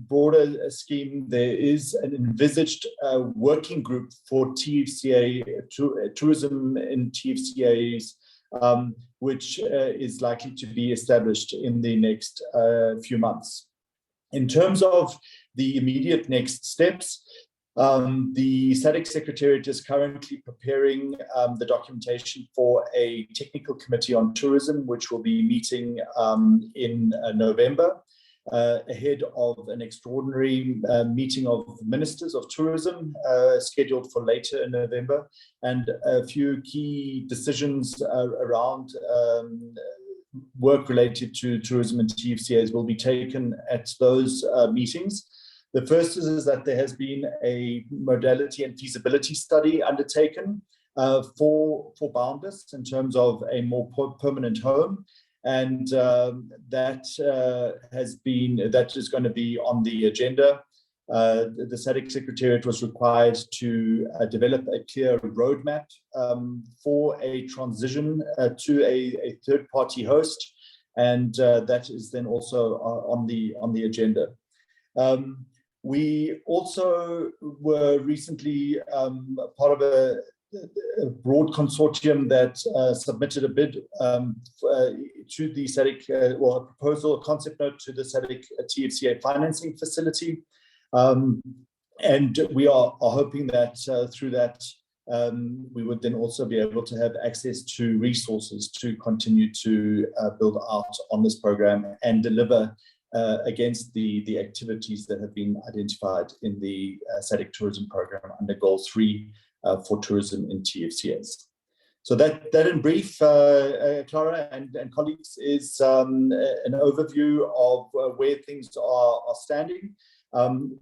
broader scheme, there is an envisaged working group for TFCA, tourism in TFCAs, which is likely to be established in the next few months. In terms of the immediate next steps, the SADC Secretariat is currently preparing the documentation for a technical committee on tourism, which will be meeting in November, ahead of an extraordinary meeting of ministers of tourism scheduled for later in November, and a few key decisions around work related to tourism and TFCAs will be taken at those meetings. The first is that there has been a modality and feasibility study undertaken for Boundless in terms of a more permanent home, and that is going to be on the agenda. The SADC Secretariat was required to develop a clear roadmap for a transition to a third-party host, and that is then also on the agenda. We also were recently part of a broad consortium that submitted a bid to the SADC, well, a proposal, a concept note to the SADC TFCA financing facility. And we are hoping that through that, we would then also be able to have access to resources to continue to build out on this program and deliver against the activities that have been identified in the SADC tourism program under goal 3 for tourism in TFCAs. So that in brief, Clara and colleagues, is an overview of where things are standing.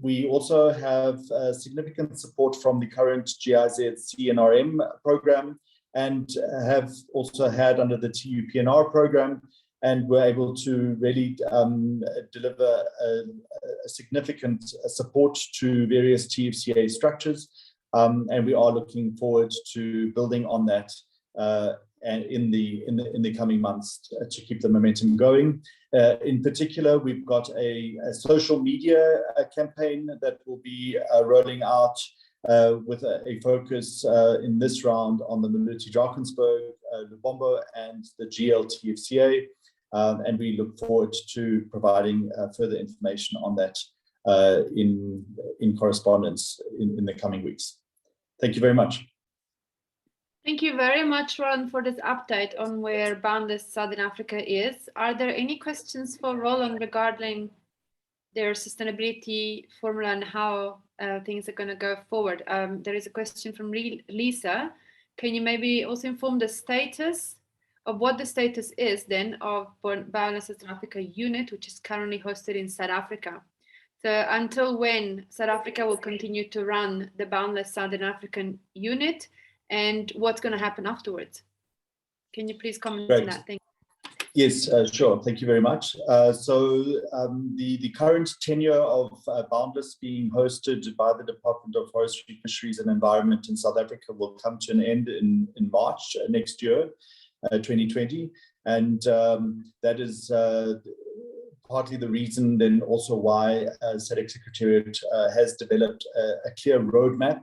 We also have significant support from the current GIZ CNRM program, and have also had under the TUPNR program, and we're able to really deliver a significant support to various TFCA structures, and we are looking forward to building on that and in the coming months to keep the momentum going. In particular, we've got a social media campaign that will be rolling out with a focus in this round on the Maluti Drakensberg, Lubombo, and the GL-TFCA. And we look forward to providing further information on that in correspondence in the coming weeks. Thank you very much. Thank you very much, Ron, for this update on where Boundless Southern Africa is. Are there any questions for Roland regarding their sustainability formula and how things are going to go forward? There is a question from Lisa. Can you maybe also inform the status of what the status is then of Boundless Southern Africa unit, which is currently hosted in South Africa? So until when South Africa will continue to run the Boundless Southern African unit, and what's going to happen afterwards? Can you please comment on that? Thank you. Yes, sure. Thank you very much. So the current tenure of Boundless being hosted by the Department of Forestry, Fisheries and Environment in South Africa will come to an end in March next year, 2020. And that is partly the reason then also why SADC Secretariat has developed a clear roadmap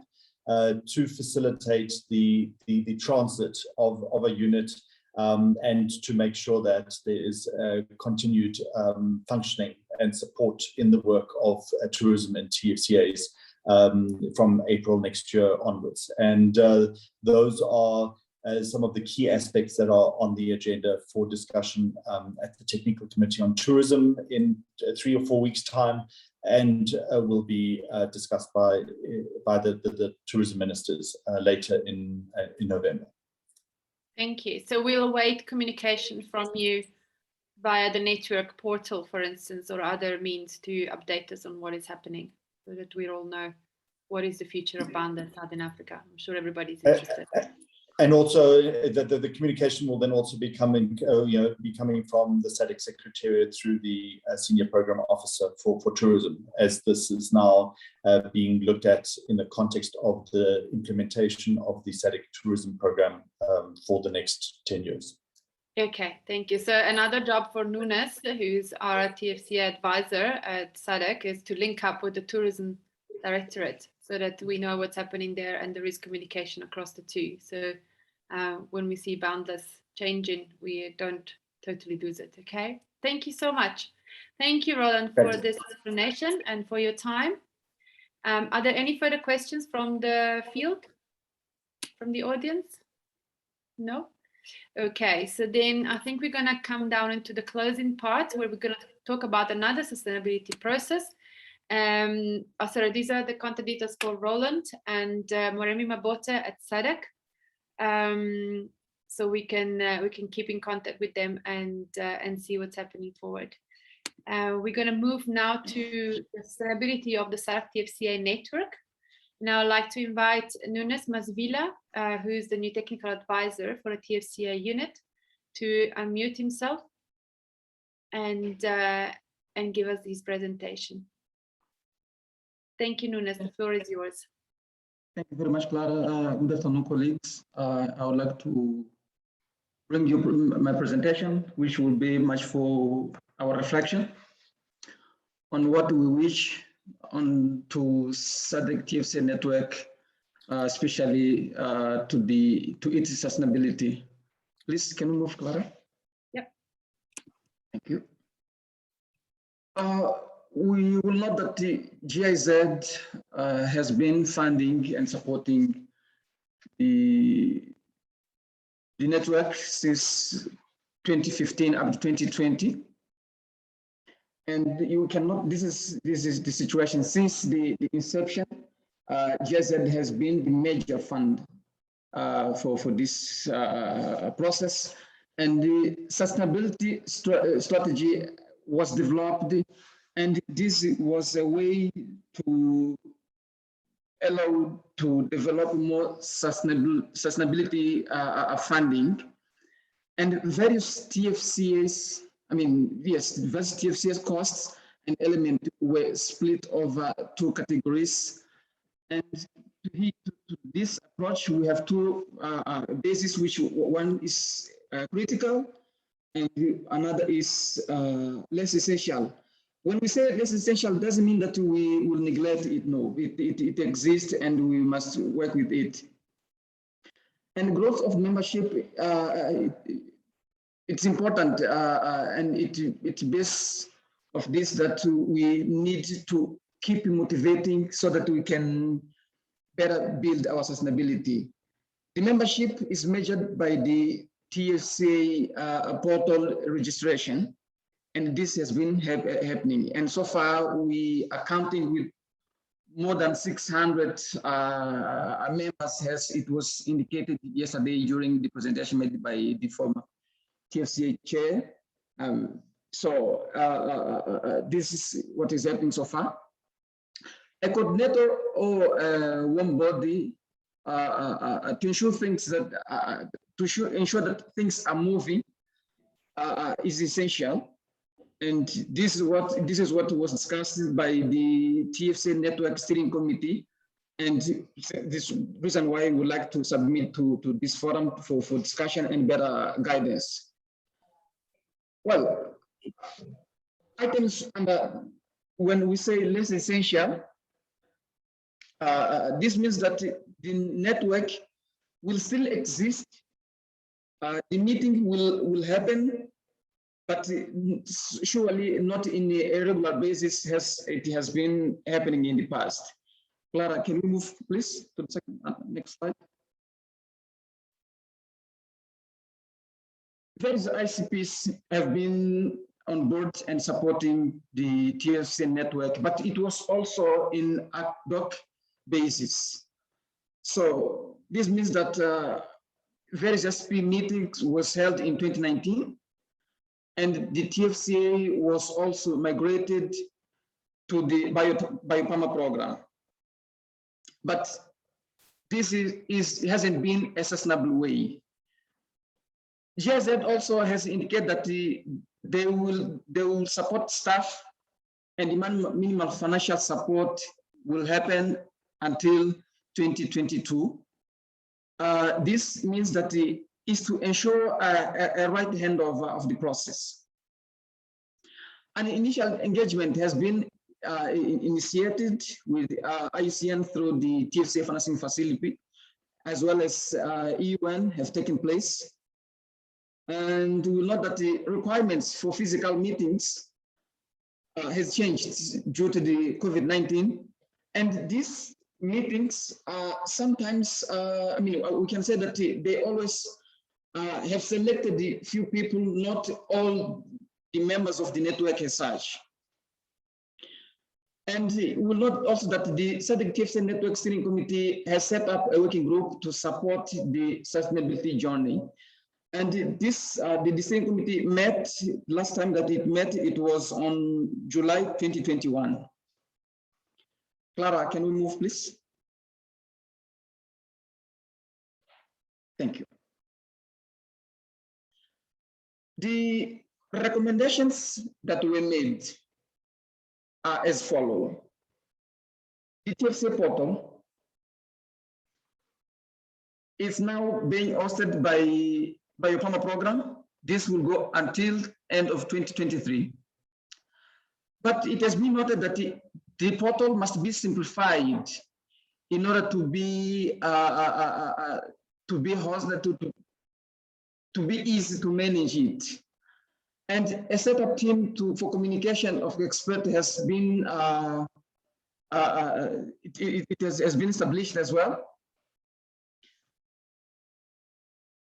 to facilitate the transit of a unit and to make sure that there is continued functioning and support in the work of tourism and TFCAs from April next year onwards. And those are some of the key aspects that are on the agenda for discussion at the Technical Committee on Tourism in 3 or 4 weeks' time, and will be discussed by the tourism ministers later in November. Thank you. So we'll await communication from you via the network portal, for instance, or other means to update us on what is happening, so that we all know what is the future of Boundless Southern Africa. I'm sure everybody's interested. And also, the communication will then also be coming, from the SADC Secretariat through the Senior Program Officer for Tourism, as this is now being looked at in the context of the implementation of the SADC Tourism Program for the next 10 years. Okay, thank you. So another job for Nunes, who's our TFCA advisor at SADC, is to link up with the Tourism Directorate so that we know what's happening there and there is communication across the two. So when we see Boundless changing, we don't totally lose it, okay? Thank you so much. Thank you, Roland, for this explanation and for your time. Are there any further questions from the field, from the audience? No? Okay, so then I think we're going to come down into the closing part where we're going to talk about another sustainability process. Sorry, these are the contact details for Roland and Moremi Mabote at SADC. So we can keep in contact with them and see what's happening forward. We're going to move now to the sustainability of the SADC TFCA network. Now I'd like to invite Nunes Masvila, who is the new technical advisor for the TFCA unit, to unmute himself and give us his presentation. Thank you, Nunes. The floor is yours. Thank you very much, Clara. Good afternoon, colleagues. I would like to bring you my presentation, which will be much for our reflection on what we wish on to SADC TFCA network, especially to its sustainability. Please, can we move, Clara? Yep. Thank you. We will note that the GIZ has been funding and supporting the network since 2015 up to 2020. And you cannot, this is the situation since the inception. GIZ has been the major fund for this process, and the sustainability strategy was developed, and this was a way to allow to develop more sustainability funding, and various TFCAs. I mean, yes, various TFCA's costs and elements were split over two categories. And to this approach, we have two bases, which one is critical and another is less essential. When we say less essential, doesn't mean that we will neglect it. No, it exists and we must work with it. And growth of membership, it's important, and it's based of this that we need to keep motivating so that we can better build our sustainability. The membership is measured by the TFCA portal registration, and this has been happening. And so far, we are counting with more than 600 members, as it was indicated yesterday during the presentation made by the former TFCA chair. This is what is happening so far. A coordinator or one body to ensure things that ensure that things are moving is essential, and this is what was discussed by the TFCA Network Steering Committee, and this reason why we would like to submit to this forum for discussion and better guidance. Well, items under, when we say less essential, this means that the network will still exist. The meeting will happen, but surely not in a regular basis as it has been happening in the past. Clara, can we move please to the second, next slide? Various ICPs have been on board and supporting the TFCA network, but it was also in ad hoc basis. So this means that various SP meetings was held in 2019, and the TFCA was also migrated to the BioPharma program. But this hasn't been a sustainable way. GIZ also has indicated that they will support staff, and the minimal financial support will happen until 2022. This means that is to ensure a right handover of the process. An initial engagement has been initiated with IUCN through the TFCA financing facility, as well as EUN have taken place. And we will note that the requirements for physical meetings has changed due to the COVID-19. And these meetings are sometimes, I mean, we can say that they always have selected the few people, not all the members of the network as such. And we will note also that the SADC TFCA Network Steering Committee has set up a working group to support the sustainability journey. And this, the steering committee met, last time that it met, it was on July 2021. Clara, can we move, please? Thank you. The recommendations that were made are as follows. The TFCA portal is now being hosted by your partner program. This will go until end of 2023. But it has been noted that the portal must be simplified in order to be hosted, to be easy to manage it. And a setup team for communication of experts has been it has been established as well.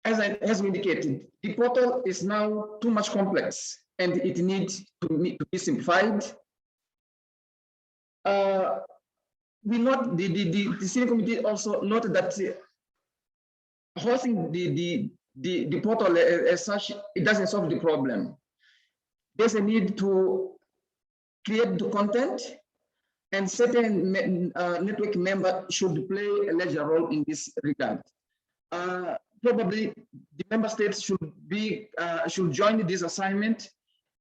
As we indicated, the portal is now too much complex and it needs to be simplified. We note the steering committee also noted that hosting the portal as such, it doesn't solve the problem. There's a need to create the content, and certain network member should play a larger role in this regard. Probably the member states should join this assignment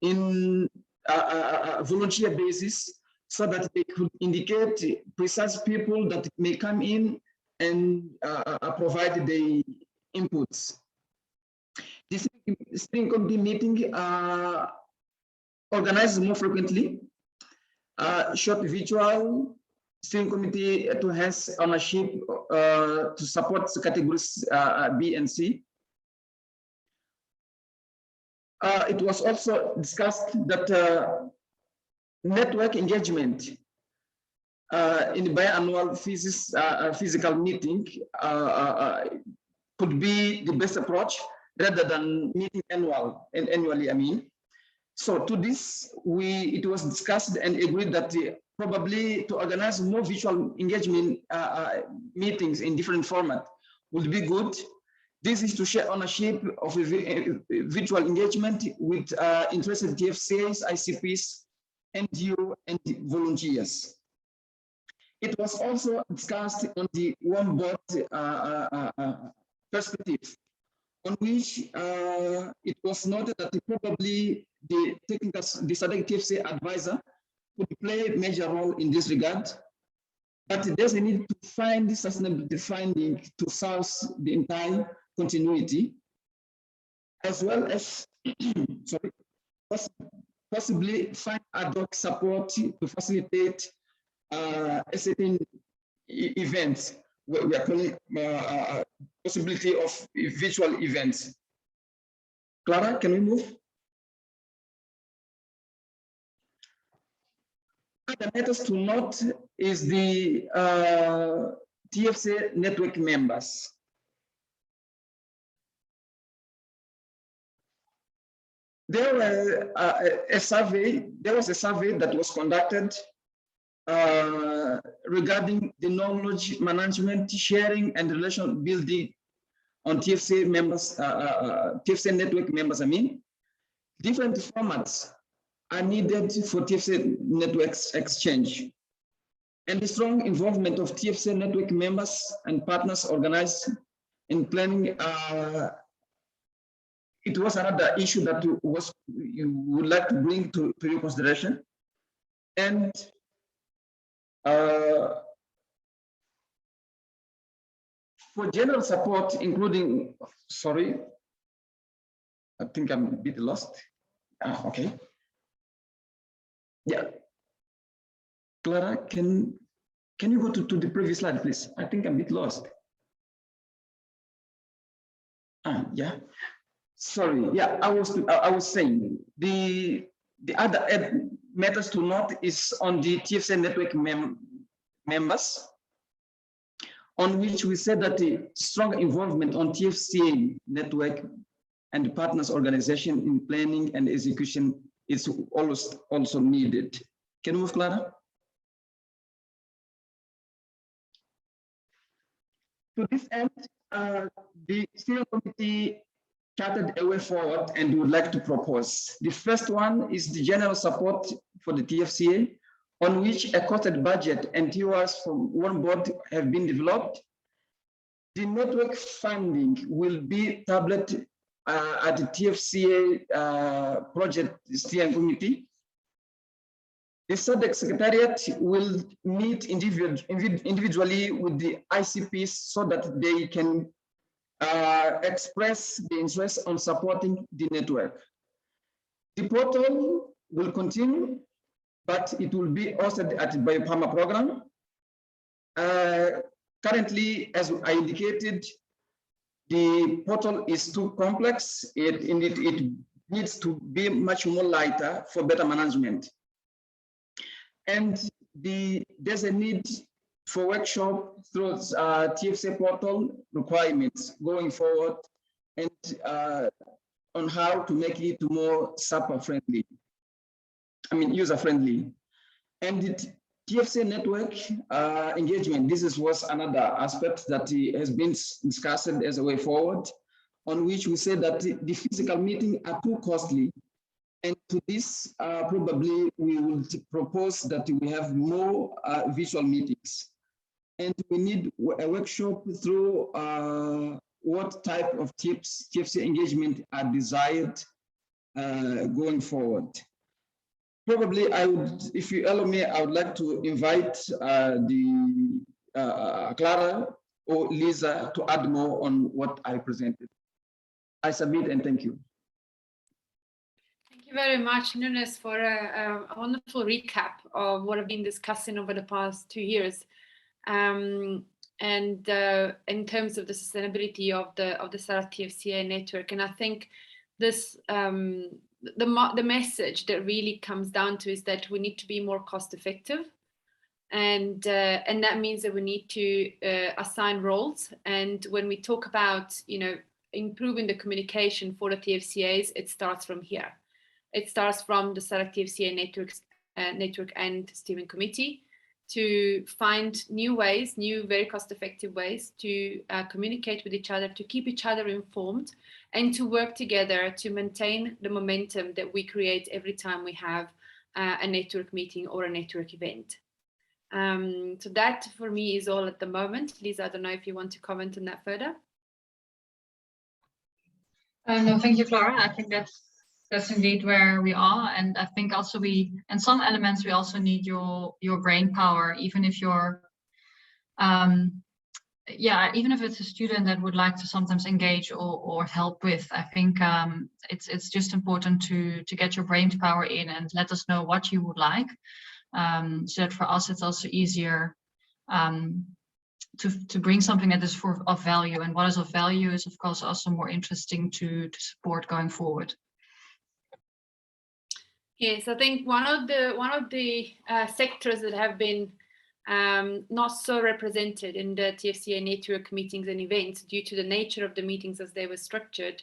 in a volunteer basis, so that they could indicate precise people that may come in and provide the inputs. This steering committee meeting organized more frequently, short virtual steering committee to has ownership to support categories B and C. It was also discussed that network engagement in the biannual physical meeting could be the best approach rather than meeting annually, I mean. So to this, it was discussed and agreed that probably to organize more virtual engagement meetings in different formats would be good. This is to share ownership of a virtual engagement with interested TFCAs, ICPs, NGO, and volunteers. It was also discussed on the one board perspective, on which it was noted that probably the SADC TFCA advisor would play a major role in this regard, but there's a need to find the sustainability finding to solve the entire continuity, as well as sorry, possibly find ad hoc support to facilitate a certain events. We are calling possibility of virtual events. Clara, can we move? Other matters to note is the TFCA network members. There was a survey that was conducted regarding the knowledge management, sharing, and relation building on TFCA members, TFCA network members, I mean. Different formats are needed for TFCA networks exchange. And the strong involvement of TFCA network members and partners organized in planning, it was another issue that you would like to bring to your consideration. And For general support, including, sorry, I think I'm a bit lost. Okay. Yeah. Clara, can you go to the previous slide, please? I think I'm a bit lost. Yeah. Sorry. Yeah, I was saying the other matters to note is on the TFCA network members, on which we said that the strong involvement on TFCA network and the partners organization in planning and execution is always also needed. Can you move, Clara? To this end, the steering committee charted a way forward and would like to propose. The first one is the general support for the TFCA, on which a costed budget and TORs from one board have been developed. The network funding will be tabled at the TFCA project steering committee. The SADC Secretariat will meet individually with the ICPs so that they can express the interest on supporting the network. The portal will continue, but it will be hosted by a PAMA program. Currently, as I indicated, the portal is too complex. It needs to be much more lighter for better management. And there's a need for workshop through TFCA portal requirements going forward and on how to make it more user-friendly. And the TFCA network engagement, this was another aspect that has been discussed as a way forward, on which we said that the physical meetings are too costly. And to this, probably we will propose that we have more virtual meetings. And we need a workshop through what type of TFCA engagement are desired going forward. Probably if you allow me, I would like to invite Clara or Lisa to add more on what I presented. I submit and thank you. Thank you very much, Nunes, for a wonderful recap of what I've been discussing over the past 2 years. And in terms of the sustainability of the SADC TFCA network. And I think this the message that really comes down to is that we need to be more cost effective, and that means that we need to assign roles. And when we talk about improving the communication for the TFCAs, it starts from here. It starts from the SADC TFCA network and steering committee to find new ways, new very cost-effective ways to communicate with each other, to keep each other informed, and to work together to maintain the momentum that we create every time we have a network meeting or a network event. So that for me is all at the moment. Lisa, I don't know if you want to comment on that further. No, thank you, Clara. I think that's indeed where we are, and I think also in some elements we also need your brain power, even if you're even if it's a student that would like to sometimes engage or help with. I think it's just important to get your brain power in and let us know what you would like, so that for us it's also easier to bring something that is of value, and what is of value is of course also more interesting to support going forward. Yes, I think one of the sectors that have been not so represented in the TFCA network meetings and events due to the nature of the meetings as they were structured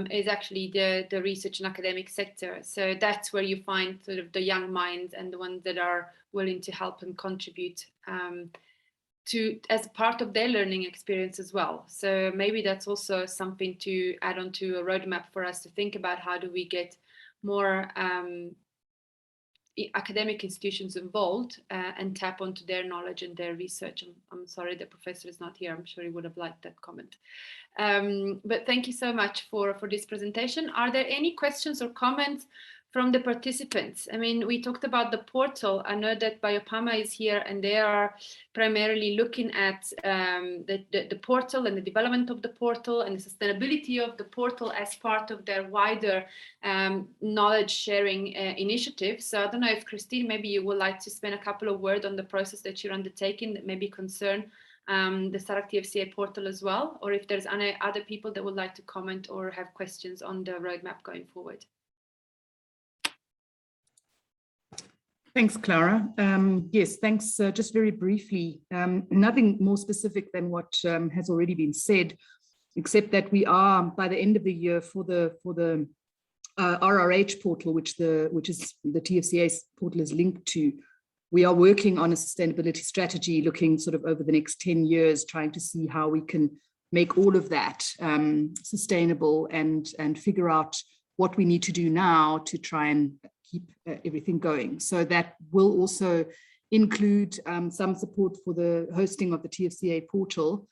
is actually the research and academic sector. So that's where you find sort of the young minds and the ones that are willing to help and contribute as part of their learning experience as well. So maybe that's also something to add on to a roadmap for us to think about. How do we get more academic institutions involved and tap onto their knowledge and their research. I'm sorry the professor is not here. I'm sure he would have liked that comment. But thank you so much for this presentation. Are there any questions or comments from the participants. I mean, we talked about the portal. I know that Biopama is here and they are primarily looking at the portal and the development of the portal and the sustainability of the portal as part of their wider knowledge sharing initiative. So I don't know if Christine, maybe you would like to spend a couple of words on the process that you're undertaking that maybe concern the SADC TFCA portal as well, or if there's any other people that would like to comment or have questions on the roadmap going forward. Thanks, Clara. Yes, thanks. Just very briefly, nothing more specific than what has already been said, except that we are, by the end of the year, for the RRH portal, which is the TFCA portal is linked to, we are working on a sustainability strategy, looking sort of over the next 10 years, trying to see how we can make all of that sustainable and figure out what we need to do now to try and keep everything going. So that will also include some support for the hosting of the TFCA portal.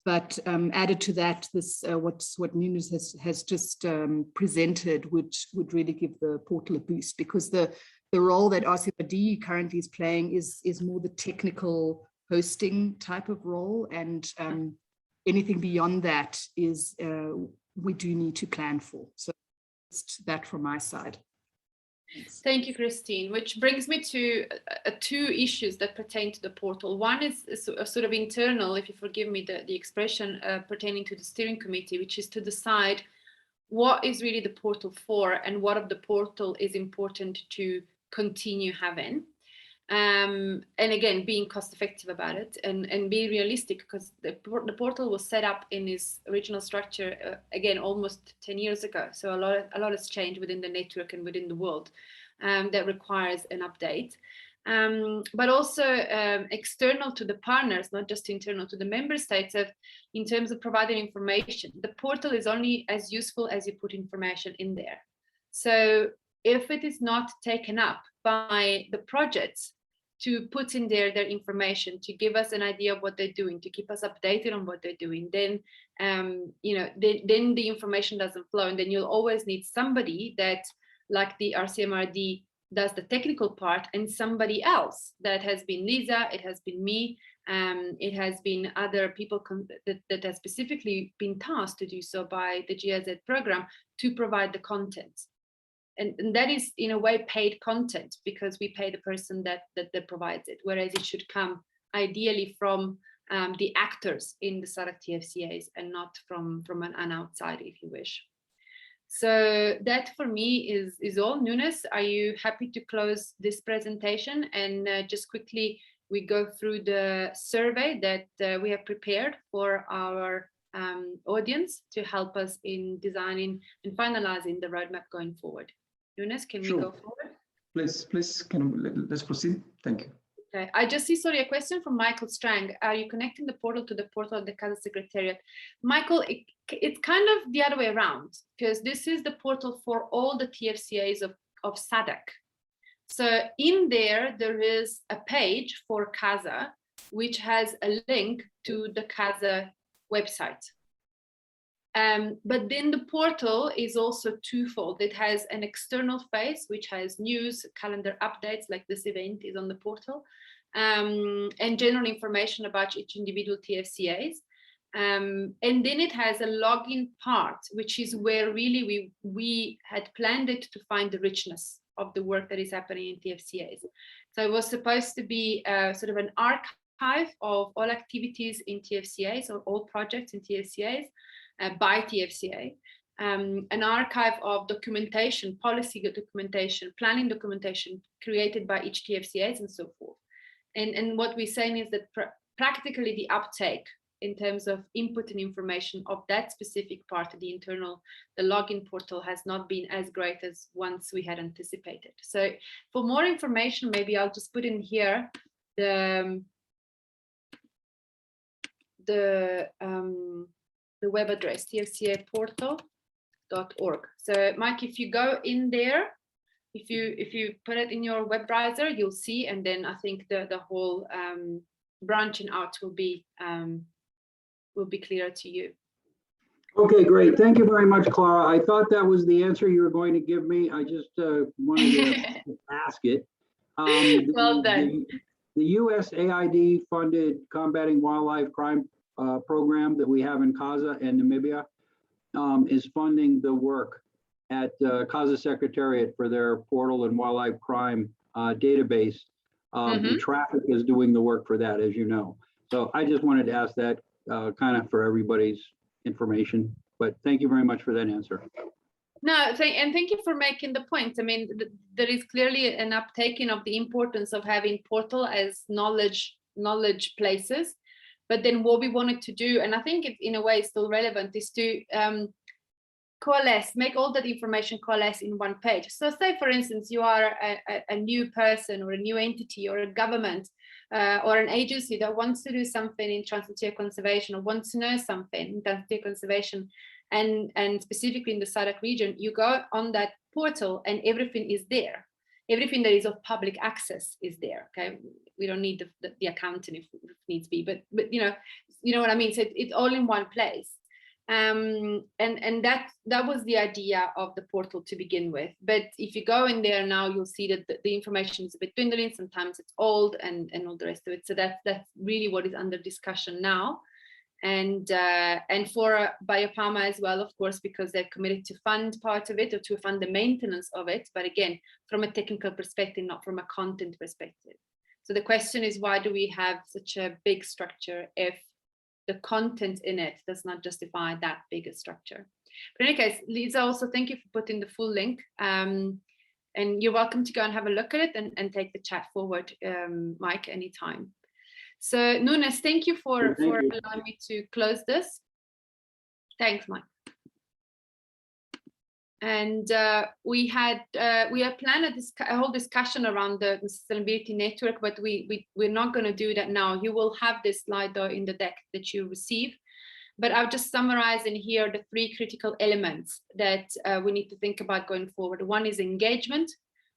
But added to that, this what Nunes has just presented would really give the portal a boost, because the role that RCRD currently is playing is more the technical hosting type of role, and anything beyond that is we do need to plan for. So just that from my side. Thank you, Christine, which brings me to two issues that pertain to the portal. One is sort of internal, if you forgive me the expression, pertaining to the steering committee, which is to decide what is really the portal for and what of the portal is important to continue having. And again, being cost effective about it and being realistic, because the portal was set up in its original structure, again, almost 10 years ago. So a lot has changed within the network and within the world that requires an update. But also external to the partners, not just internal to the member states, in terms of providing information. The portal is only as useful as you put information in there. So if it is not taken up by the projects to put in there their information, to give us an idea of what they're doing, to keep us updated on what they're doing, then then the information doesn't flow, and then you'll always need somebody that, like the RCMRD, does the technical part, and somebody else. That has been Lisa, it has been me, it has been other people that have specifically been tasked to do so by the GIZ program to provide the content. And that is in a way paid content, because we pay the person that provides it, whereas it should come ideally from the actors in the SADC TFCAs and not from an outsider, if you wish. So that for me is all. Nunes, are you happy to close this presentation? And just quickly, we go through the survey that we have prepared for our audience to help us in designing and finalizing the roadmap going forward. Nunes, can we go forward? Please, let's proceed. Thank you. Okay, I just see, sorry, a question from Michael Strang. Are you connecting the portal to the portal of the CASA Secretariat? Michael, it's kind of the other way around, because this is the portal for all the TFCAs of SADC. So in there is a page for CASA, which has a link to the CASA website. But then the portal is also twofold. It has an external face, which has news, calendar updates, like this event is on the portal, and general information about each individual TFCAs. And then it has a login part, which is where really we had planned it to find the richness of the work that is happening in TFCAs. So it was supposed to be sort of an archive of all activities in TFCAs, or all projects in TFCAs, by TFCA, an archive of documentation, policy documentation, planning documentation created by each TFCAs, and so forth. And what we're saying is that practically the uptake in terms of input and information of that specific part of the login portal has not been as great as once we had anticipated. So for more information, maybe I'll just put in here the web address, tfcaportal.org. So Mike, if you go in there, if you put it in your web browser, you'll see, and then I think the whole branching out will be clearer to you. Okay, great. Thank you very much, Clara. I thought that was the answer you were going to give me. I just wanted to ask it. Well done. The USAID funded Combating Wildlife Crime program that we have in Kaza and Namibia is funding the work at Kaza Secretariat for their portal and wildlife crime database. The traffic is doing the work for that, as you know. So I just wanted to ask that kind of for everybody's information, but thank you very much for that answer. No, thank you for making the point. I mean, there is clearly an uptaking of the importance of having portal as knowledge places. But then what we wanted to do, and I think it in a way is still relevant, is to coalesce, make all that information coalesce in one page. So say, for instance, you are a new person or a new entity or a government or an agency that wants to do something in transnational conservation or wants to know something in transnational conservation, and specifically in the SADC region, you go on that portal and everything is there. Everything that is of public access is there. Okay, we don't need the accounting if needs be, but you know what I mean. So it's all in one place, and that was the idea of the portal to begin with. But if you go in there now, you'll see that the information is a bit dwindling. Sometimes it's old and all the rest of it. So that's really what is under discussion now. And for Biopharma as well, of course, because they're committed to fund part of it or to fund the maintenance of it, but again, from a technical perspective, not from a content perspective. So the question is, why do we have such a big structure if the content in it does not justify that bigger structure? But in any case, Lisa, also thank you for putting the full link. And you're welcome to go and have a look at it and take the chat forward, Mike, anytime. So Nunes, thank you for allowing me to close this. Thanks, Mike. And we had planned a whole discussion around the sustainability network, but we're not going to do that now. You will have this slide though in the deck that you receive, but I'll just summarize in here the 3 critical elements that we need to think about going forward. One is engagement,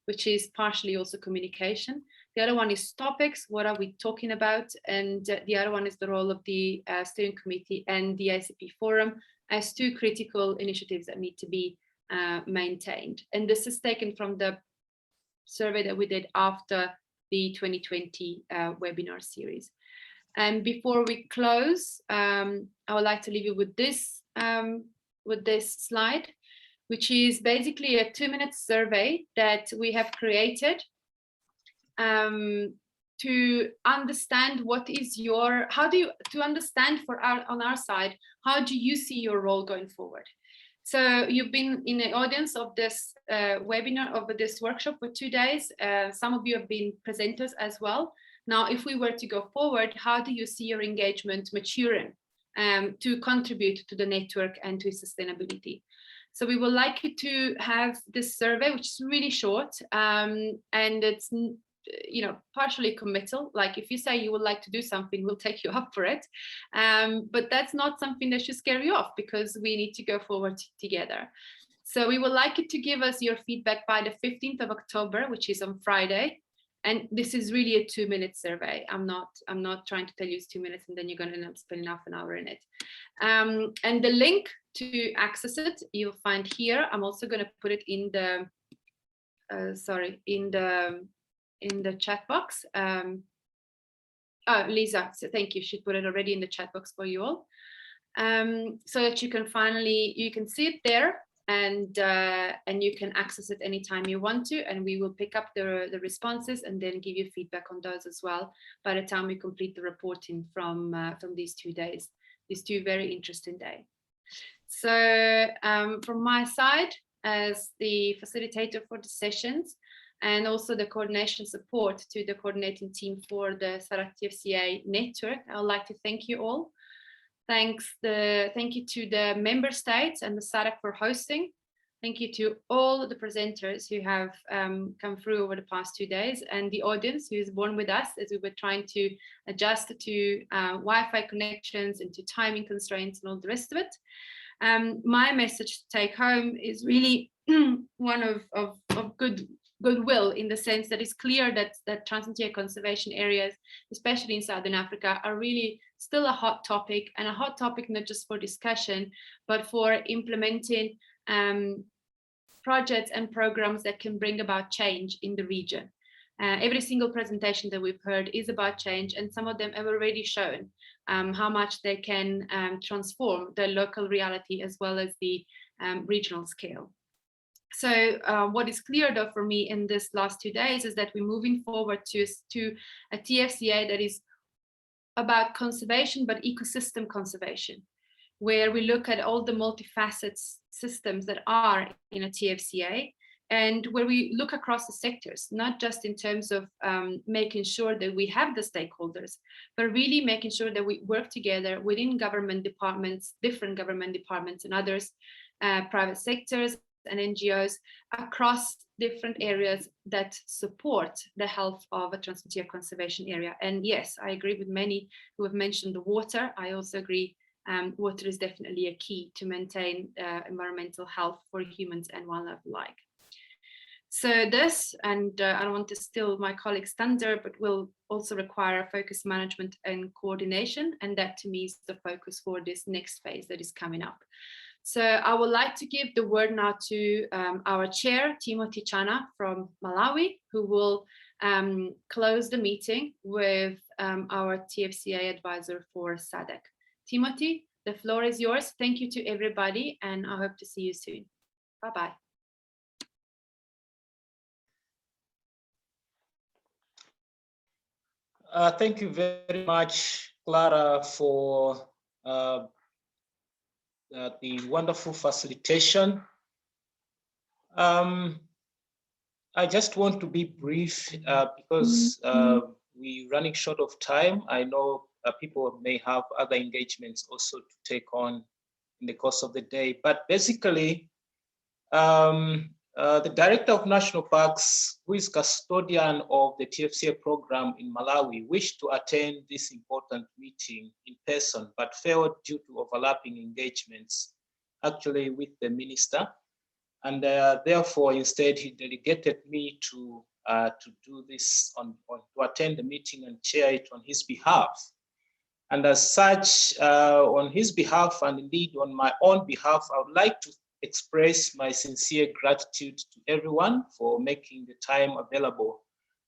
which is partially also communication. The other one is topics, what are we talking about? And the other one is the role of the steering committee and the ICP forum as 2 critical initiatives that need to be maintained. And this is taken from the survey that we did after the 2020 webinar series. And before we close, I would like to leave you with this slide, which is basically a 2-minute survey that we have created to understand what is your, to understand on our side, how do you see your role going forward? So you've been in the audience of this webinar, of this workshop for 2 days. Some of you have been presenters as well. Now, if we were to go forward, how do you see your engagement maturing to contribute to the network and to sustainability? So we would like you to have this survey, which is really short, and it's partially committal. Like if you say you would like to do something, we'll take you up for it. But that's not something that should scare you off, because we need to go forward together. So we would like you to give us your feedback by the 15th of October, which is on Friday. And this is really a 2-minute survey. I'm not trying to tell you it's 2 minutes and then you're going to end up spending half an hour in it. And the link to access it, you'll find here. I'm also going to put it in the, in the chat box. Lisa, so thank you. She put it already in the chat box for you all. So that you can you can see it there, and you can access it anytime you want to, and we will pick up the responses and then give you feedback on those as well by the time we complete the reporting from these 2 days, these 2 very interesting days. So from my side, as the facilitator for the sessions and also the coordination support to the coordinating team for the SADC TFCA network, I would like to thank you all. Thank you to the member states and the SADC for hosting. Thank you to all the presenters who have come through over the past 2 days, and the audience who is born with us as we were trying to adjust to Wi-Fi connections and to timing constraints and all the rest of it. My message to take home is really one of good goodwill, in the sense that it's clear that transfrontier conservation areas, especially in Southern Africa, are really still a hot topic, and a hot topic not just for discussion, but for implementing projects and programs that can bring about change in the region. Every single presentation that we've heard is about change, and some of them have already shown how much they can transform the local reality as well as the regional scale. So what is clear though for me in this last 2 days is that we're moving forward to a TFCA that is about conservation, but ecosystem conservation, where we look at all the multifaceted systems that are in a TFCA, and where we look across the sectors, not just in terms of making sure that we have the stakeholders, but really making sure that we work together within government departments, different government departments and others, private sectors and NGOs across different areas that support the health of a transfrontier conservation area. And yes, I agree with many who have mentioned the water. I also agree water is definitely a key to maintain environmental health for humans and wildlife alike. So this, and I don't want to steal my colleague's thunder, but will also require focus management and coordination. And that to me is the focus for this next phase that is coming up. So I would like to give the word now to our chair, Timothy Chana from Malawi, who will close the meeting with our TFCA advisor for SADC. Timothy, the floor is yours. Thank you to everybody, and I hope to see you soon. Bye-bye. Thank you very much, Clara, for the wonderful facilitation. I just want to be brief because we're running short of time. I know people may have other engagements also to take on in the course of the day, but basically, the Director of National Parks, who is custodian of the TFCA program in Malawi, wished to attend this important meeting in person, but failed due to overlapping engagements, actually with the minister. And therefore, instead, he delegated me to do this, to attend the meeting and chair it on his behalf. And as such, on his behalf, and indeed on my own behalf, I would like to express my sincere gratitude to everyone for making the time available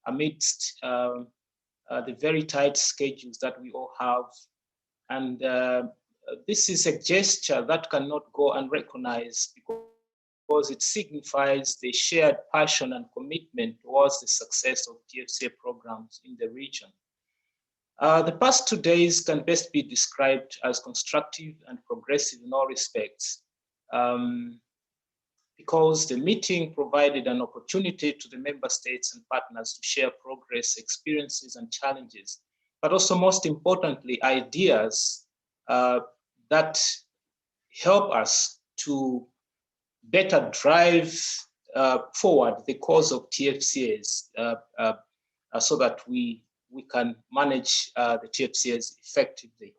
amidst the very tight schedules that we all have. And this is a gesture that cannot go unrecognized because it signifies the shared passion and commitment towards the success of TFCA programs in the region. The past 2 days can best be described as constructive and progressive in all respects. Because the meeting provided an opportunity to the member states and partners to share progress, experiences, and challenges, but also most importantly, ideas that help us to better drive forward the cause of TFCAs so that we can manage the TFCAs effectively.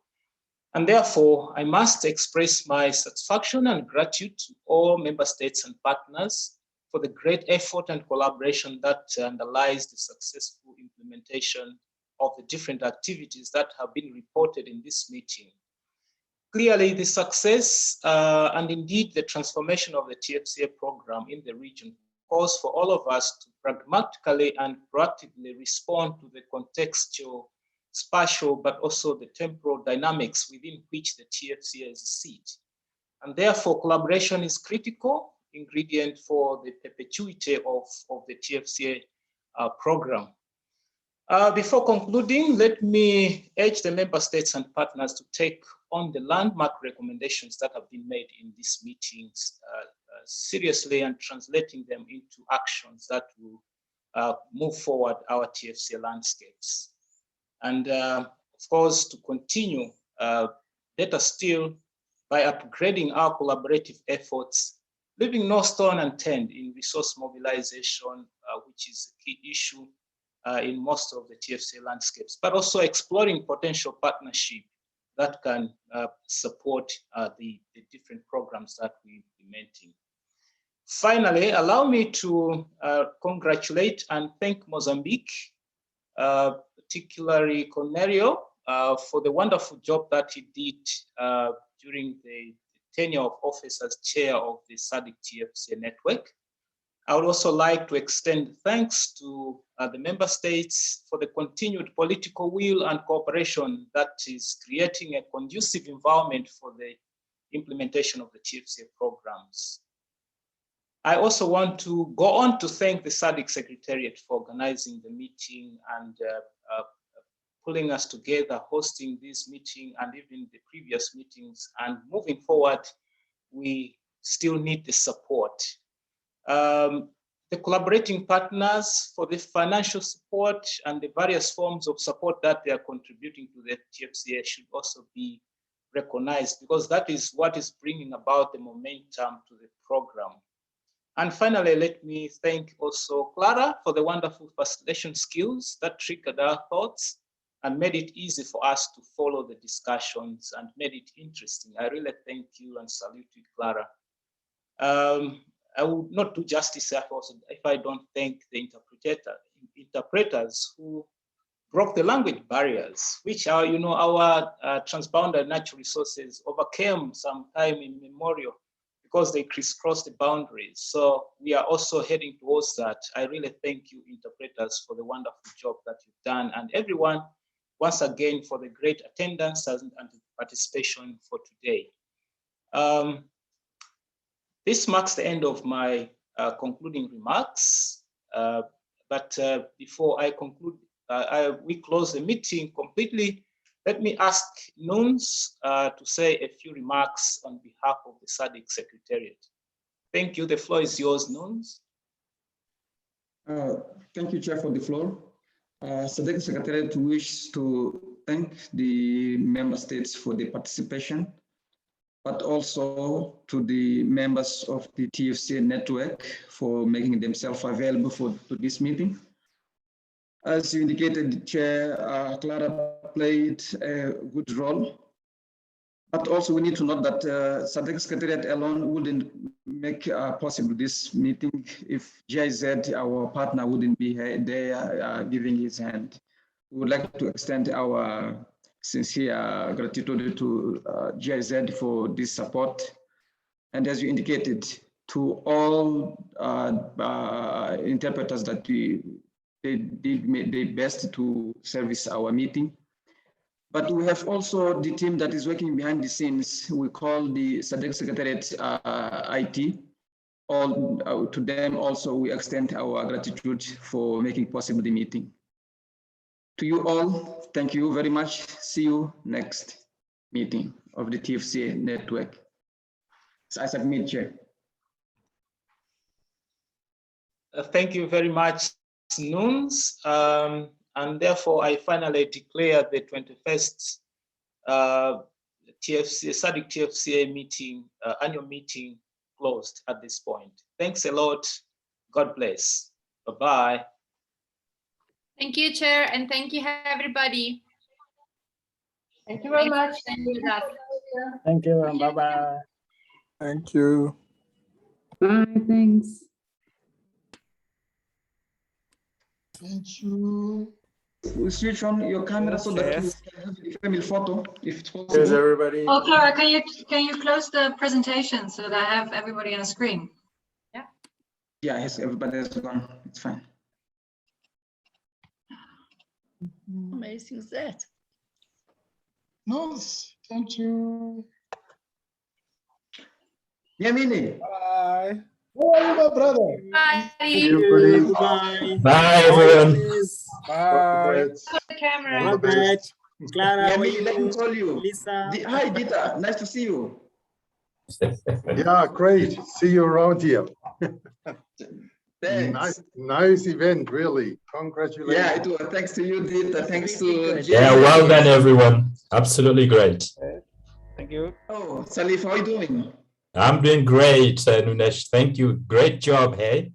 And therefore, I must express my satisfaction and gratitude to all member states and partners for the great effort and collaboration that underlies the successful implementation of the different activities that have been reported in this meeting. Clearly, the success and indeed the transformation of the TFCA program in the region calls for all of us to pragmatically and proactively respond to the contextual, spatial, but also the temporal dynamics within which the TFCAs sit. And therefore, collaboration is critical ingredient for the perpetuity of the TFCA program. Before concluding, let me urge the member states and partners to take on the landmark recommendations that have been made in these meetings seriously and translating them into actions that will move forward our TFCA landscapes. And of course, to continue, better still, by upgrading our collaborative efforts, leaving no stone unturned in resource mobilization, which is a key issue in most of the TFCA landscapes, but also exploring potential partnership that can support the different programs that we're implementing. Finally, allow me to congratulate and thank Mozambique, particularly Cornelio, for the wonderful job that he did during the tenure of office as chair of the SADC TFCA network. I would also like to extend thanks to the member states for the continued political will and cooperation that is creating a conducive environment for the implementation of the TFCA programs. I also want to go on to thank the SADC Secretariat for organizing the meeting and pulling us together, hosting this meeting and even the previous meetings. And moving forward, we still need the support. The collaborating partners for the financial support and the various forms of support that they are contributing to the TFCA should also be recognized, because that is what is bringing about the momentum to the program. And finally, let me thank also Clara for the wonderful facilitation skills that triggered our thoughts and made it easy for us to follow the discussions and made it interesting. I really thank you and salute you, Clara. I would not do justice if I don't thank the interpreters who broke the language barriers, which are, you know, our transboundary natural resources overcame sometime in memorial because they crisscrossed the boundaries. So we are also heading towards that. I really thank you, interpreters, for the wonderful job that you've done, and everyone, once again, for the great attendance and participation for today. This marks the end of my concluding remarks. But before I conclude, we close the meeting completely. Let me ask Nunes to say a few remarks on behalf of the SADC Secretariat. Thank you. The floor is yours, Nunes. Thank you, Chair, for the floor. SADC Secretariat wishes to thank the member states for the participation, but also to the members of the TFCA network for making themselves available for this meeting. As you indicated, Chair, Clara played a good role, but also we need to note that SADC Secretariat alone wouldn't make possible this meeting if GIZ, our partner, wouldn't be there giving his hand. We would like to extend our sincere gratitude to GIZ for this support. And as you indicated, to all interpreters that they did their best to service our meeting. But we have also the team that is working behind the scenes. We call the SADC Secretariat IT. To them also, we extend our gratitude for making possible the meeting. To you all, thank you very much. See you next meeting of the TFCA network. So I submit, Chair. Thank you very much, Nunes. And therefore, I finally declare the 21st SADC TFCA meeting, annual meeting closed at this point. Thanks a lot. God bless. Bye-bye. Thank you, Chair, and thank you, everybody. Thank you very much. Thank you. Bye-bye. Thank you. Bye. Thanks. Thank you. We'll switch on your camera so that you can have the family photo, if it's possible. Cheers, everybody. Oh, Clara, can you close the presentation so that I have everybody on the screen? Yeah, yes, everybody has gone. It's fine. Amazing is that. Nice. Thank you. Yamini. Bye. How are you, my brother? Bye. Thank you. Bye. Bye, everyone. Bye. Camera. Bye. Clara, Yamini, let me call you. Lisa. Hi, Dita. Nice to see you. Yeah, great. See you around here. Thanks. Nice event, really. Congratulations. Yeah, it was. Thanks to you, Dita. Thanks to Yeah, well done, everyone. Absolutely great. Thank you. Oh, Salif, how are you doing? I'm doing great, Nunesh. Thank you. Great job, hey?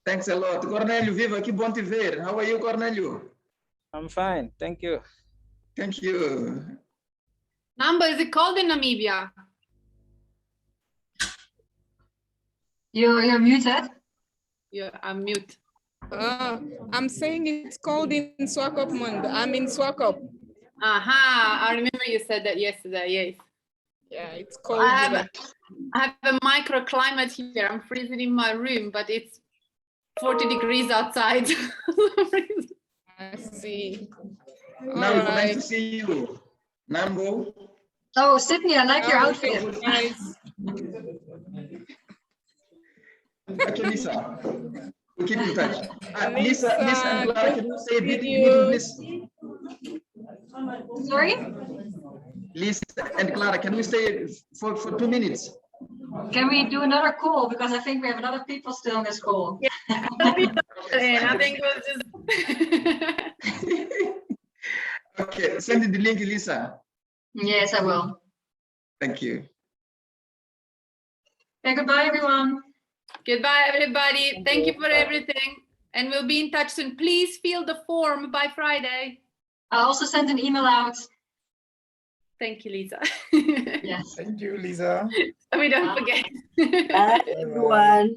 Thanks a lot. Cornelio, viva, que bom te ver. How are you, Cornelio? I'm fine. Thank you. Thank you. Namba, is it cold in Namibia? You're muted. You're unmute. I'm saying it's cold in Swakopmund. I'm in Swakop. Aha, I remember you said that yesterday, yes. Yeah, it's cold. I have a microclimate here. I'm freezing in my room, but it's 40 degrees outside. I see. Nambo, nice to see you. Nambo. Oh, Sydney, I like your outfit. Nice. Okay, Lisa. We'll keep in touch. Lisa, Lisa and Clara, can you say a bit, please? Sorry? Lisa and Clara, can we stay for 2 minutes? Can we do another call? Because I think we have a lot of people still on this call. Yeah, I think we'll just... Okay, send me the link, Lisa. Yes, I will. Thank you. Okay, goodbye, everyone. Goodbye, everybody. Thank you for everything. And we'll be in touch soon. Please fill the form by Friday. I'll also send an email out. Thank you, Lisa. Yes. Thank you, Lisa. So we don't forget. Bye, everyone.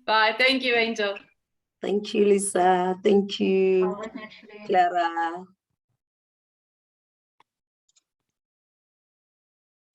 Bye. Thank you, Angel. Thank you, Lisa. Thank you, Clara.